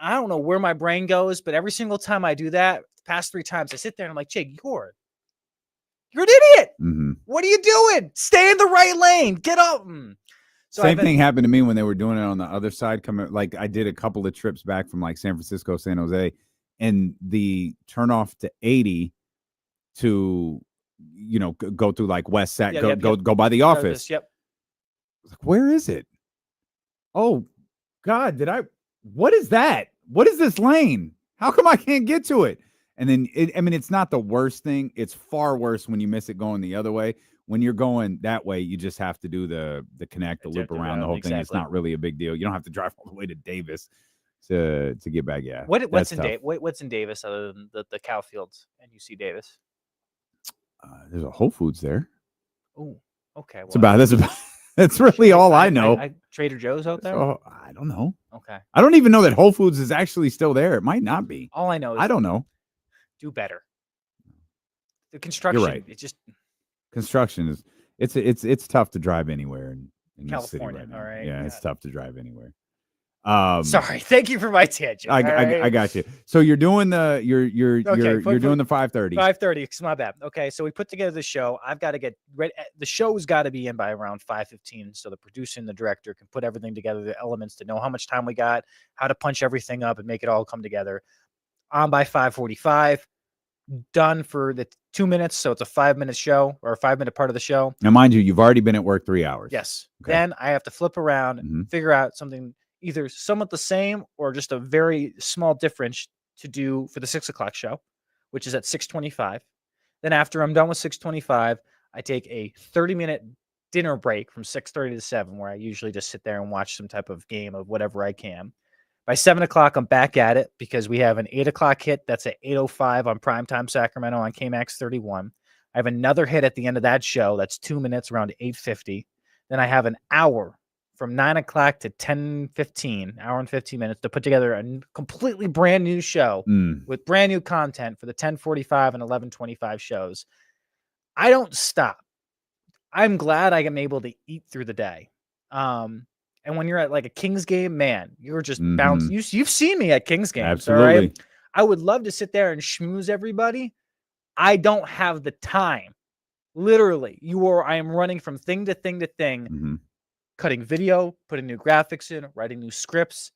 I don't know where my brain goes, but every single time I do that, the past 3 times, I sit there and I'm like, Jake, you're an idiot. Mm-hmm. What are you doing? Stay in the right lane. Get up. So Same thing happened to me when they were doing it on the other side. I did a couple of trips back from like San Francisco, San Jose, and the turnoff to 80 to, go through like West Sac, go by the office. Yep. Like, where is it? Oh God, what is that? What is this lane? How come I can't get to it? And then, it's not the worst thing. It's far worse when you miss it going the other way. When you're going that way, you just have to do the connect, the loop around, the whole thing. It's not really a big deal. You don't have to drive all the way to Davis to get back. Yeah. What's in Davis other than the cow fields and UC Davis? There's a Whole Foods there. Oh, okay. Well, that's about That's really all I know. Trader Joe's out there? So, I don't know. Okay. I don't even know that Whole Foods is actually still there. It might not be. All I know is I don't know. do better. The construction, You're right. it just Construction is it's tough to drive anywhere in this city California, right now. all right? Yeah, it's tough to drive anywhere. Sorry, thank you for my tangent. I got you. So you're doing the you're Okay, doing the 5:30. 5:30. My bad. Okay, so we put together the show. I've got to get ready. The show's got to be in by around 5:15, so the producer and the director can put everything together, the elements to know how much time we got, how to punch everything up, and make it all come together. On by 5:45. Done for the 2 minutes, so it's a 5-minute show or a 5-minute part of the show. Now, mind you, you've already been at work 3 hours. Yes. Okay. Then I have to flip around, figure out something either somewhat the same or just a very small difference to do for the 6 o'clock show, which is at 6:25. Then after I'm done with 6:25, I take a 30-minute dinner break from 6:30 to 7, where I usually just sit there and watch some type of game of whatever I can. By 7 o'clock, I'm back at it because we have an 8 o'clock hit. That's at 8:05 on Primetime Sacramento on KMAX 31. I have another hit at the end of that show. That's 2 minutes, around 8:50. Then I have an hour from 9 o'clock to 10:15, hour and 15 minutes to put together a completely brand new show with brand new content for the 10:45 and 11:25 shows. I don't stop. I'm glad I am able to eat through the day. And when you're at like a Kings game, man, you're just bouncing. You've seen me at Kings games. Absolutely. All right? I would love to sit there and schmooze everybody. I don't have the time. Literally, I am running from thing to thing to thing, cutting video, putting new graphics in, writing new scripts.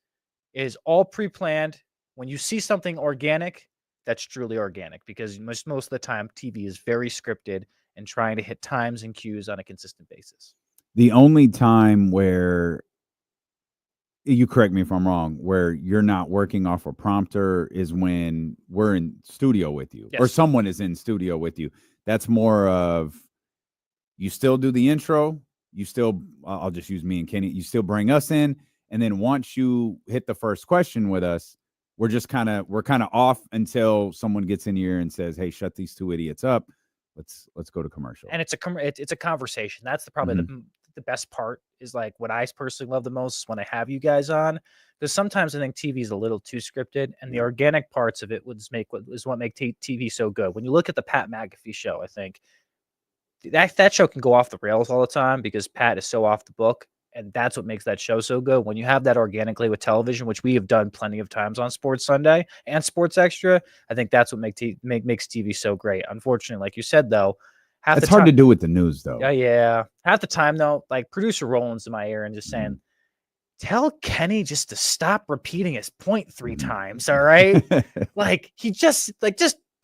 It is all pre-planned. When you see something organic, that's truly organic, because most of the time TV is very scripted and trying to hit times and cues on a consistent basis. The only time where, you correct me if I'm wrong, where you're not working off a prompter is when we're in studio with you, or someone is in studio with you. That's more of, you still do the intro, you still, I'll just use me and Kenny, you still bring us in, and then once you hit the first question with us, we're kind of off until someone gets in here and says, "Hey, shut these two idiots up. Let's go to commercial." And it's a conversation. That's probably the best part, is like what I personally love the most when I have you guys on, because sometimes I think TV is a little too scripted, and the organic parts of it is what make TV so good. When you look at the Pat McAfee show, I think that show can go off the rails all the time because Pat is so off the book, and that's what makes that show so good. When you have that organically with television, which we have done plenty of times on Sports Sunday and Sports Extra, I think that's what makes TV so great. Unfortunately, like you said, though, it's hard to do with the news, though. Yeah. Half the time, though, like producer Roland's in my ear and just saying, "Tell Kenny just to stop repeating his point 3 times, all right?" Like, just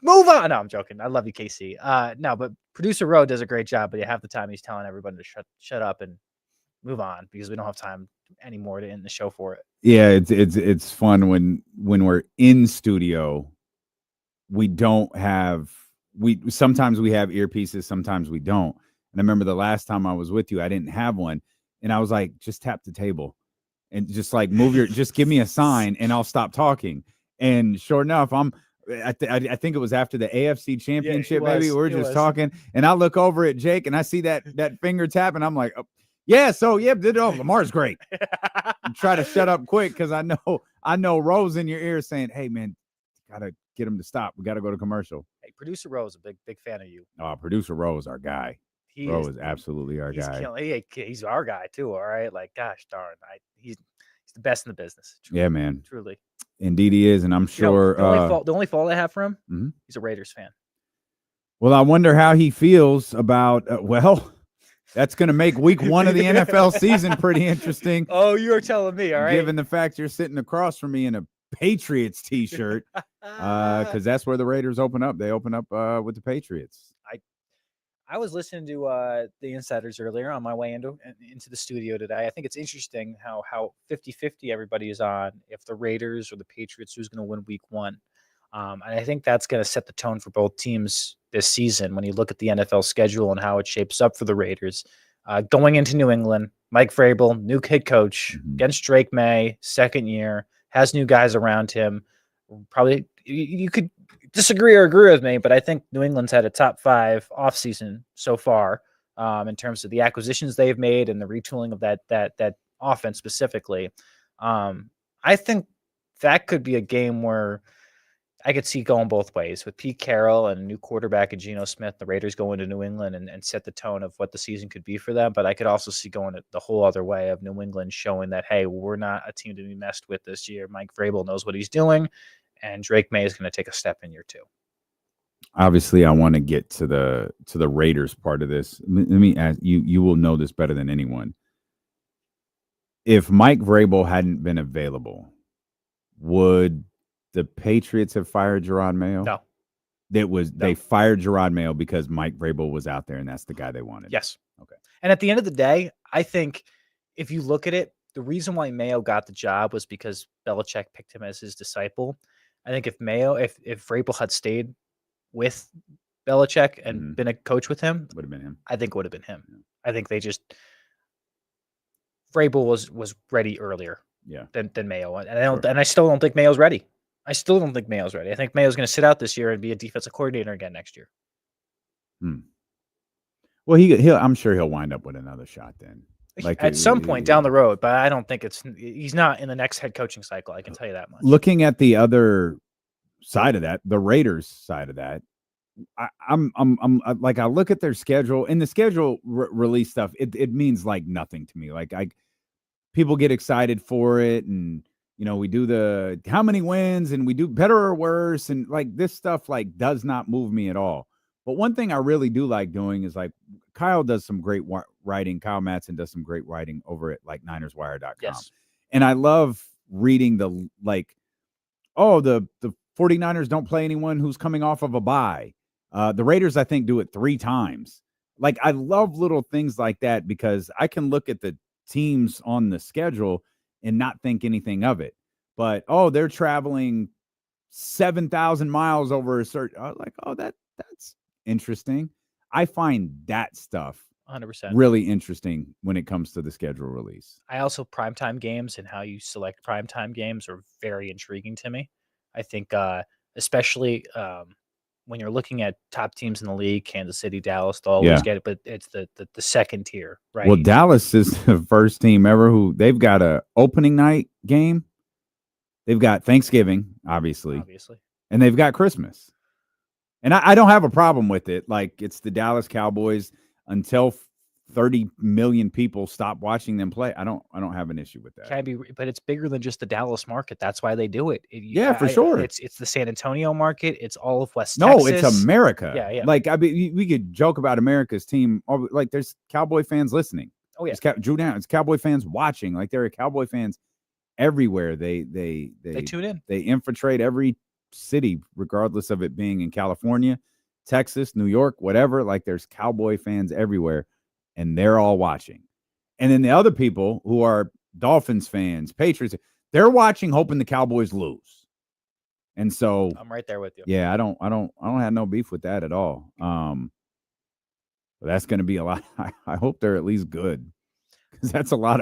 move on. No, I'm joking. I love you, KC. No, but producer Ro does a great job, but half the time he's telling everybody to shut up and move on, because we don't have time anymore to end the show for it. Yeah, it's fun when we're in studio. Sometimes we have earpieces, sometimes we don't. And I remember the last time I was with you, I didn't have one, and I was like, "Just tap the table and just like just give me a sign and I'll stop talking." And sure enough, I think it was after the AFC Championship, maybe we're just talking, and I look over at Jake and I see that finger tap, and I'm like, "Oh, yeah, so yeah, Lamar's great." Try to shut up quick, because I know Rose in your ear saying, "Hey man, gotta get him to stop. We gotta go to commercial." Hey, producer Rose, a big fan of you. Oh, producer Rose, our guy. Rose is absolutely our guy. He's our guy too. All right, like, gosh darn, he's the best in the business. Truly, yeah, man. Truly. Indeed, he is, and I'm sure. The only fault I have for him, he's a Raiders fan. Well, I wonder how he feels about. That's going to make week 1 of the NFL season pretty interesting. Oh, you're telling me, all right? Given the fact you're sitting across from me in a Patriots t-shirt, because that's where the Raiders open up. They open up with the Patriots. I was listening to the Insiders earlier on my way into the studio today. I think it's interesting how 50-50 everybody is on, if the Raiders or the Patriots, who's going to win week 1. And I think that's going to set the tone for both teams this season when you look at the NFL schedule and how it shapes up for the Raiders. Going into New England, Mike Vrabel, new head coach, against Drake May, second year, has new guys around him. Probably you could disagree or agree with me, but I think New England's had a top 5 offseason so far. in terms of the acquisitions they've made and the retooling of that offense specifically. I think that could be a game where I could see going both ways with Pete Carroll and a new quarterback and Geno Smith. The Raiders go into New England and set the tone of what the season could be for them. But I could also see going the whole other way of New England showing that, hey, we're not a team to be messed with this year. Mike Vrabel knows what he's doing, and Drake May is going to take a step in year 2. Obviously, I want to get to the Raiders part of this. Let me ask you. You will know this better than anyone. If Mike Vrabel hadn't been available, would the Patriots have fired Gerard Mayo? No. They fired Gerard Mayo because Mike Vrabel was out there and that's the guy they wanted. Yes. Okay. And at the end of the day, I think if you look at it, the reason why Mayo got the job was because Belichick picked him as his disciple. I think if Vrabel had stayed with Belichick and been a coach with him, would have been him. I think it would have been him. Yeah. I think Vrabel was ready earlier than Mayo. And I still don't think Mayo's ready. I think Mayo's going to sit out this year and be a defensive coordinator again next year. Well, he'll I'm sure he'll wind up with another shot then. Like at some point down the road, but I don't think he's not in the next head coaching cycle. I can tell you that much. Looking at the other side of that, the Raiders side of that, I'm like, I look at their schedule and the schedule release stuff. It means like nothing to me. Like people get excited for it, and we do the how many wins, and we do better or worse, and like this stuff like does not move me at all. But one thing I really do like doing is like Kyle does some great writing. Kyle Madsen does some great writing over at like NinersWire.com. Yes. And I love reading the 49ers don't play anyone who's coming off of a bye. The Raiders, I think, do it 3 times. Like, I love little things like that because I can look at the teams on the schedule and not think anything of it. But, they're traveling 7,000 miles over a certain, that's interesting. I find that stuff 100% really interesting when it comes to the schedule release. I also primetime games and how you select primetime games are very intriguing to me. I think, especially when you're looking at top teams in the league, Kansas City, Dallas, they'll always get it, but it's the second tier, right? Well, Dallas is the first team ever who they've got a opening night game. They've got Thanksgiving, obviously, and they've got Christmas. And I don't have a problem with it. Like, it's the Dallas Cowboys until 30 million people stop watching them play. I don't have an issue with that. Can be, but it's bigger than just the Dallas market. That's why they do it. For sure. It's the San Antonio market. It's all of West Texas. Texas. It's America. Yeah. Like, I mean, we could joke about America's team. Like, there's Cowboy fans listening. Oh yeah. Drew Down. It's Cowboy fans watching. Like, there are Cowboy fans everywhere. They tune in. They infiltrate every city, regardless of it being in California, Texas, New York, whatever. Like, there's Cowboy fans everywhere, and they're all watching. And then the other people who are Dolphins fans, Patriots, they're watching, hoping the Cowboys lose. And so I'm right there with you. Yeah, I don't have no beef with that at all. But that's going to be a lot. I hope they're at least good, because that's a lot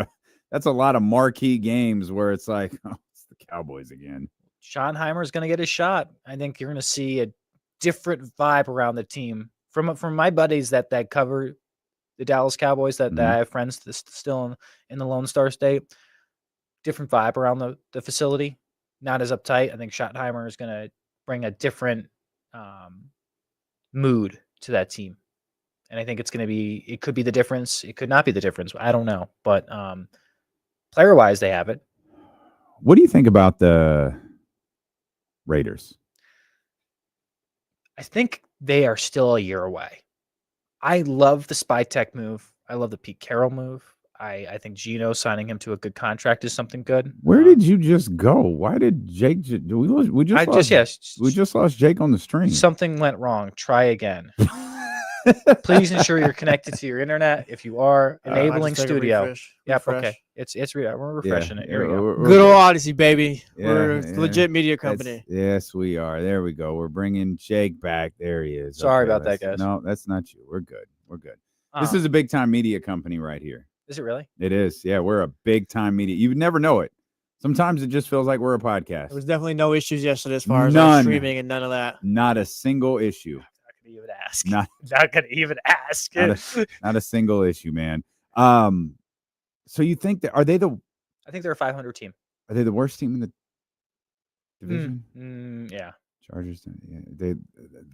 of marquee games where it's like, it's the Cowboys again. Schottenheimer is going to get his shot. I think you're going to see a different vibe around the team from my buddies that cover the Dallas Cowboys that I have friends still in the Lone Star State. Different vibe around the facility. Not as uptight. I think Schottenheimer is going to bring a different mood to that team. And I think it could be the difference. It could not be the difference. I don't know. But player-wise, they have it. What do you think about the Raiders? I think they are still a year away. I love the Spy Tech move. I love the Pete Carroll move. I think Geno signing him to a good contract is something good. Where did you just go? Why did Jake? We just lost Jake on the stream. Something went wrong. Try again. Please ensure you're connected to your internet. If you are, enabling studio. Yep. Okay. We're refreshing it. Here we go. Good old Odyssey, baby. We're a legit media company. Yes, we are. There we go. We're bringing Jake back. There he is. Sorry about that, guys. No, that's not you. We're good. This is a big time media company right here. Is it really? It is. Yeah, we're a big time media. You would never know it. Sometimes it just feels like we're a podcast. There was definitely no issues yesterday as far as streaming and none of that. Not a single issue. going to even ask. Not going to even ask. Not a single issue, man. So you think that I think they're a 500 team. Are they the worst team in the division? Yeah. Chargers. Yeah, they're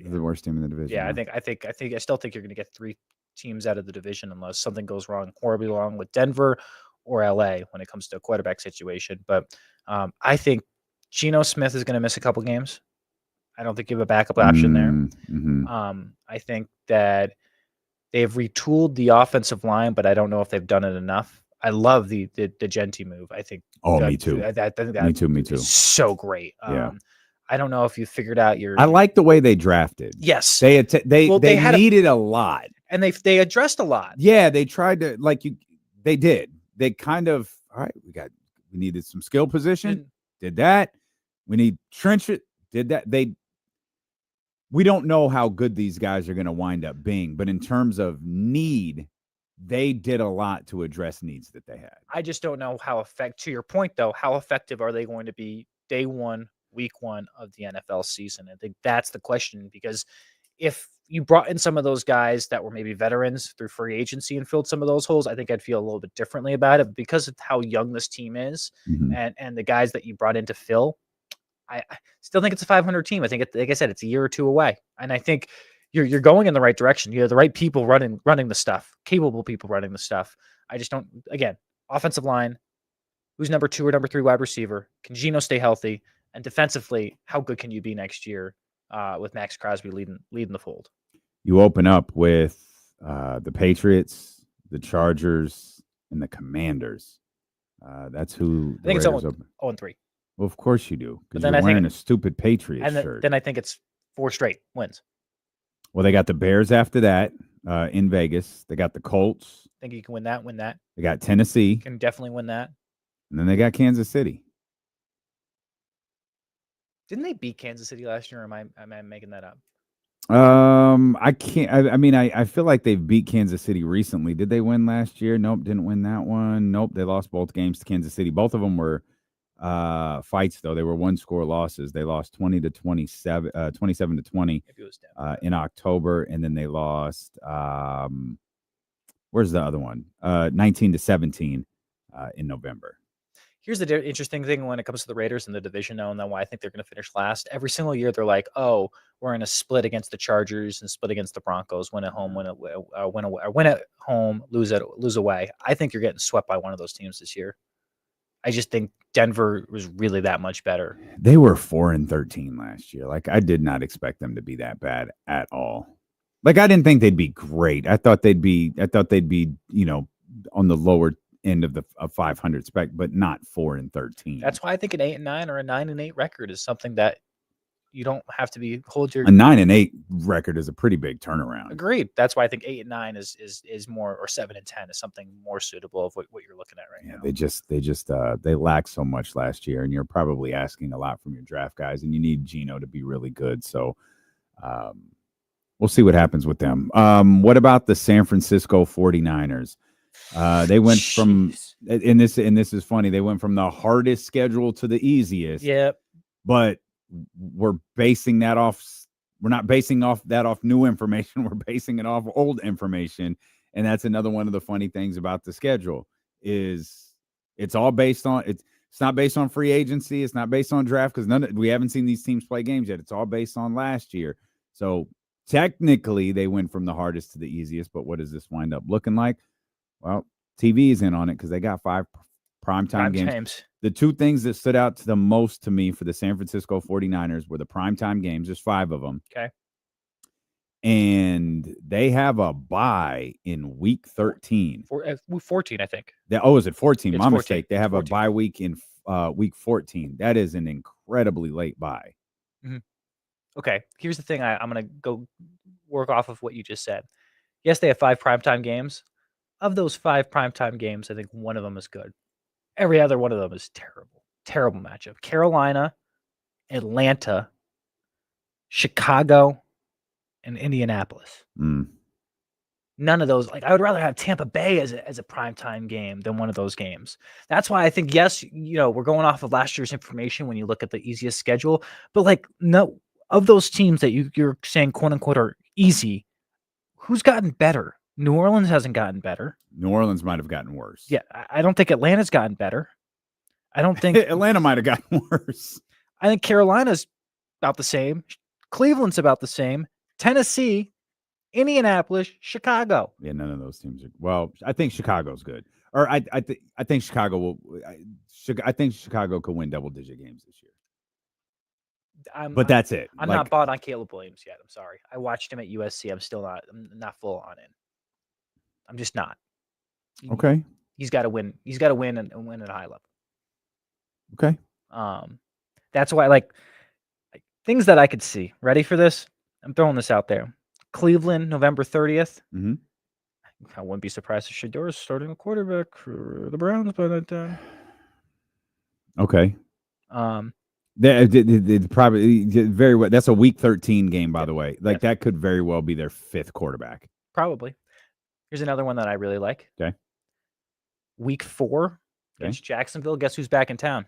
the worst team in the division. Yeah, huh? I still think you're going to get 3 teams out of the division unless something goes horribly wrong with Denver or LA when it comes to a quarterback situation. But I think Geno Smith is going to miss a couple games. I don't think you have a backup option there. Mm-hmm. I think that they've retooled the offensive line, but I don't know if they've done it enough. I love the Genti move. I think. Me too. Me too. So great. Yeah. I don't know if you figured out I like the way they drafted. Yes. They needed a lot. And they addressed a lot. Yeah, they tried to they did. They kind of all right, we needed some skill position. Did that. We need trench it. Did that. We don't know how good these guys are going to wind up being, but in terms of need, they did a lot to address needs that they had. I just don't know to your point though, how effective are they going to be day 1, week 1 of the NFL season? I think that's the question, because if you brought in some of those guys that were maybe veterans through free agency and filled some of those holes, I think I'd feel a little bit differently about it. But because of how young this team is and the guys that you brought in to fill, I still think it's a 500 team. I think, like I said, it's a year or 2 away. And I think you're going in the right direction. You have the right people running the stuff, capable people running the stuff. I just don't, again, offensive line, who's number 2 or number 3 wide receiver? Can Geno stay healthy? And defensively, how good can you be next year with Max Crosby leading the fold? You open up with the Patriots, the Chargers, and the Commanders. That's who I think it's 0-3. Well, of course you do, because you're wearing a stupid Patriots shirt. Then I think it's 4 straight wins. Well, they got the Bears after that in Vegas. They got the Colts. I think you can win that. They got Tennessee. Can definitely win that. And then they got Kansas City. Didn't they beat Kansas City last year? Or am I making that up? I can't. I feel like they've beat Kansas City recently. Did they win last year? Nope, didn't win that one. Nope, they lost both games to Kansas City. Both of them were fights, though. They were 1-score losses. They lost 27-20 in October, and then they lost where's the other one? 19-17 in November. Here's the interesting thing when it comes to the Raiders in the division, now, and then why I think they're going to finish last. Every single year, they're like, "Oh, we're in a split against the Chargers and split against the Broncos. Win at home, win at home, lose away." I think you're getting swept by one of those teams this year. I just think Denver was really that much better. They were 4-13 last year. Like, I did not expect them to be that bad at all. Like, I didn't think they'd be great. I thought they'd be, on the lower end of the 500 spec, but not 4-13. That's why I think an 8-9 or a 9-8 record is something that you don't have to hold your. A 9-8 record is a pretty big turnaround. Agreed. That's why I think 8-9 is more, or 7-10 is something more suitable of what you're looking at right now. They lacked so much last year, and you're probably asking a lot from your draft guys, and you need Geno to be really good. So we'll see what happens with them. What about the San Francisco 49ers? They went from, and this is funny, they went from the hardest schedule to the easiest. Yep. But we're not basing that off new information. We're basing it off old information. And that's another one of the funny things about the schedule is it's all based on, it's not based on free agency. It's not based on draft, because we haven't seen these teams play games yet. It's all based on last year. So technically they went from the hardest to the easiest, but what does this wind up looking like? Well, TV is in on it because they got 5 primetime games. The 2 things that stood out the most to me for the San Francisco 49ers were the primetime games. There's 5 of them. Okay. And they have a bye in week 13. 14, I think. Is it 14? My 14. mistake. They have 14. A bye week in week 14. That is an incredibly late bye. Mm-hmm. Okay. Here's the thing. I'm going to go work off of what you just said. Yes, they have 5 primetime games. Of those 5 primetime games, I think one of them is good. Every other one of them is terrible. Terrible matchup. Carolina, Atlanta, Chicago, and Indianapolis. None of those. Like, I would rather have Tampa Bay as a primetime game than one of those games. That's why I think, yes, we're going off of last year's information when you look at the easiest schedule. But, no, of those teams that you're saying, quote unquote, are Easy. Who's gotten better? New Orleans hasn't gotten better. New Orleans might have gotten worse. Yeah, I don't think Atlanta's gotten better. I don't think Atlanta might have gotten worse. I think Carolina's about the same. Cleveland's about the same. Tennessee, Indianapolis, Chicago. Yeah, none of those teams are. Well, I think Chicago's good. Or I think Chicago will. I think Chicago could win double-digit games this year. But that's it. I'm not bought on Caleb Williams yet. I'm sorry. I watched him at USC. I'm not full on in. I'm just not. Okay. He's got to win. He's got to win and win at a high level. Okay. That's why like things that I could see. Ready for this? I'm throwing this out there. Cleveland, November 30th. Mm-hmm. I wouldn't be surprised if Shador's starting a quarterback for the Browns by that time. Okay. They probably very well. That's a week 13 game, by the way. Like that could very well be their 5th quarterback. Probably. Here's another one that I really like. Okay. Week 4 against Jacksonville. Guess who's back in town?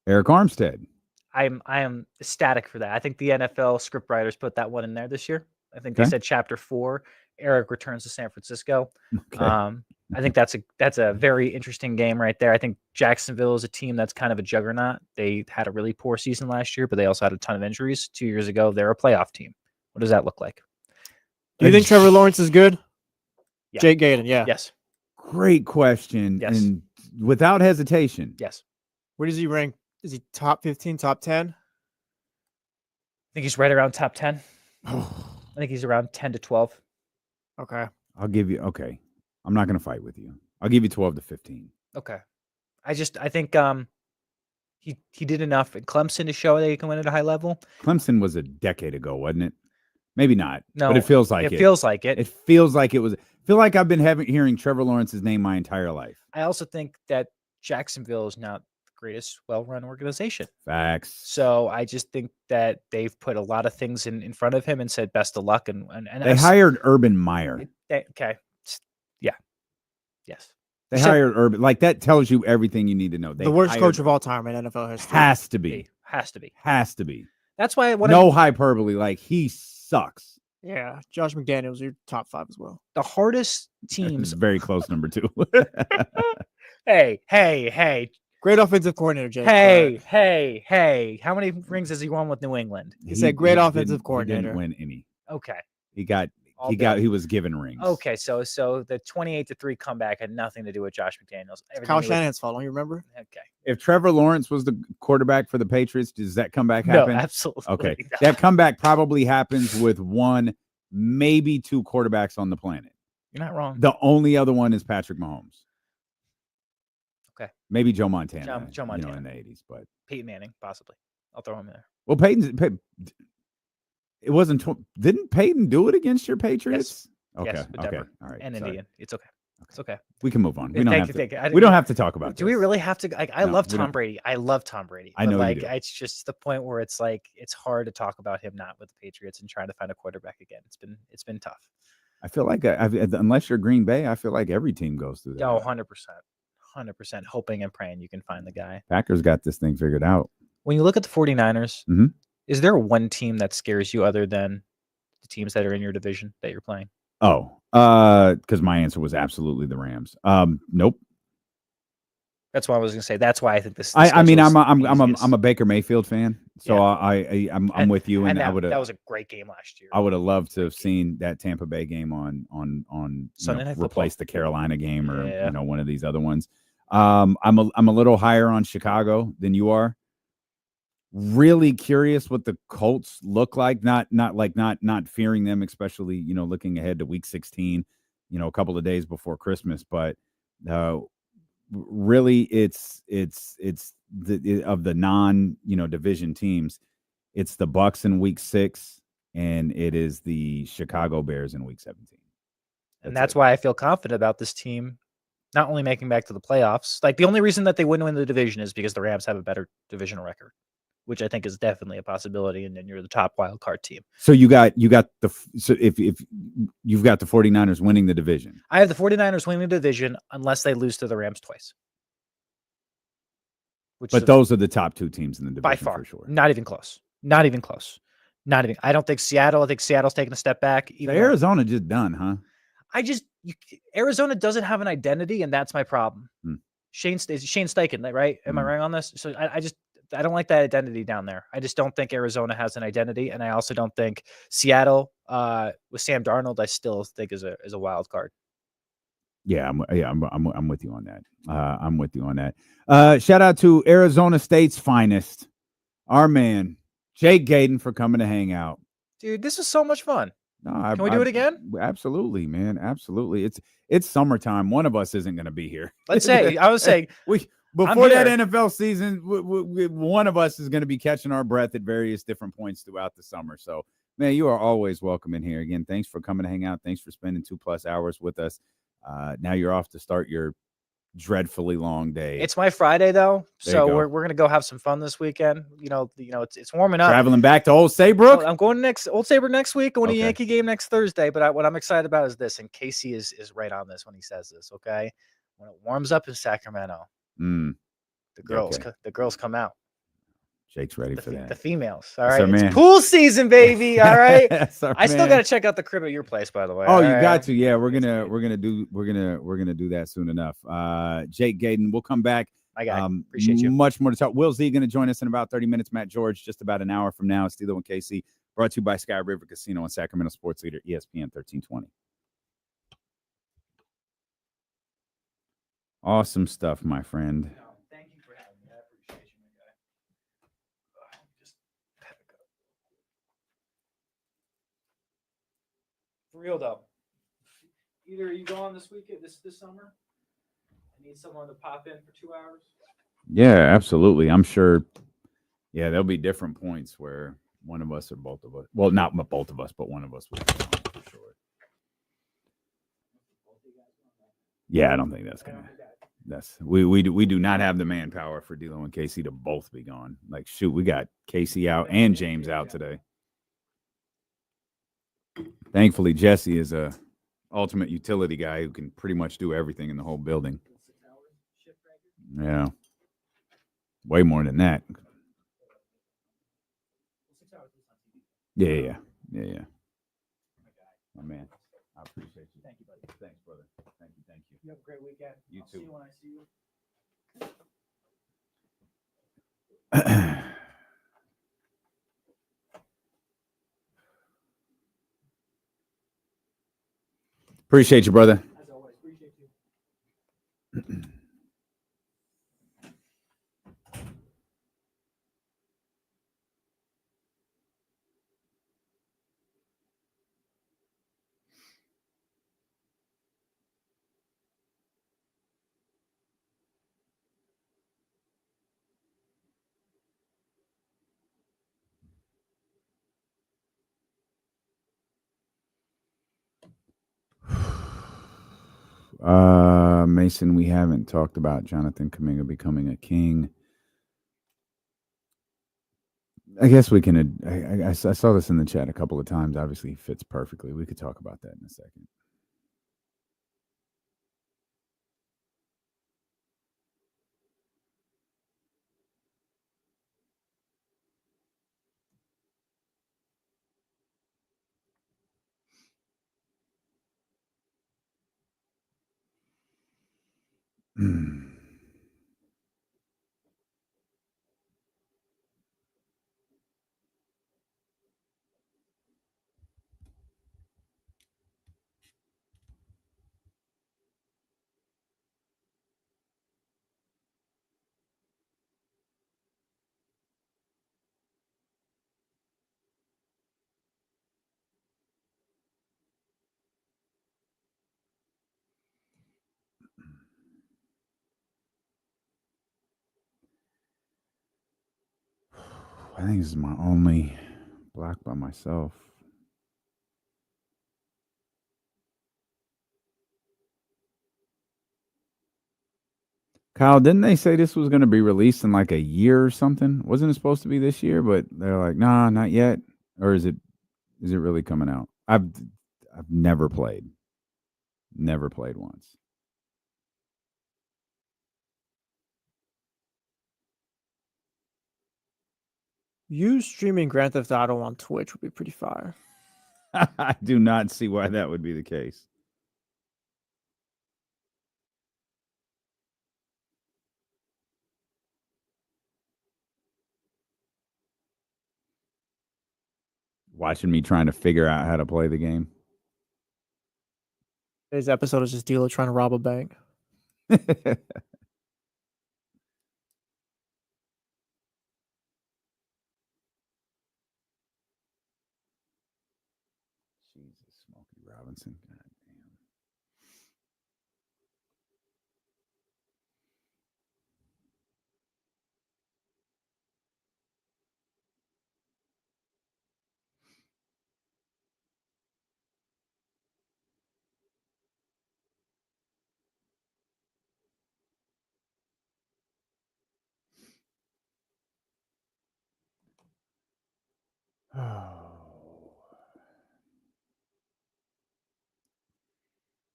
Eric Armstead. I am ecstatic for that. I think the NFL scriptwriters put that one in there this year. I think they said chapter 4. Eric returns to San Francisco. Okay. I think that's a very interesting game right there. I think Jacksonville is a team that's kind of a juggernaut. They had a really poor season last year, but they also had a ton of injuries. 2 years ago, they're a playoff team. What does that look like? Do you think Trevor Lawrence is good? Yeah. Jake Gadon, yeah. Yes. Great question. Yes. And without hesitation. Yes. Where does he rank? Is he top 15, top 10? I think he's right around top 10. I think he's around 10 to 12. Okay. I'll give you. Okay. I'm not going to fight with you. I'll give you 12 to 15. Okay. I think he did enough in Clemson to show that he can win at a high level. Clemson was a decade ago, wasn't it? Maybe not. No, but it feels like it. It feels like it. It feels like it was. I feel like I've been hearing Trevor Lawrence's name my entire life. I also think that Jacksonville is not the greatest well-run organization. Facts. So I just think that they've put a lot of things in front of him and said best of luck. And they hired Urban Meyer. Okay. Yeah. Yes. They hired Urban. Like that tells you everything you need to know. The worst coach of all time in NFL history. Has to be. Has to be. Has to be. That's why. No hyperbole. Like he sucks. Yeah, Josh McDaniels, your top 5 as well. The hardest teams. Very close, number 2. Hey. Great offensive coordinator, Jake. Hey. How many rings has he won with New England? He said great offensive coordinator. He didn't win any. Okay. He was given rings. Okay, so the 28-3 comeback had nothing to do with Josh McDaniels. Kyle Shanahan's fault, don't you remember? Okay. If Trevor Lawrence was the quarterback for the Patriots, does that comeback happen? No, absolutely. Okay. Not. That comeback probably happens with 1, maybe 2 quarterbacks on the planet. You're not wrong. The only other one is Patrick Mahomes. Okay. Maybe Joe Montana. Joe Montana. In the 80s, but Peyton Manning, possibly. I'll throw him in there. Well, it wasn't. Didn't Peyton do it against your Patriots? Yes. Okay. Yes, with Okay. Denver All right. And sorry. Indian. It's okay. It's okay. We can move on. We Thank don't you. have to. We don't have to talk about. Do we really have to? I love Tom Brady. I love Tom Brady. I know like you do. it's just the point where it's like it's hard to talk about him not with the Patriots and trying to find a quarterback again. It's been tough. I feel like unless you're Green Bay, I feel like every team goes through that. Oh, 100%, hoping and praying you can find the guy. Packers got this thing figured out. When you look at the 49ers, Mm-hmm. is there one team that scares you other than the teams that are in your division that you're playing? Oh, because my answer was absolutely the Rams. Nope. That's why I was going to say. That's why I think this. I mean, I'm a Baker Mayfield fan, so yeah. I'm with you, and I would. That was a great game last year. I would have loved to have seen that Tampa Bay game on Sunday Night Football. Replace the Carolina game or one of these other ones. I'm a little higher on Chicago than you are. Really curious what the Colts look like. Not fearing them, especially looking ahead to Week 16. A couple of days before Christmas, but really, it's of the non division teams. It's the Bucs in Week 6, and it is the Chicago Bears in Week 17. And that's why I feel confident about this team not only making back to the playoffs. Like the only reason that they wouldn't win the division is because the Rams have a better divisional record, which I think is definitely a possibility. And then you're the top wild card team. So if you've got the 49ers winning the division, I have the 49ers winning the division unless they lose to the Rams twice. But those are the top 2 teams in the division by far, for sure. Not even close. Not even close. Not even. I don't think Seattle. I think Seattle's taking a step back. So Arizona just done, huh? Arizona doesn't have an identity, and that's my problem. Shane Steichen, right? Am I wrong on this? So I don't like that identity down there. I just don't think Arizona has an identity, and I also don't think Seattle with Sam Darnold, I still think is a wild card. Yeah, I'm with you on that. I'm with you on that. Shout out to Arizona State's finest, our man Jake Gadon, for coming to hang out. Dude, this is so much fun. No, Can we do it again? Absolutely, man. Absolutely. It's summertime. One of us isn't going to be here. Let's say I was saying before that NFL season, one of us is going to be catching our breath at various different points throughout the summer. So, man, you are always welcome in here. Again, thanks for coming to hang out. Thanks for spending 2+ hours with us. Now you're off to start your dreadfully long day. It's my Friday though, so we're gonna go have some fun this weekend. It's warming up. Traveling back to Old Saybrook. I'm going Old Saybrook next week. Going to Yankee game next Thursday. But what I'm excited about is this, and Casey is right on this when he says this. Okay, when it warms up in Sacramento, the girls come out. Jake's ready for that. The females. All right. It's pool season, baby. All right. I still got to check out the crib at your place, by the way. Oh, you got to. Yeah, we're gonna do that soon enough. Jake Gadon, we'll come back. I got appreciate you. Much more to talk. Will Z going to join us in about 30 minutes. Matt George, just about an hour from now. It's Stilo and Casey, brought to you by Sky River Casino and Sacramento Sports Leader, ESPN 1320. Awesome stuff, my friend. Thank you for having me. I appreciate you, my guy. For real though, either you go on this weekend, this summer. I need someone to pop in for 2 hours. Yeah, absolutely. I'm sure. Yeah, there'll be different points where one of us or both of us. Well, not both of us, but one of us will be on for sure. Yeah, I don't think that's gonna. We do not have the manpower for D'Lo and Casey to both be gone. Like, shoot, we got Casey out and James out today. Thankfully, Jesse is a ultimate utility guy who can pretty much do everything in the whole building. Yeah, way more than that. Yeah. My man, I appreciate you. Thank you, buddy. Thanks, brother. Thank you. You have a great weekend. You I'll too. See you when I see you. Appreciate you, brother. As always, appreciate you. Mason, we haven't talked about Jonathan Kuminga becoming a King. I guess we can. I saw this in the chat a couple of times. Obviously, he fits perfectly. We could talk about that in a second. I think this is my only block by myself. Kyle, didn't they say this was going to be released in like a year or something? Wasn't it supposed to be this year? But they're like, nah, not yet. Or is it really coming out? I've never played. Never played once. You streaming Grand Theft Auto on Twitch would be pretty fire. I do not see why that would be the case. Watching me trying to figure out how to play the game. Today's episode is just D'Lo trying to rob a bank. Jesus, Smokey Robinson. God damn.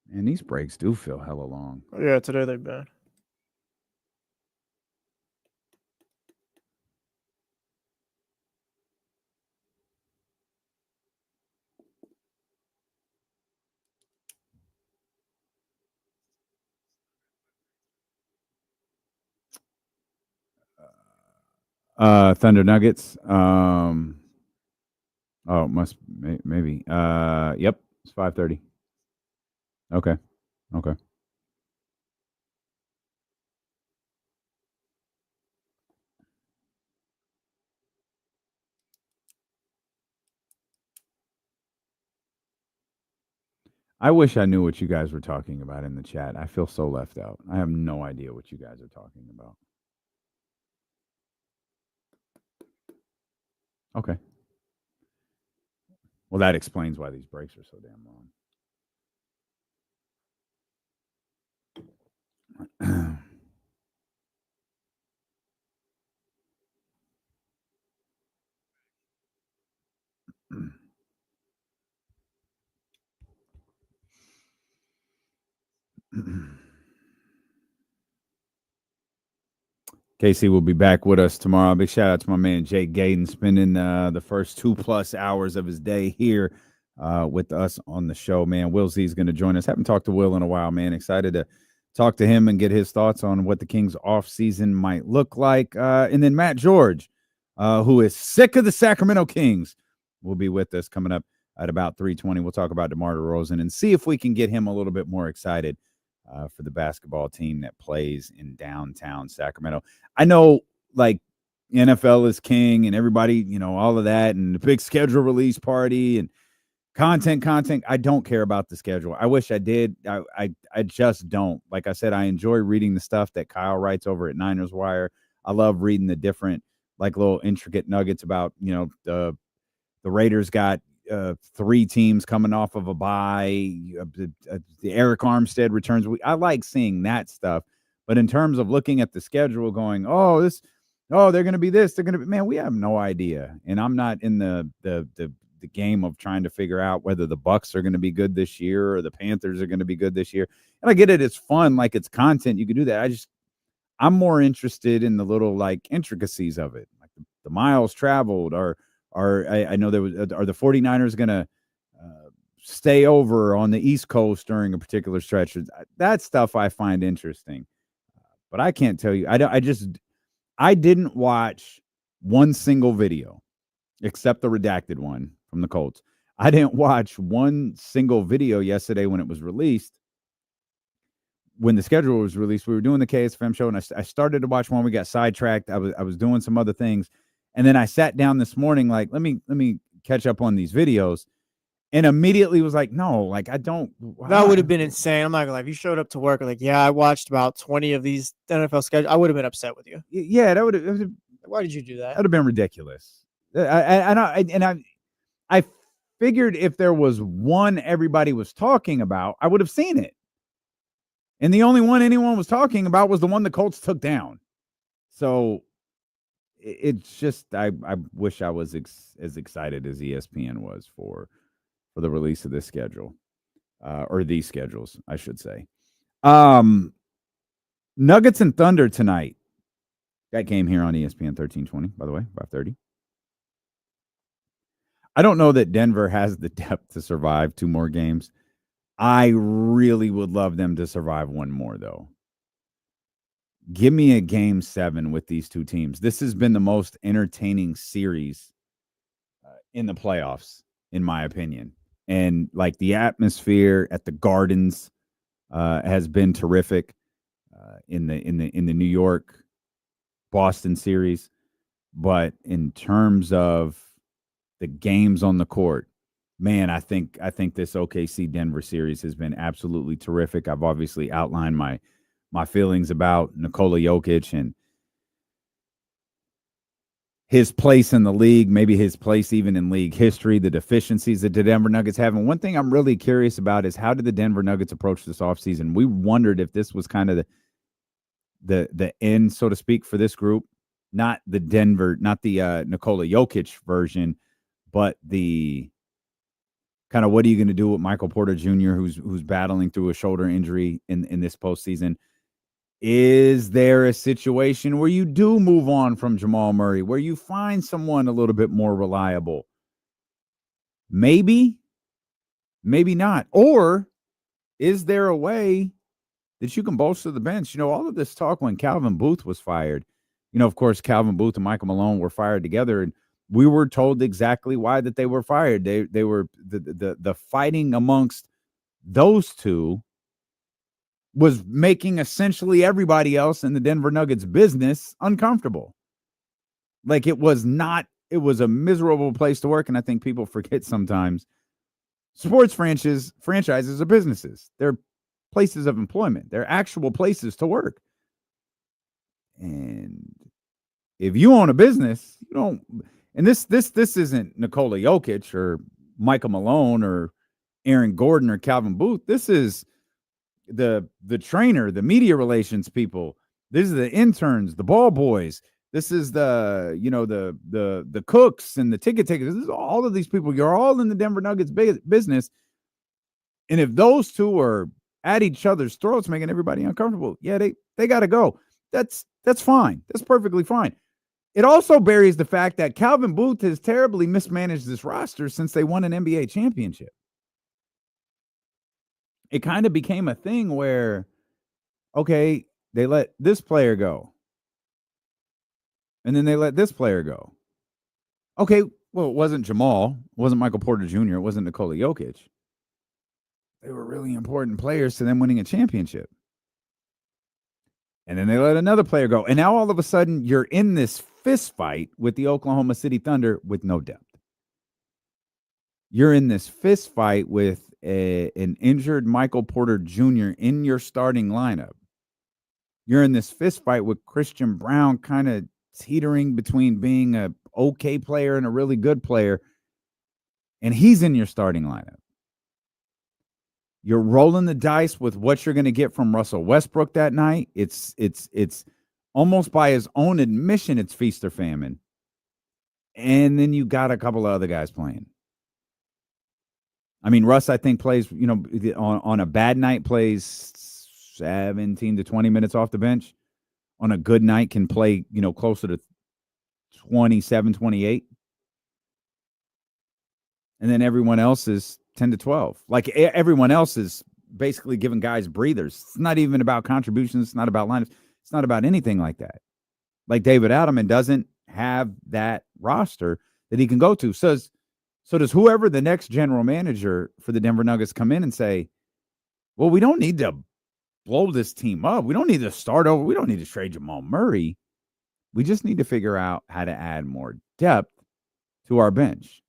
Man, these breaks do feel hella long. Yeah, today they've been. Thunder Nuggets. Must maybe. Yep, it's 5:30. Okay. I wish I knew what you guys were talking about in the chat. I feel so left out. I have no idea what you guys are talking about. Okay. Well, that explains why these breaks are so damn long. Casey will be back with us tomorrow. Big shout out to my man Jake Gadon spending the first 2+ hours of his day here with us on the show, man. Will Z is going to join us. Haven't talked to Will in a while, man. Excited to talk to him and get his thoughts on what the Kings offseason might look like. And then Matt George, who is sick of the Sacramento Kings, will be with us coming up at about 3:20. We'll talk about DeMar DeRozan and see if we can get him a little bit more excited for the basketball team that plays in downtown Sacramento. I know, like, NFL is king and everybody, all of that, and the big schedule release party and content. I don't care about the schedule. I wish I did. I just don't. Like I said, I enjoy reading the stuff that Kyle writes over at Niners Wire. I love reading the different, like, little intricate nuggets about, the Raiders got 3 teams coming off of a bye. The Eric Armstead returns. I like seeing that stuff. But in terms of looking at the schedule, going, they're going to be this, they're going to be, man, we have no idea. And I'm not in the game of trying to figure out whether the Bucks are going to be good this year or the Panthers are going to be good this year. And I get it. It's fun. Like, it's content. You can do that. I'm more interested in the little, like, intricacies of it. Like the miles traveled I know are the 49ers going to stay over on the East Coast during a particular stretch? That stuff I find interesting. But I can't tell you. I didn't watch one single video except the redacted one from the Colts. I didn't watch one single video yesterday when it was released. When the schedule was released, we were doing the KSFM show, and I started to watch one. We got sidetracked. I was doing some other things. And then I sat down this morning, like, let me catch up on these videos, and immediately was like, no, like, I don't. That would have been insane. I'm not gonna lie. If you showed up to work, like, yeah, I watched about 20 of these NFL schedules, I would have been upset with you. Yeah, that would have. Why did you do that? That would have been ridiculous. I figured if there was one everybody was talking about, I would have seen it. And the only one anyone was talking about was the one the Colts took down. So it's just, I wish I was as excited as ESPN was for the release of this schedule, or these schedules, I should say. Nuggets and Thunder tonight. That game here on ESPN 1320, by the way, 5:30. I don't know that Denver has the depth to survive 2 more games. I really would love them to survive 1 more, though. Give me a game 7 with these 2 teams. This has been the most entertaining series in the playoffs, in my opinion. And like the atmosphere at the Gardens has been terrific in the New York Boston series. But in terms of the games on the court, man, I think this OKC Denver series has been absolutely terrific. I've obviously outlined my feelings about Nikola Jokic and his place in the league, maybe his place even in league history, the deficiencies that the Denver Nuggets have. And one thing I'm really curious about is how did the Denver Nuggets approach this offseason? We wondered if this was kind of the end, so to speak, for this group. Not the Nikola Jokic version, but the kind of what are you going to do with Michael Porter Jr., who's battling through a shoulder injury in this postseason? Is there a situation where you do move on from Jamal Murray, where you find someone a little bit more reliable? Maybe, maybe not. Or is there a way that you can bolster the bench? All of this talk when Calvin Booth was fired, of course, Calvin Booth and Michael Malone were fired together, and we were told exactly why that they were fired. They were the fighting amongst those two was making essentially everybody else in the Denver Nuggets business uncomfortable. Like it was a miserable place to work. And I think people forget sometimes sports franchises are businesses. They're places of employment. They're actual places to work. And if you own a business, you don't, and this isn't Nikola Jokic or Michael Malone or Aaron Gordon or Calvin Booth. This is the trainer, the media relations people. This is the interns, the ball boys. This is the cooks and the ticket takers. This is all of these people. You're all in the Denver Nuggets business. And if those two are at each other's throats, making everybody uncomfortable, yeah, they got to go. That's fine. That's perfectly fine. It also buries the fact that Calvin Booth has terribly mismanaged this roster since they won an NBA championship. It kind of became a thing where, okay, they let this player go. And then they let this player go. Okay, well, it wasn't Jamal. It wasn't Michael Porter Jr. It wasn't Nikola Jokic. They were really important players to them winning a championship. And then they let another player go. And now all of a sudden, you're in this fist fight with the Oklahoma City Thunder with no depth. You're in this fist fight with an injured Michael Porter Jr. in your starting lineup. You're in this fist fight with Christian Brown kind of teetering between being a okay player and a really good player, and he's in your starting lineup. You're rolling the dice with what you're going to get from Russell Westbrook that night. It's almost by his own admission, it's feast or famine. And then you got a couple of other guys playing. I mean, Russ, I think, plays, on a bad night, plays 17 to 20 minutes off the bench. On a good night, can play, closer to 27, 28. And then everyone else is 10 to 12. Like, everyone else is basically giving guys breathers. It's not even about contributions. It's not about lineups. It's not about anything like that. Like, David Adelman doesn't have that roster that he can go to. So does whoever the next general manager for the Denver Nuggets come in and say, well, we don't need to blow this team up. We don't need to start over. We don't need to trade Jamal Murray. We just need to figure out how to add more depth to our bench.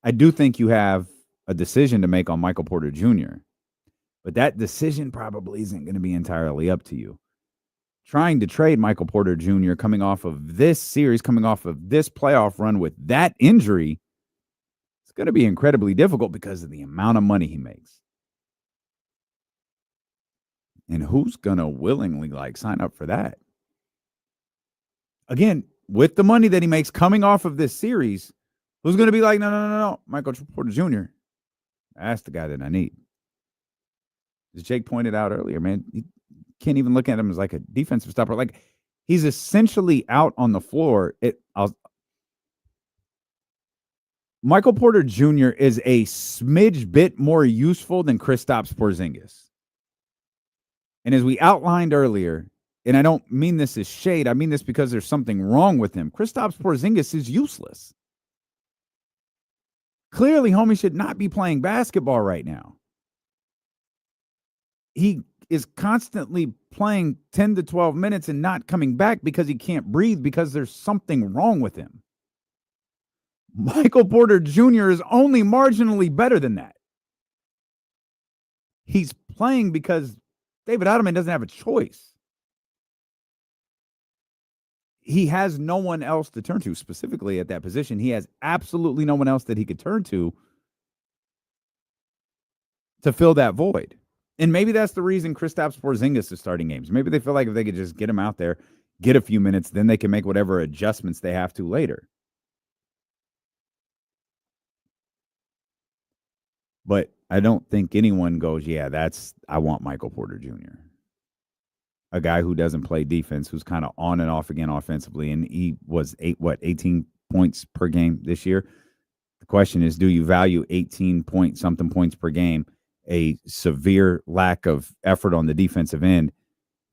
I do think you have a decision to make on Michael Porter Jr., but that decision probably isn't going to be entirely up to you. Trying to trade Michael Porter Jr. coming off of this series, coming off of this playoff run with that injury, it's going to be incredibly difficult because of the amount of money he makes. And who's going to willingly sign up for that? Again, with the money that he makes coming off of this series, who's going to be like, no, Michael Porter Jr., that's the guy that I need. As Jake pointed out earlier, man, you can't even look at him as like a defensive stopper. Like, he's essentially out on the floor. Michael Porter Jr. is a smidge bit more useful than Kristaps Porzingis. And as we outlined earlier, and I don't mean this as shade, I mean this because there's something wrong with him. Kristaps Porzingis is useless. Clearly, homie should not be playing basketball right now. He is constantly playing 10 to 12 minutes and not coming back because he can't breathe because there's something wrong with him. Michael Porter Jr. is only marginally better than that. He's playing because David Ottoman doesn't have a choice. He has no one else to turn to, specifically at that position. He has absolutely no one else that he could turn to fill that void. And maybe that's the reason Kristaps Porzingis is starting games. Maybe they feel like if they could just get him out there, get a few minutes, then they can make whatever adjustments they have to later. But I don't think anyone goes, yeah, I want Michael Porter Jr. A guy who doesn't play defense, who's kind of on and off again offensively, and he was 18 points per game this year. The question is, do you value 18-point-something points per game, a severe lack of effort on the defensive end?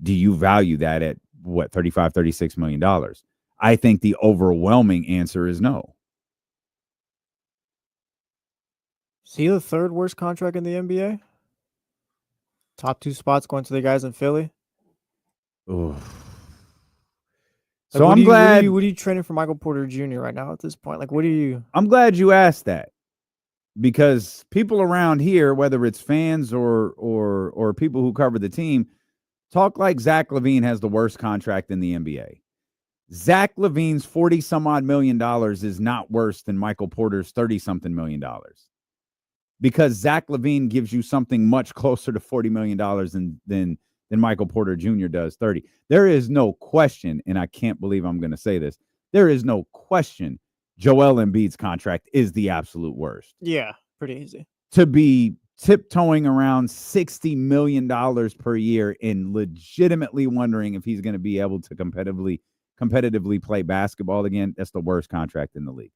Do you value that at $35, $36 million? I think the overwhelming answer is no. Is he the third worst contract in the NBA? Top two spots going to the guys in Philly. Oof. Like, So I'm glad. What are you training for Michael Porter Jr. right now at this point? Like, what are you? I'm glad you asked that, because people around here, whether it's fans or people who cover the team, talk like Zach LaVine has the worst contract in the NBA. Zach LaVine's $40-some-odd million is not worse than Michael Porter's $30-something million, because Zach LaVine gives you something much closer to $40 million than Michael Porter Jr. does 30. There is no question, and I can't believe I'm going to say this, there is no question Joel Embiid's contract is the absolute worst. Yeah, pretty easy. To be tiptoeing around $60 million per year and legitimately wondering if he's going to be able to competitively play basketball again, that's the worst contract in the league.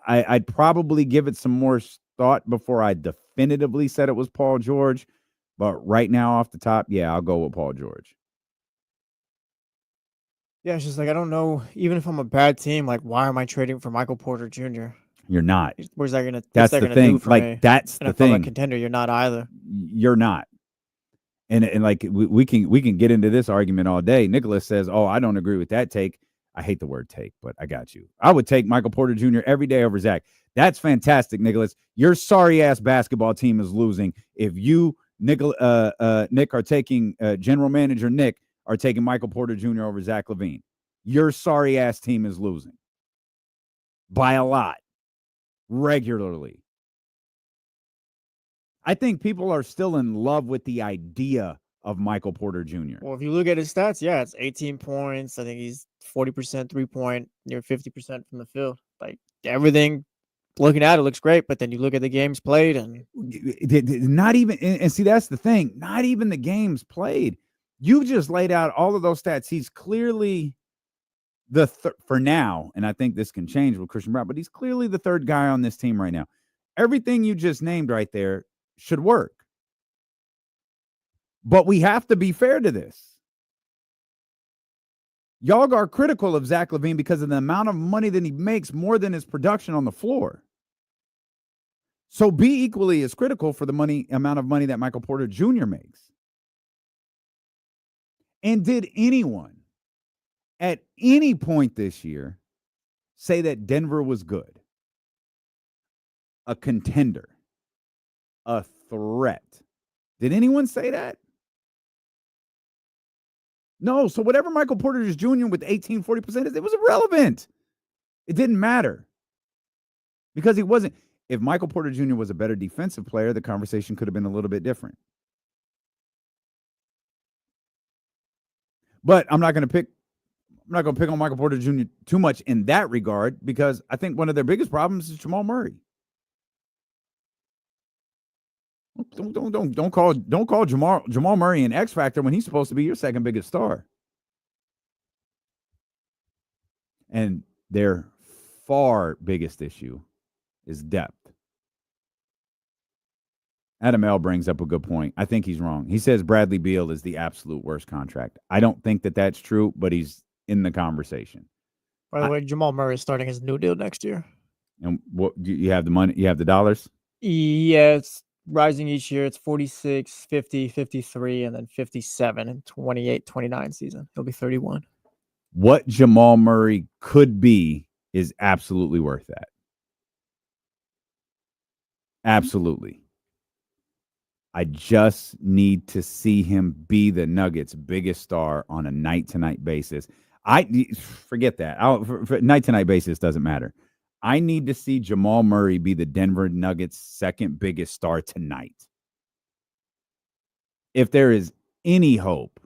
I'd probably give it some more thought before I definitively said it was Paul George. But right now, off the top, yeah, I'll go with Paul George. Yeah, it's just like, I don't know. Even if I'm a bad team, like, why am I trading for Michael Porter Jr.? You're not. Where's that gonna? That's the thing. Like, me? that's And the if I'm a thing. contender, you're not either. You're not. And like we can get into this argument all day. Nicholas says, "Oh, I don't agree with that take." I hate the word take, but I got you. I would take Michael Porter Jr. every day over Zach. That's fantastic, Nicholas. Your sorry ass basketball team is losing if you, Nick, are taking general manager Nick are taking Michael Porter Jr. over Zach LaVine. Your sorry ass team is losing by a lot, regularly. I think people are still in love with the idea of Michael Porter Jr. Well, if you look at his stats, yeah, it's 18 points. I think he's 40% 3-point, near 50% from the field. Like, everything, looking at it looks great, but then you look at the games played and not even, and see, that's the thing, not even the games played. You just laid out all of those stats. He's clearly for now, and I think this can change with Christian Brown, but he's clearly the third guy on this team right now. Everything you just named right there should work. But we have to be fair to this. Y'all are critical of Zach LaVine because of the amount of money that he makes more than his production on the floor. So be equally as critical for the amount of money that Michael Porter Jr. makes. And did anyone at any point this year say that Denver was good, a contender, a threat? Did anyone say that? No. So whatever Michael Porter Jr. with 40% is, it was irrelevant. It didn't matter because he wasn't. If Michael Porter Jr. was a better defensive player, the conversation could have been a little bit different. But I'm not going to pick on Michael Porter Jr. too much in that regard because I think one of their biggest problems is Jamal Murray. Don't call Jamal Murray an X factor when he's supposed to be your second biggest star. And they're far biggest issue is depth. Adam L. brings up a good point. I think he's wrong. He says Bradley Beal is the absolute worst contract. I don't think that that's true, but he's in the conversation. By the way, Jamal Murray is starting his new deal next year. And what you have the money? You have the dollars? Yeah, it's rising each year. It's 46, 50, 53, and then 57 in 28, 29 season. He'll be 31. What Jamal Murray could be is absolutely worth that. Absolutely. I just need to see him be the Nuggets' biggest star on a night-to-night basis. Forget that. For night-to-night basis doesn't matter. I need to see Jamal Murray be the Denver Nuggets' second biggest star tonight. If there is any hope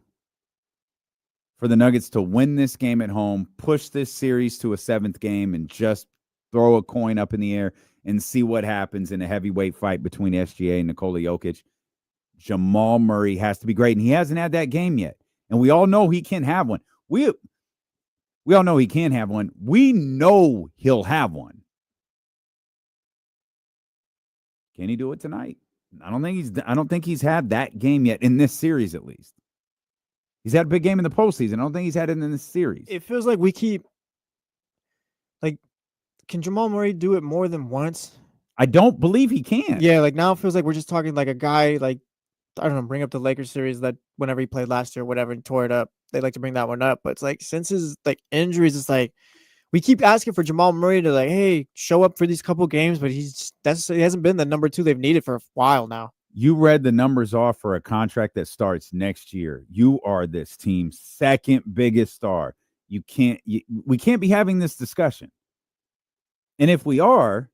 for the Nuggets to win this game at home, push this series to a 7th game, and just throw a coin up in the air and see what happens in a heavyweight fight between SGA and Nikola Jokic, Jamal Murray has to be great. And he hasn't had that game yet. And we all know he can have one. We all know he can have one. We know he'll have one. Can he do it tonight? I don't think he's had that game yet in this series, at least. He's had a big game in the postseason. I don't think he's had it in this series. It feels like can Jamal Murray do it more than once? I don't believe he can. Yeah, now it feels like we're just talking like a guy, I don't know, bring up the Lakers series that whenever he played last year, whatever, and tore it up. They like to bring that one up. But it's since his injuries, it's we keep asking for Jamal Murray to hey, show up for these couple games, but he hasn't been the number 2 they've needed for a while now. You read the numbers off for a contract that starts next year. You are this team's second biggest star. We can't be having this discussion. And if we are,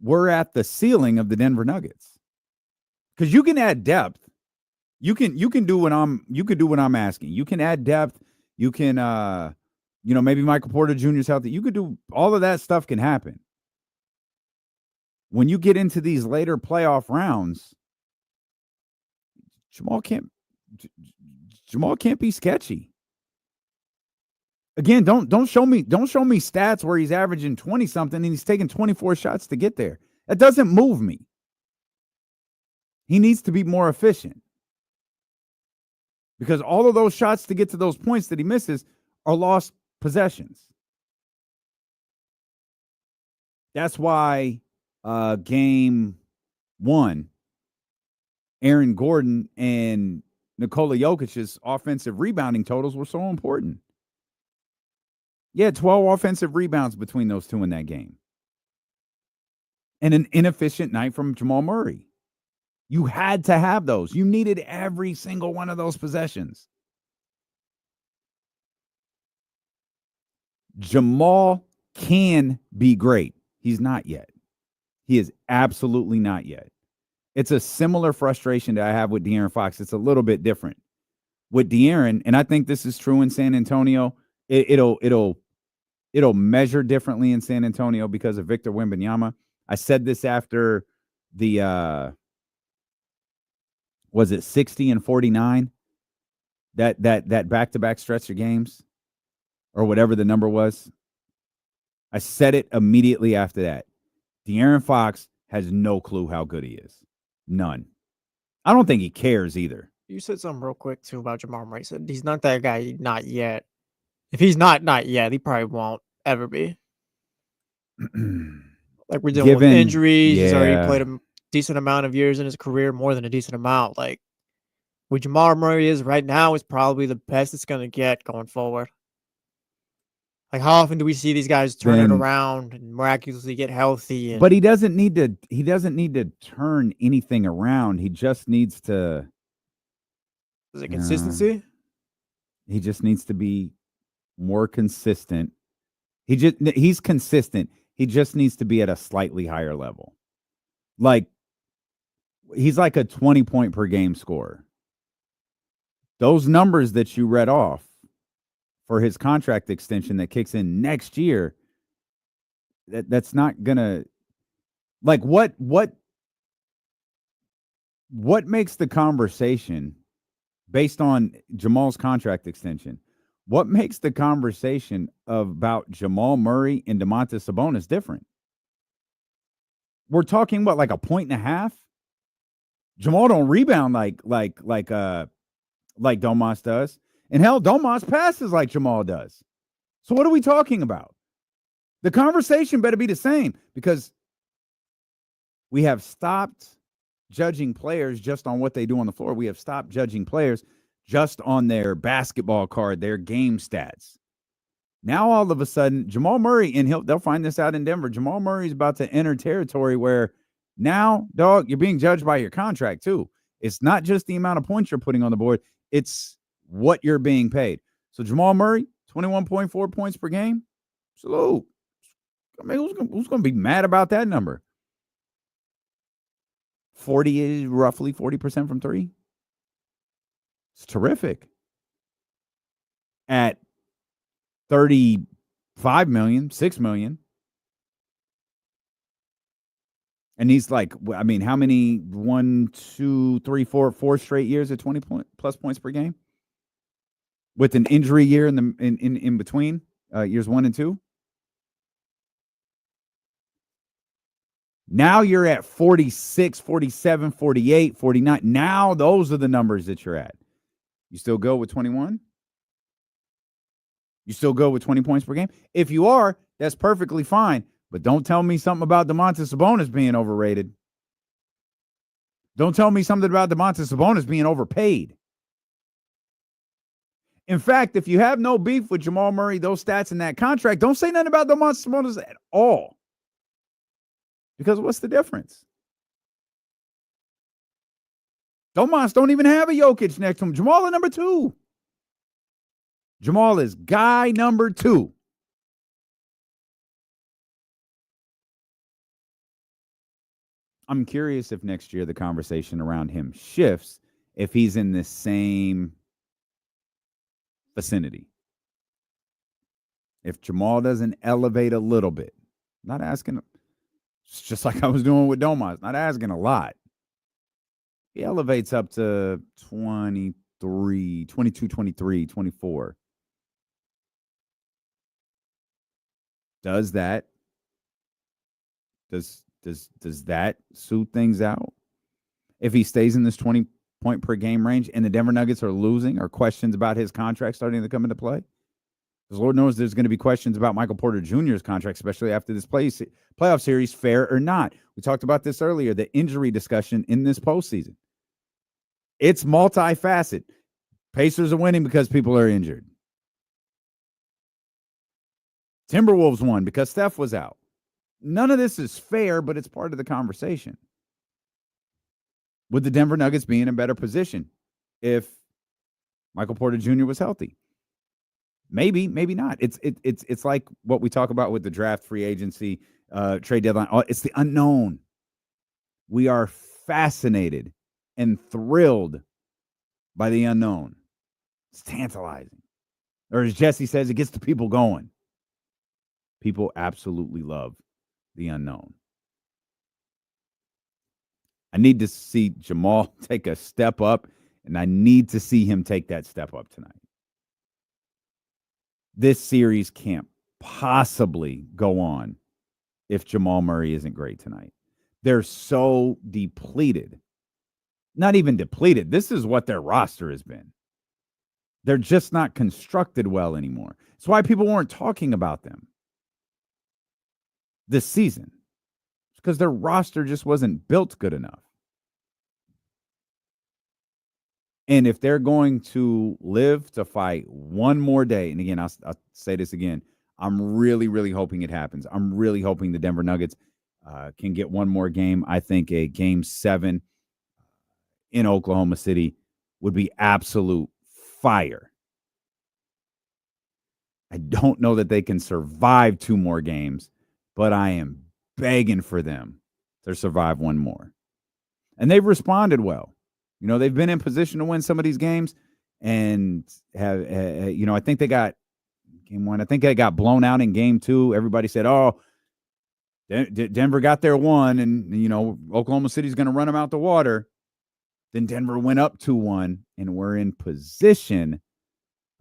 we're at the ceiling of the Denver Nuggets. Because you can add depth. You can do what I'm asking. You can add depth. You can maybe Michael Porter Jr. is healthy. You could do all of that stuff can happen. When you get into these later playoff rounds, Jamal can't be sketchy. Again, don't show me stats where he's averaging 20 something and he's taking 24 shots to get there. That doesn't move me. He needs to be more efficient. Because all of those shots to get to those points that he misses are lost possessions. That's why game 1, Aaron Gordon and Nikola Jokic's offensive rebounding totals were so important. Yeah, 12 offensive rebounds between those two in that game. And an inefficient night from Jamal Murray. You had to have those. You needed every single one of those possessions. Jamal can be great. He's not yet. He is absolutely not yet. It's a similar frustration that I have with De'Aaron Fox. It's a little bit different. With De'Aaron, and I think this is true in San Antonio, it'll measure differently in San Antonio because of Victor Wembanyama. I said this after the was it 60 and 49? That back-to-back stretch of games, or whatever the number was. I said it immediately after that. De'Aaron Fox has no clue how good he is. None. I don't think he cares either. You said something real quick, too, about Jamal Murray. He said he's not that guy, not yet. If he's not yet, he probably won't ever be. We're dealing with injuries. Yeah. He's already played a decent amount of years in his career, more than a decent amount. What Jamal Murray is right now is probably the best it's going to get going forward. How often do we see these guys turn it around and miraculously get healthy? But he doesn't need to turn anything around. He just needs to. Is it consistency? He just needs to be more consistent. He's consistent. He just needs to be at a slightly higher level. He's like a 20-point per game scorer. Those numbers that you read off for his contract extension that kicks in next year, that's not gonna what makes the conversation based on Jamal's contract extension? What makes the conversation about Jamal Murray and Domantas Sabonis different? We're talking about like a point and a half. Jamal don't rebound like Domas does. And hell, Domas passes like Jamal does. So what are we talking about? The conversation better be the same, because we have stopped judging players just on what they do on the floor. We have stopped judging players just on their basketball card, their game stats. Now, all of a sudden, Jamal Murray, and they'll find this out in Denver, Jamal Murray is about to enter territory where now, dog, you're being judged by your contract too. It's not just the amount of points you're putting on the board. It's what you're being paid. So Jamal Murray, 21.4 points per game. Salute. I mean, who's going to be mad about that number? roughly 40% from three. It's terrific. At 35 million, 6 million. And he's like, I mean, how many 1, 2, 3, 4 straight years at 20 plus points per game? With an injury year in between years 1 and 2. Now you're at 46, 47, 48, 49. Now those are the numbers that you're at. You still go with 21? You still go with 20 points per game? If you are, that's perfectly fine. But don't tell me something about Domantas Sabonis being overrated. Don't tell me something about Domantas Sabonis being overpaid. In fact, if you have no beef with Jamal Murray, those stats in that contract, don't say nothing about Domantas Sabonis at all. Because what's the difference? Domas don't even have a Jokic next to him. Jamal is number 2. Jamal is guy number 2. I'm curious if next year the conversation around him shifts if he's in the same vicinity. If Jamal doesn't elevate a little bit, not asking, it's just like I was doing with Domas, not asking a lot. He elevates up to 22, 23, 24. Does that suit things out? If he stays in this 20 point per game range and the Denver Nuggets are losing, or questions about his contract starting to come into play? Because Lord knows there's going to be questions about Michael Porter Jr.'s contract, especially after this playoff series, fair or not. We talked about this earlier, the injury discussion in this postseason. It's multifaceted. Pacers are winning because people are injured. Timberwolves won because Steph was out. None of this is fair, but it's part of the conversation. Would the Denver Nuggets be in a better position if Michael Porter Jr. was healthy? Maybe, maybe not. It's like what we talk about with the draft, free agency, trade deadline. It's the unknown. We are fascinated and thrilled by the unknown. It's tantalizing. Or as Jesse says, it gets the people going. People absolutely love the unknown. I need to see Jamal take a step up, and I need to see him take that step up tonight. This series can't possibly go on if Jamal Murray isn't great tonight. They're so depleted. Not even depleted. This is what their roster has been. They're just not constructed well anymore. It's why people weren't talking about them this season. It's because their roster just wasn't built good enough. And if they're going to live to fight one more day, and again, I'll say this again, I'm really, really hoping it happens. I'm really hoping the Denver Nuggets can get one more game. I think a Game 7 in Oklahoma City would be absolute fire. I don't know that they can survive 2 more games, but I am begging for them to survive one more. And they've responded well. You know, they've been in position to win some of these games, and have, I think they got game 1. I think they got blown out in game 2. Everybody said, oh, Denver got their 1, and, Oklahoma City's going to run them out the water. Then Denver went up 2-1, and we're in position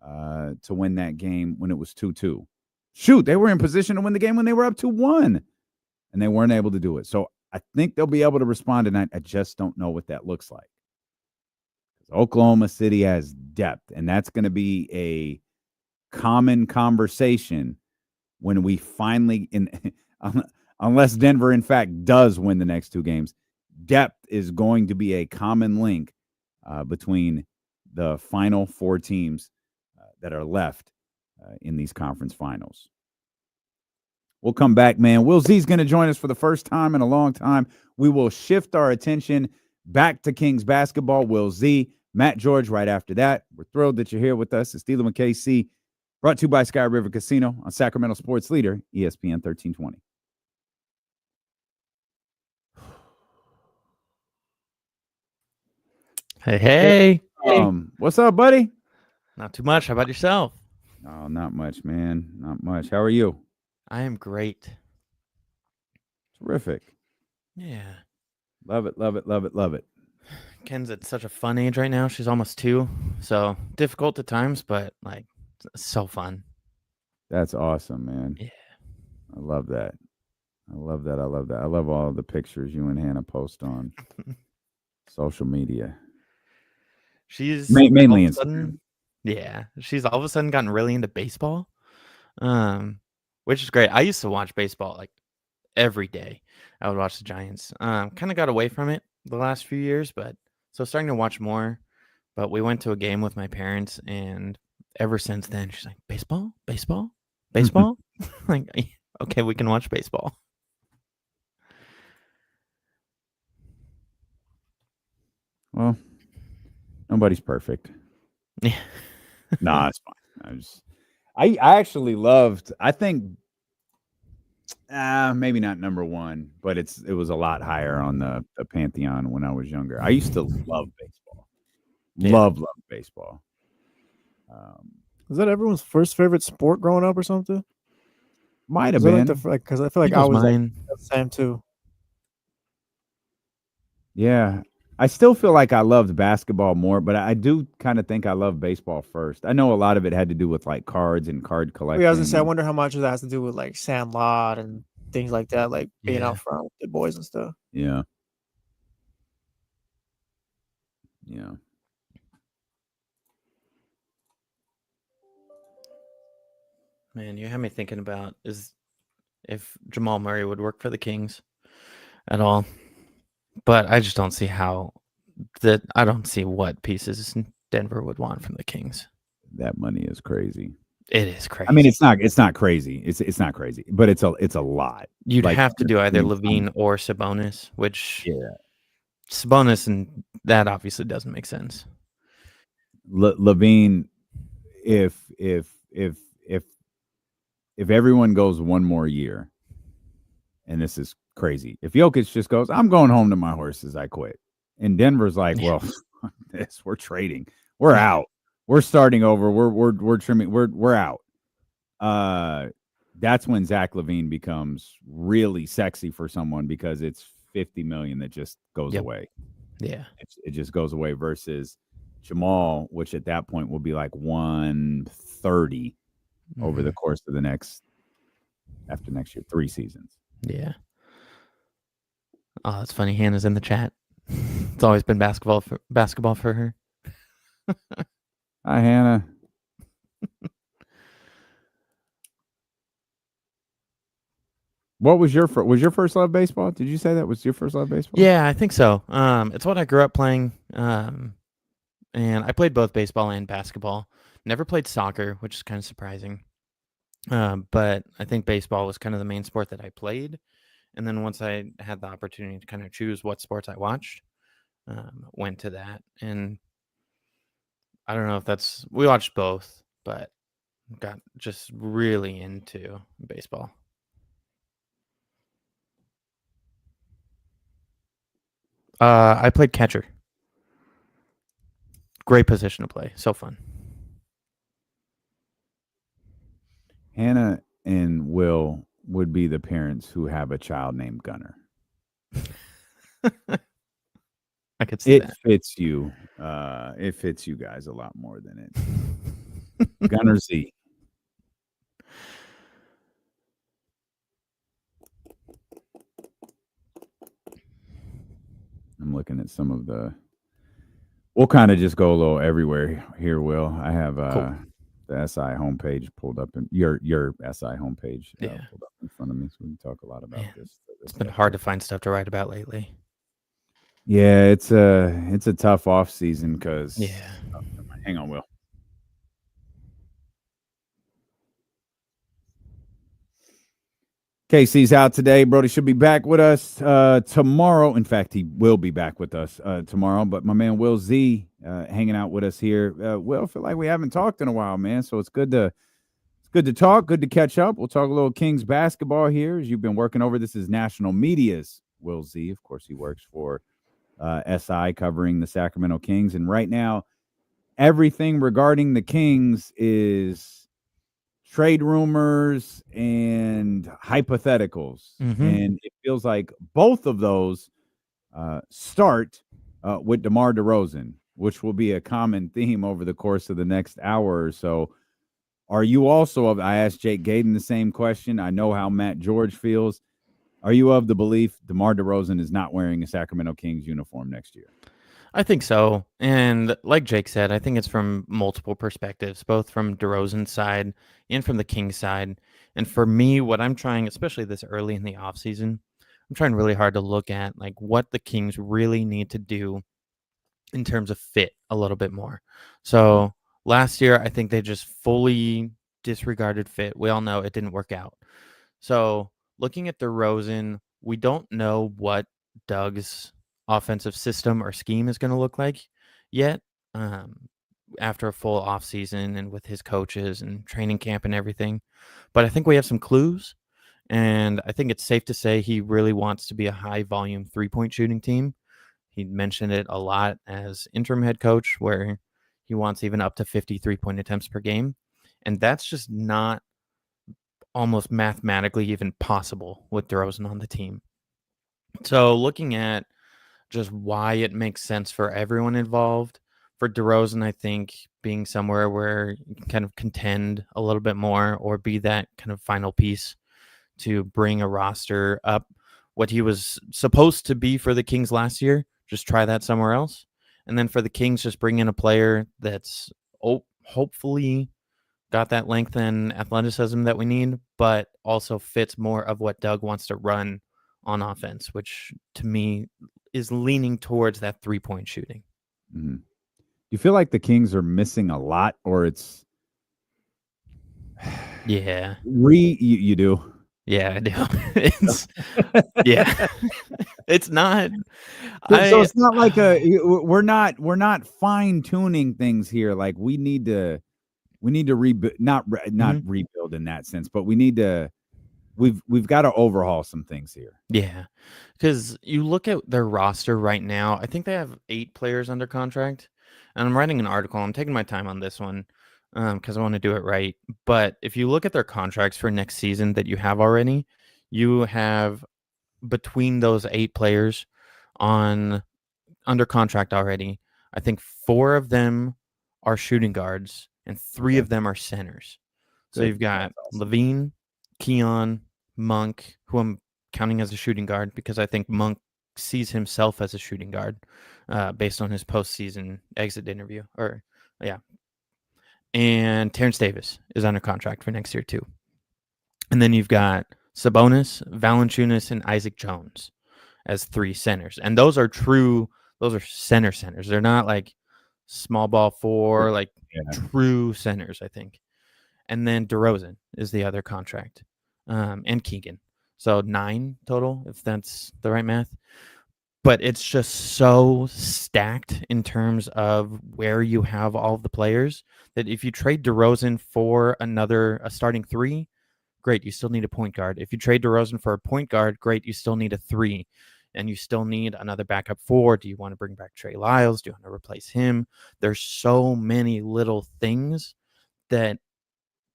to win that game when it was 2-2. Shoot, they were in position to win the game when they were up 2-1, and they weren't able to do it. So I think they'll be able to respond tonight. I just don't know what that looks like. Oklahoma City has depth, and that's going to be a common conversation when we finally, unless Denver, in fact, does win the next 2 games, depth is going to be a common link between the final 4 teams that are left in these conference finals. We'll come back, man. Will Z's going to join us for the first time in a long time. We will shift our attention back to Kings basketball. Will Z, Matt George right after that. We're thrilled that you're here with us. It's Steeler and KC, brought to you by Sky River Casino on Sacramento Sports Leader, ESPN 1320. Hey. What's up, buddy? Not too much. How about yourself? Oh, not much, man. Not much. How are you? I am great. Terrific. Yeah. Love it, love it, love it, love it. Ken's at such a fun age right now. She's almost 2, so difficult at times, but like so fun. That's awesome, man. Yeah. I love that. I love that. I love that. I love all the pictures you and Hannah post on social media. She's mainly all in of a sudden, yeah. She's all of a sudden gotten really into baseball, which is great. I used to watch baseball like every day. I would watch the Giants. Kind of got away from it the last few years, but so starting to watch more. But we went to a game with my parents, and ever since then, she's like, baseball, baseball, baseball. Like, okay, we can watch baseball. Well, nobody's perfect. Yeah. Nah, it's fine. I actually loved, I think maybe not number 1, but it was a lot higher on the pantheon when I was younger. I used to love baseball. Yeah. Love baseball. Was that everyone's first favorite sport growing up or something? Might have been. Because I feel like I was mine. Like, the same too. Yeah. I still feel like I loved basketball more, but I do kind of think I love baseball first. I know a lot of it had to do with like cards and card collecting. Yeah, I was gonna say, I wonder how much of that has to do with like Sandlot and things like that, like being out front with the boys and stuff. Yeah. Yeah. Man, you had me thinking about if Jamal Murray would work for the Kings at all. But I just don't see how I don't see what pieces Denver would want from the Kings. That money is crazy. It is crazy. I mean, it's not crazy. It's not crazy, but it's a lot. You'd have to do either Levine or Sabonis, which Sabonis, and that obviously doesn't make sense. Levine, if everyone goes one more year, and this is crazy. If Jokic just goes, I'm going home to my horses, I quit. And Denver's like, well, we're trading. We're out. We're starting over. We're trimming. We're out. That's when Zach LaVine becomes really sexy for someone, because it's $50 million that just goes away. Yeah. It just goes away versus Jamal, which at that point will be like 130 over the course of after next year, 3 seasons. Yeah. Oh, that's funny. Hannah's in the chat. It's always been basketball for her. Hi, Hannah. What was your first love baseball? Did you say that was your first love baseball? Yeah, I think so. It's what I grew up playing. And I played both baseball and basketball. Never played soccer, which is kind of surprising. But I think baseball was kind of the main sport that I played. And then once I had the opportunity to kind of choose what sports I watched, went to that. And I don't know if we watched both, but got just really into baseball. I played catcher. Great position to play. So fun. Hannah and Will would be the parents who have a child named Gunner. I could see that. Fits you. It fits you guys a lot more than Gunner Z. I'm looking at some of the. We'll kind of just go a little everywhere here, Will. I have Cool. the SI homepage pulled up in your SI homepage Yeah. pulled up in front of me, so we can talk a lot about this. It's been hard to find stuff to write about lately. Yeah, it's a tough off season because hang on, Will. Casey's out today. Brody should be back with us tomorrow. In fact, he will be back with us tomorrow. But my man Will Z hanging out with us here. Will, I feel like we haven't talked in a while, man. So it's good to talk, good to catch up. We'll talk a little Kings basketball here as you've been working over. This is National Media's Will Z. Of course, he works for SI covering the Sacramento Kings. And right now, everything regarding the Kings is trade rumors and hypotheticals. And it feels like both of those start with DeMar DeRozan, which will be a common theme over the course of the next hour or so. Are you also I asked Jake Gadon the same question. I know how Matt George feels. Are you of the belief DeMar DeRozan is not wearing a Sacramento Kings uniform next year? I think so. And like Jake said, I think it's from multiple perspectives, both from DeRozan's side and from the Kings side. And for me, what I'm trying, especially this early in the offseason, I'm trying really hard to look at like what the Kings really need to do in terms of fit a little bit more. So last year, I think they just fully disregarded fit. We all know it didn't work out. So looking at DeRozan, we don't know what Doug's offensive system or scheme is going to look like yet after a full offseason and with his coaches and training camp and everything. But I think we have some clues, and I think it's safe to say he really wants to be a high-volume three-point shooting team. He mentioned it a lot as interim head coach, where he wants even up to 50 three-point attempts per game, and that's just not almost mathematically even possible with DeRozan on the team. So looking at just why it makes sense for everyone involved. For DeRozan, I think being somewhere where you can kind of contend a little bit more or be that kind of final piece to bring a roster up what he was supposed to be for the Kings last year, just try that somewhere else. And then for the Kings, just bring in a player that's hopefully got that length and athleticism that we need, but also fits more of what Doug wants to run on offense, which to me is leaning towards that three-point shooting. Mm-hmm. Do you feel like the Kings are missing a lot, or it's yeah you do? Yeah, I do. It's yeah, it's not. So it's not like we're not fine tuning things here. Like we need to rebuild, not rebuild in that sense, but we need to. We've got to overhaul some things here. Yeah, because you look at their roster right now. I think they have 8 players under contract, and I'm writing an article. I'm taking my time on this one because I want to do it right. But if you look at their contracts for next season that you have already, you have between those 8 players under contract already. I think 4 of them are shooting guards and 3 of them are centers. So you've got Levine, Keon, Monk, who I'm counting as a shooting guard because I think Monk sees himself as a shooting guard based on his postseason exit interview. And Terrence Davis is under contract for next year too. And then you've got Sabonis, Valanciunas, and Isaac Jones as 3 centers. And those are centers. They're not like small ball 4, like true centers, I think. And then DeRozan is the other contract, and Keegan. So 9 total, if that's the right math. But it's just so stacked in terms of where you have all of the players that if you trade DeRozan for a starting 3, great, you still need a point guard. If you trade DeRozan for a point guard, great, you still need a 3. And you still need another backup 4. Do you want to bring back Trey Lyles? Do you want to replace him? There's so many little things that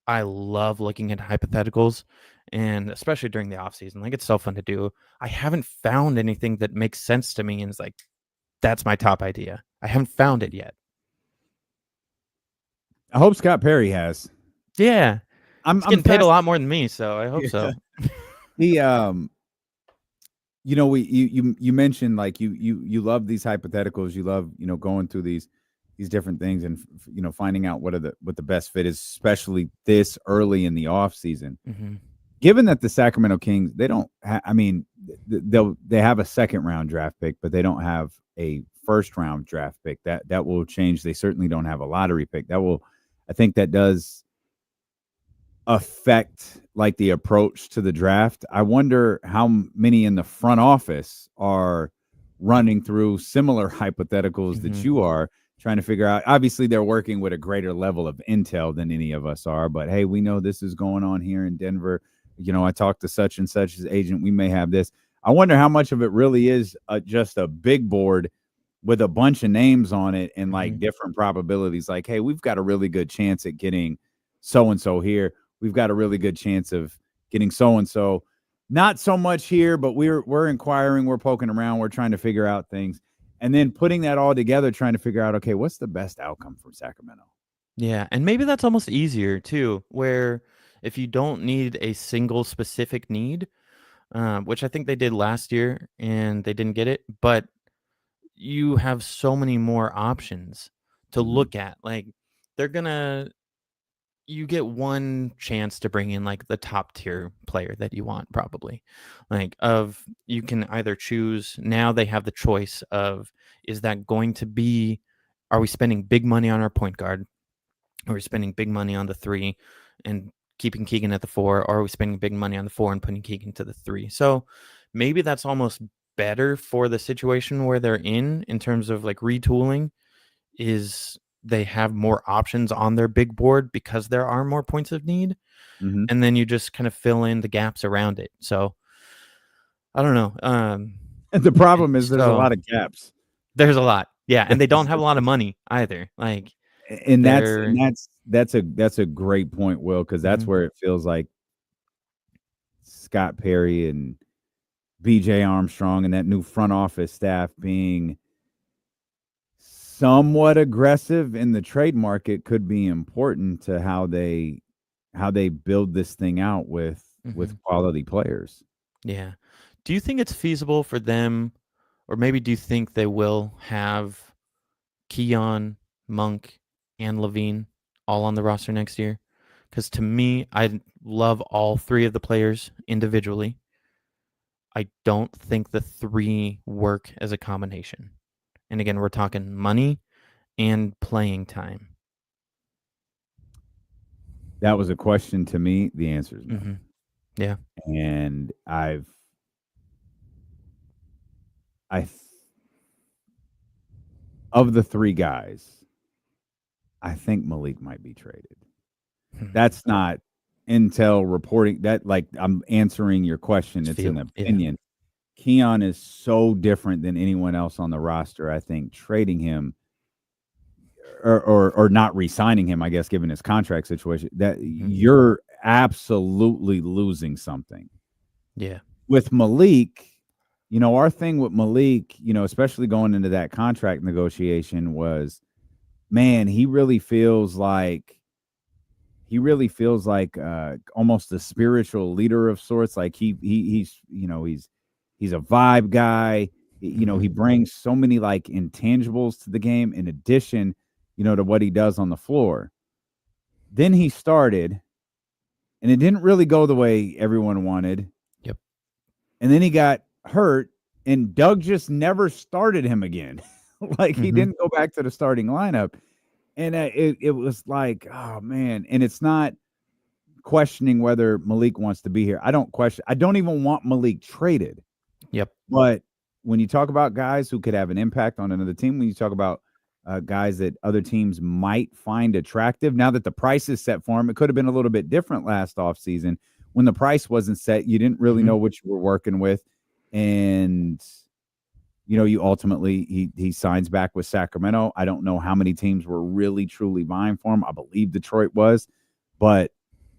I love looking at hypotheticals, and especially during the offseason. Like, it's so fun to do. I haven't found anything that makes sense to me and is like, that's my top idea. I haven't found it yet. I hope Scott Perry has. Yeah. I'm getting paid a lot more than me, so I hope so. He you know, you mentioned like you love these hypotheticals, you love, you know, going through these different things and you know, finding out what the best fit is, especially this early in the off season. Mm-hmm. Given that the Sacramento Kings, they don't I mean, they have a second round draft pick, but they don't have a first round draft pick. That will change. They certainly don't have a lottery pick. I think that does affect like the approach to the draft. I wonder how many in the front office are running through similar hypotheticals that you are, trying to figure out. Obviously they're working with a greater level of intel than any of us are, but hey, we know this is going on here in Denver. You know, I talked to such and such's agent. We may have this. I wonder how much of it really is just a big board with a bunch of names on it and like different probabilities. Like, hey, we've got a really good chance at getting so-and-so here. We've got a really good chance of getting so-and-so. Not so much here, but we're inquiring, we're poking around, we're trying to figure out things. And then putting that all together, trying to figure out, okay, what's the best outcome for Sacramento? Yeah, and maybe that's almost easier too, where if you don't need a single specific need, which I think they did last year and they didn't get it, but you have so many more options to look at. Like you get one chance to bring in like the top tier player that you want, probably. You can either choose. Now they have the choice of, is that going to be, are we spending big money on our point guard? Are we spending big money on the 3 and keeping Keegan at the 4? Or are we spending big money on the 4 and putting Keegan to the 3? So maybe that's almost better for the situation where they're in terms of like retooling, is they have more options on their big board because there are more points of need. And then you just kind of fill in the gaps around it. So I don't know. And the problem is there's a lot of gaps. There's a lot. Yeah. And they don't have a lot of money either. Like, and that's a great point, Will, because that's where it feels like Scott Perry and BJ Armstrong and that new front office staff being somewhat aggressive in the trade market could be important to how they build this thing out with quality players. Yeah. Do you think it's feasible for them, or maybe do you think they will have Keon, Monk, and Levine all on the roster next year? Because to me, I love all 3 of the players individually. I don't think the 3 work as a combination. And again, we're talking money and playing time. That was a question to me. The answer is no. Yeah. And of the 3 guys, I think Malik might be traded. That's not intel reporting. That, like, I'm answering your question. It's an opinion. Yeah. Keon is so different than anyone else on the roster. I think trading him or not re-signing him, I guess, given his contract situation, that you're absolutely losing something. Yeah. With Malik, you know, our thing with Malik, you know, especially going into that contract negotiation was, man, he really feels like almost a spiritual leader of sorts. Like he's you know, he's a vibe guy. You know, he brings so many like intangibles to the game in addition, you know, to what he does on the floor. Then he started, and it didn't really go the way everyone wanted. Yep. And then he got hurt, and Doug just never started him again. Like he didn't go back to the starting lineup. And it was like, oh man. And it's not questioning whether Malik wants to be here. I don't even want Malik traded. Yep. But when you talk about guys who could have an impact on another team, when you talk about guys that other teams might find attractive, now that the price is set for him, it could have been a little bit different last offseason. When the price wasn't set, you didn't really know what you were working with. And, you know, you ultimately, he signs back with Sacramento. I don't know how many teams were really, truly buying for him. I believe Detroit was, but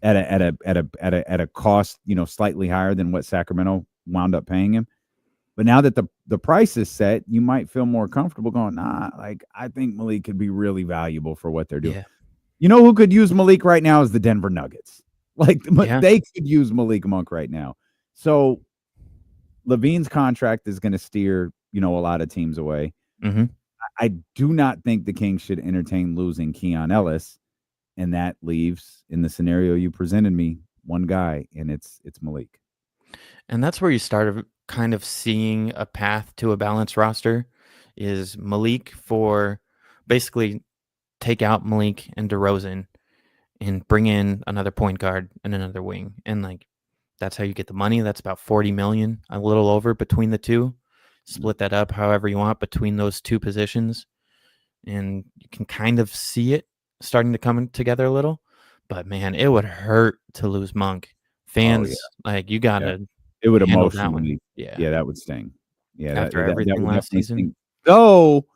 at a cost, you know, slightly higher than what Sacramento wound up paying him. But now that the price is set, you might feel more comfortable going, nah, like I think Malik could be really valuable for what they're doing. Yeah. You know who could use Malik right now is the Denver Nuggets. Like they could use Malik Monk right now. So Levine's contract is going to steer, a lot of teams away. Mm-hmm. I do not think the Kings should entertain losing Keon Ellis, and that leaves, in the scenario you presented me, one guy, and it's Malik. And that's where you started kind of seeing a path to a balanced roster is Malik for basically take out Malik and DeRozan and bring in another point guard and another wing. And like, that's how you get the money. That's about 40 million, a little over between the two. Split that up however you want between those two positions. And you can kind of see it starting to come together a little. But man, it would hurt to lose Monk. Fans, like you gotta it would handle that emotionally, one. Yeah, that would sting. Yeah, after everything would last season. Sting. Though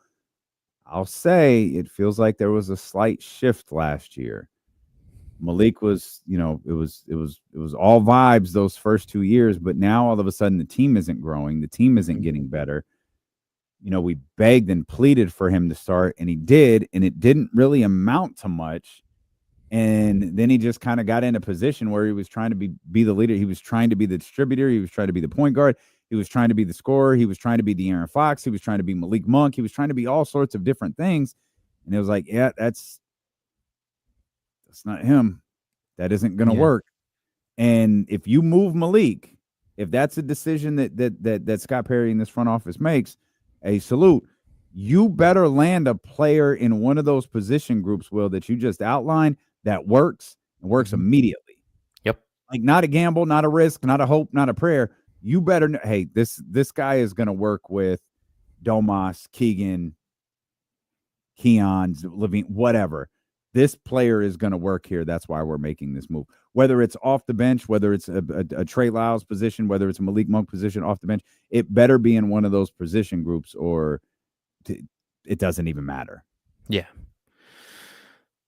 I'll say it feels like there was a slight shift last year. Malik was, it was all vibes those first 2 years, but now all of a sudden the team isn't growing, the team isn't getting better. We begged and pleaded for him to start, and he did, and it didn't really amount to much. And then he just kind of got in a position where he was trying to be the leader. He was trying to be the distributor. He was trying to be the point guard. He was trying to be the scorer. He was trying to be De'Aaron Fox. He was trying to be Malik Monk. He was trying to be all sorts of different things. And it was like, yeah, that's not him. That isn't going to work. And if you move Malik, if that's a decision that Scott Perry in this front office makes, a salute. You better land a player in one of those position groups, Will, that you just outlined that works and works immediately. Yep. Like not a gamble, not a risk, not a hope, not a prayer. You better know, hey, this guy is going to work with Domas, Keegan, Keon, Levine, whatever. This player is going to work here. That's why we're making this move. Whether it's off the bench, whether it's a Trey Lyles position, whether it's a Malik Monk position off the bench, it better be in one of those position groups or it doesn't even matter. Yeah.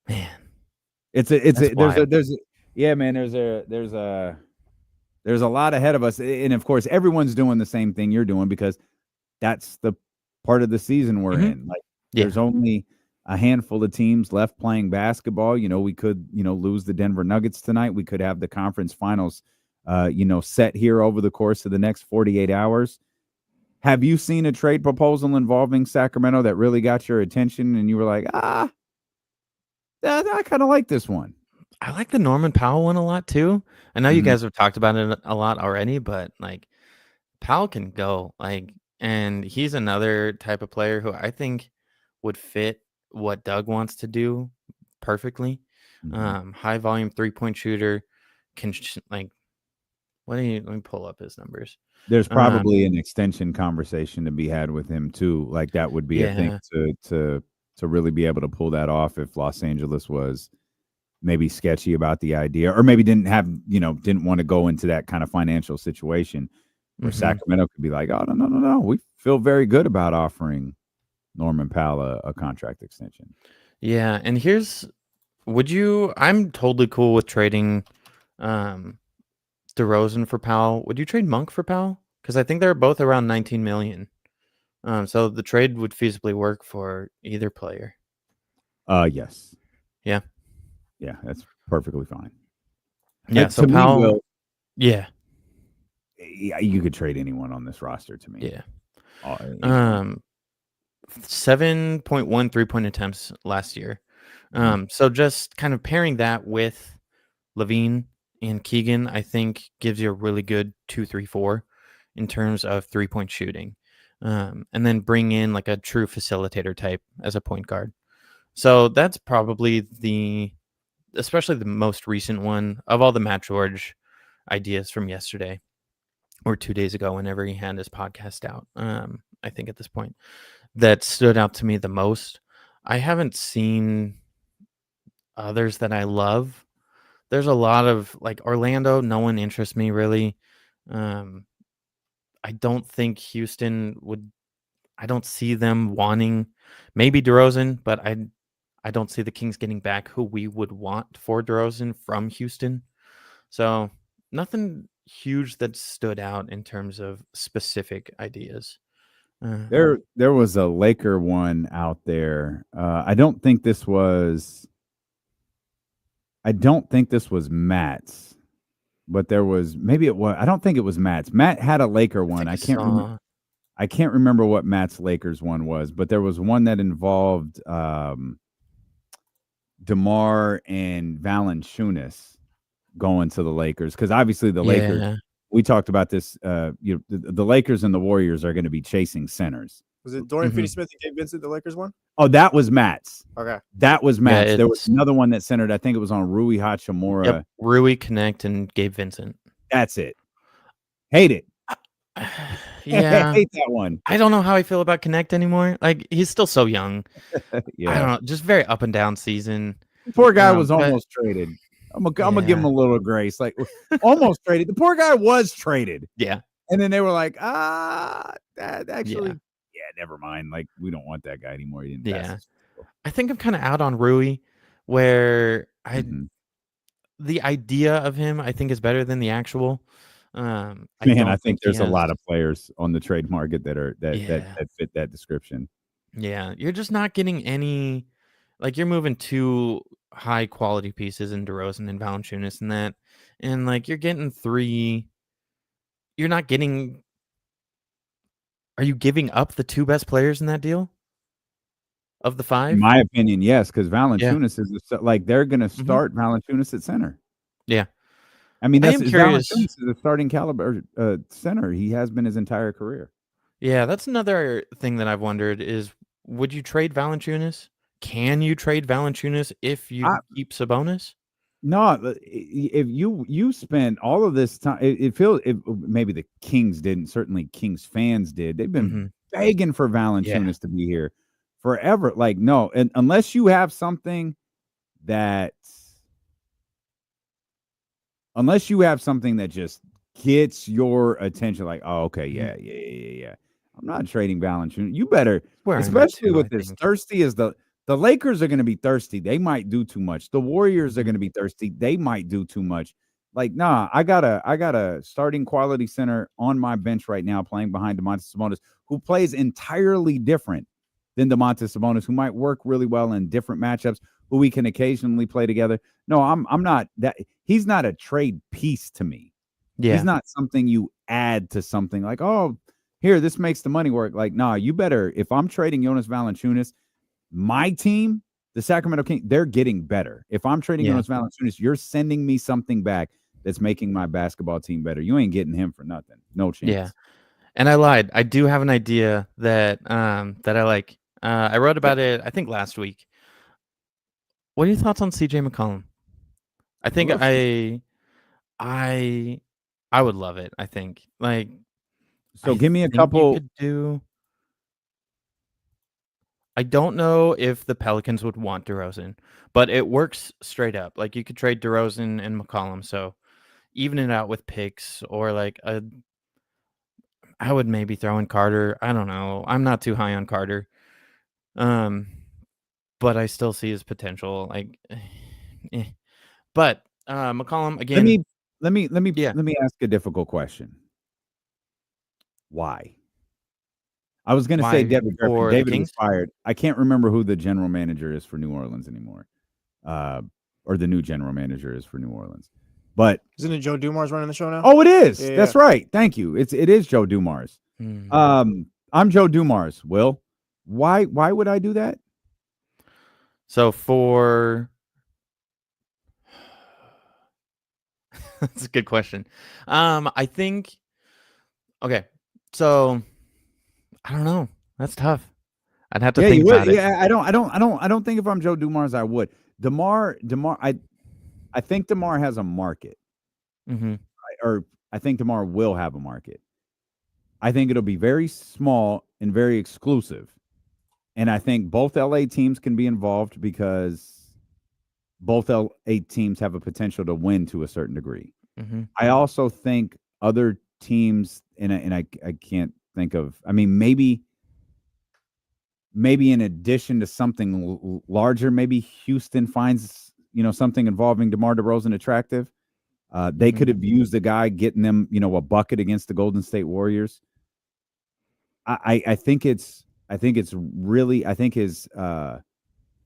Man. There's a lot ahead of us. And of course, everyone's doing the same thing you're doing because that's the part of the season we're in. Like there's only a handful of teams left playing basketball. We could, lose the Denver Nuggets tonight. We could have the conference finals, set here over the course of the next 48 hours. Have you seen a trade proposal involving Sacramento that really got your attention and you were like, I kind of like this one? I like the Norman Powell one a lot too. I know you guys have talked about it a lot already, but like Powell can go and he's another type of player who I think would fit what Doug wants to do perfectly. High volume 3-point shooter can let me pull up his numbers. There's probably an extension conversation to be had with him too. Like that would be a thing to really be able to pull that off if Los Angeles was maybe sketchy about the idea or maybe didn't want to go into that kind of financial situation where Sacramento could be like, oh, no. We feel very good about offering Norman Powell a contract extension. Yeah. And I'm totally cool with trading DeRozan for Powell. Would you trade Monk for Powell? Because I think they're both around 19 million. So the trade would feasibly work for either player. Yes. Yeah. Yeah, that's perfectly fine. Yeah, so Powell. Yeah, you could trade anyone on this roster to me. Yeah. 7.1 3-point attempts last year. So just kind of pairing that with Levine and Keegan, I think gives you a really good 2-3-4 in terms of 3-point shooting. And then bring in like a true facilitator type as a point guard. So that's probably especially the most recent one of all the Matt George ideas from yesterday or 2 days ago, whenever he had his podcast out. I think at this point that stood out to me the most. I haven't seen others that I love. There's a lot of like Orlando. No one interests me really. I don't think Houston would. I don't see them wanting maybe DeRozan, but I don't see the Kings getting back who we would want for DeRozan from Houston. So nothing huge that stood out in terms of specific ideas. There was a Laker one out there. I don't think this was I don't think this was Matt's, but there was maybe it was. I don't think it was Matt's. Matt had a Laker one. I can't remember. I can't remember what Matt's Lakers one was, but there was one that involved DeMar and Valanciunas going to the Lakers, because obviously the Lakers. We talked about this. The Lakers and the Warriors are going to be chasing centers. Was it Dorian Finney-Smith and Gabe Vincent, the Lakers one? Oh, that was Matt's. Okay. That was Matt's. There was another one that centered. I think it was on Rui Hachimura. Yep. Rui, Connect, and Gabe Vincent. That's it. Hate it. Yeah. I hate that one. I don't know how I feel about Connect anymore. Like, he's still so young. Yeah. I don't know. Just very up and down season. Poor guy was almost traded. I'm gonna give him a little grace. Like, almost traded. The poor guy was traded. Yeah. And then they were like, that actually, never mind. Like, we don't want that guy anymore. He didn't pass. I think I'm kind of out on Rui, where the idea of him, I think, is better than the actual. I think there's a lot of players on the trade market that fit that description. Yeah, you're just not getting any. Like, you're moving two high quality pieces in DeRozan and Valanciunas and that, and like you're getting three. You're not getting. Are you giving up the two best players in that deal? Of the five, in my opinion, yes, because Valanciunas is like they're going to start Valanciunas at center. Yeah, I mean that's Valanciunas is a starting caliber center. He has been his entire career. Yeah, that's another thing that I've wondered is: would you trade Valanciunas? Can you trade Valanciunas if you keep Sabonis? No, if you spend all of this time, it feels maybe the Kings didn't. Certainly, Kings fans did. They've been begging for Valanciunas to be here forever. Like, no, and unless you have something that just gets your attention, like, oh, okay, yeah. I'm not trading Valanciunas. You better, especially with this thirsty as the Lakers are going to be thirsty. They might do too much. The Warriors are going to be thirsty. They might do too much. Like, nah, I got a starting quality center on my bench right now playing behind Domantas Sabonis, who plays entirely different than Domantas Sabonis, who might work really well in different matchups, who we can occasionally play together. No, I'm not that. He's not a trade piece to me. Yeah. He's not something you add to something like, oh, here, this makes the money work. Like, nah, you better, if I'm trading Jonas Valanciunas, my team, the Sacramento Kings, they're getting better. If I'm trading Jonas Valanciunas, you're sending me something back that's making my basketball team better. You ain't getting him for nothing. No chance. Yeah. And I lied. I do have an idea that that I like. I wrote about it, I think, last week. What are your thoughts on CJ McCollum? I think I would love it. I think. Like, so give me a couple. I don't know if the Pelicans would want DeRozan, but it works straight up. Like, you could trade DeRozan and McCollum, so even it out with picks, or like I would maybe throw in Carter. I don't know. I'm not too high on Carter, but I still see his potential. Like, but McCollum again. Let me ask a difficult question. Why? I was going to say David Griffin. David was fired. I can't remember who the general manager is for New Orleans anymore, or the new general manager is for New Orleans. But isn't it Joe Dumars running the show now? Oh, it is. Yeah, that's right. Thank you. It is Joe Dumars. I'm Joe Dumars. Will, why would I do that? So that's a good question. I think. Okay, so. I don't know. That's tough. I'd have to think about it. Yeah, I don't think if I'm Joe Dumars, I would. DeMar. I think DeMar has a market, or I think DeMar will have a market. I think it'll be very small and very exclusive, and I think both LA teams can be involved because both LA teams have a potential to win to a certain degree. I also think other teams, and I can't think of. I mean, maybe in addition to something larger, maybe Houston finds something involving DeMar DeRozan attractive. They could have used the guy getting them a bucket against the Golden State Warriors. I think his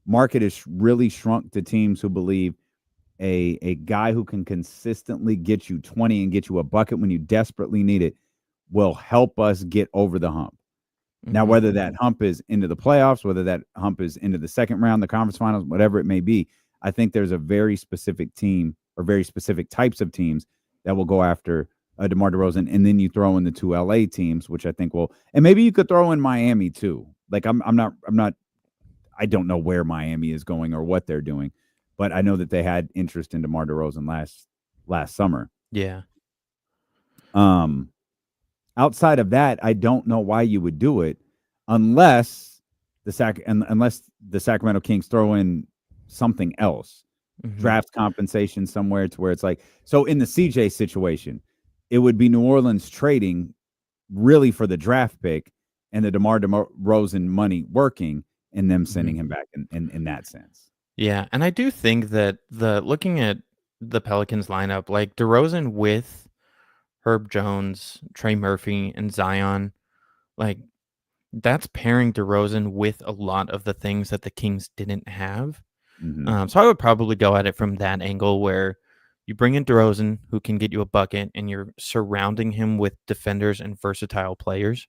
market is really shrunk to teams who believe a guy who can consistently get you 20 and get you a bucket when you desperately need it will help us get over the hump. Now, whether that hump is into the playoffs, whether that hump is into the second round, the conference finals, whatever it may be, I think there's a very specific team or very specific types of teams that will go after DeMar DeRozan. And then you throw in the 2 LA teams, which I think will, and maybe you could throw in Miami too. Like I don't know where Miami is going or what they're doing, but I know that they had interest in DeMar DeRozan last summer. Yeah. Outside of that, I don't know why you would do it unless the Sacramento Kings throw in something else, draft compensation somewhere to where it's like, so in the CJ situation, it would be New Orleans trading really for the draft pick and the DeMar DeRozan money working and them sending him back in that sense. Yeah, and I do think that looking at the Pelicans lineup, like DeRozan with Herb Jones, Trey Murphy, and Zion, like that's pairing DeRozan with a lot of the things that the Kings didn't have. So I would probably go at it from that angle where you bring in DeRozan, who can get you a bucket, and you're surrounding him with defenders and versatile players.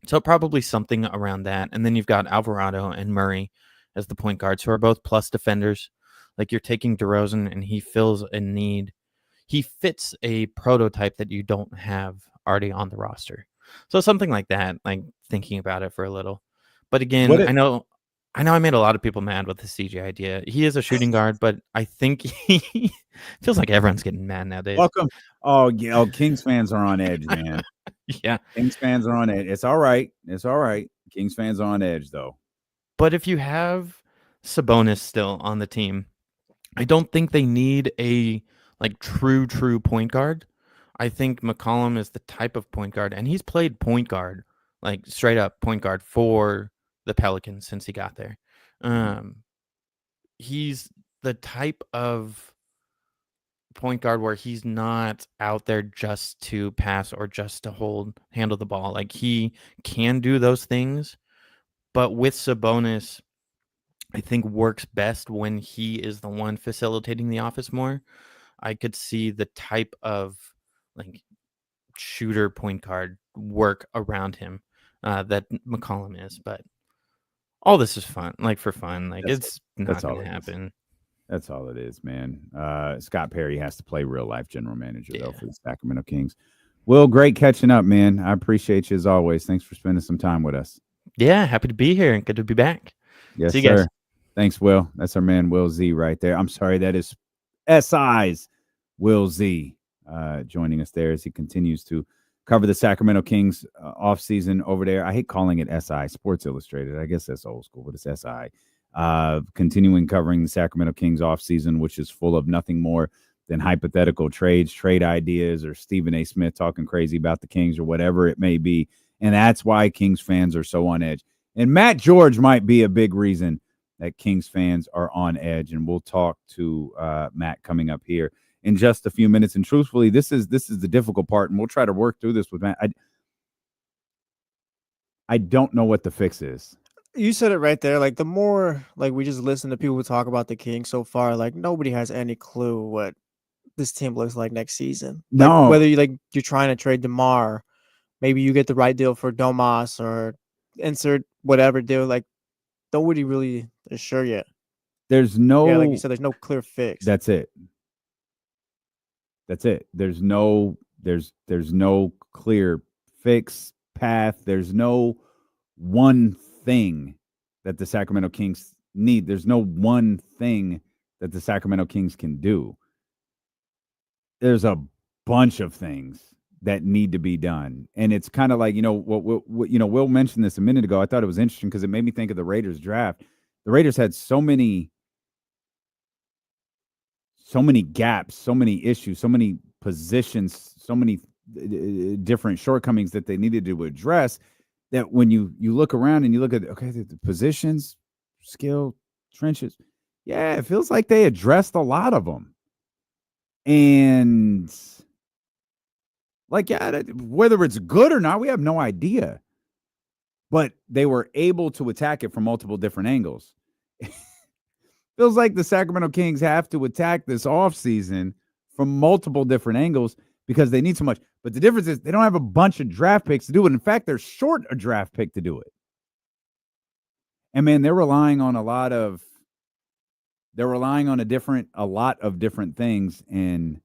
So probably something around that. And then you've got Alvarado and Murray as the point guards, who are both plus defenders. Like you're taking DeRozan and he fills a need. He fits a prototype that you don't have already on the roster. So something like that, like thinking about it for a little. But again, I know I made a lot of people mad with the CJ idea. He is a shooting guard, but I think he feels like everyone's getting mad nowadays. Welcome. Oh, yeah. Oh, Kings fans are on edge, man. Yeah. Kings fans are on edge. It's all right. It's all right. Kings fans are on edge, though. But if you have Sabonis still on the team, I don't think they need a like true point guard. I think McCollum is the type of point guard, and he's played point guard, like straight up point guard for the Pelicans since he got there. He's the type of point guard where he's not out there just to pass or just to handle the ball. Like he can do those things, but with Sabonis, I think works best when he is the one facilitating the offense more. I could see the type of like shooter point guard work around him that McCollum is, but all this is fun, like for fun. Like it's not going to happen. That's all it is, man. Scott Perry has to play real life general manager though for the Sacramento Kings. Will, great catching up, man. I appreciate you as always. Thanks for spending some time with us. Yeah, happy to be here and good to be back. Yes, see you sir. Guys. Thanks, Will. That's our man, Will Z, right there. I'm sorry, that is SI's Will Z joining us there as he continues to cover the Sacramento Kings offseason over there. I hate calling it SI, Sports Illustrated. I guess that's old school, but it's SI. Continuing covering the Sacramento Kings offseason, which is full of nothing more than hypothetical trades, trade ideas, or Stephen A. Smith talking crazy about the Kings or whatever it may be. And that's why Kings fans are so on edge. And Matt George might be a big reason that Kings fans are on edge. And we'll talk to Matt coming up here in just a few minutes. And truthfully, this is the difficult part, and we'll try to work through this with Matt. I don't know what the fix is. You said it right there. Like the more like we just listen to people talk about the Kings so far, like nobody has any clue what this team looks like next season. No, like, whether you're trying to trade DeMar, maybe you get the right deal for Domas or insert whatever deal. Like nobody really is sure yet. There's no, like you said, there's no clear fix. That's it. There's no clear fix path. There's no one thing that the Sacramento Kings need. There's no one thing that the Sacramento Kings can do. There's a bunch of things that need to be done. And it's kind of like, Will mentioned this a minute ago. I thought it was interesting because it made me think of the Raiders draft. The Raiders had so many gaps, so many issues, so many positions, so many different shortcomings that they needed to address, that when you look around and you look at, the positions, skill, trenches, it feels like they addressed a lot of them. And whether it's good or not, we have no idea. But they were able to attack it from multiple different angles. Feels like the Sacramento Kings have to attack this offseason from multiple different angles because they need so much. But the difference is they don't have a bunch of draft picks to do it. In fact, they're short a draft pick to do it. And man, they're relying on a lot of different things, and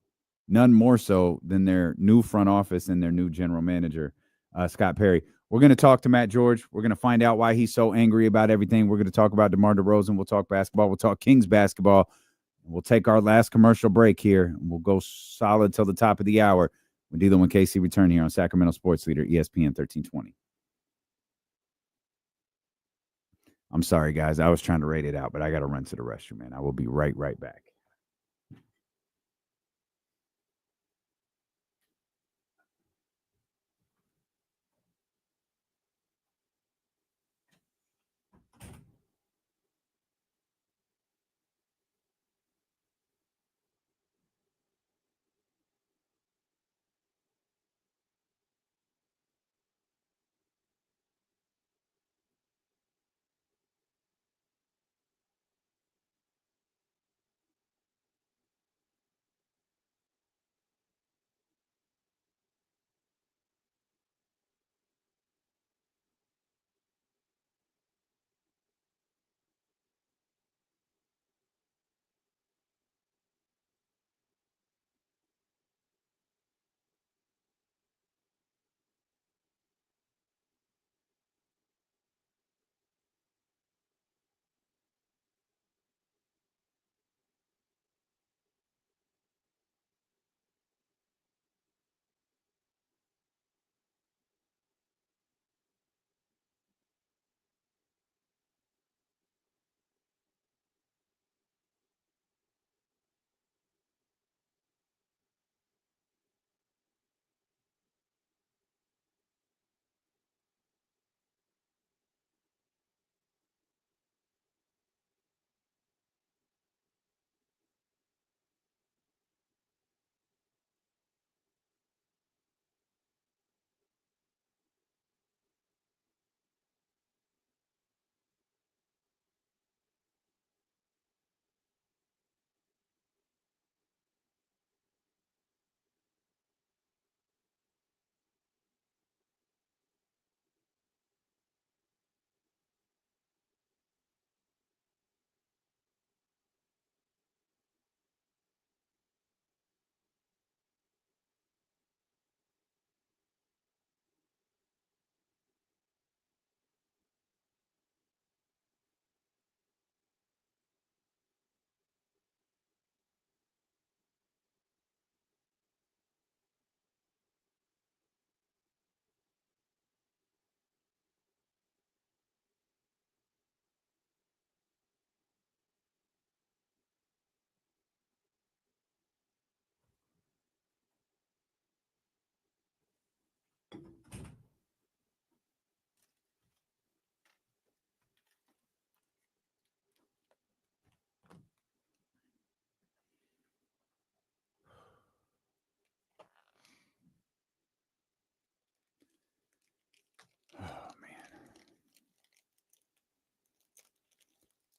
none more so than their new front office and their new general manager, Scott Perry. We're going to talk to Matt George. We're going to find out why he's so angry about everything. We're going to talk about DeMar DeRozan. We'll talk basketball. We'll talk Kings basketball. We'll take our last commercial break here, and we'll go solid till the top of the hour when D'Lo and Casey return here on Sacramento Sports Leader, ESPN 1320. I'm sorry, guys. I was trying to rate it out, but I got to run to the restroom, man. I will be right back.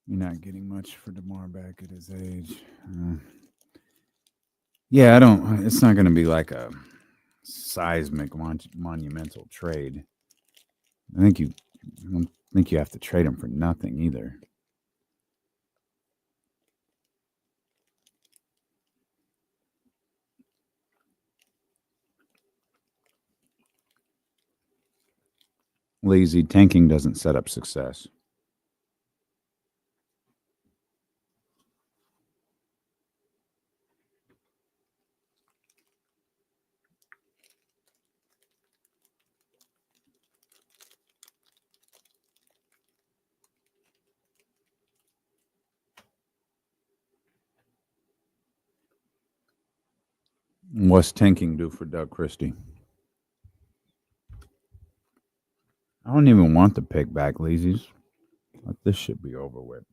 You're not getting much for DeMar back at his age. Yeah, I don't. It's not going to be like a seismic, monumental trade. I don't think you have to trade him for nothing either. Lazy tanking doesn't set up success. What's tanking do for Doug Christie? I don't even want the pick back, lazies. Let this shit be over with.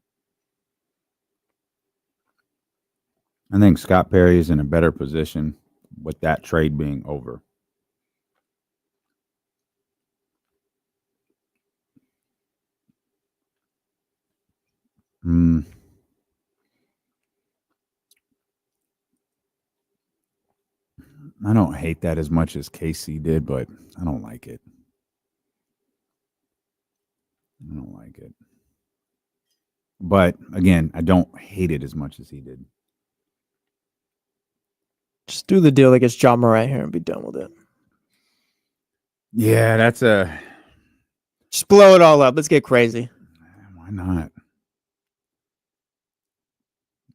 I think Scott Perry is in a better position with that trade being over. I don't hate that as much as KC did, but I don't like it. I don't like it. But again, I don't hate it as much as he did. Just do the deal against Jamal Murray here and be done with it. Yeah, that's a. Just blow it all up. Let's get crazy. Why not?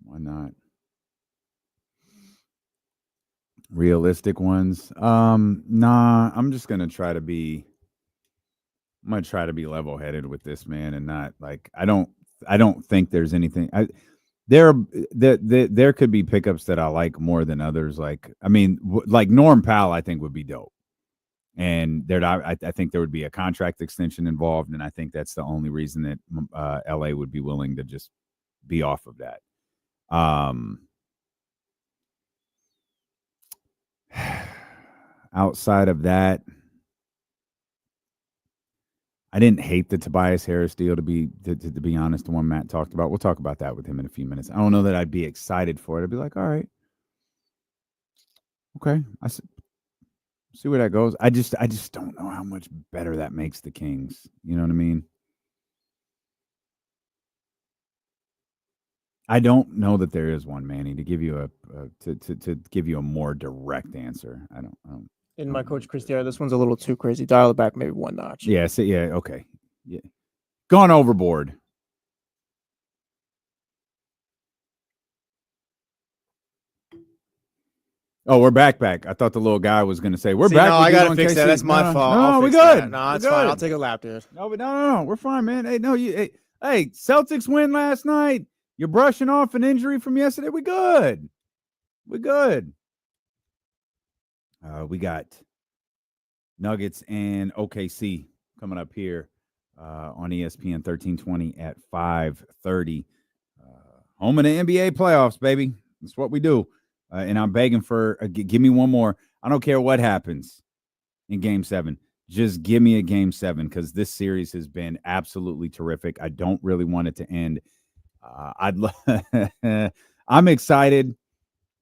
Why not? Realistic ones. Nah, I'm just gonna try to be. I'm gonna try to be level-headed with this, man, and not like I don't think there's anything. There could be pickups that I like more than others. Like, I mean, like Norm Powell, I think would be dope, and I think there would be a contract extension involved, and I think that's the only reason that LA would be willing to just be off of that. Outside of that, I didn't hate the Tobias Harris deal, to be honest, the one Matt talked about. We'll talk about that with him in a few minutes. I don't know that I'd be excited for it. I'd be like, all right, okay, I see where that goes. I just don't know how much better that makes the Kings. You know what I mean? I don't know that there is one, Manny, to give you to give you a more direct answer. I don't. In my coach Christier, this one's a little too crazy. Dial it back maybe one notch. Yeah, okay. Yeah. Gone overboard. Oh, we're back. I thought the little guy was going to say, we're back. No, I got to fix that. That's my fault. No, we're good. No, it's fine. I'll take a lap, dude. No, but no. We're fine, man. Hey, hey, Celtics win last night. You're brushing off an injury from yesterday. We good. We got Nuggets and OKC coming up here on ESPN 1320 at 5:30. Home in the NBA playoffs, baby. That's what we do. And I'm begging for give me one more. I don't care what happens in Game 7. Just give me a Game 7 because this series has been absolutely terrific. I don't really want it to end. I'm excited.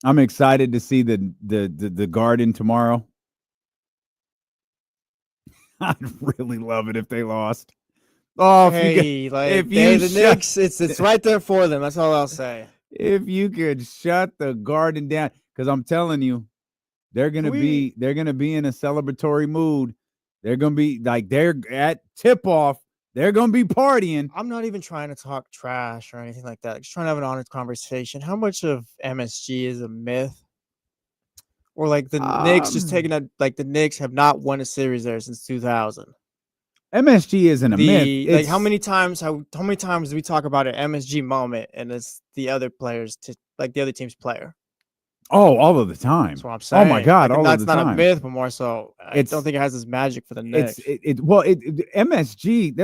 I'm excited to see the Garden tomorrow. I'd really love it if they lost. Oh, the Knicks, it's right there for them. That's all I'll say. If you could shut the Garden down, because I'm telling you, they're gonna be in a celebratory mood. They're gonna be like they're at tip off. They're gonna be partying. I'm not even trying to talk trash or anything like that. Just trying to have an honest conversation. How much of MSG is a myth? Or like the Knicks just taking that, like the Knicks have not won a series there since 2000. MSG isn't a myth. Like how many times do we talk about an MSG moment and it's the other players the other team's player? Oh, all of the time. That's what I'm saying. Oh my God, like, all of the time. That's not a myth, but more so, I don't think it has this magic for the Knicks. MSG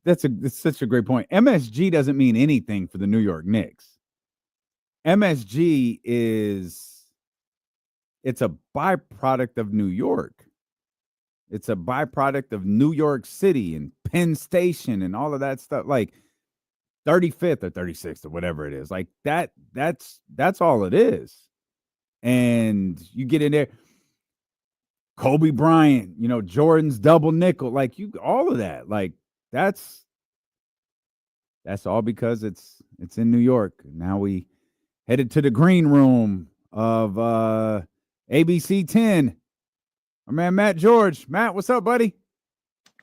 that's such a great point. MSG doesn't mean anything for the New York Knicks. MSG it's a byproduct of New York. It's a byproduct of New York City and Penn Station and all of that stuff. Like 35th or 36th or whatever it is. Like that's all it is. And you get in there, Kobe Bryant, Jordan's double nickel, like all of that. Like that's all because it's in New York. Now we headed to the green room of ABC 10. Our man Matt George. Matt, what's up, buddy?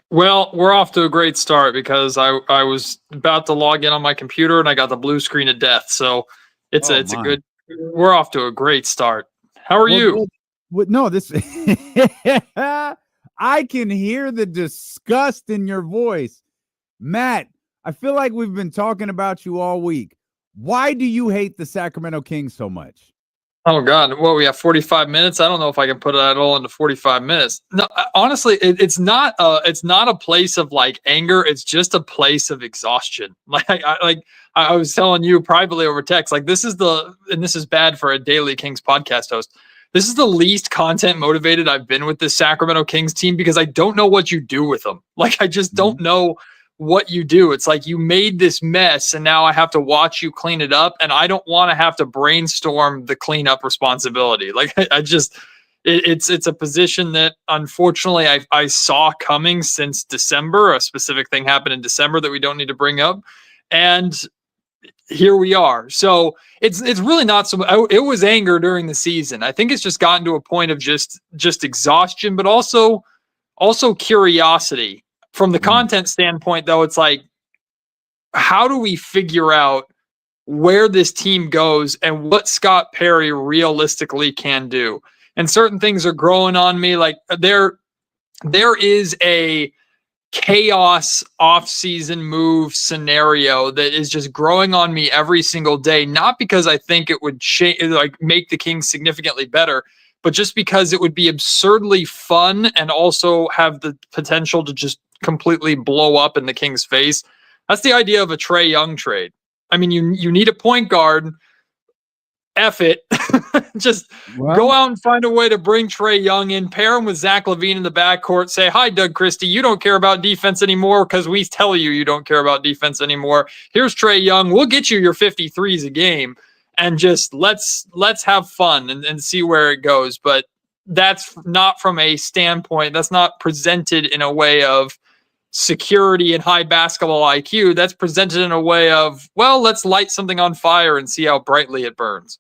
Well, we're off to a great start because I was about to log in on my computer and I got the blue screen of death. So it's a good. We're off to a great start. How are you? No, this. I can hear the disgust in your voice, Matt. I feel like we've been talking about you all week. Why do you hate the Sacramento Kings so much? Oh God! Well, we have 45 minutes. I don't know if I can put that all into 45 minutes. No, honestly, it's not a place of like anger. It's just a place of exhaustion. Like I was telling you privately over text. Like this is bad for a daily Kings podcast host. This is the least content motivated I've been with this Sacramento Kings team because I don't know what you do with them. Like I just don't know what you do. It's like you made this mess and now I have to watch you clean it up, and I don't want to have to brainstorm the cleanup responsibility. Like it's a position that unfortunately I saw coming since December. A specific thing happened in December that we don't need to bring up, and here we are. So it's really not so. It was anger during the season. I think it's just gotten to a point of just exhaustion, but also curiosity. From the content standpoint, though, it's like, how do we figure out where this team goes and what Scott Perry realistically can do? And certain things are growing on me. Like there is a chaos offseason move scenario that is just growing on me every single day. Not because I think it would make the Kings significantly better, but just because it would be absurdly fun and also have the potential to just completely blow up in the Kings' face. That's the idea of a Trae Young trade. I mean, you need a point guard. F it. Just go out and find a way to bring Trae Young in, pair him with Zach LaVine in the backcourt, say, hi, Doug Christie, you don't care about defense anymore because we tell you don't care about defense anymore. Here's Trae Young. We'll get you your 53s a game, and just let's have fun and see where it goes. But that's not from a standpoint. That's not presented in a way of security and high basketball IQ. That's presented in a way of, well, let's light something on fire and see how brightly it burns.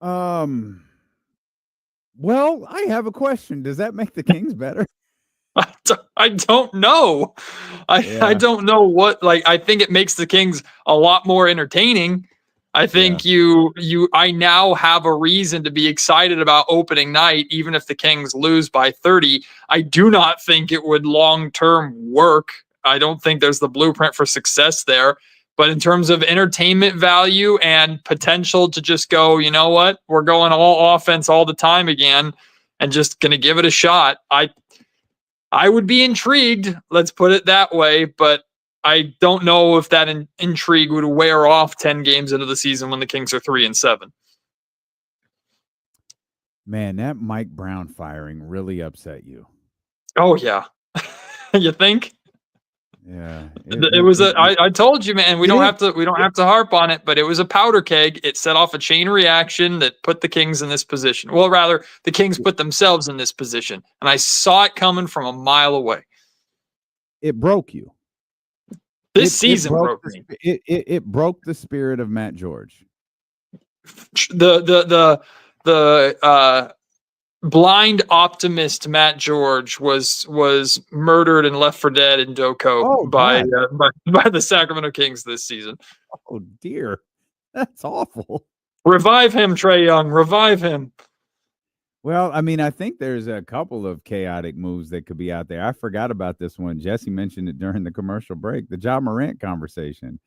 Well, I have a question. Does that make the Kings better? I don't know. I don't know what, like, I think it makes the Kings a lot more entertaining. I think I now have a reason to be excited about opening night, even if the Kings lose by 30. I do not think it would long-term work. I don't think there's the blueprint for success there. But in terms of entertainment value and potential to just go, you know what, we're going all offense all the time again and just going to give it a shot. I would be intrigued, let's put it that way, but I don't know if that intrigue would wear off 10 games into the season when the Kings are 3-7. Man, that Mike Brown firing really upset you. Oh yeah. You think? Yeah. I told you, man, we don't have to harp on it, but it was a powder keg. It set off a chain reaction that put the Kings in this position. Well, rather, the Kings put themselves in this position, and I saw it coming from a mile away. It broke you. This season broke me. It broke the spirit of Matt George. The blind optimist Matt George was murdered and left for dead in Doko by the Sacramento Kings this season. Oh dear, that's awful. Revive him, Trae Young. Revive him. Well, I mean, I think there's a couple of chaotic moves that could be out there. I forgot about this one. Jesse mentioned it during the commercial break, the Ja Morant conversation.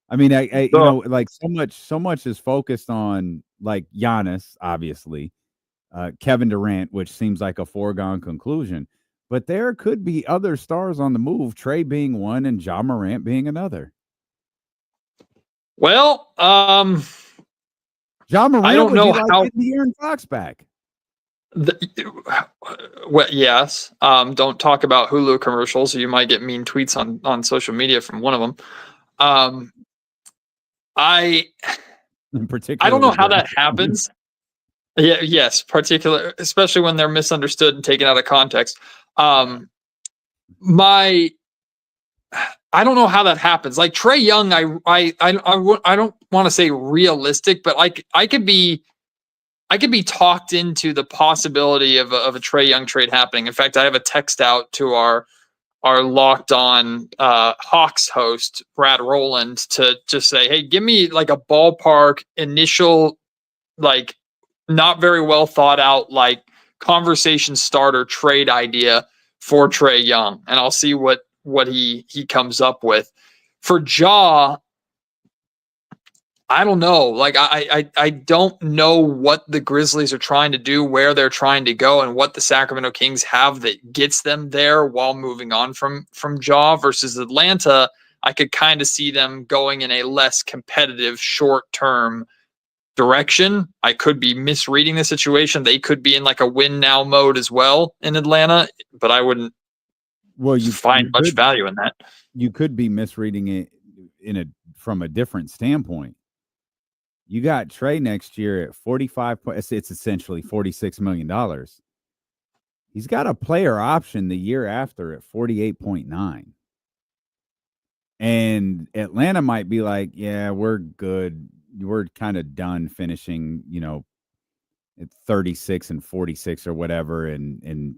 I mean, I you know, like so much is focused on like Giannis, obviously, Kevin Durant, which seems like a foregone conclusion. But there could be other stars on the move, Trae being one and Ja Morant being another. Well, Ja Morant, I don't know how the Aaron Fox back. Well, yes. Don't talk about Hulu commercials. You might get mean tweets on social media from one of them. I don't know how that happens. Yeah, yes, especially when they're misunderstood and taken out of context. I don't know how that happens. Like Trae Young, I don't want to say realistic, but I could be talked into the possibility of a Trae Young trade happening. In fact, I have a text out to our Locked On Hawks host, Brad Rowland, to just say, hey, give me like a ballpark initial, like not very well thought out, like conversation starter trade idea for Trae Young. And I'll see what he comes up with. For Ja, I don't know. Like I don't know what the Grizzlies are trying to do, where they're trying to go, and what the Sacramento Kings have that gets them there while moving on from Ja versus Atlanta. I could kind of see them going in a less competitive short-term direction. I could be misreading the situation. They could be in like a win now mode as well in Atlanta, but I wouldn't Well, you find much value in that. You could be misreading it from a different standpoint. You got Trey next year at 45. It's essentially $46 million. He's got a player option the year after at 48.9. And Atlanta might be like, yeah, we're good. We're kind of done finishing, at 36 and 46 or whatever, and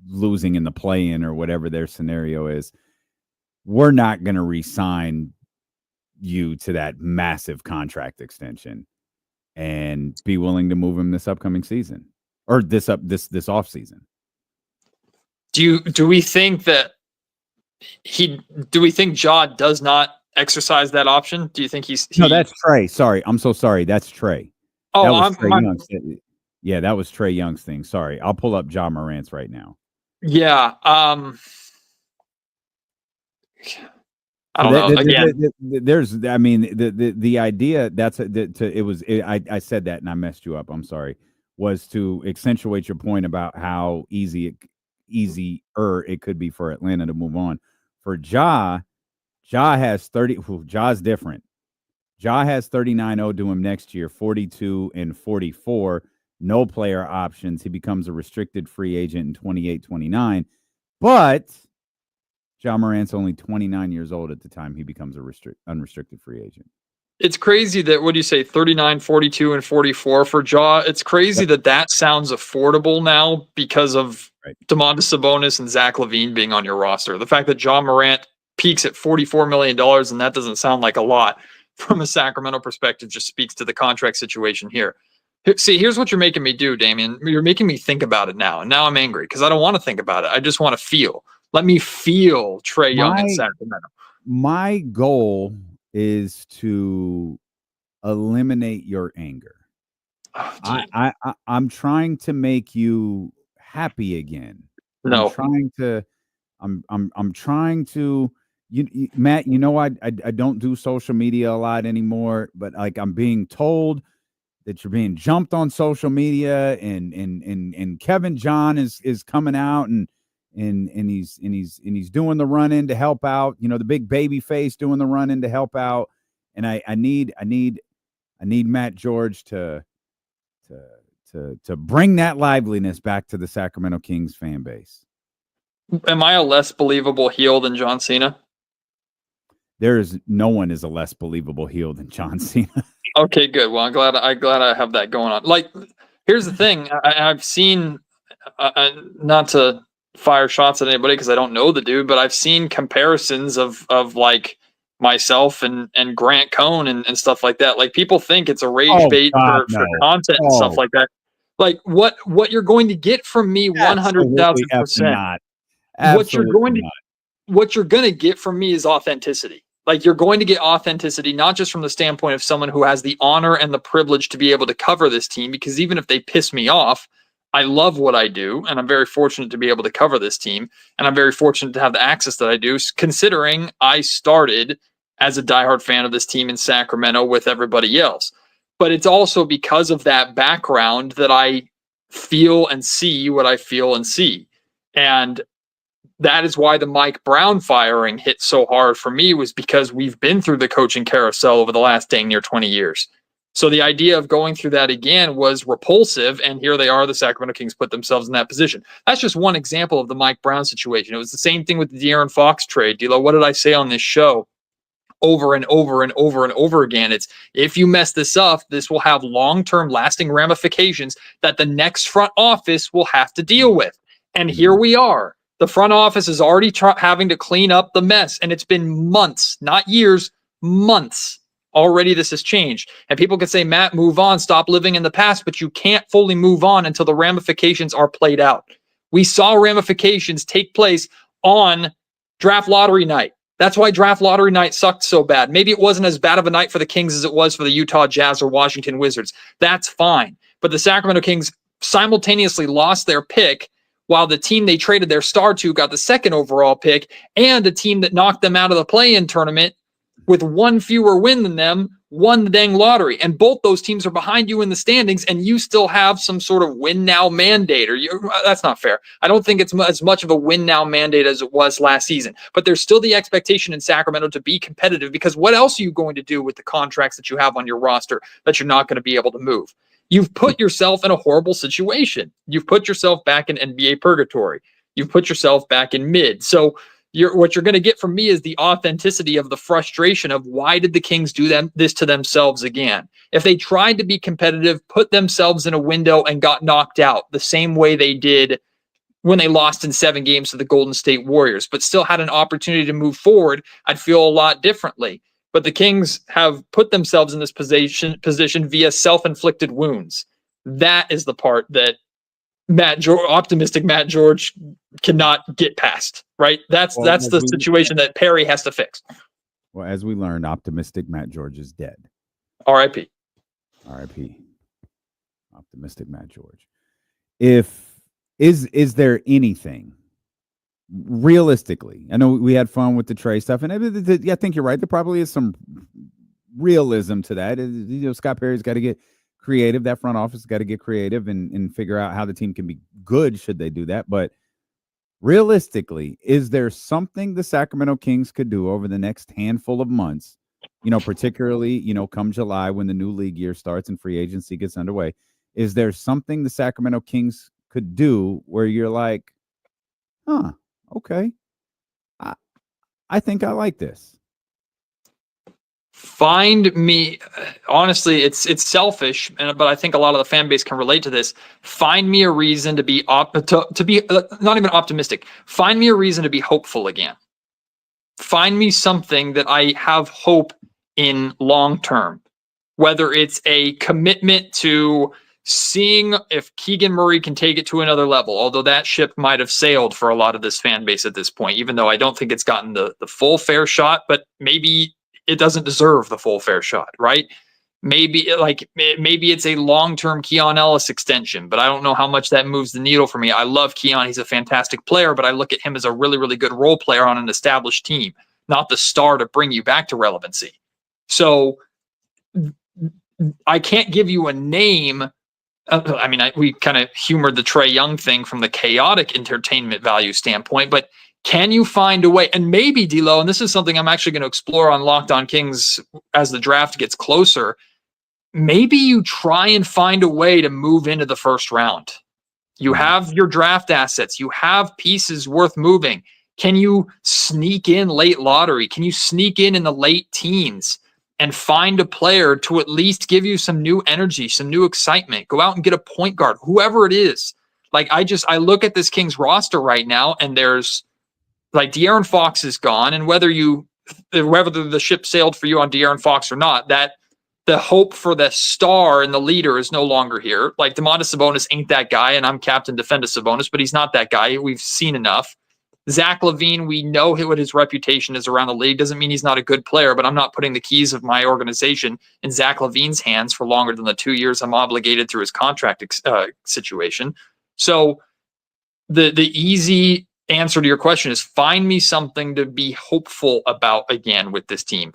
losing in the play-in or whatever their scenario is. We're not going to re-sign you to that massive contract extension and be willing to move him this upcoming season or this off season. Do we think that Ja does not exercise that option? Do you think No, that's Trey. Sorry. I'm so sorry. That's Trey. Oh, yeah, that was Trey Young's thing. Sorry. I'll pull up Ja Morant's right now. Yeah. I don't know. Again, the idea I said that and I messed you up. I'm sorry. Was to accentuate your point about how easier it could be for Atlanta to move on. For Ja has 30. Ja's different. Ja has 39 owed to him next year, 42 and 44. No player options. He becomes a restricted free agent in 28-29. But Ja Morant's only 29 years old at the time he becomes a unrestricted free agent. It's crazy that, what do you say, 39, 42, and 44 for Ja? It's crazy that sounds affordable now because of Domantas Sabonis and Zach LaVine being on your roster. The fact that Ja Morant peaks at $44 million, and that doesn't sound like a lot from a Sacramento perspective, just speaks to the contract situation here. See, here's what you're making me do, Damian. You're making me think about it now, and now I'm angry because I don't want to think about it. I just want to feel. Let me feel Trae Young in Sacramento. My goal is to eliminate your anger. Oh, I'm trying to make you happy again. No, I'm trying to. Matt, I don't do social media a lot anymore, but like I'm being told that you're being jumped on social media, and Kevin John is coming out and he's doing the run in to help out. The big baby face doing the run in to help out, and I need Matt George to bring that liveliness back to the Sacramento Kings fan base. Am I a less believable heel than John Cena? No one is a less believable heel than John Cena. Okay, good. Well, I'm glad I have that going on. Like, here's the thing. I've seen, not to fire shots at anybody because I don't know the dude, but I've seen comparisons of like myself and Grant Cohn and stuff like that. Like, people think it's a rage bait for content and stuff like that. Like, what you're going to get from me 100,000%. What you're going to get from me is authenticity. Like, you're going to get authenticity, not just from the standpoint of someone who has the honor and the privilege to be able to cover this team, because even if they piss me off, I love what I do, and I'm very fortunate to be able to cover this team, and I'm very fortunate to have the access that I do, considering I started as a diehard fan of this team in Sacramento with everybody else. But it's also because of that background that I feel and see what I feel and see. And that is why the Mike Brown firing hit so hard for me, was because we've been through the coaching carousel over the last dang near 20 years. So the idea of going through that again was repulsive, and here they are, the Sacramento Kings put themselves in that position. That's just one example of the Mike Brown situation. It was the same thing with the De'Aaron Fox trade. D'Lo, what did I say on this show over and over and over and over again? It's, if you mess this up, this will have long-term lasting ramifications that the next front office will have to deal with. And here we are. The front office is already having to clean up the mess, and it's been months, not years, months. Already this has changed. And people can say, Matt, move on, stop living in the past, but you can't fully move on until the ramifications are played out. We saw ramifications take place on draft lottery night. That's why draft lottery night sucked so bad. Maybe it wasn't as bad of a night for the Kings as it was for the Utah Jazz or Washington Wizards. That's fine. But the Sacramento Kings simultaneously lost their pick, while the team they traded their star to got the second overall pick, and a team that knocked them out of the play-in tournament with one fewer win than them won the dang lottery, and both those teams are behind you in the standings, and you still have some sort of win now mandate. That's not fair. I don't think it's as much of a win now mandate as it was last season, but there's still the expectation in Sacramento to be competitive, because what else are you going to do with the contracts that you have on your roster that you're not going to be able to move? You've put yourself in a horrible situation. You've put yourself back in NBA purgatory. You've put yourself back in mid. So what you're going to get from me is the authenticity of the frustration of, why did the Kings do this to themselves again? If they tried to be competitive, put themselves in a window and got knocked out the same way they did when they lost in 7 games to the Golden State Warriors, but still had an opportunity to move forward, I'd feel a lot differently. But the Kings have put themselves in this position via self-inflicted wounds. That is the part that optimistic Matt George cannot get past, right? That's the situation that Perry has to fix. Well, as we learned, optimistic Matt George is dead. R.I.P. R.I.P. Optimistic Matt George. Is there anything realistically? I know we had fun with the Trey stuff, and I think you're right. There probably is some realism to that. Scott Perry's got to get creative. That front office has got to get creative and figure out how the team can be good should they do that. But realistically, is there something the Sacramento Kings could do over the next handful of months, particularly, come July when the new league year starts and free agency gets underway? Is there something the Sacramento Kings could do where you're like, okay, I think I like this? Find me, honestly, it's selfish, but I think a lot of the fan base can relate to this. Find me a reason to be not even optimistic. Find me a reason to be hopeful again. Find me something that I have hope in long term, whether it's a commitment to seeing if Keegan Murray can take it to another level, although that ship might have sailed for a lot of this fan base at this point, even though I don't think it's gotten the full fair shot, but maybe it doesn't deserve the full fair shot, right? Maybe it's a long-term Keon Ellis extension, but I don't know how much that moves the needle for me. I love Keon. He's a fantastic player, but I look at him as a really, really good role player on an established team, not the star to bring you back to relevancy. So I can't give you a name. We kind of humored the Trae Young thing from the chaotic entertainment value standpoint, but can you find a way? And maybe, D-Lo, and this is something I'm actually going to explore on Locked On Kings as the draft gets closer, maybe you try and find a way to move into the first round. You have your draft assets. You have pieces worth moving. Can you sneak in late lottery? Can you sneak in the late teens and find a player to at least give you some new energy, some new excitement? Go out and get a point guard, whoever it is. I look at this Kings roster right now, and there's De'Aaron Fox is gone, and whether the ship sailed for you on De'Aaron Fox or not, that the hope for the star and the leader is no longer here. Domantas Sabonis ain't that guy, and I'm captain Defendas Sabonis, but he's not that guy. We've seen enough. Zach LaVine, we know what his reputation is around the league. Doesn't mean he's not a good player, but I'm not putting the keys of my organization in Zach LaVine's hands for longer than the 2 years I'm obligated through his contract situation. So the easy answer to your question is find me something to be hopeful about again with this team.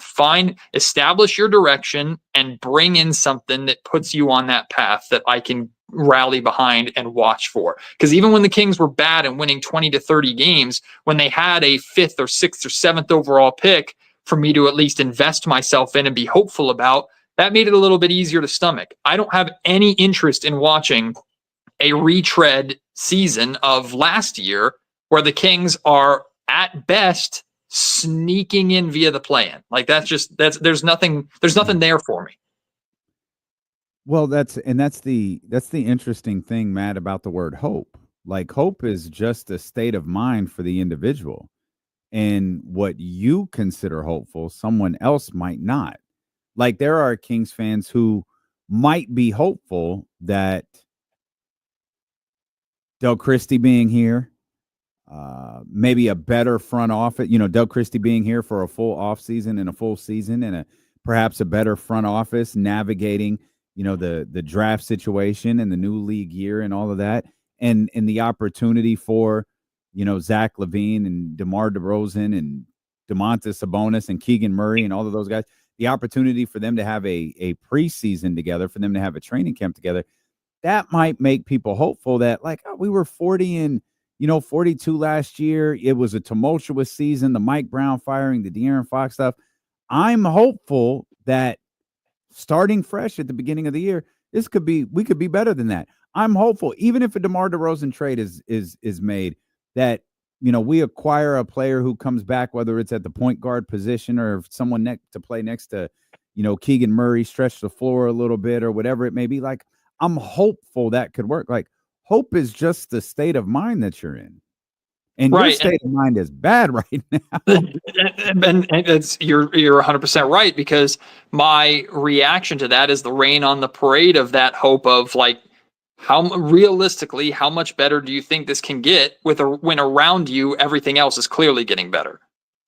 Establish your direction and bring in something that puts you on that path that I can rally behind and watch for. Because even when the Kings were bad and winning 20 to 30 games, when they had a 5th or 6th or 7th overall pick for me to at least invest myself in and be hopeful about, that made it a little bit easier to stomach. I don't have any interest in watching a retread season of last year where the Kings are at best sneaking in via the play-in. There's nothing there for me. Well, that's the interesting thing, Matt, about the word hope. Hope is just a state of mind for the individual. And what you consider hopeful, someone else might not. There are Kings fans who might be hopeful that Del Christie being here, maybe a better front office, Del Christie being here for a full offseason and a full season, and perhaps a better front office navigating, the draft situation and the new league year and all of that, and the opportunity for, Zach LaVine and DeMar DeRozan and Domantas Sabonis and Keegan Murray and all of those guys the opportunity for them to have a preseason together, for them to have a training camp together, that might make people hopeful that like, oh, we were 40 and 42 last year. It was a tumultuous season, the Mike Brown firing, the De'Aaron Fox stuff. I'm hopeful that starting fresh at the beginning of the year, we could be better than that. I'm hopeful, even if a DeMar DeRozan trade is made, that we acquire a player who comes back, whether it's at the point guard position or someone to play next to, Keegan Murray, stretch the floor a little bit or whatever it may be. Like, I'm hopeful that could work. Like, hope is just the state of mind that you're in. And your state of mind is bad right now. and you're 100% right, because my reaction to that is the rain on the parade of that hope of like, how realistically, how much better do you think this can get when around you everything else is clearly getting better?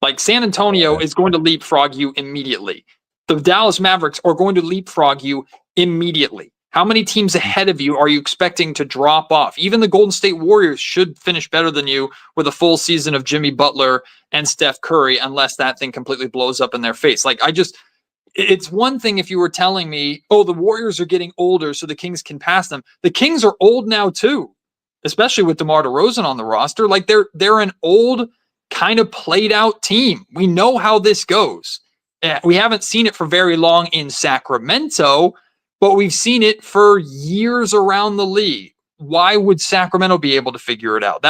Like San Antonio is going to leapfrog you immediately. The Dallas Mavericks are going to leapfrog you immediately. How many teams ahead of you are you expecting to drop off? Even the Golden State Warriors should finish better than you with a full season of Jimmy Butler and Steph Curry, unless that thing completely blows up in their face. Like, it's one thing if you were telling me, oh, the Warriors are getting older so the Kings can pass them. The Kings are old now too, especially with DeMar DeRozan on the roster. Like, they're an old, kind of played out team. We know how this goes. We haven't seen it for very long in Sacramento, but we've seen it for years around the league. Why would Sacramento be able to figure it out?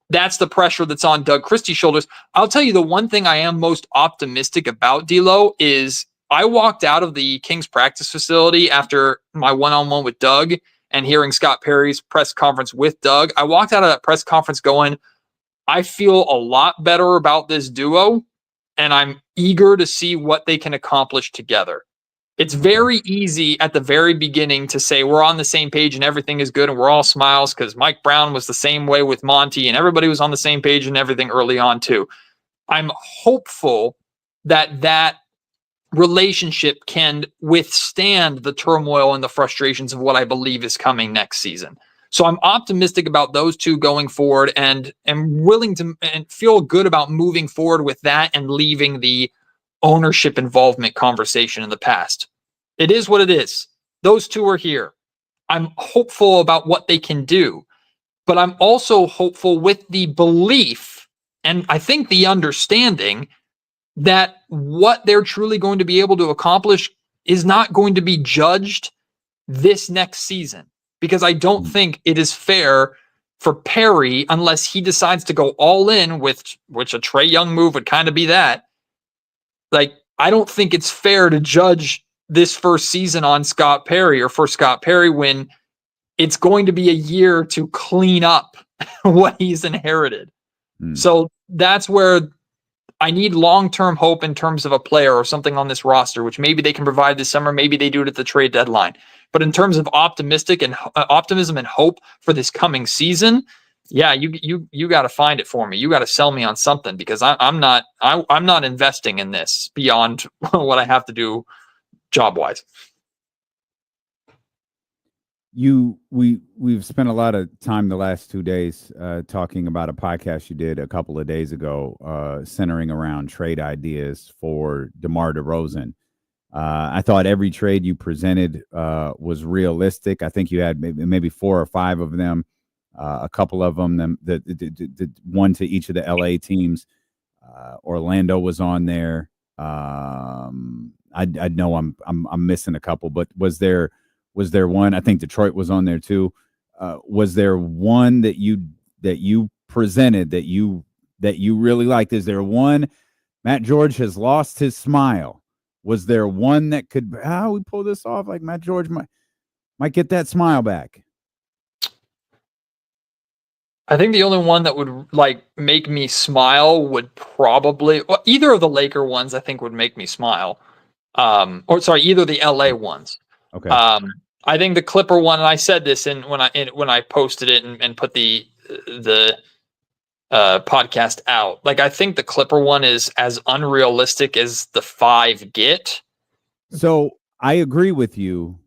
That's the pressure that's on Doug Christie's shoulders. I'll tell you the one thing I am most optimistic about, D'Lo, is I walked out of the Kings practice facility after my one-on-one with Doug and hearing Scott Perry's press conference with Doug. I walked out of that press conference going, I feel a lot better about this duo, and I'm eager to see what they can accomplish together. It's very easy at the very beginning to say we're on the same page and everything is good and we're all smiles, because Mike Brown was the same way with Monty and everybody was on the same page and everything early on too. I'm hopeful that relationship can withstand the turmoil and the frustrations of what I believe is coming next season. So I'm optimistic about those two going forward and am willing to and feel good about moving forward with that and leaving the ownership involvement conversation in the past. It is what it is. Those two are here. I'm hopeful about what they can do, but I'm also hopeful with the belief and I think the understanding that what they're truly going to be able to accomplish is not going to be judged this next season, because I don't think it is fair for Perry, unless he decides to go all in, which a Trae Young move would kind of be that. Like, I don't think it's fair to judge this first season on Scott Perry or for Scott Perry when it's going to be a year to clean up what he's inherited. So that's where I need long-term hope in terms of a player or something on this roster, which maybe they can provide this summer. Maybe they do it at the trade deadline. But in terms of optimism and hope for this coming season, yeah, you got to find it for me. You got to sell me on something, because I'm not investing in this beyond what I have to do job wise. We've spent a lot of time the last 2 days talking about a podcast you did a couple of days ago, centering around trade ideas for DeMar DeRozan. I thought every trade you presented was realistic. I think you had maybe 4 or 5 of them. A couple of them, the one to each of the LA teams. Orlando was on there. I know I'm missing a couple, but was there one? I think Detroit was on there too. Was there one that you presented that you really liked? Is there one? Matt George has lost his smile. Was there one that could we pull this off? Like Matt George might get that smile back. I think the only one that would make me smile would probably either of the Laker ones. I think would make me smile. Either of the LA ones. Okay. I think the Clipper one, and I said this when I posted it and put the podcast out. Like, I think the Clipper one is as unrealistic as the 5 get. So I agree with you,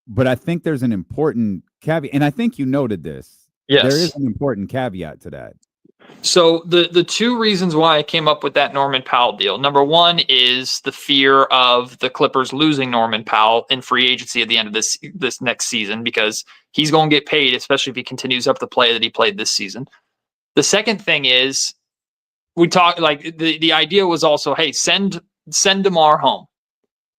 but I think there's an important caveat, and I think you noted this. Yes. There is an important caveat to that. So the two reasons why I came up with that Norman Powell deal. Number one is the fear of the Clippers losing Norman Powell in free agency at the end of this next season, because he's going to get paid, especially if he continues up the play that he played this season. The second thing is we talked like the idea was also, hey, send DeMar home.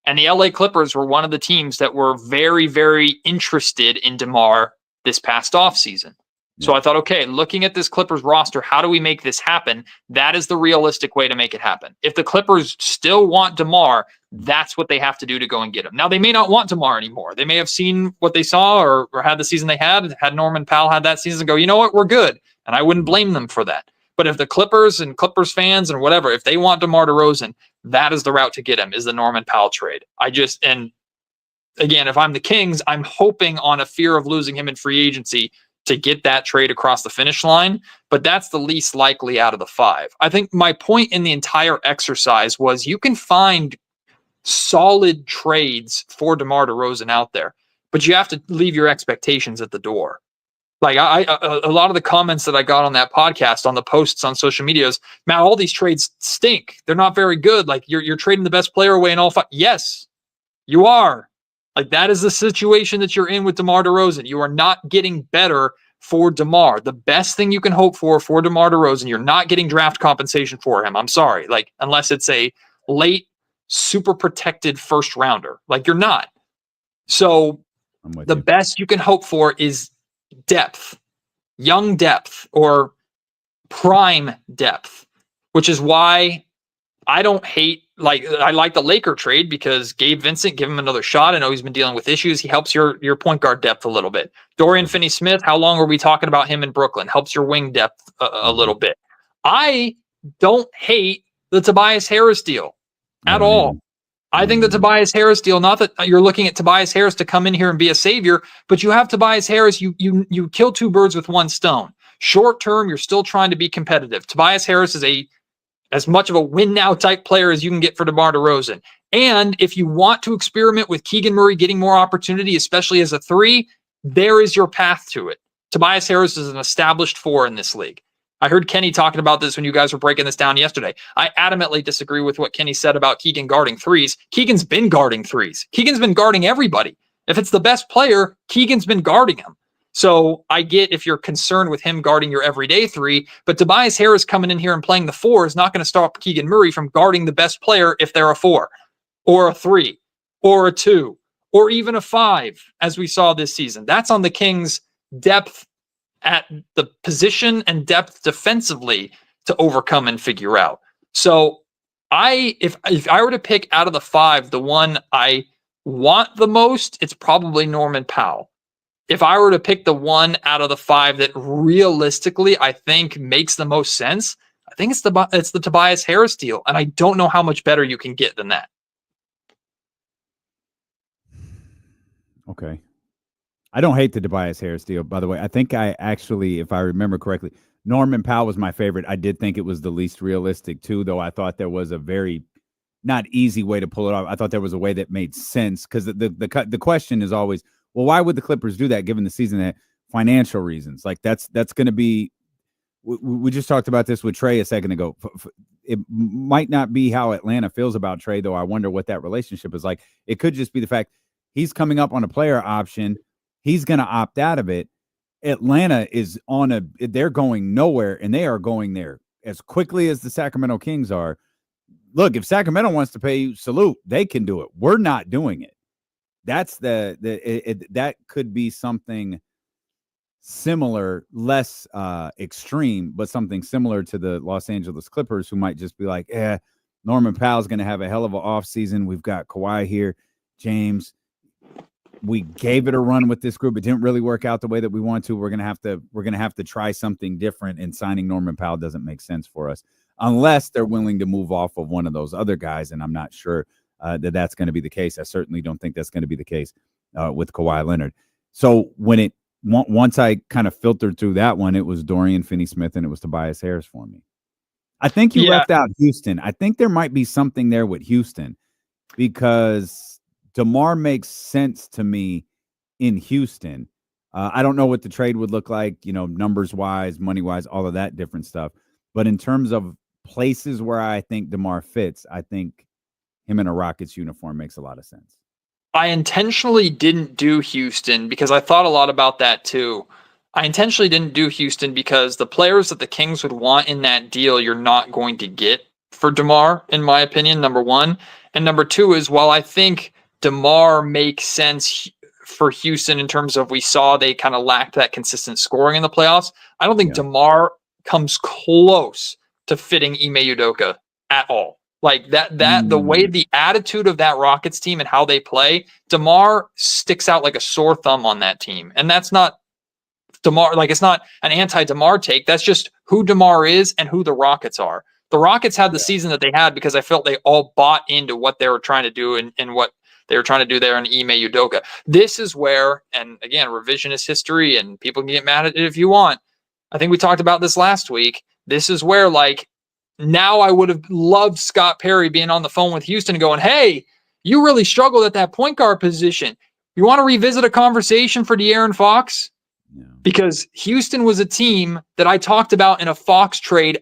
And the LA Clippers were one of the teams that were very, very interested in DeMar this past offseason. So I thought, okay, looking at this Clippers roster, how do we make this happen? That is the realistic way to make it happen. If the Clippers still want DeMar, that's what they have to do to go and get him. Now, they may not want DeMar anymore. They may have seen what they saw or had the season they had Norman Powell had that season and go, you know what, we're good. And I wouldn't blame them for that. But if the Clippers and Clippers fans and whatever, if they want DeMar DeRozan, that is the route to get him, is the Norman Powell trade. And again, if I'm the Kings, I'm hoping on a fear of losing him in free agency to get that trade across the finish line, but that's the least likely out of the five. I think my point in the entire exercise was you can find solid trades for DeMar DeRozan out there, but you have to leave your expectations at the door. Like a lot of the comments that I got on that podcast, on the posts on social media is, Matt, all these trades stink. They're not very good. Like you're trading the best player away in all five. Yes, you are. Like that is the situation that you're in with DeMar DeRozan. You are not getting better for DeMar. The best thing you can hope for DeMar DeRozan, you're not getting draft compensation for him. I'm sorry. Like unless it's a late, super protected first rounder. Like you're not. So the best you can hope for is depth, young depth, or prime depth, which is why I don't hate, I like the Laker trade because Gabe Vincent, give him another shot. I know he's been dealing with issues. He helps your point guard depth a little bit. Dorian Finney-Smith, how long are we talking about him in Brooklyn? Helps your wing depth a little bit. I don't hate the Tobias Harris deal at all. I think the Tobias Harris deal, not that you're looking at Tobias Harris to come in here and be a savior, but you have Tobias Harris, you kill two birds with one stone. Short term, you're still trying to be competitive. Tobias Harris is as much of a win now type player as you can get for DeMar DeRozan. And if you want to experiment with Keegan Murray getting more opportunity, especially as a three, there is your path to it. Tobias Harris is an established four in this league. I heard Kenny talking about this when you guys were breaking this down yesterday. I adamantly disagree with what Kenny said about Keegan guarding threes. Keegan's been guarding threes. Keegan's been guarding everybody. If it's the best player, Keegan's been guarding him. So I get if you're concerned with him guarding your everyday three, but Tobias Harris coming in here and playing the four is not going to stop Keegan Murray from guarding the best player if they're a four or a three or a two or even a five, as we saw this season. That's on the Kings' depth at the position and depth defensively to overcome and figure out. So if I were to pick out of the five, the one I want the most, it's probably Norman Powell. If I were to pick the one out of the five that realistically I think makes the most sense, I think it's the Tobias Harris deal. And I don't know how much better you can get than that. Okay. I don't hate the Tobias Harris deal, by the way. I think I actually, if I remember correctly, Norman Powell was my favorite. I did think it was the least realistic too, though I thought there was a very not easy way to pull it off. I thought there was a way that made sense because the question is always, well, why would the Clippers do that given the season? That financial reasons. Like that's going to be. We just talked about this with Trey a second ago. It might not be how Atlanta feels about Trey, though. I wonder what that relationship is like. It could just be the fact he's coming up on a player option. He's going to opt out of it. Atlanta is they're going nowhere, and they are going there as quickly as the Sacramento Kings are. Look, if Sacramento wants to pay you, salute. They can do it. We're not doing it. That's that could be something similar, less extreme, but something similar to the Los Angeles Clippers, who might just be like, Norman Powell's going to have a hell of an offseason. We've got Kawhi here, James. We gave it a run with this group. It didn't really work out the way that we want to. We're gonna have to try something different, and signing Norman Powell doesn't make sense for us unless they're willing to move off of one of those other guys. And I'm not sure that's going to be the case. I certainly don't think that's going to be the case with Kawhi Leonard. So once I kind of filtered through that one, it was Dorian Finney-Smith and it was Tobias Harris for me. I think you left out Houston. I think there might be something there with Houston because DeMar makes sense to me in Houston. I don't know what the trade would look like, numbers wise, money wise, all of that different stuff. But in terms of places where I think DeMar fits, I think him in a Rockets uniform makes a lot of sense. I intentionally didn't do Houston because I thought a lot about that too. I intentionally didn't do Houston because the players that the Kings would want in that deal, you're not going to get for DeMar, in my opinion, number one. And number two is, while I think DeMar makes sense for Houston in terms of we saw they kind of lacked that consistent scoring in the playoffs, I don't think DeMar comes close to fitting Ime Udoka at all. Like the way the attitude of that Rockets team and how they play, DeMar sticks out like a sore thumb on that team. And that's not DeMar, like it's not an anti-DeMar take. That's just who DeMar is and who the Rockets are. The Rockets had the season that they had because I felt they all bought into what they were trying to do and what they were trying to do there in Ime Udoka. This is where, and again, revisionist history, and people can get mad at it if you want. I think we talked about this last week. This is where, like, now I would have loved Scott Perry being on the phone with Houston and going, hey, you really struggled at that point guard position. You want to revisit a conversation for De'Aaron Fox? Yeah. Because Houston was a team that I talked about in a Fox trade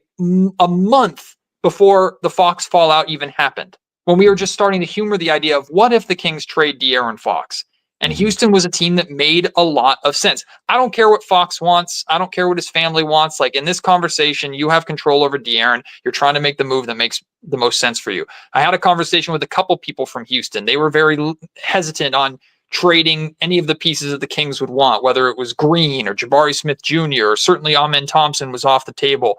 a month before the Fox fallout even happened, when we were just starting to humor the idea of what if the Kings trade De'Aaron Fox. And Houston was a team that made a lot of sense. I don't care what Fox wants. I don't care what his family wants. Like, in this conversation, you have control over De'Aaron. You're trying to make the move that makes the most sense for you. I had a conversation with a couple people from Houston. They were very hesitant on trading any of the pieces that the Kings would want, whether it was Green or Jabari Smith Jr. or certainly Amen Thompson was off the table.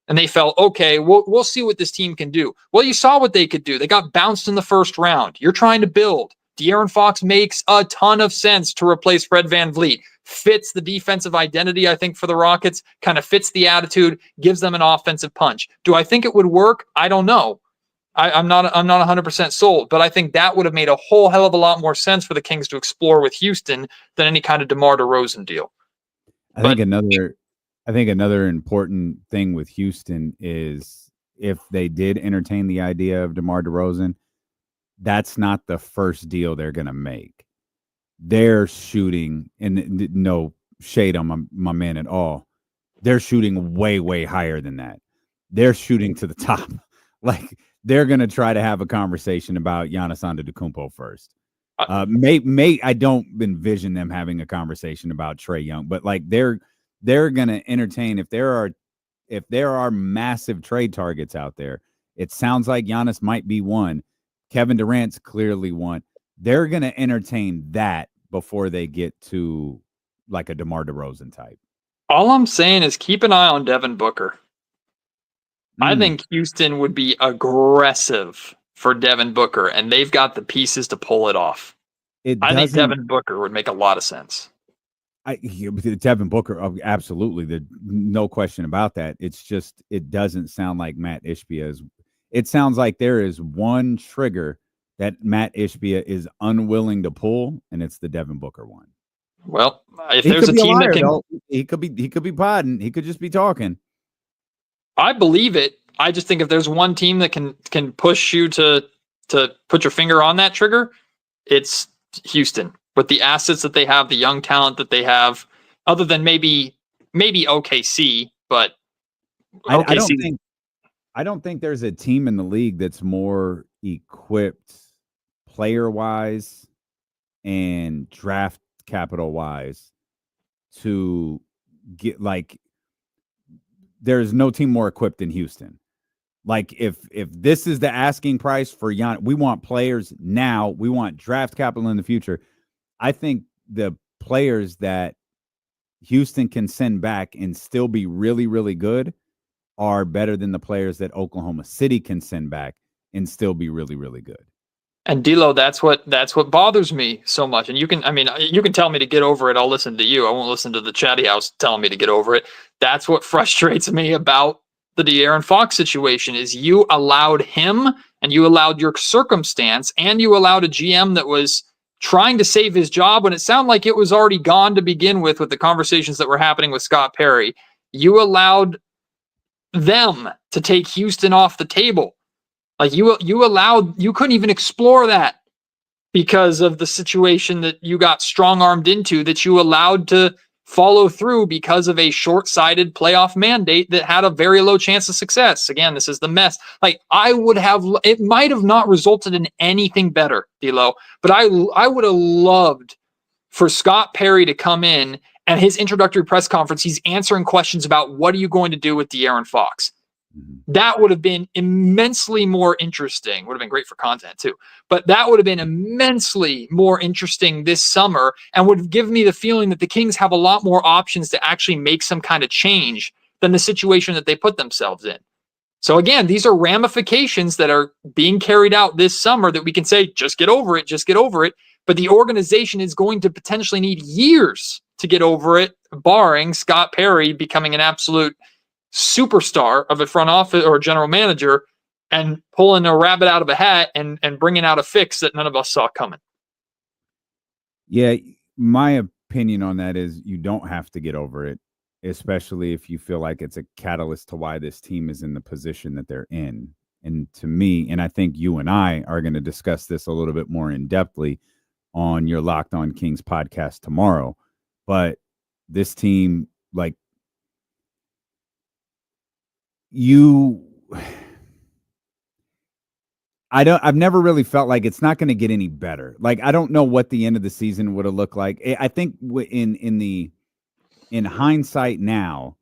And they felt, okay, we'll see what this team can do. Well, you saw what they could do. They got bounced in the first round. You're trying to build. De'Aaron Fox makes a ton of sense to replace Fred VanVleet. Fits the defensive identity, I think, for the Rockets. Kind of fits the attitude. Gives them an offensive punch. Do I think it would work? I don't know. I'm not 100% sold, but I think that would have made a whole hell of a lot more sense for the Kings to explore with Houston than any kind of DeMar DeRozan deal. I think another important thing with Houston is if they did entertain the idea of DeMar DeRozan, that's not the first deal they're going to make. They're shooting, and no shade on my man at all, they're shooting way, way higher than that. They're shooting to the top. Like, they're going to try to have a conversation about Giannis Antetokounmpo first. I don't envision them having a conversation about Trae Young, but like they're going to entertain if there are massive trade targets out there. It sounds like Giannis might be one. Kevin Durant's clearly one. They're going to entertain that before they get to like a DeMar DeRozan type. All I'm saying is keep an eye on Devin Booker. I think Houston would be aggressive for Devin Booker, and they've got the pieces to pull it off. I think Devin Booker would make a lot of sense. Devin Booker, absolutely. There's no question about that. It's just, it doesn't sound like Matt Ishbia is. It sounds like there is one trigger that Matt Ishbia is unwilling to pull, and it's the Devin Booker one. Well, if there's a team that can, he could be podding. He could just be talking. I believe it. I just think if there's one team that can push you to put your finger on that trigger, it's Houston, with the assets that they have, the young talent that they have, other than maybe OKC, but OKC. I don't think there's a team in the league that's more equipped player-wise and draft capital-wise to get, like, there's no team more equipped than Houston. Like, if this is the asking price for Giannis, we want players now, we want draft capital in the future. I think the players that Houston can send back and still be really, really good are better than the players that Oklahoma City can send back and still be really, really good. And D'Lo, that's what bothers me so much. And you can tell me to get over it. I'll listen to you. I won't listen to the chatty house telling me to get over it. That's what frustrates me about the De'Aaron Fox situation is you allowed him and you allowed your circumstance and you allowed a GM that was trying to save his job when it sounded like it was already gone to begin with the conversations that were happening with Scott Perry. You allowed them to take Houston off the table. Like you couldn't even explore that. because of the situation that you got strong-armed into, that you allowed to follow through because of a short-sighted playoff mandate that had a very low chance of success. Again, this is the mess. Like, it might have not resulted in anything better, D'Lo, but I would have loved for Scott Perry to come in and his introductory press conference, he's answering questions about what are you going to do with De'Aaron Fox. That would have been immensely more interesting. Would have been great for content too. But that would have been immensely more interesting this summer and would have given me the feeling that the Kings have a lot more options to actually make some kind of change than the situation that they put themselves in. So again, these are ramifications that are being carried out this summer that we can say, just get over it, just get over it. But the organization is going to potentially need years to get over it, barring Scott Perry becoming an absolute superstar of a front office or a general manager and pulling a rabbit out of a hat and bringing out a fix that none of us saw coming. Yeah, my opinion on that is you don't have to get over it, especially if you feel like it's a catalyst to why this team is in the position that they're in. And to me, and I think you and I are going to discuss this a little bit more in depthly on your Locked On Kings podcast tomorrow. But this team, like, I've never really felt like it's not going to get any better. Like, I don't know what the end of the season would have looked like. I think in hindsight now,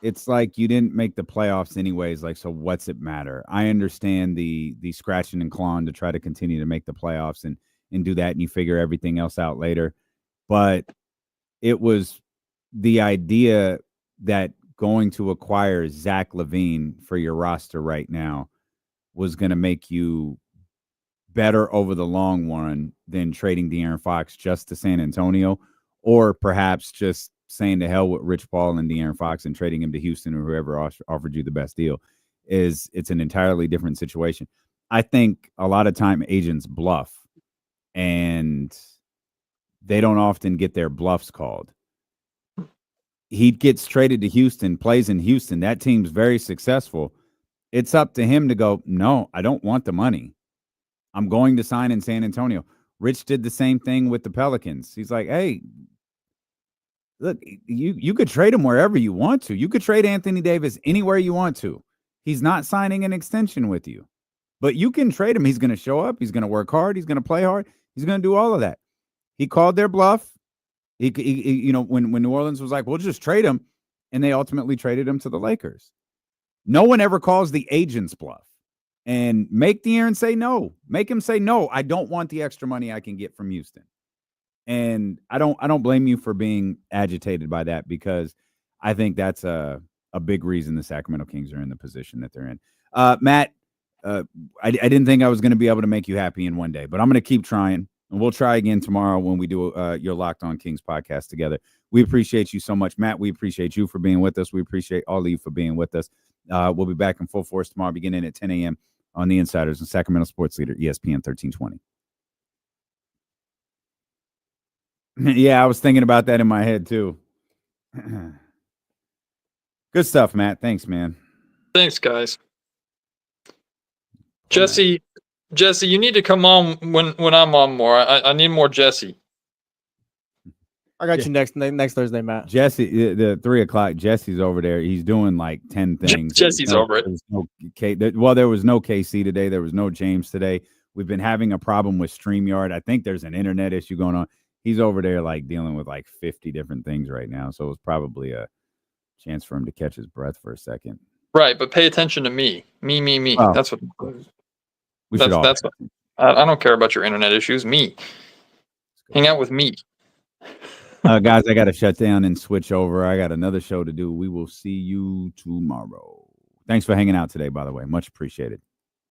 it's like you didn't make the playoffs anyways. Like, so what's it matter? I understand the scratching and clawing to try to continue to make the playoffs and do that, and you figure everything else out later. But it was the idea that going to acquire Zach LaVine for your roster right now was going to make you better over the long run than trading De'Aaron Fox just to San Antonio, or perhaps just saying to hell with Rich Paul and De'Aaron Fox and trading him to Houston or whoever offered you the best deal. It's an entirely different situation. I think a lot of time agents bluff, and they don't often get their bluffs called. He gets traded to Houston, plays in Houston. That team's very successful. It's up to him to go, no, I don't want the money. I'm going to sign in San Antonio. Rich did the same thing with the Pelicans. He's like, hey, look, you could trade him wherever you want to. You could trade Anthony Davis anywhere you want to. He's not signing an extension with you. But you can trade him. He's going to show up. He's going to work hard. He's going to play hard. He's going to do all of that. He called their bluff. He when New Orleans was like, we'll just trade him, and they ultimately traded him to the Lakers. No one ever calls the agent's bluff. And make De'Aaron say no. Make him say no. I don't want the extra money I can get from Houston. And I don't blame you for being agitated by that, because I think that's a big reason the Sacramento Kings are in the position that they're in. Matt, I didn't think I was going to be able to make you happy in one day, but I'm going to keep trying. And we'll try again tomorrow when we do your Locked On Kings podcast together. We appreciate you so much, Matt. We appreciate you for being with us. We appreciate all of you for being with us. We'll be back in full force tomorrow beginning at 10 a.m. on The Insiders and Sacramento Sports Leader, ESPN 1320. Yeah, I was thinking about that in my head, too. Good stuff, Matt. Thanks, man. Thanks, guys. Jesse, you need to come on when I'm on more. I need more Jesse. I got you next Thursday, Matt. Jesse, the 3 o'clock. Jesse's over there. He's doing like 10 things. Jesse's over it. There was no KC today. There was no James today. We've been having a problem with StreamYard. I think there's an internet issue going on. He's over there like dealing with like 50 different things right now. So it was probably a chance for him to catch his breath for a second. Right, but pay attention to me. Me. Oh. That's what. That's what. I don't care about your internet issues. Me. Hang out with me. Guys, I got to shut down and switch over. I got another show to do. We will see you tomorrow. Thanks for hanging out today, by the way. Much appreciated.